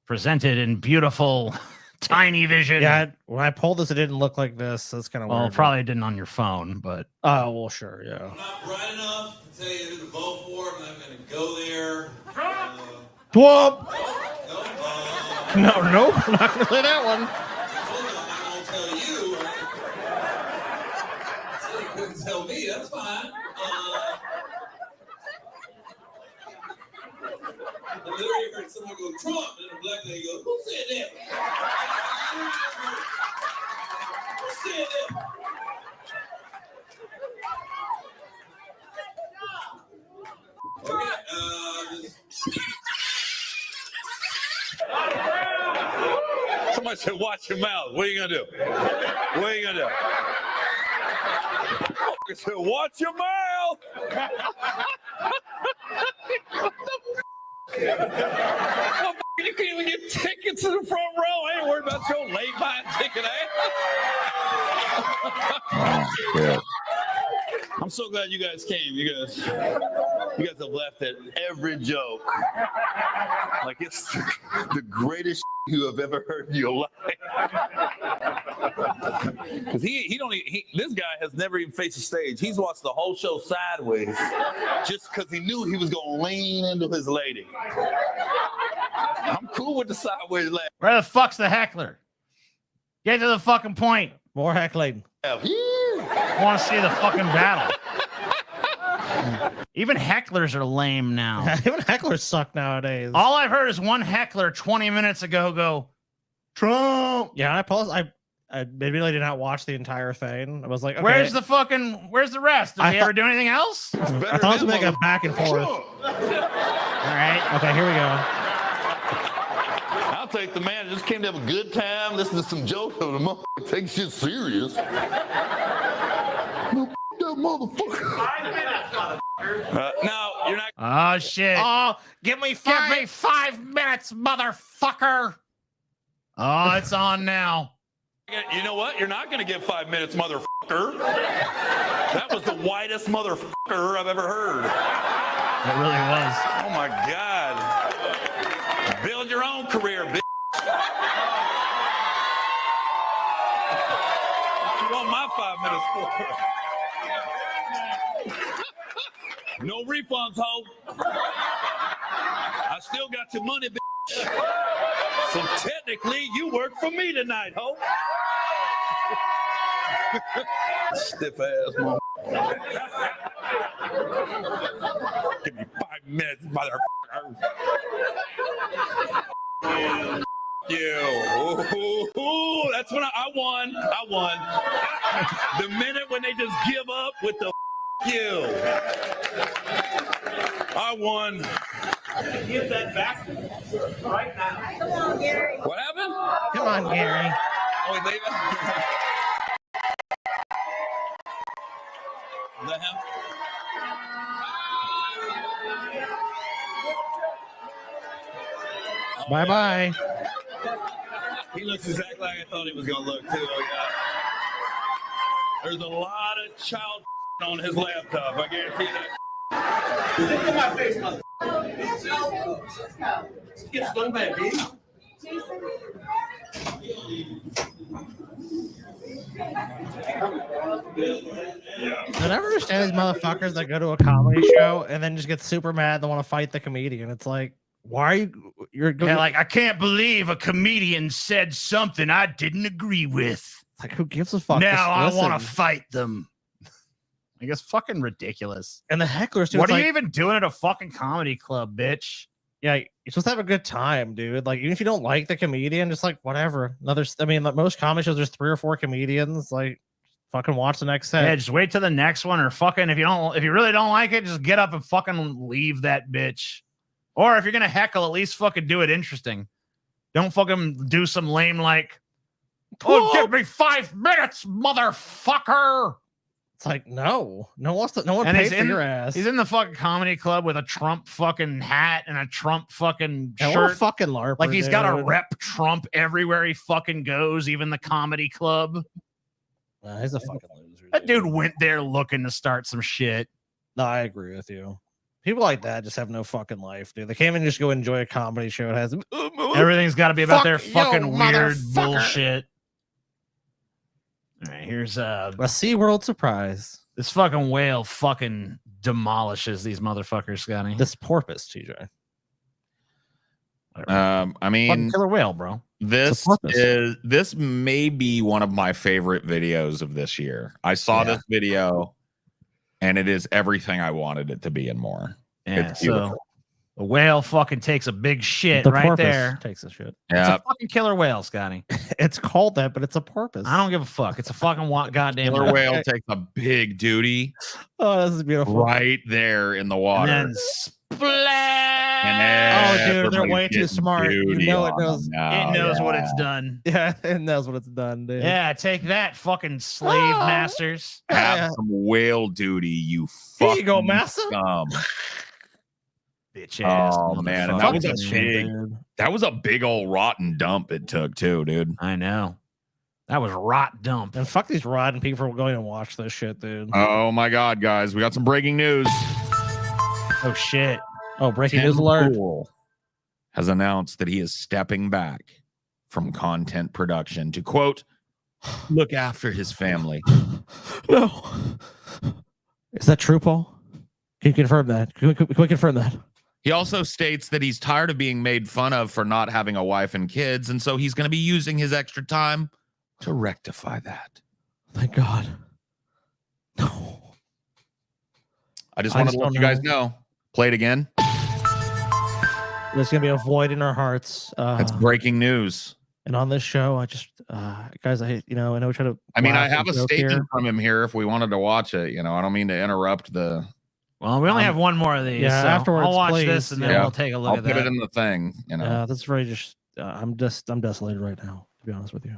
A: Presented in beautiful tiny vision.
B: Yeah, when I pulled this, it didn't look like this. That's kind of
A: well,
B: weird.
A: probably didn't on your phone, but
B: oh well, sure, yeah.
G: I'm not bright enough to tell you who to vote for. I'm not going to go there.
B: Trump.
G: No,
B: nope, I'm not gonna play that one.
G: I won't tell you. So you couldn't tell me. That's fine. I literally heard someone go Trump, and a black lady goes, "Who said that? Who said that?" Okay,
I: Somebody said, watch your mouth. What are you going to do? What are you going to do? I said, watch your mouth. You can't even get tickets in the front row. I ain't worried about your late buying ticket,
U: Yeah.
I: I'm so glad you guys came. You guys have left at every joke like it's the greatest you have ever heard in your life. Because this guy has never even faced the stage. He's watched the whole show sideways just because he knew he was going to lean into his lady. I'm cool with the sideways laugh.
A: where the fuck's the heckler? Get to the fucking point.
B: More heckling.
A: I want to see the fucking battle. Even hecklers are lame now.
B: Even hecklers suck nowadays.
A: All I've heard is one heckler 20 minutes ago go, Trump.
B: Yeah, I admittedly did not watch the entire thing. I was like, okay.
A: Where's the rest? Does he ever do anything else?
B: I thought it was like a back and forth.
A: All right.
B: Okay, here we go.
I: I'll take the man that just came to have a good time, listen to some jokes of the motherfucker take shit serious. That motherfucker. No, you're not.
A: Oh, shit.
B: Oh, give me
A: 5 minutes, motherfucker. Oh, it's on now.
I: You know what? You're not going to get 5 minutes, motherfucker. That was the whitest motherfucker I've ever heard.
A: It really was.
I: Oh, my God. Build your own career, bitch. minutes for. No refunds, ho. I still got your money, bitch. So technically, you work for me tonight, ho. Stiff ass mother. Give me 5 minutes, motherfucker. You. Ooh, that's when I won. I won. The minute when they just give up with the you. I won. Give that back right now. Come on, Gary. What happened?
B: Come on, Gary.
I: Oh, he's leaving? Is that him?
B: Bye bye.
I: He looks exactly like I thought he was going to look, too. Oh, yeah. There's a lot of child on his laptop. I guarantee that. Look at my face, mother. Get stung by a bee?
B: I never understand these motherfuckers that go to a comedy show and then just get super mad and want to fight the comedian. It's like, why are you're
A: Yeah, like, I can't believe a comedian said something I didn't agree with.
B: Like, who gives a fuck?
A: Now I
B: Just
A: want to
B: listen.
A: fight them. Like, it's fucking ridiculous.
B: And the hecklers, too.
A: What
B: it's
A: are
B: like,
A: you even doing at a fucking comedy club, bitch?
B: Yeah, you're supposed to have a good time, dude. Like, even if you don't like the comedian, just like whatever. I mean, like most comedy shows, there's 3 or 4 comedians. Like, fucking watch the next set.
A: Yeah, just wait till the next one, or fucking if you really don't like it, just get up and fucking leave that bitch. Or if you're gonna heckle, at least fucking do it interesting. Don't fucking do some lame like, oh, give me 5 minutes, motherfucker.
B: It's like, no one
A: And
B: paid for your ass.
A: He's in the fucking comedy club with a Trump fucking hat and a Trump fucking
B: Yeah, what a
A: shirt.
B: fucking LARPer,
A: Like he's got to
B: dude.
A: rep Trump everywhere he fucking goes, even the comedy club.
B: Nah, he's a fucking loser.
A: That dude went there looking to start some shit.
B: No, I agree with you. People like that just have no fucking life, dude. They can't even just go enjoy a comedy show. It has
A: Everything's got to be about
B: Fuck
A: their
B: you,
A: fucking weird
B: motherfucker.
A: bullshit. All right, here's
B: a SeaWorld surprise.
A: This fucking whale fucking demolishes these motherfuckers, Scotty.
B: This porpoise, TJ.
C: I mean,
A: Fucking killer whale, bro.
C: This may be one of my favorite videos of this year. I saw this video, and it is everything I wanted it to be and more.
A: Yeah,
C: It's beautiful.
A: so the whale fucking takes a big shit
B: The
A: right
B: porpoise
A: there.
B: takes a shit.
A: It's
C: Yeah.
A: a fucking killer whale, Scotty.
B: It's called that, but it's a porpoise.
A: I don't give a fuck. It's a fucking goddamn
C: Killer whale takes a big duty
B: Oh, this is beautiful.
C: right there in the water.
A: And then splash.
B: Oh, dude, they're
C: everybody's
B: way too
C: getting
B: smart. You
C: duty
B: know it
C: on
B: knows.
C: them
A: It
C: now.
A: knows what
C: Yeah.
A: it's done.
B: Yeah, it knows what it's done, dude.
A: Yeah, take that, fucking slave masters.
C: Have some whale duty, you
B: Here
C: fucking
B: you go, massa.
C: scum.
A: Bitch ass.
C: Oh man, and
A: motherfucker.
C: that was a
A: Fuck that
C: big,
A: shit,
C: that was a big old rotten dump it took too, dude.
A: I know. That was rot dump.
B: And fuck these rotten people for going and watch this shit, dude.
C: Oh my god, guys, we got some breaking news.
A: Oh shit.
B: Oh, breaking
C: Tim
B: news alert.
C: Pool has announced that he is stepping back from content production to quote look after his family.
B: No. Is that true, Paul? Can you confirm that? Can we confirm that?
C: He also states that he's tired of being made fun of for not having a wife and kids, and so he's going to be using his extra time to rectify that.
B: Thank God.
C: I just wanted to let
B: don't
C: you guys
B: know.
C: know. Play it again.
B: There's gonna be a void in our hearts.
C: That's breaking news.
B: And on this show, I just, guys, I know we try to.
C: I mean, I
B: laugh
C: have
B: and
C: a
B: joke
C: statement
B: here.
C: from him here if we wanted to watch it. You know, I don't mean to interrupt the.
A: Well, we only have one more of these.
B: yeah,
A: so
B: afterwards,
A: I'll watch
B: please.
A: this and then
B: Yeah.
A: we'll take a look
C: I'll
A: at
C: put
A: that.
C: it in the thing. You know,
B: Yeah, that's very just. I'm desolated right now, to be honest with you.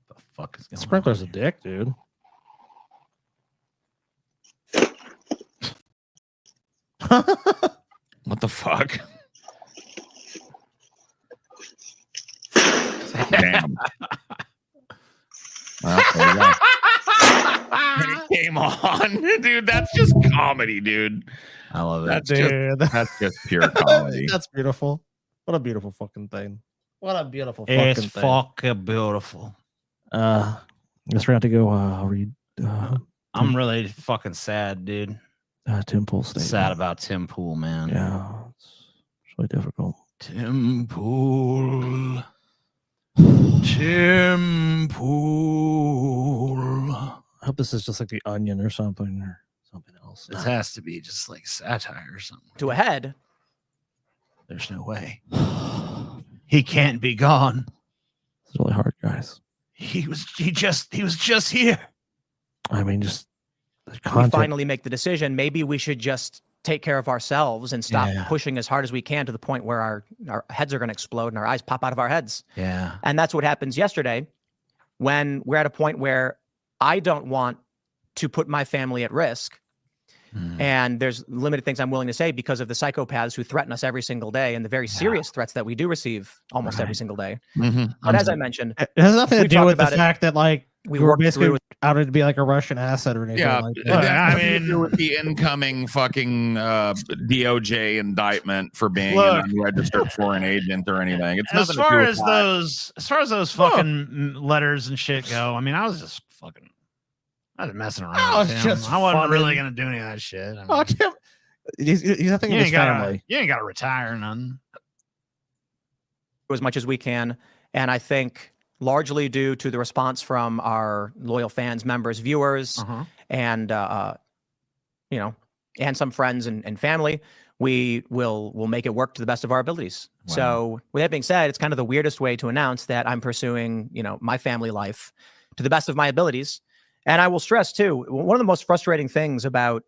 A: The fuck is going
B: Sprinkler's a dick, dude.
C: what the fuck? Damn. Well, there you go. came on, dude. That's just comedy, dude.
A: I love it.
C: That's just pure comedy.
B: That's beautiful. What a beautiful fucking thing. What a beautiful fucking
A: It's
B: thing.
A: fucking beautiful.
B: Guess we're gonna have to go read.
A: I'm really fucking sad, dude.
B: Tim Pool statement.
A: Sad about Tim Pool, man.
B: Yeah, it's really difficult.
A: Tim Pool. Tim Pool.
B: I hope this is just like The Onion or something else.
A: This has to be just like satire or something.
H: To a head.
A: There's no way. He can't be gone.
B: It's really hard, guys.
A: He was just here.
B: I mean, just the
H: We
B: content.
H: finally make the decision. Maybe we should just take care of ourselves and stop
A: Yeah.
H: pushing as hard as we can to the point where our heads are going to explode and our eyes pop out of our heads.
A: Yeah.
H: And that's what happens yesterday when we're at a point where I don't want to put my family at risk. And there's limited things I'm willing to say because of the psychopaths who threaten us every single day and the very serious threats that we do receive almost every single day. But as I mentioned,
B: It has nothing to
H: we've
B: do
H: talked
B: with the
H: about it.
B: fact that like
H: We
B: we were
H: worked
B: basically
H: through it.
B: outed to be like a Russian asset or anything.
C: Yeah,
B: like
C: that
B: that.
C: has nothing to do with the incoming fucking DOJ indictment for being
A: Look.
C: an unregistered foreign agent or anything. It's
A: As
C: nothing to
A: far
C: do with
A: as
C: that.
A: those fucking letters and shit go, I mean, I was just fucking, I was messing around.
B: I was
A: with him.
B: just
A: I wasn't
B: funning.
A: really gonna do any of that shit. I mean,
B: Oh, Tim, he's nothing
A: you
B: with
A: ain't
B: his
A: gotta,
B: family.
A: you ain't gotta retire or nothing.
H: as much as we can. And I think largely due to the response from our loyal fans, members, viewers, and you know, and some friends and family, we'll make it work to the best of our abilities.
A: Wow.
H: So with that being said, it's kind of the weirdest way to announce that I'm pursuing, you know, my family life to the best of my abilities. And I will stress too, one of the most frustrating things about,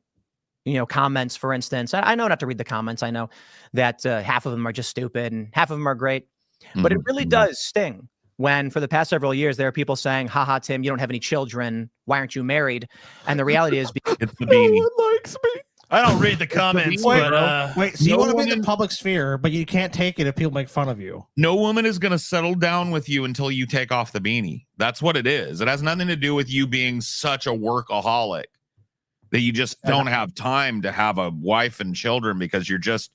H: you know, comments, for instance, I know not to read the comments. I know that half of them are just stupid and half of them are great, but it really does sting when for the past several years, there are people saying, haha, Tim, you don't have any children. Why aren't you married? And the reality is
C: it's the beanie.
B: Likes me.
A: I don't read the comments, but
B: Wait, so you
C: no
B: want to be in
C: woman-
B: the public sphere, but you can't take it if people make fun of you.
C: No woman is going to settle down with you until you take off the beanie. That's what it is. It has nothing to do with you being such a workaholic that you just don't have time to have a wife and children because you're just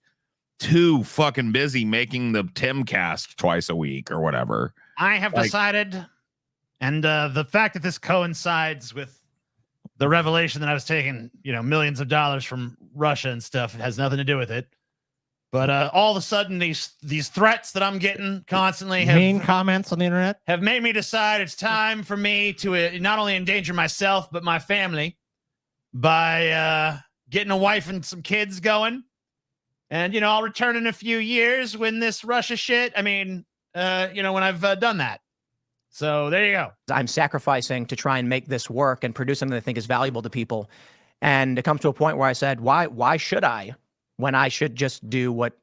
C: too fucking busy making the Timcast twice a week or whatever.
A: I have decided, and the fact that this coincides with the revelation that I was taking, you know, millions of dollars from Russia and stuff, it has nothing to do with it. But all of a sudden, these threats that I'm getting constantly
B: Mean comments on the internet
A: have made me decide it's time for me to not only endanger myself but my family by getting a wife and some kids going. And you know, I'll return in a few years when this Russia shit. I mean, you know, when I've done that. So there you go.
H: I'm sacrificing to try and make this work and produce something that I think is valuable to people. And it comes to a point where I said, why should I, when I should just do what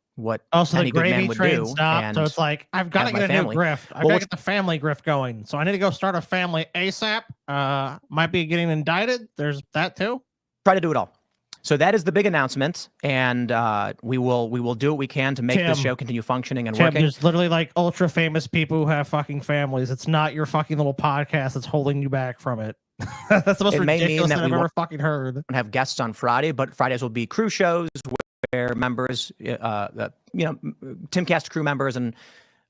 B: Also,
H: any
B: the
H: good man
B: gravy
H: would
B: train
H: do.
B: stopped,
H: And
B: so it's like I've got to
H: have
B: get
H: my
B: a
H: family.
B: new grift. I've
H: Well,
B: got to get the family grift going. So I need to go start a family ASAP. Might be getting indicted. There's that too.
H: Try to do it all. So that is the big announcement, and we will do what we can to make this
B: Tim,
H: show continue functioning and
B: Tim,
H: working.
B: there's literally like ultra famous people who have fucking families. It's not your fucking little podcast that's holding you back from it. That's the most
H: It may mean
B: ridiculous
H: that
B: thing
H: we
B: I've ever
H: won't
B: fucking heard.
H: have guests on Friday, but Fridays will be crew shows where members, you know, Timcast crew members and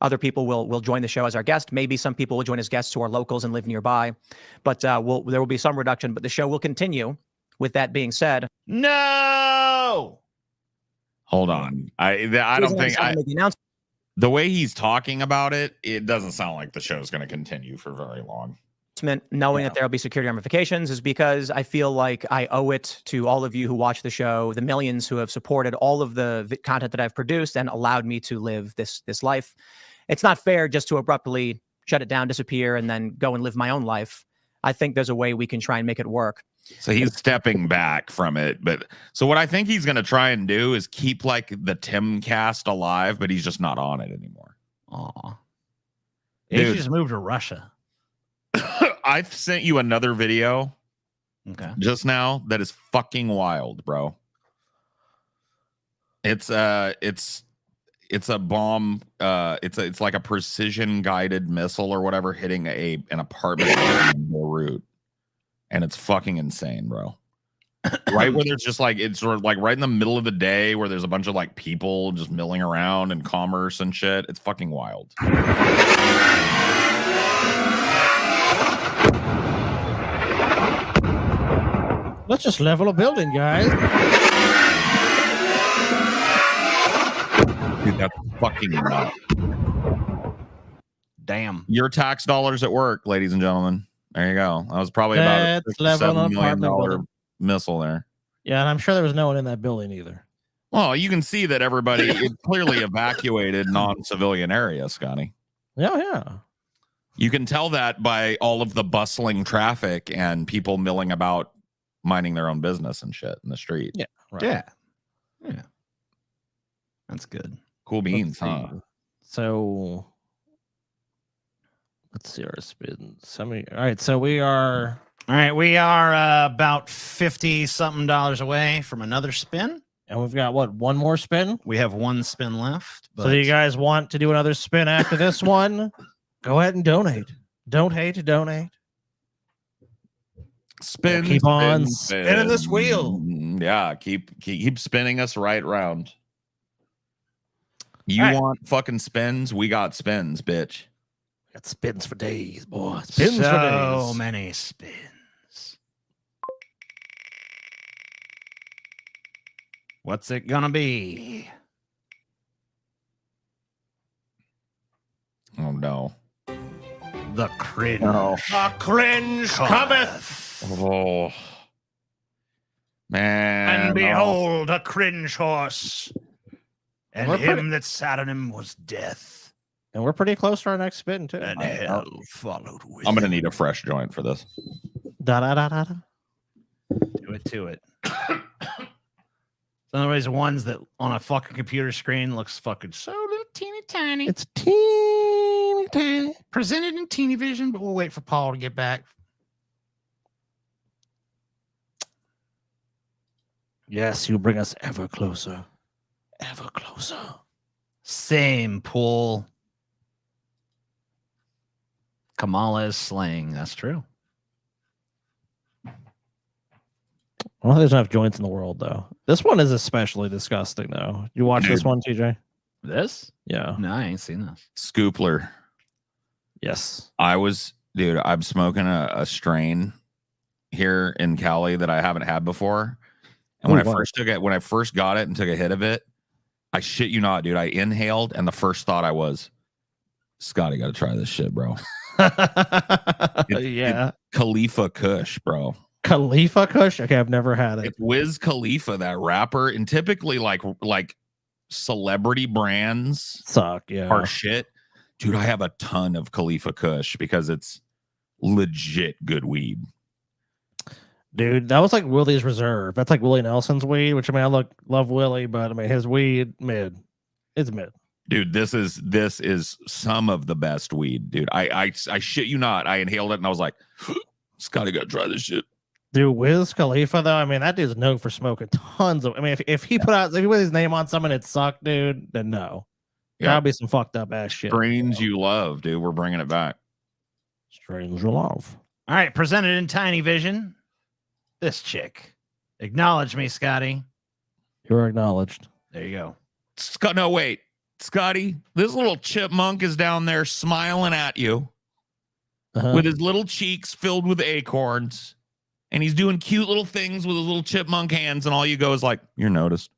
H: other people will join the show as our guest. Maybe some people will join as guests who are locals and live nearby, but there will be some reduction. But the show will continue. With that being said,
A: no.
C: Hold on. I don't think the way he's talking about it, it doesn't sound like the show's going to continue for very long.
H: Knowing that there will be security ramifications is because I feel like I owe it to all of you who watch the show, the millions who have supported all of the content that I've produced and allowed me to live this life. It's not fair just to abruptly shut it down, disappear, and then go and live my own life. I think there's a way we can try and make it work.
C: So he's stepping back from it. But so what I think he's going to try and do is keep like the Timcast alive, but he's just not on it anymore.
A: Aw. He should just move to Russia.
C: I've sent you another video just now that is fucking wild, bro. It's a bomb. It's like a precision guided missile or whatever hitting an apartment in Beirut. and it's fucking insane, bro. Right where there's just like, it's sort of like right in the middle of the day where there's a bunch of like people just milling around and commerce and shit. It's fucking wild.
B: Let's just level a building, guys.
C: Dude, that's fucking nuts.
A: Damn.
C: Your tax dollars at work, ladies and gentlemen. There you go. That was probably about
B: Let's
C: a
B: level
C: $7
B: an
C: million
B: apartment building.
C: missile there.
B: Yeah, and I'm sure there was no one in that building either.
C: Well, you can see that everybody it clearly evacuated non-civilian area, Scotty.
B: Yeah, yeah.
C: You can tell that by all of the bustling traffic and people milling about, minding their own business and shit in the street.
B: Yeah, right.
A: Yeah. That's good.
C: Cool beans, huh?
B: So let's see our spins. All right, so we are
A: about 50 something dollars away from another spin.
B: And we've got what, one more spin?
A: We have one spin left.
B: So do you guys want to do another spin after this one? Go ahead and donate. Don't hate to donate.
C: Spin,
B: keep on
C: spin.
B: spinning this wheel.
C: Yeah, keep spinning us right round. You
B: All right.
C: want fucking spins? We got spins, bitch.
B: Got spins for days, boy. Spins for
A: So
B: days.
A: many spins. What's it gonna be?
C: Oh no.
A: The cringe.
C: No.
B: The cringe cometh.
C: Oh man.
A: And behold, a cringe horse. And
B: We're
A: him
B: pretty-
A: that sat on him was death.
B: And we're pretty close to our next spin, too.
A: And hell followed with
C: I'm gonna need a fresh joint for this.
B: Da da da da da.
A: to it. Some of these ones that on a fucking computer screen looks fucking so little teeny tiny.
B: It's teeny tiny.
A: Presented in teeny vision, but we'll wait for Paul to get back.
B: Yes, you bring us ever closer. Ever closer.
A: Same pool. Kamala is slaying. That's true.
B: Well, there's enough joints in the world, though. This one is especially disgusting, though. You watch this one, TJ?
A: This?
B: Yeah.
A: No, I ain't seen this.
C: Scoopler.
B: Yes.
C: Dude, I'm smoking a strain here in Cali that I haven't had before. And when I first got it and took a hit of it, I shit you not, dude. I inhaled, and the first thought I was, Scotty, got to try this shit, bro.
B: Yeah.
C: Khalifa Kush, bro.
B: Khalifa Kush? Okay, I've never had it.
C: It's Wiz Khalifa, that rapper, and typically like celebrity brands
B: suck. Yeah,
C: are shit. Dude, I have a ton of Khalifa Kush because it's legit good weed.
B: Dude, that was like Willie's Reserve. That's like Willie Nelson's weed, which I mean, I love Willie, but I mean, his weed mid. It's mid.
C: Dude, this is some of the best weed, dude. I shit you not. I inhaled it and I was like, Scotty, gotta try this shit.
B: Dude, Wiz Khalifa though, I mean, that dude's known for smoking tons of. I mean, if he put his name on something, it sucked, dude. Then no, that'd be some fucked up ass shit.
C: Strains you love, dude. We're bringing it back.
B: Strains you love.
A: All right, presented in tiny vision. This chick. Acknowledge me, Scotty.
B: You're acknowledged.
A: There you go.
C: No, wait. Scotty, this little chipmunk is down there smiling at you with his little cheeks filled with acorns. And he's doing cute little things with his little chipmunk hands. And all you go is like, you're noticed.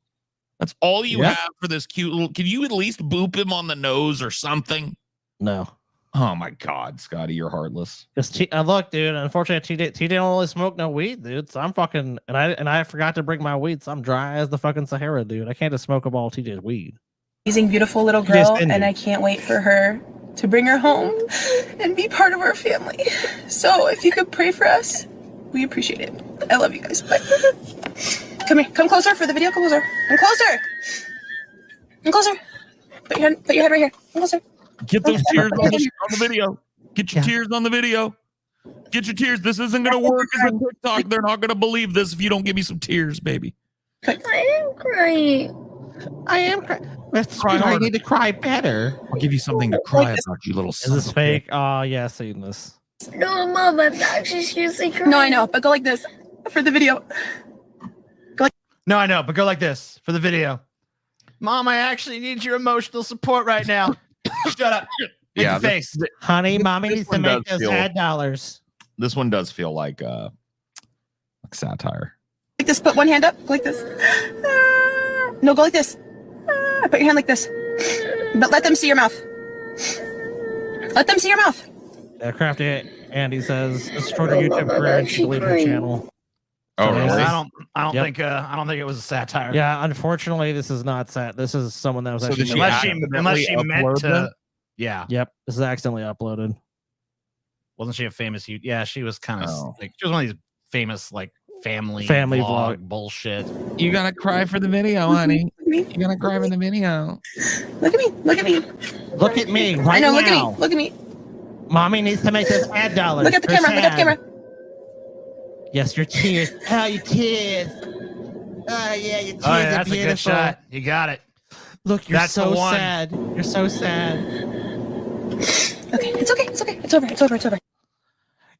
C: That's all you have for this cute little. Can you at least boop him on the nose or something?
B: No.
C: Oh my God, Scotty, you're heartless.
B: Just look, dude. Unfortunately, TJ don't really smoke no weed, dude. So I'm fucking and I forgot to bring my weed, so I'm dry as the fucking Sahara, dude. I can't just smoke up all TJ's weed.
J: Amazing, beautiful little girl, and I can't wait for her to bring her home and be part of our family. So if you could pray for us, we appreciate it. I love you guys. Bye. Come here. Come closer for the video. Come closer. Come closer. Come closer. Put your head right here. Come closer.
C: Get those tears on the video. Get your tears on the video. Get your tears. This isn't going to work as a TikTok. They're not going to believe this if you don't give me some tears, baby.
J: I am crying.
B: I am crying.
C: I
B: need to cry better.
C: I'll give you something to cry about, you little
B: Is
C: son
B: this
C: of a
B: fake? Oh, yeah, I've seen this.
J: No, Mom, I'm actually seriously crying. No, I know, but go like this for the video.
A: No, I know, but go like this for the video. Mom, I actually need your emotional support right now. Shut up. Make
C: Yeah,
A: the face.
B: Honey, mommy
C: this
B: needs to
C: one
B: make
C: does
B: those
C: feel-
B: ad dollars.
C: This one does feel like satire.
J: Like this, put one hand up, go like this. No, go like this. Put your hand like this. But let them see your mouth. Let them see your mouth.
B: Yeah, Crafty Andy says this short YouTube career and she deleted her channel.
C: Oh,
B: So,
C: really?
A: I don't
B: Yep.
A: think it was a satire.
B: Yeah, unfortunately, this is not sad. This is someone that was
C: So
B: actually
C: did she
A: unless
C: accidentally
A: she meant
C: upload
A: to.
C: that?
A: Yeah.
B: Yep, this is accidentally uploaded.
A: Wasn't she a famous? Yeah, she was kind of
C: Oh.
A: like she was one of these famous like family
B: vlog
A: bullshit.
C: You gotta cry for the video, honey. You gotta cry for the video.
J: Look at me. Look at me.
B: Look at me right
J: I know.
B: now.
J: Look at me. Look at me.
B: Mommy needs to make those ad dollars.
J: Look at the
B: They're
J: camera. Look at the
B: sad.
J: camera.
B: Yes, your tears. Oh, your tears. Oh, yeah, your tears
A: Oh, yeah,
B: are
A: that's a
B: beautiful.
A: good shot. You got it.
B: Look, you're
A: That's the
B: so
A: one.
B: sad. You're so sad.
J: Okay, it's okay. It's okay. It's over. It's over. It's over.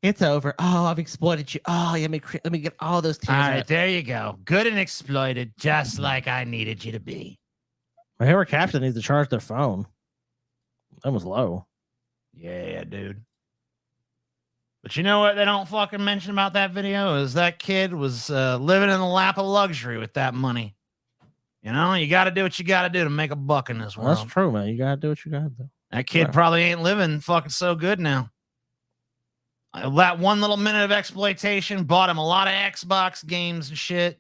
B: It's over. Oh, I've exploited you. Oh, let me get all those tears
A: All
B: out.
A: right, there you go. Good and exploited, just like I needed you to be.
B: My favorite captain needs to charge their phone. That was low.
A: Yeah, dude. But you know what they don't fucking mention about that video is that kid was living in the lap of luxury with that money. You know, you got to do what you got to do to make a buck in this
B: Well,
A: world.
B: that's true, man. You gotta do what you gotta do.
A: That kid
B: Right.
A: probably ain't living fucking so good now. That one little minute of exploitation bought him a lot of Xbox games and shit.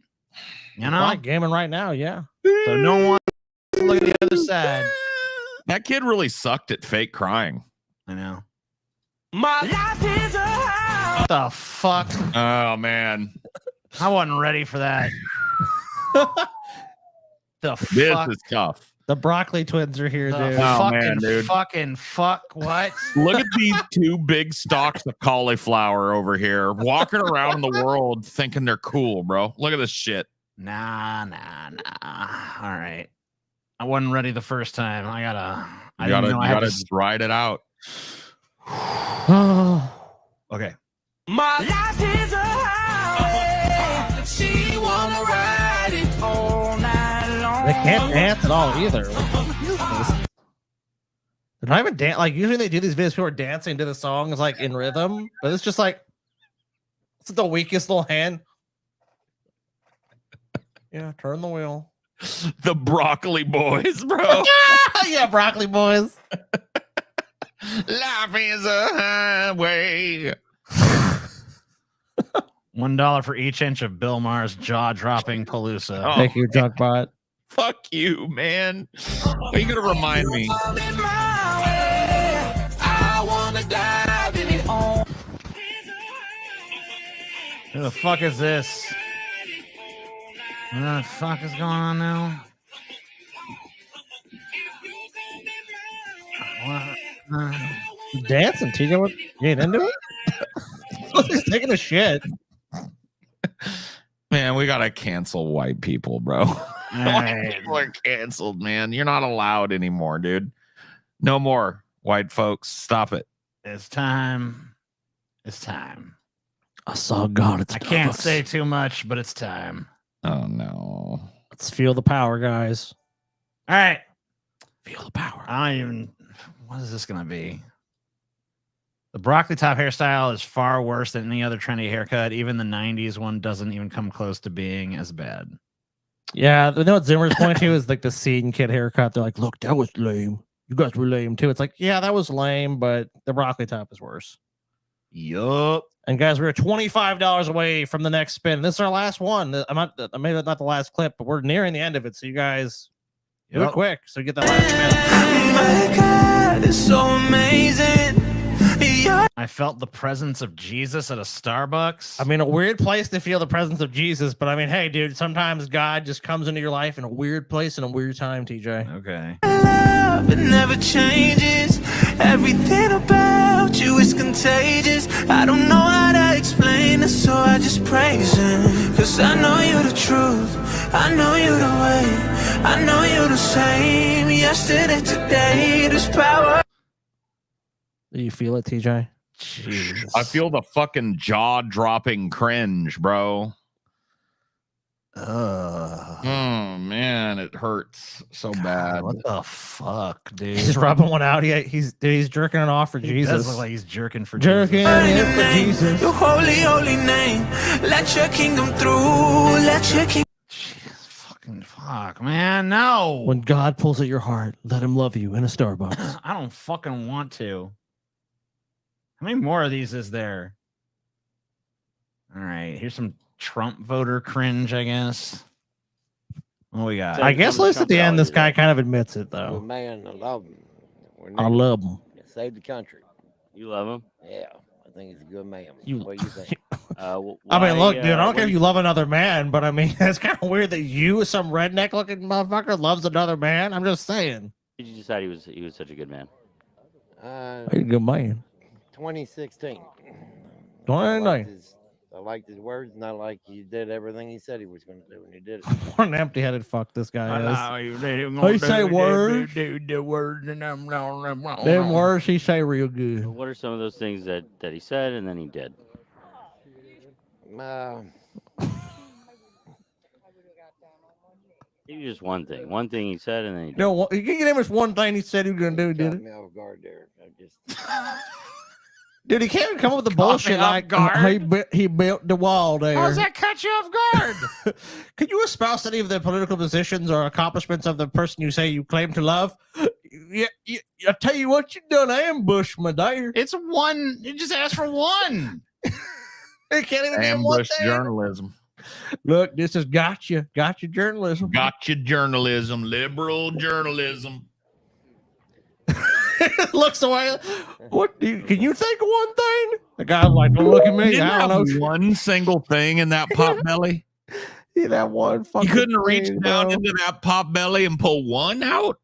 A: You know,
B: Like gaming right now, yeah.
A: so no one look at the other side.
C: That kid really sucked at fake crying.
A: I know.
G: My life is a house.
A: What the fuck?
C: Oh man,
A: I wasn't ready for that. The
C: this
A: fuck?
C: is tough.
B: The broccoli twins are here,
A: The
B: dude.
C: Oh,
A: fucking
C: man, dude.
A: fucking fuck what?
C: Look at these two big stalks of cauliflower over here, walking around in the world thinking they're cool, bro. Look at this shit.
A: Nah. All right. I wasn't ready the first time. I
C: You gotta just ride it out.
A: Okay.
G: My life is a highway. She wanna ride it all night long.
B: They can't dance at all either. They're not even dance. Like usually they do these videos, people are dancing to the songs like in rhythm, but it's just like it's the weakest little hand. Yeah, turn the wheel.
C: The broccoli boys, bro.
B: Yeah, broccoli boys.
C: Life is a highway.
A: $1 for each inch of Bill Maher's jaw-dropping Palooza.
C: Oh,
B: Thank you, Junkbot.
C: fuck you, man. Are you gonna remind me?
G: I wanna dive in it all.
A: Who the fuck is this? What the fuck is going on now?
B: Dancing, TJ. What? You ain't into it? He's taking a shit.
C: Man, we gotta cancel white people, bro. White
A: Hey,
C: people are canceled, man. You're not allowed anymore, dude. No more white folks. Stop it.
A: it's time. It's time.
B: I saw God. It's
A: I can't say too much, but it's time.
C: Oh no.
B: Let's feel the power, guys.
A: All right.
B: Feel the power.
A: I don't even. What is this going to be? The broccoli top hairstyle is far worse than any other trendy haircut. Even the 90s one doesn't even come close to being as bad.
B: Yeah, you know what Zoomer's point to is like the scene kid haircut. They're like, look, that was lame. You guys were lame too. It's like, yeah, that was lame, but the broccoli top is worse.
A: Yup.
B: And guys, we're $25 away from the next spin. This is our last one. Maybe not the last clip, but we're nearing the end of it. So you guys do it quick. So get that last spin.
G: My God, it's so amazing.
A: I felt the presence of Jesus at a Starbucks.
B: I mean, a weird place to feel the presence of Jesus, but I mean, hey, dude, sometimes God just comes into your life in a weird place and a weird time, TJ.
A: Okay.
G: Love, it never changes. Everything about you is contagious. I don't know how to explain it, so I just praise him. Cause I know you're the truth. I know you're the way. I know you're the same. Yesterday, today, there's power.
B: Do you feel it, TJ?
A: Jesus.
C: I feel the fucking jaw-dropping cringe, bro. Oh man, it hurts so bad.
A: What the fuck, dude?
B: He's rubbing one out. He's jerking it off for
A: He
B: Jesus.
A: does look like he's jerking for
B: Jerking
A: Jesus.
B: it for Jesus.
G: Your holy, holy name. Let your kingdom through. Let your kingdom.
A: Fuck, man, no.
B: When God pulls at your heart, let him love you in a Starbucks.
A: I don't fucking want to. How many more of these is there? All right, here's some Trump voter cringe, I guess. What we got?
B: I guess at least at the end, this guy kind of admits it, though.
L: Man, I love him.
B: I love him.
L: Save the country.
M: You love him?
L: Yeah, I think he's a good man.
B: You-
L: What do you think?
B: I mean, look, dude, I don't care if you love another man, but I mean, it's kind of weird that you, some redneck looking motherfucker, loves another man. I'm just saying.
M: Did you decide he was such a good man?
B: He's a good man.
L: 2016.
B: 29.
L: I liked his words, and I like he did everything he said he was going to do, and he did it.
B: What an empty-headed fuck this guy is.
A: He
B: say words.
A: The word, and I'm
B: Them words he say real good.
M: What are some of those things that he said and then he did? Maybe just one thing. One thing he said and then he did.
B: No, you can name us one thing he said he was gonna do, did it?
L: Me off guard there. I just
B: Dude, he can't come up with the bullshit like he built the wall there.
A: How does that catch you off guard?
B: Could you espouse any of the political positions or accomplishments of the person you say you claim to love? Yeah, I tell you what, you done ambushed my there.
A: It's one. You just asked for one.
B: They can't even name one
C: Ambush
B: thing.
C: journalism.
B: Look, this is gotcha journalism.
C: Gotcha journalism. Liberal journalism.
B: Looks away. What do you, can you think of one thing? The guy's like, don't look at me.
C: Didn't
B: I don't
C: have
B: know.
C: one single thing in that pop belly.
B: Yeah, that one fucking
C: You couldn't reach
B: thing,
C: down
B: bro.
C: into that pop belly and pull one out.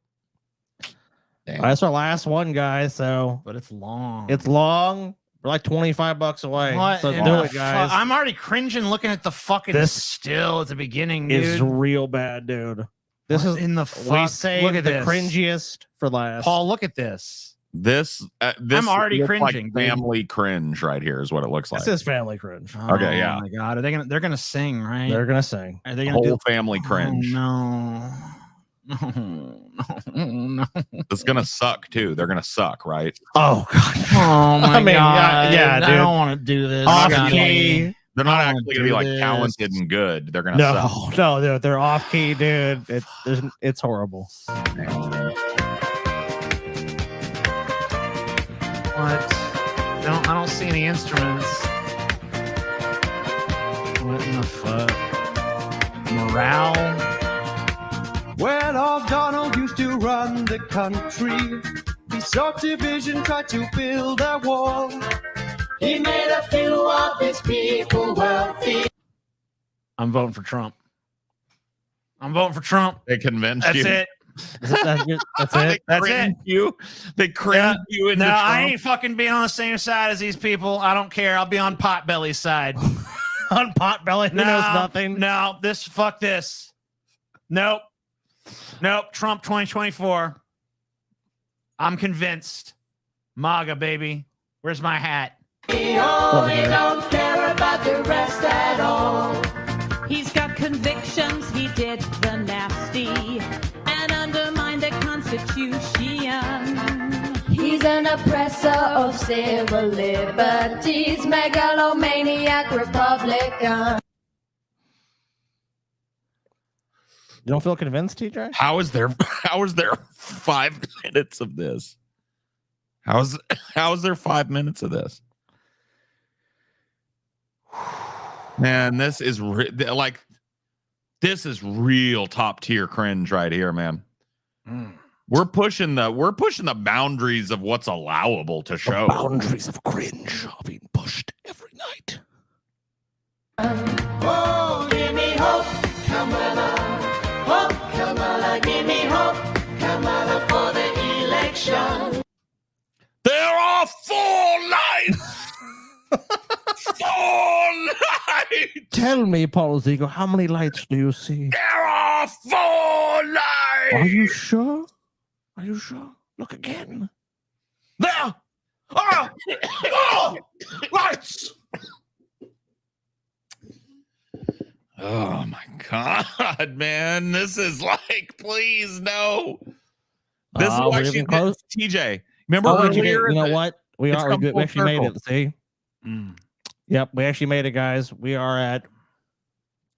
B: That's our last one, guys. So,
A: but it's long.
B: It's long. We're like $25 away.
A: What
B: So
A: in
B: do
A: the
B: it, guys.
A: I'm already cringing looking at the fucking
B: This
A: still at the beginning, dude.
B: It's real bad, dude. This
A: What
B: is
A: in the
B: we
A: fuck?
B: saved
A: Look at
B: the
A: this.
B: cringiest for last.
A: Paul, look at this.
C: This
A: I'm already
C: looks
A: cringing,
C: like
A: dude.
C: family cringe right here is what it looks like.
B: This is family cringe.
C: Okay, yeah.
A: Oh my god, they're gonna sing, right?
B: They're gonna sing.
A: Are they gonna
C: Whole
A: do
C: family cringe.
A: Oh, no.
C: It's gonna suck too. They're gonna suck, right?
B: Oh god.
A: Oh my
B: I mean,
A: god.
B: yeah,
A: I
B: dude.
A: don't want to do this.
B: Off
A: God,
B: key.
C: They're not
A: I don't
C: actually gonna be
A: do
C: like
A: this.
C: talented and good. They're gonna suck.
B: No, they're off key, dude. It's horrible.
A: What? I don't see any instruments. What in the fuck? Morale?
W: When O'Donnell used to run the country, he sought division, tried to build a wall. He made a few of his people wealthy.
A: I'm voting for Trump. I'm voting for Trump.
C: They convinced
A: That's
C: you.
A: it.
B: That's it.
C: They
A: That's it.
C: cringed you. They cringed you into
A: No,
C: Trump.
A: I ain't fucking being on the same side as these people. I don't care. I'll be on Potbelly's side.
B: On Potbelly, who knows nothing.
A: No, fuck this. Nope. Trump 2024. I'm convinced. MAGA, baby. Where's my hat?
W: He only don't care about the rest at all.
X: He's got convictions, he did the nasty and undermined the Constitution.
Y: He's an oppressor of civil liberties, megalomaniac Republican.
B: You don't feel convinced, TJ?
C: How is there 5 minutes of this? How is there 5 minutes of this? Man, this is this is real top tier cringe right here, man. We're pushing the boundaries of what's allowable to show.
B: Boundaries of cringe are being pushed every night.
W: Oh, give me hope, Kamala. Hope, Kamala, give me hope, Kamala, for the election.
C: There are 4 lights. 4 lights.
B: Tell me, Paul Ziegler, how many lights do you see?
C: There are 4 lights.
B: Are you sure? Are you sure? Look again.
C: There
A: Oh, oh, lights.
C: Oh my god, man! This is like, please no. This is
B: we're
C: why
B: even
C: she
B: close.
C: TJ. Remember
B: Oh,
C: earlier?
B: you know what? We
C: It's
B: are.
C: come
B: We
C: full
B: actually made
C: circle.
B: it. See. Yep, we actually made it, guys. We are at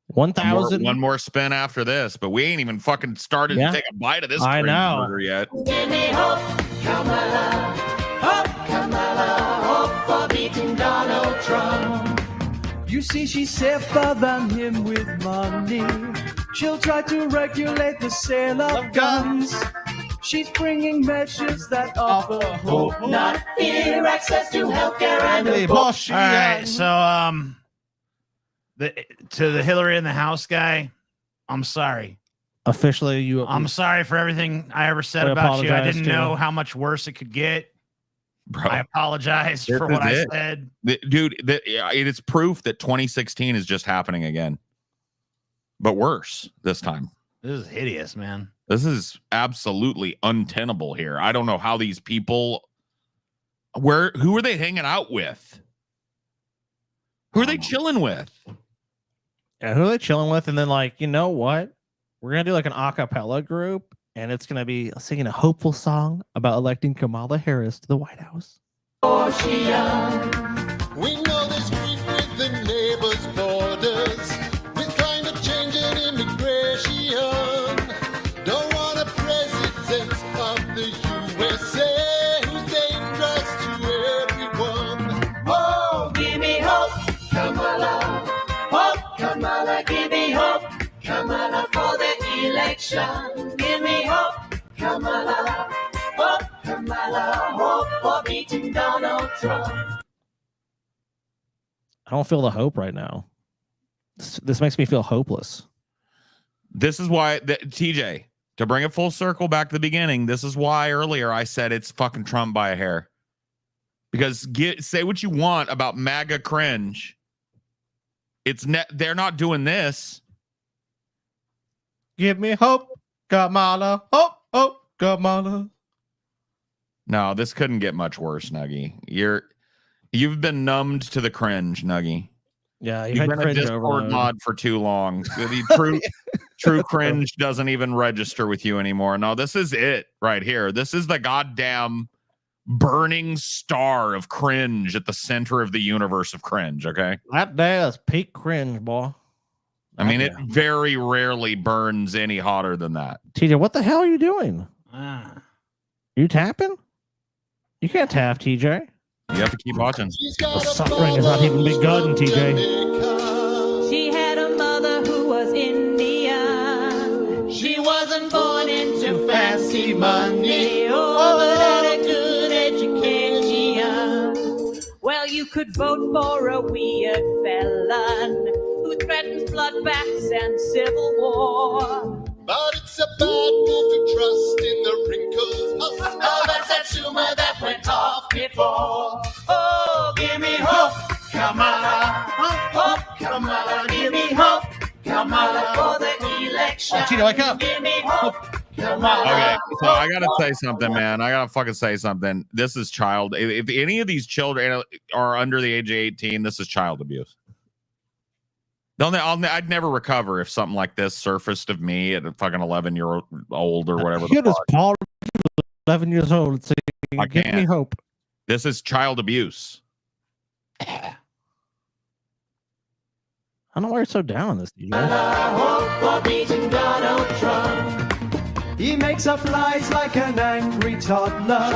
B: 1,000.
C: One more spin after this, but we ain't even fucking started
B: Yeah.
C: to take a bite of this
B: I
C: cringe
B: know.
C: burger yet.
G: Give me hope, Kamala. Hope, Kamala. Hope for beating Donald Trump.
W: You see, she's safer than him with money. She'll try to regulate the sale of guns. She's bringing measures that offer hope,
G: not fear. Access to healthcare and
A: All right, so to the Hillary in the House guy, I'm sorry.
B: Officially,
A: I'm sorry for everything I ever said
B: I
A: about you. I
B: apologize,
A: didn't
B: too.
A: know how much worse it could get.
C: Bro,
A: I apologize
C: this
A: for
C: is
A: what I
C: it.
A: said.
C: Dude, it is proof that 2016 is just happening again, but worse this time.
A: This is hideous, man.
C: This is absolutely untenable here. I don't know how these people, who are they hanging out with? Who are they chilling with?
B: Yeah, who are they chilling with? And then, like, you know what? We're gonna do like an a cappella group, and it's gonna be singing a hopeful song about electing Kamala Harris to the White House.
G: We know there's grief with the neighbors' borders, with climate change and immigration. Don't want a president of the USA who's dangerous to everyone. Oh, give me hope, Kamala. Hope, Kamala, give me hope, Kamala, for the election. Give me hope, Kamala. Hope, Kamala, hope for beating Donald Trump.
B: I don't feel the hope right now. This makes me feel hopeless.
C: This is why, TJ, to bring it full circle back to the beginning, this is why earlier I said it's fucking Trump by a hair. Because say what you want about MAGA cringe. They're not doing this.
B: Give me hope, Kamala. Hope, hope, Kamala.
C: No, this couldn't get much worse, Nuggy. You've been numbed to the cringe, Nuggy.
B: Yeah,
C: you've been a Discord mod for too long. True cringe doesn't even register with you anymore. No, this is it right here. This is the goddamn burning star of cringe at the center of the universe of cringe. Okay,
B: that day is peak cringe, boy.
C: I mean, it very rarely burns any hotter than that.
B: TJ, what the hell are you doing? You tapping? You can't tap, TJ.
C: You have to keep watching.
B: The suffering has not even begun, TJ.
X: She had a mother who was Indian.
G: She wasn't born into fancy money.
X: Oh, but had a good education. Well, you could vote for a weird felon who threatens bloodbaths and civil war.
G: But it's a bad move to trust in the wrinkles of that Satsuma that went off before. Oh, give me hope, Kamala. Hope, Kamala. Give me hope, Kamala, for the election.
B: Cheetah, wake up.
G: Give me hope, Kamala.
C: Okay, so I gotta say something, man. I gotta fucking say something. This is child. If any of these children are under the age of 18, this is child abuse. I'd never recover if something like this surfaced of me at a fucking 11-year-old or whatever.
B: Here is Paul, 11 years old. Say,
C: I
B: give me
C: can't.
B: hope.
C: This is child abuse.
B: I don't know why you're so down on this, TJ.
G: Hope for beating Donald Trump.
W: He makes up lies like an angry toddler,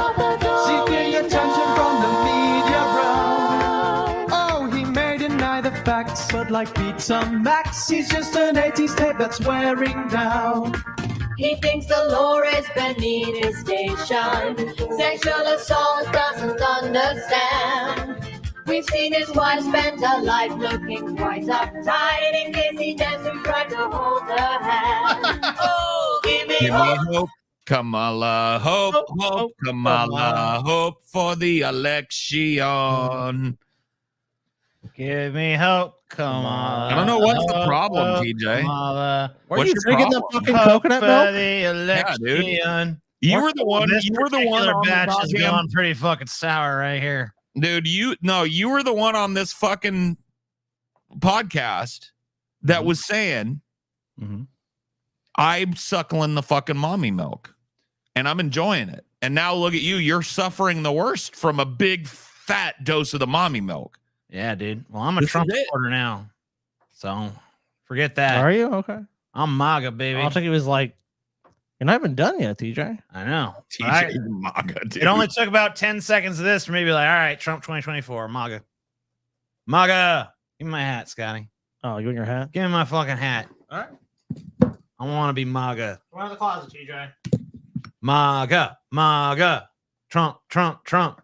W: seeking attention from the media round. Oh, he may deny the facts, but like Pizza Max, he's just an 80s tape that's wearing down.
Y: He thinks the law is beneath his station. Sexual assault doesn't understand. We've seen his wife spend her life looking quite uptight in case he doesn't try to hold her hand. Oh, give me hope.
C: Hope, Kamala. Hope, Kamala. Hope for the election.
A: Give me hope, Kamala.
C: I don't know what's the problem, TJ.
A: Kamala.
B: Why are you drinking the fucking coconut
A: for
B: milk?
A: the election.
C: Yeah, dude. You were the one.
A: This
C: You were the one
A: particular
C: on the
A: batch is
C: goddamn-
A: going pretty fucking sour right here.
C: dude. You were the one on this fucking podcast that was saying, I'm suckling the fucking mommy milk and I'm enjoying it. And now look at you. You're suffering the worst from a big fat dose of the mommy milk.
A: Yeah, dude. Well, I'm a
C: This
A: Trump
C: is it.
A: supporter now. So forget that.
B: Are you okay?
A: I'm MAGA, baby.
B: I don't think he was like, you're not even done yet, TJ.
A: I know.
C: TJ MAGA, dude.
A: It only took about 10 seconds of this for me to be like, all right, Trump 2024, MAGA. MAGA. Give me my hat, Scotty.
B: Oh, you and your hat?
A: Give me my fucking hat.
B: All right.
A: I want to be MAGA.
B: Come out of the closet, TJ.
A: MAGA. MAGA. Trump, Trump, Trump.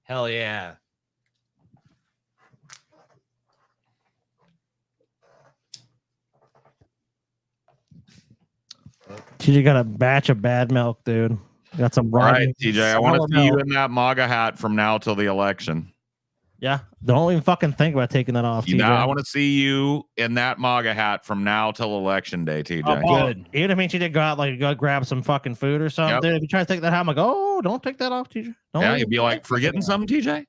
A: Hell yeah.
B: TJ got a batch of bad milk, dude. Got some
C: All
B: raw.
C: right, TJ. I want
B: sour
C: to see you
B: milk.
C: in that MAGA hat from now till the election.
B: Yeah, don't even fucking think about taking that off, TJ.
C: Now, I want to see you in that MAGA hat from now till election day, TJ.
B: Oh, good. Even if me and TJ go out, like, go grab some fucking food or something,
C: Yep.
B: dude, if you try to take that hat, I'm like, oh, don't take that off, TJ. Don't
C: Yeah,
B: leave
C: you'd be
B: it.
C: like, forgetting something, TJ?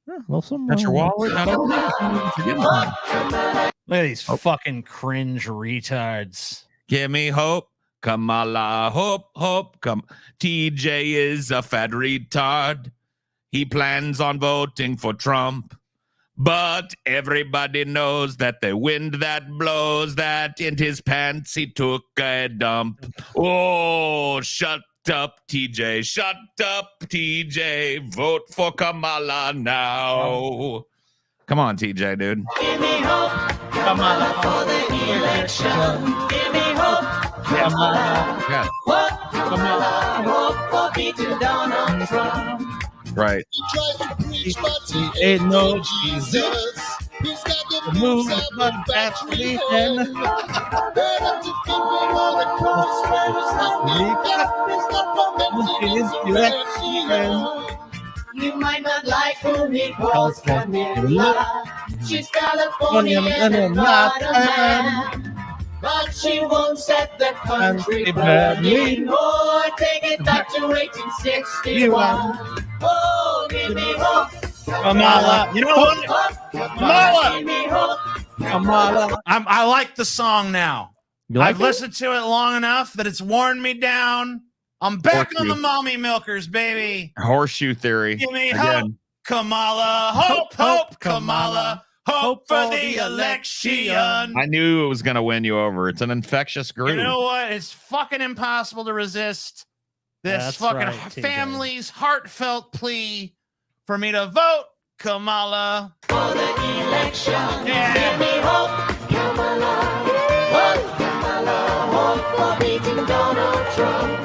B: Yeah, well, some,
C: Got your wallet? I don't know. Forgetting something.
A: Look at these fucking cringe retards.
C: Give me hope. Kamala, hope, hope. Come. TJ is a fat retard. He plans on voting for Trump. But everybody knows that the wind that blows that in his pants he took a dump. Oh, shut up, TJ. Shut up, TJ. Vote for Kamala now. Come on, TJ, dude.
Y: Give me hope, Kamala, for the election. Give me hope, Kamala.
C: Yeah.
Y: Hope, Kamala, hope for beating Donald Trump.
C: Right.
Y: He tries to preach, but he
B: Ain't no
Y: Jesus. He's got the
B: move,
Y: moves
B: but
Y: out
B: that's
Y: the battery
B: weekend.
Y: Heard him to keep him all across where his nothing is not from You might not like who he calls Camilla. She's Californian and not a man. But she won't set the country burning. Oh, take it back to 1861. Oh, give me hope.
A: Kamala. You know what? Kamala.
Y: Give me hope.
B: Kamala.
A: I like the song now.
B: You like
A: I've
B: it?
A: listened to it long enough that it's worn me down. I'm back on
C: Horseshoe.
A: the mommy milkers, baby.
C: Horseshoe theory.
A: Give me
C: Again.
A: hope, Kamala. Hope, hope, Kamala. Hope for the election.
C: I knew it was going to win you over. It's an infectious
A: You
C: groove.
A: know what? It's fucking impossible to resist this
B: That's
A: fucking
B: right, TJ.
A: family's heartfelt plea for me to vote Kamala.
Y: For the election.
A: Yeah.
Y: Give me hope, Kamala. Hope, Kamala. Hope for beating Donald Trump.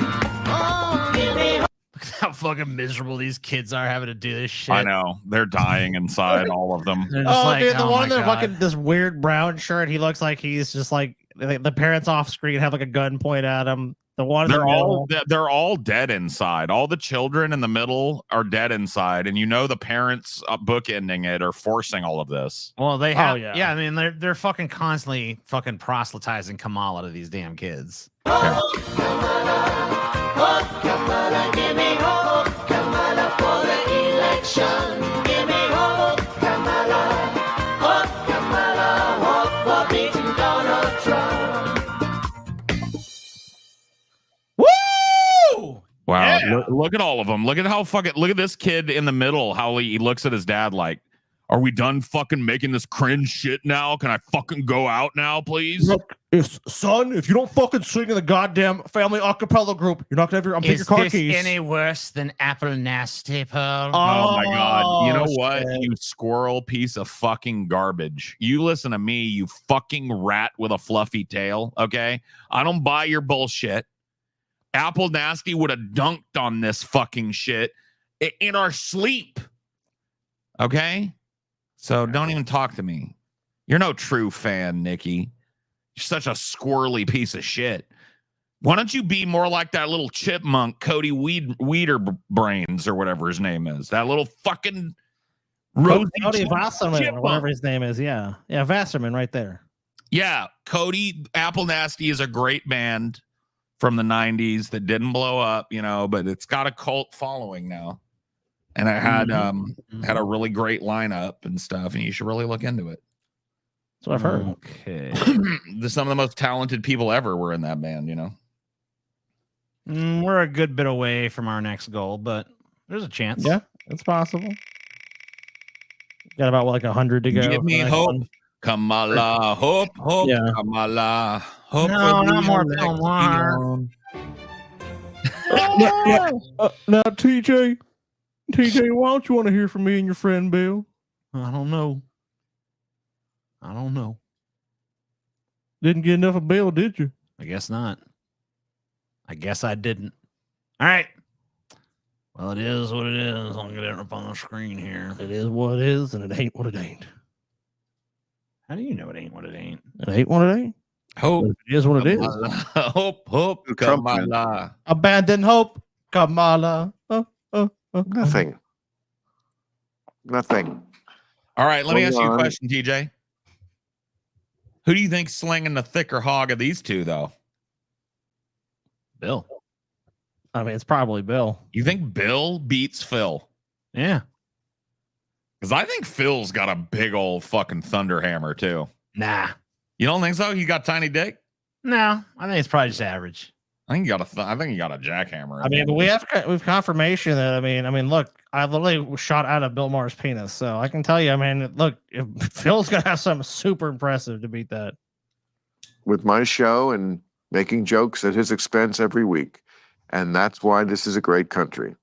Y: Oh, give me hope.
A: Look at how fucking miserable these kids are having to do this shit.
C: I know. They're dying inside, all of them.
A: They're just
B: Oh,
A: like,
B: dude, the
A: oh
B: one
A: my
B: in the
A: God.
B: fucking this weird brown shirt, he looks like he's just like the parents off screen have like a gun point at him. The one in the
C: They're all dead inside. All the children in the middle are dead inside, and you know the parents bookending it or forcing all of this.
A: Well, they have.
B: yeah.
A: Yeah, I mean, they're fucking constantly fucking proselytizing Kamala to these damn kids.
Y: Hope, Kamala, give me hope, Kamala, for the election. Give me hope, Kamala, hope for beating Donald Trump.
A: Woo!
C: Wow.
A: Yeah.
C: Look at all of them. Look at this kid in the middle, how he looks at his dad like, are we done fucking making this cringe shit now? Can I fucking go out now, please?
B: Look, son, if you don't fucking sing in the goddamn family acapella group, you're not gonna have your. I'm taking
A: Is
B: your car
A: this
B: keys.
A: any worse than Apple Nasty Pearl?
C: Oh my God. You know what?
B: shit.
C: You squirrel piece of fucking garbage. You listen to me, you fucking rat with a fluffy tail. Okay. I don't buy your bullshit. Apple Nasty would have dunked on this fucking shit in our sleep. Okay. So don't even talk to me. You're no true fan, Nikki. You're such a squirrely piece of shit. Why don't you be more like that little chipmunk, Cody Weeder Brains, or whatever his name is? That little fucking Rosie
B: Cody
C: chipmunk.
B: Wasserman, or whatever his name is. Yeah, Wasserman, right there.
C: Yeah, Cody Apple Nasty is a great band from the 90s that didn't blow up, you know, but it's got a cult following now. And it had had a really great lineup and stuff, and you should really look into it.
B: That's what I've heard.
A: Okay.
C: Some of the most talented people ever were in that band, you know.
A: We're a good bit away from our next goal, but there's a chance.
B: Yeah, it's possible. Got about like 100 to go.
C: Give me hope. Kamala, hope,
B: Yeah.
C: Kamala, hope.
A: No,
C: for the
A: not more
C: election.
A: Belmar.
B: Now, TJ, why don't you want to hear from me and your friend Bill?
A: I don't know.
B: Didn't get enough of Bill, did you?
A: I guess not. I guess I didn't. All right. Well, it is what it is. I'll get it up on the screen here.
B: It is what it is, and it ain't what it ain't.
A: How do you know it ain't what it ain't?
B: It ain't what it ain't.
C: Hope.
B: It is what it is.
C: Hope, Kamala.
B: Abandon hope, Kamala.
F: Nothing.
C: All right, let me ask you a
F: Hold on.
C: question, TJ. Who do you think's slinging the thicker hog of these two, though?
A: Bill.
B: I mean, it's probably Bill.
C: You think Bill beats Phil?
A: Yeah.
C: Because I think Phil's got a big old fucking thunder hammer, too.
A: Nah.
C: You don't think so? He got tiny dick?
A: No, I think it's probably just average.
C: I think he got a jackhammer.
B: I mean, but we've confirmation that I mean, look, I literally shot out of Bill Maher's penis, so I can tell you. I mean, look, if Phil's gonna have something super impressive to beat that.
F: With my show and making jokes at his expense every week. And that's why this is a great country.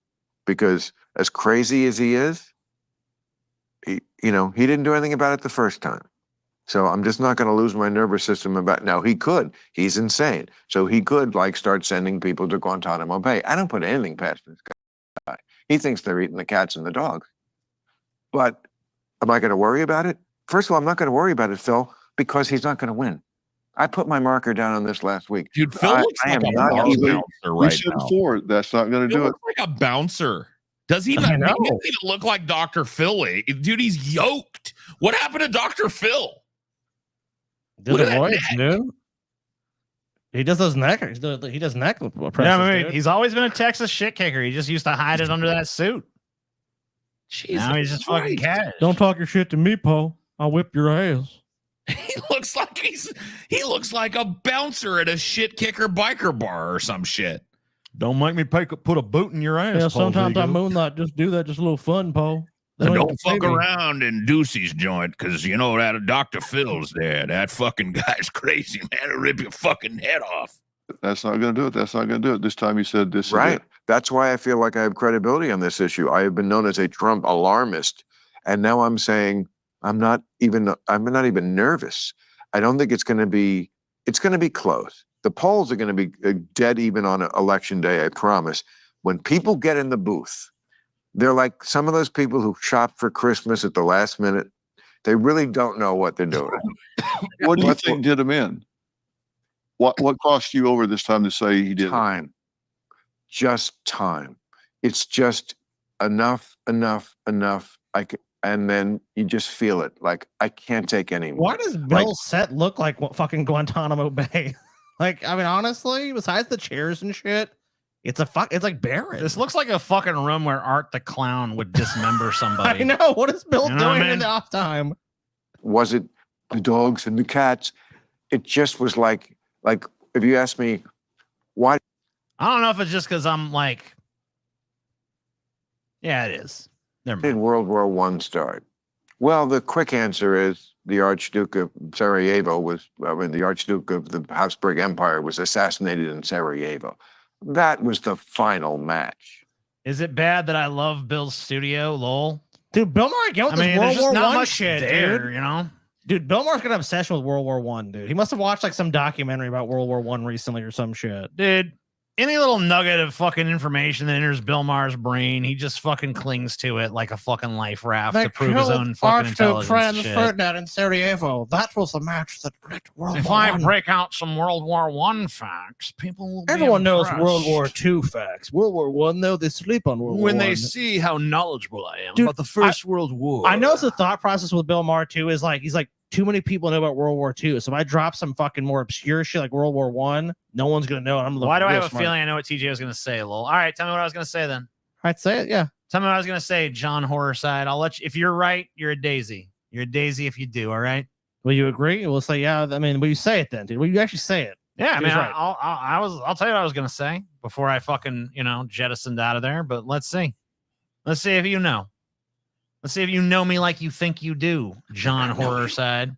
F: Because as crazy as he is, he didn't do anything about it the first time. So I'm just not going to lose my nervous system about. Now, he could. He's insane. So he could, start sending people to Guantanamo Bay. I don't put anything past this guy. He thinks they're eating the cats and the dogs. But am I going to worry about it? First of all, I'm not going to worry about it, Phil, because he's not going to win. I put my marker down on this last week.
C: Dude, Phil looks
F: I
C: like
F: am
C: a
F: not
C: bouncer
F: even.
C: right
F: said
C: now.
F: before, that's not going to
C: Phil
F: do it.
C: looks like a bouncer. Does he not? He doesn't even look like Dr. Phil. Dude, he's yoked. What happened to Dr. Phil?
B: Look at that, dude. He does those neck. He does neck presses.
A: Yeah, I mean,
B: dude.
A: he's always been a Texas shit kicker. He just used to hide it under that suit. Now he's just fucking cash.
B: Don't talk your shit to me, Paul. I'll whip your ass.
C: He looks like a bouncer at a shit kicker biker bar or some shit.
A: Don't make me put a boot in your ass.
B: Yeah,
A: Paul
B: sometimes I
A: Vigo.
B: moonlight. Just do that. Just a little fun, Paul.
C: And don't fuck around in Deucey's joint, because you know that Dr. Phil's there. That fucking guy's crazy, man. He'll rip your fucking head off.
F: That's not going to do it. That's not going to do it. This time you said this. Right. That's why I feel like I have credibility on this issue. I have been known as a Trump alarmist, and now I'm saying I'm not even nervous. I don't think it's going to be. It's going to be close. The polls are going to be dead even on election day. I promise. When people get in the booth, they're like some of those people who shop for Christmas at the last minute. They really don't know what they're doing.
N: What do you think did him in? What cost you over this time to say he did?
F: Time. Just time. It's just enough. And then you just feel it. Like, I can't take any more.
B: Why does Bill's set look like what fucking Guantanamo Bay? Like, I mean, honestly, besides the chairs and shit, it's like barren.
A: This looks like a fucking room where Art the Clown would dismember somebody.
B: I know. What is Bill
A: You know what I
B: doing in
A: mean?
B: the off time?
F: Was it the dogs and the cats? It just was like if you ask me why.
A: I don't know if it's just because I'm like, yeah, it is.
F: Did World War I start? Well, the quick answer is the Archduke of Sarajevo the Archduke of the Habsburg Empire was assassinated in Sarajevo. That was the final match.
A: Is it bad that I love Bill's studio, lol?
B: Dude, Bill Maher again with
A: I mean,
B: this
A: there's
B: World
A: just
B: War
A: not
B: One
A: much
B: shit,
A: there,
B: dude.
A: you know?
B: Dude, Bill Maher's got an obsession with World War One, dude. He must have watched like some documentary about World War One recently or some shit.
A: Dude, any little nugget of fucking information that enters Bill Maher's brain, he just fucking clings to it like a fucking life raft to prove his own fucking intelligence. Shit.
B: Ferdinand in Sarajevo. That was the match that led to World
A: If
B: War
A: I
B: One.
A: break out some World War One facts, people will be
B: Everyone knows
A: impressed.
B: World War II facts. World War One, though, they sleep on World War
A: when
B: One.
A: they see how knowledgeable I am
B: Dude,
A: about the First World War.
B: I know the thought process with Bill Maher too is like he's like too many people know about World War II. So if I drop some fucking more obscure shit like World War I, no one's gonna know. I'm
A: Why do I have a feeling I know what TJ was gonna say, Lowell? All right, tell me what I was gonna say then.
B: I'd say it, yeah.
A: Tell me what I was gonna say, John Horrorside. I'll let you. If you're right, you're a daisy. You're a daisy if you do. All right.
B: Will you agree? We'll say yeah. I mean, will you say it then, dude? Will you actually say it?
A: Yeah, I mean,
B: right.
A: I'll tell you what I was gonna say before I fucking jettisoned out of there. But let's see if you know. Let's see if you know me like you think you do, John Horrorside.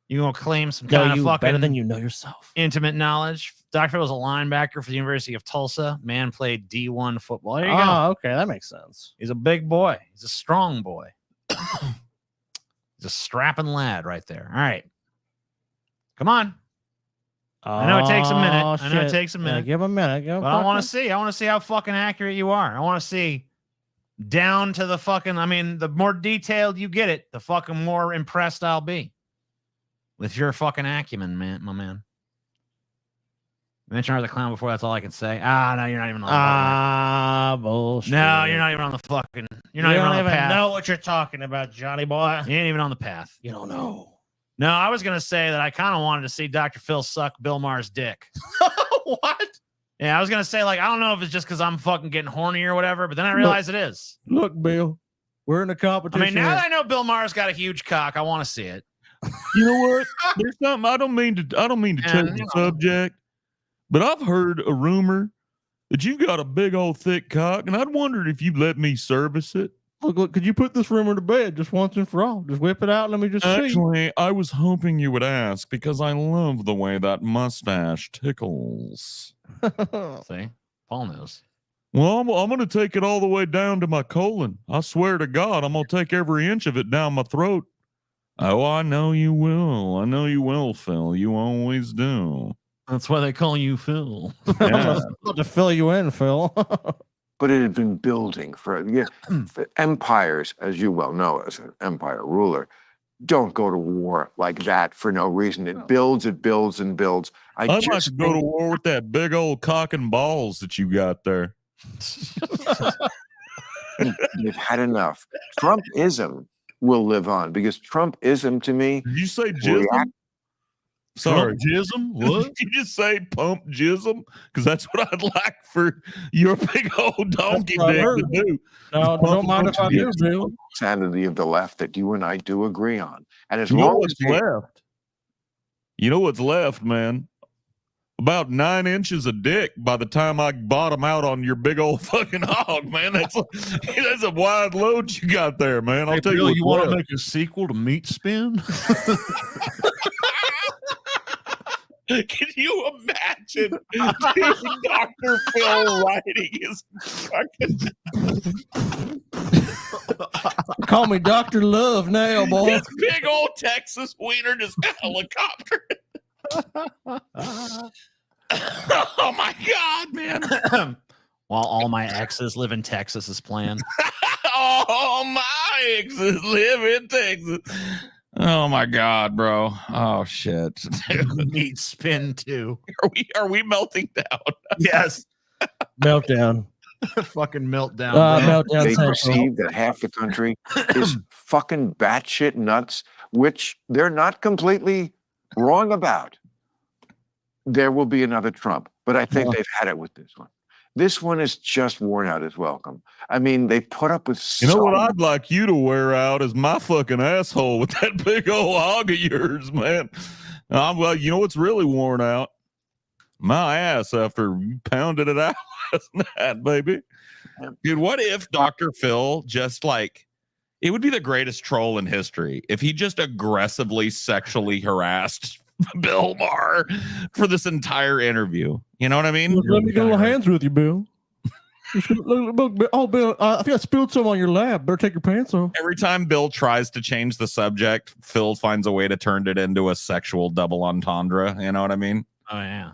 A: You gonna claim some kind of fucking
B: better than you know yourself.
A: Intimate knowledge. Dr. Phil was a linebacker for the University of Tulsa. Man played D1 football. There you go.
B: Oh, okay, that makes sense.
A: He's a big boy. He's a strong boy. He's a strapping lad right there. All right. Come on. I know it takes a minute. I know it takes a minute.
B: Give him a minute.
A: But I want to see. I want to see how fucking accurate you are. I want to see down to the fucking. I mean, the more detailed you get it, the fucking more impressed I'll be with your fucking acumen, man, my man. You mentioned Art the Clown before. That's all I can say. No, you're not even on the
B: bullshit.
A: No, you're not even on the fucking. You're not even on the path.
B: Know what you're talking about, Johnny boy.
A: You ain't even on the path.
B: You don't know.
A: No, I was gonna say that I kind of wanted to see Dr. Phil suck Bill Maher's dick.
B: What?
A: Yeah, I was gonna say, like, I don't know if it's just because I'm fucking getting horny or whatever, but then I realized it is.
B: Look, Bill, we're in a competition.
A: I mean, now that I know Bill Maher's got a huge cock, I want to see it.
E: You know what? There's something I don't mean to change the subject, but I've heard a rumor that you've got a big old thick cock, and I'd wondered if you'd let me service it.
B: Look, could you put this rumor to bed just once and for all? Just whip it out. Let me just see.
E: Actually, I was hoping you would ask because I love the way that mustache tickles.
A: See? Paul knows.
E: Well, I'm going to take it all the way down to my colon. I swear to God, I'm going to take every inch of it down my throat. Oh, I know you will. I know you will, Phil. You always do.
A: That's why they call you Phil.
E: Yeah.
B: To fill you in, Phil.
F: But it had been building for empires, as you well know, as an empire ruler, don't go to war like that for no reason. It builds, and builds.
E: I'd like to go to war with that big old cock and balls that you got there.
F: You've had enough. Trumpism will live on because Trumpism to me.
E: Did you say jism? Sorry, jism? What? Did you just say pump jism? Because that's what I'd like for your big old donkey dick to do.
B: No, don't mind if I do, Bill.
F: Sanity of the left that you and I do agree on. And as
E: You know
F: long
E: what's
F: as
E: left? You know what's left, man? About 9 inches of dick by the time I bottom out on your big old fucking hog, man. That's a wide load you got there, man. I'll tell you what.
A: You want to make a sequel to Meat Spin?
C: Can you imagine Dr. Phil writing his fucking...
B: Call me Dr. Love now, boy.
C: His big old Texas wiener just helicopter. Oh my God, man.
A: While all my exes live in Texas is planned.
C: All my exes live in Texas. Oh my God, bro. Oh shit.
A: Meat Spin too.
C: Are we melting down?
A: Yes.
B: Meltdown.
A: Fucking meltdown.
B: Meltdown.
F: they perceive that half the country is fucking batshit nuts, which they're not completely wrong about. There will be another Trump, but I think they've had it with this one. This one is just worn out his welcome. I mean, they put up with
E: You know what I'd like you to wear out is my fucking asshole with that big old hog of yours, man. Well, you know what's really worn out? My ass after you pounded it out last night, baby.
C: Dude, what if Dr. Phil just it would be the greatest troll in history if he just aggressively sexually harassed Bill Maher for this entire interview. You know what I mean?
B: Let me go hands with you, Bill. Oh, Bill, I think I spilled some on your lap. Better take your pants off.
C: Every time Bill tries to change the subject, Phil finds a way to turn it into a sexual double entendre. You know what I mean?
A: Oh, yeah.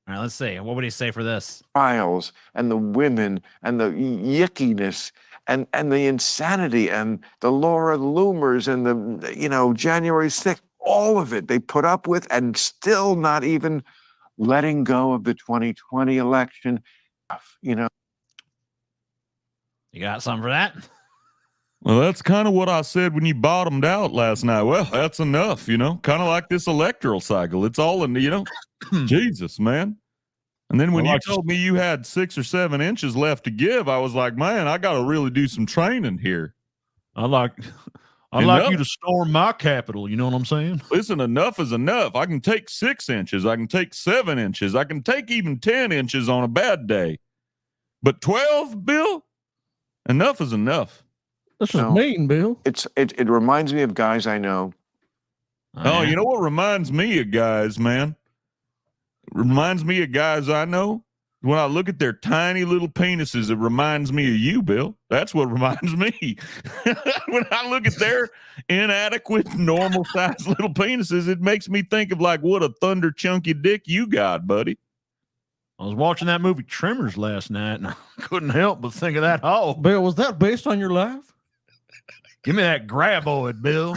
A: All right, let's see. What would he say for this?
F: Trials and the women and the yickiness and the insanity and the Laura Loomers and the, January 6th, all of it they put up with and still not even letting go of the 2020 election.
A: You got something for that?
E: Well, that's kind of what I said when you bottomed out last night. Well, that's enough, you know, kind of like this electoral cycle. It's all in, you know, Jesus, man. And then when you told me you had 6 or 7 inches left to give, I was like, man, I got to really do some training here.
O: I'd like you to storm my capital. You know what I'm saying?
E: Listen, enough is enough. I can take 6 inches. I can take 7 inches. I can take even 10 inches on a bad day. But 12, Bill, enough is enough.
B: This is mean, Bill.
F: It reminds me of guys I know.
E: Oh, you know what reminds me of guys, man? Reminds me of guys I know. When I look at their tiny little penises, it reminds me of you, Bill. That's what reminds me. When I look at their inadequate, normal sized little penises, it makes me think of like what a thunder chunky dick you got, buddy.
O: I was watching that movie Tremors last night, and I couldn't help but think of that hole.
B: Bill, was that based on your life?
O: Give me that graboid, Bill.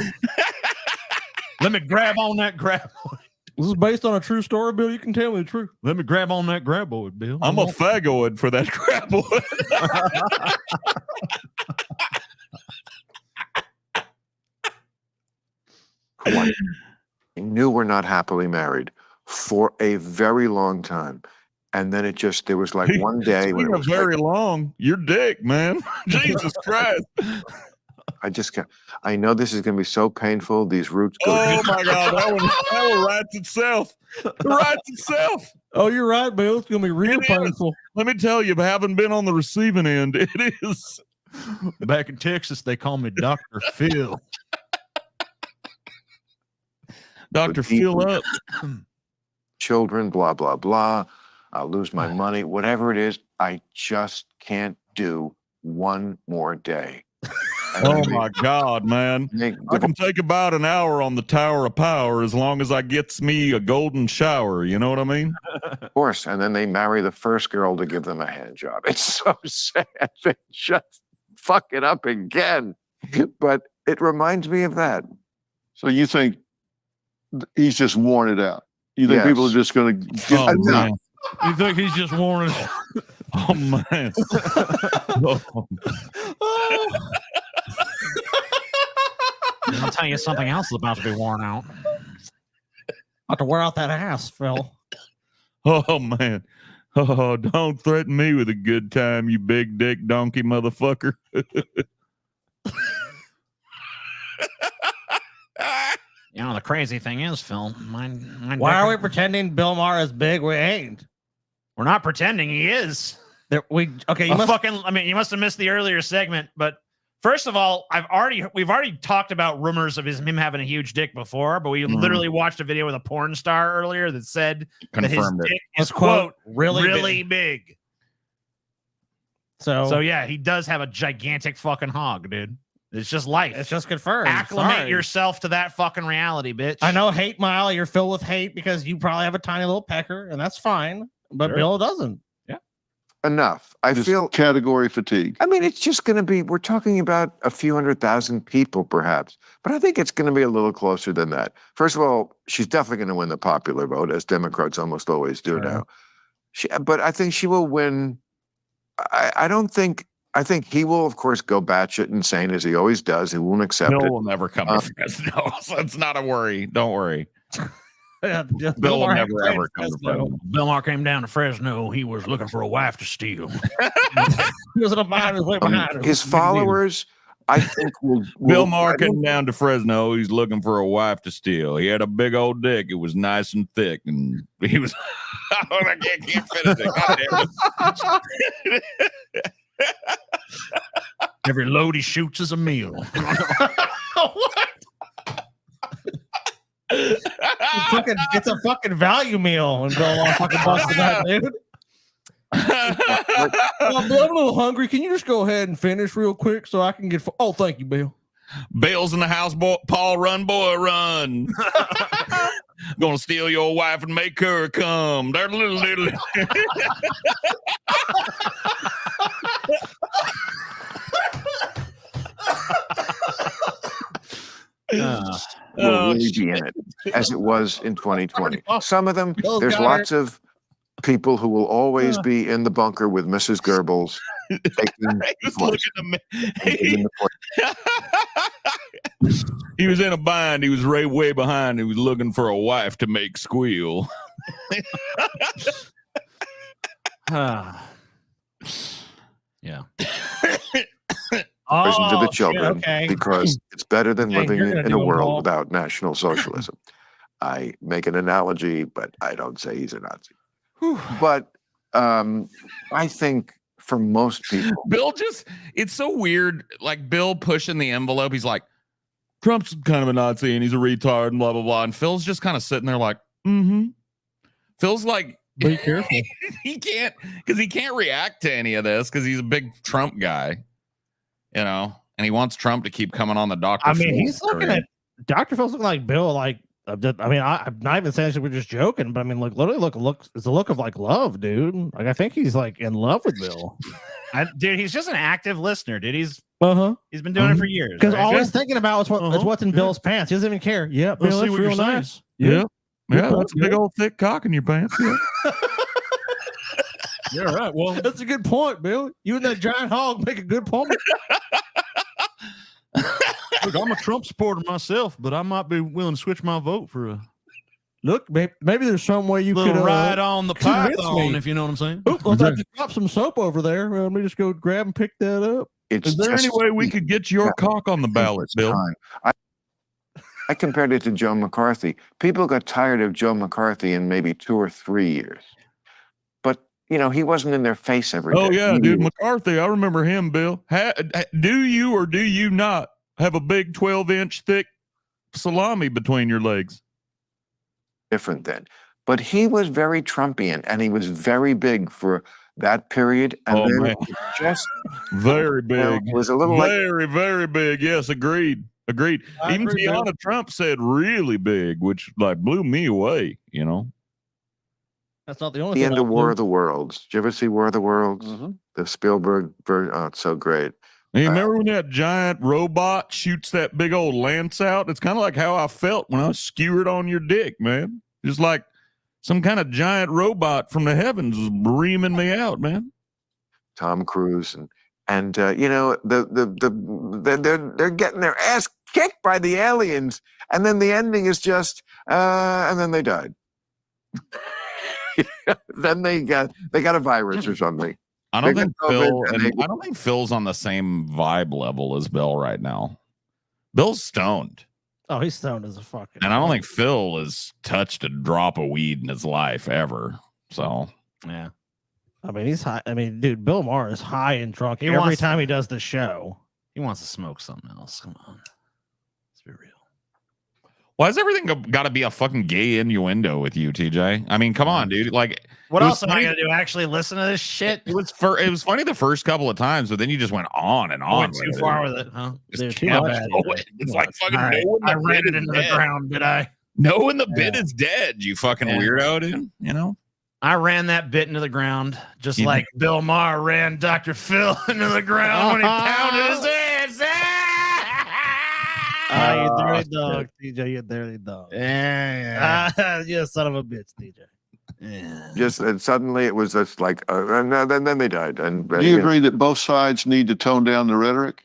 O: Let me grab on that graboid.
B: This is based on a true story, Bill. You can tell me the truth.
O: Let me grab on that graboid, Bill.
E: I'm a fagoid for that graboid.
F: I knew we're not happily married for a very long time. And then there was like one day when it was
E: very long. Your dick, man. Jesus Christ.
F: I know this is going to be so painful. These roots go.
E: Oh my God. That one writes itself. It writes itself.
B: Oh, you're right, Bill. It's going to be real painful.
E: Let me tell you, having been on the receiving end, it is.
O: Back in Texas, they call me Dr. Phil.
E: Dr. Phil up.
F: Children, blah, blah, blah. I'll lose my money. Whatever it is, I just can't do one more day.
E: Oh my God, man. I can take about an hour on the Tower of Power as long as I gets me a golden shower. You know what I mean?
F: Of course. And then they marry the first girl to give them a hand job. It's so sad. They just fuck it up again. But it reminds me of that.
N: So you think he's just worn it out? You think people are just going to get
O: enough? You think he's just worn it out?
E: Oh, man.
A: I'll tell you something else is about to be worn out.
B: About to wear out that ass, Phil.
E: Oh, man. Oh, don't threaten me with a good time, you big dick donkey motherfucker.
A: You know, the crazy thing is, Phil,
B: why are we pretending Bill Maher is big? We ain't.
A: We're not pretending he is.
B: You
A: must have missed the earlier segment, but first of all, we've already talked about rumors of him having a huge dick before, but we literally watched a video with a porn star earlier that said that his dick is quote really big. So yeah, he does have a gigantic fucking hog, dude. It's just life.
B: It's just confirmed.
A: Acclimate yourself to that fucking reality, bitch.
B: I know, hate mile. You're filled with hate because you probably have a tiny little pecker, and that's fine. But Bill doesn't.
A: Yeah.
F: Enough. I feel
N: category fatigue.
F: I mean, it's just going to be, we're talking about a few 100,000 people perhaps, but I think it's going to be a little closer than that. First of all, she's definitely going to win the popular vote, as Democrats almost always do now. But I think she will win. I think he will, of course, go batshit insane as he always does. He won't accept it.
C: Bill will never come to Fresno, so it's not a worry. Don't worry. Bill will never ever come to Fresno.
A: Bill Maher came down to Fresno. He was looking for a wife to steal.
B: He was behind his way behind
F: his followers, I think, will.
E: Bill Maher came down to Fresno. He's looking for a wife to steal. He had a big old dick. It was nice and thick, and he was. I can't finish it. God damn it.
A: Every load he shoots is a meal.
B: What? It's a fucking value meal and Bill Maher fucking busted that, dude. Bill, I'm a little hungry. Can you just go ahead and finish real quick so I can get? Oh, thank you, Bill.
E: Bill's in the house, boy. Paul, run, boy, run. Gonna steal your wife and make her come. They're little.
F: Will really be in it, as it was in 2020. Some of them, there's lots of people who will always be in the bunker with Mrs. Goebbels,
C: was looking he was in a bind. He was way behind. He was looking for a wife to make squeal.
A: Yeah.
F: Listen to the children
B: okay.
F: because it's better than
B: Dang,
F: living
B: you're gonna
F: in a
B: do 'em
F: world
B: all.
F: without National Socialism. I make an analogy, but I don't say he's a Nazi. But I think for most people,
C: Bill it's so weird. Like Bill pushing the envelope. He's like, Trump's kind of a Nazi and he's a retard and blah, blah, blah. And Phil's just kind of sitting there like, Phil's like,
B: be careful.
C: he can't react to any of this because he's a big Trump guy, you know, and he wants Trump to keep coming on the Dr.
B: I mean,
C: Phil
B: he's looking
C: parade.
B: at Dr. Phil's looking like Bill. Like, I mean, I'm not even saying we're just joking, but I mean, like, literally, it's a look of like love, dude. Like, I think he's like in love with Bill.
A: Dude, he's just an active listener, dude. He's
B: been
A: doing it for years.
B: Because
A: right?
B: all he's thinking about is what's in Bill's pants. He doesn't even care. Yeah, Bill,
O: see
B: that's
O: what
B: real
O: you're saying.
B: nice.
O: Yeah.
B: Yeah,
O: That's a big old thick cock in your pants. Yeah.
B: Yeah, right. Well, that's a good point, Bill. You and that giant hog make a good point.
O: Look, I'm a Trump supporter myself, but I might be willing to switch my vote for a
B: Look, maybe there's some way you
O: little
B: could
O: ride on the
B: convince
O: python,
B: me.
O: if you know what I'm saying.
B: Oop, let's have to drop some soap over there. Let me just go grab and pick that up.
C: Is there any way we could get your cock on the ballot, Bill?
F: I compared it to Joe McCarthy. People got tired of Joe McCarthy in maybe 2 or 3 years. But, you know, he wasn't in their face every day.
O: Oh, yeah, dude. McCarthy, I remember him, Bill. Do you or do you not have a big 12-inch thick salami between your legs?
F: Different then. But he was very Trumpian, and he was very big for that period. And
O: Oh,
F: then
O: man.
F: it just
O: Very big.
F: it was a little like
O: very big. Yes, agreed.
B: I
O: Even
B: agree, Bill.
O: Tiana Trump said really big, which like blew me away, you know.
B: That's not the only
F: the
B: thing.
F: end of War of the Worlds. Did you ever see War of the Worlds? The Spielberg version. Oh, it's so great.
O: And you remember when that giant robot shoots that big old lance out? It's kind of like how I felt when I was skewered on your dick, man. Just like some kind of giant robot from the heavens was reaming me out, man.
F: Tom Cruise and you know they're getting their ass kicked by the aliens, and then the ending is just and then they died. Then they got a virus or something.
C: I don't
F: They
C: think
F: got COVID, and
C: I don't think Phil's on the same vibe level as Bill right now. Bill's stoned.
B: Oh, he's stoned as a fucking.
C: And I don't think Phil has touched a drop of weed in his life ever. So,
A: yeah.
B: I mean, he's high. I mean, dude, Bill Maher is high and drunk
A: He
B: every
A: wants-
B: time he does the show.
A: He wants to smoke something else. Come on. Let's be real.
C: why is everything got to be a fucking gay innuendo with you, TJ? I mean, come on, dude. Like,
A: What
C: it was
A: else am I
C: funny-
A: gonna do? Actually listen to this shit?
C: It was funny the first couple of times, but then you just went on and
A: I
C: on.
A: went too far with it, huh?
C: Just
B: Dude, too
C: kept
B: much.
C: going. It's like fucking
A: All right.
C: knowing the
A: I ran
C: bit
A: it
C: is
A: into the
C: dead.
A: ground, did I?
C: Knowing the bit is dead, you fucking weirdo, dude. You know?
A: I ran that bit into the ground, just
C: You-
A: like Bill Maher ran Dr. Phil into the ground when he pounded his ass.
B: You dirty dog, TJ. You dirty dog.
A: Yeah.
B: You son of a bitch, TJ.
F: Just and suddenly it was just like, and then they died. And
N: Do you agree that both sides need to tone down the rhetoric?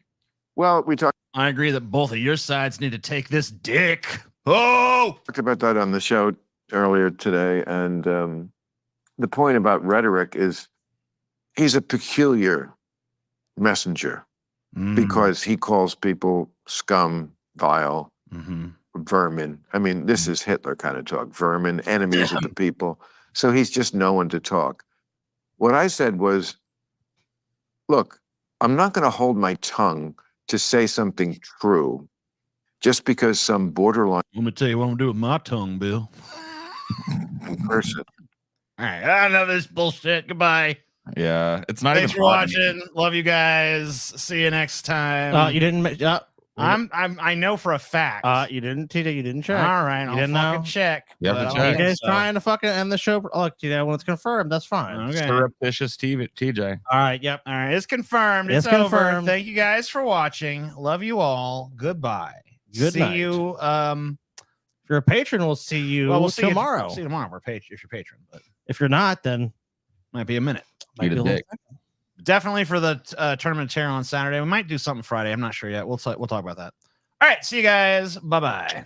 F: Well, we talked
A: I agree that both of your sides need to take this dick. Oh,
F: about that on the show earlier today, and the point about rhetoric is he's a peculiar messenger because he calls people scum, vile, vermin. I mean, this is Hitler kind of talk. Vermin, enemies of the people. So he's just no one to talk. What I said was, look, I'm not going to hold my tongue to say something true just because some borderline
O: Let me tell you what I'm gonna do with my tongue, Bill.
F: person.
A: all right. I know this bullshit. Goodbye.
C: Yeah, it's not
A: Thanks
C: even
A: for
C: funny.
A: watching. Love you guys. See you next time.
B: You didn't.
A: I know for a fact.
B: You didn't, TJ. You didn't check.
A: All right,
B: you
A: I'll
B: didn't
A: fucking
B: know.
A: check.
C: You have to
A: but I don't
C: check.
A: think
B: TJ's
A: so.
B: trying to fucking end the show. Look, TJ, when it's confirmed, that's fine.
A: Okay.
C: Surreptitious TJ.
B: All right. Yep.
A: All right, it's confirmed.
B: It's
A: It's over.
B: confirmed.
A: Thank you guys for watching. Love you all. Goodbye.
B: Good
A: See
B: night.
A: you.
B: If you're a patron, we'll see you
A: Well, we'll see
B: tomorrow.
A: You, see you tomorrow. If you're patron, but
B: If you're not, then
A: might be a minute.
B: might
C: Eat
B: be
C: a
B: a little
C: dick.
B: second.
A: definitely for the tournament chair on Saturday. We might do something Friday. I'm not sure yet. We'll talk about that. All right. See you guys. Bye-bye.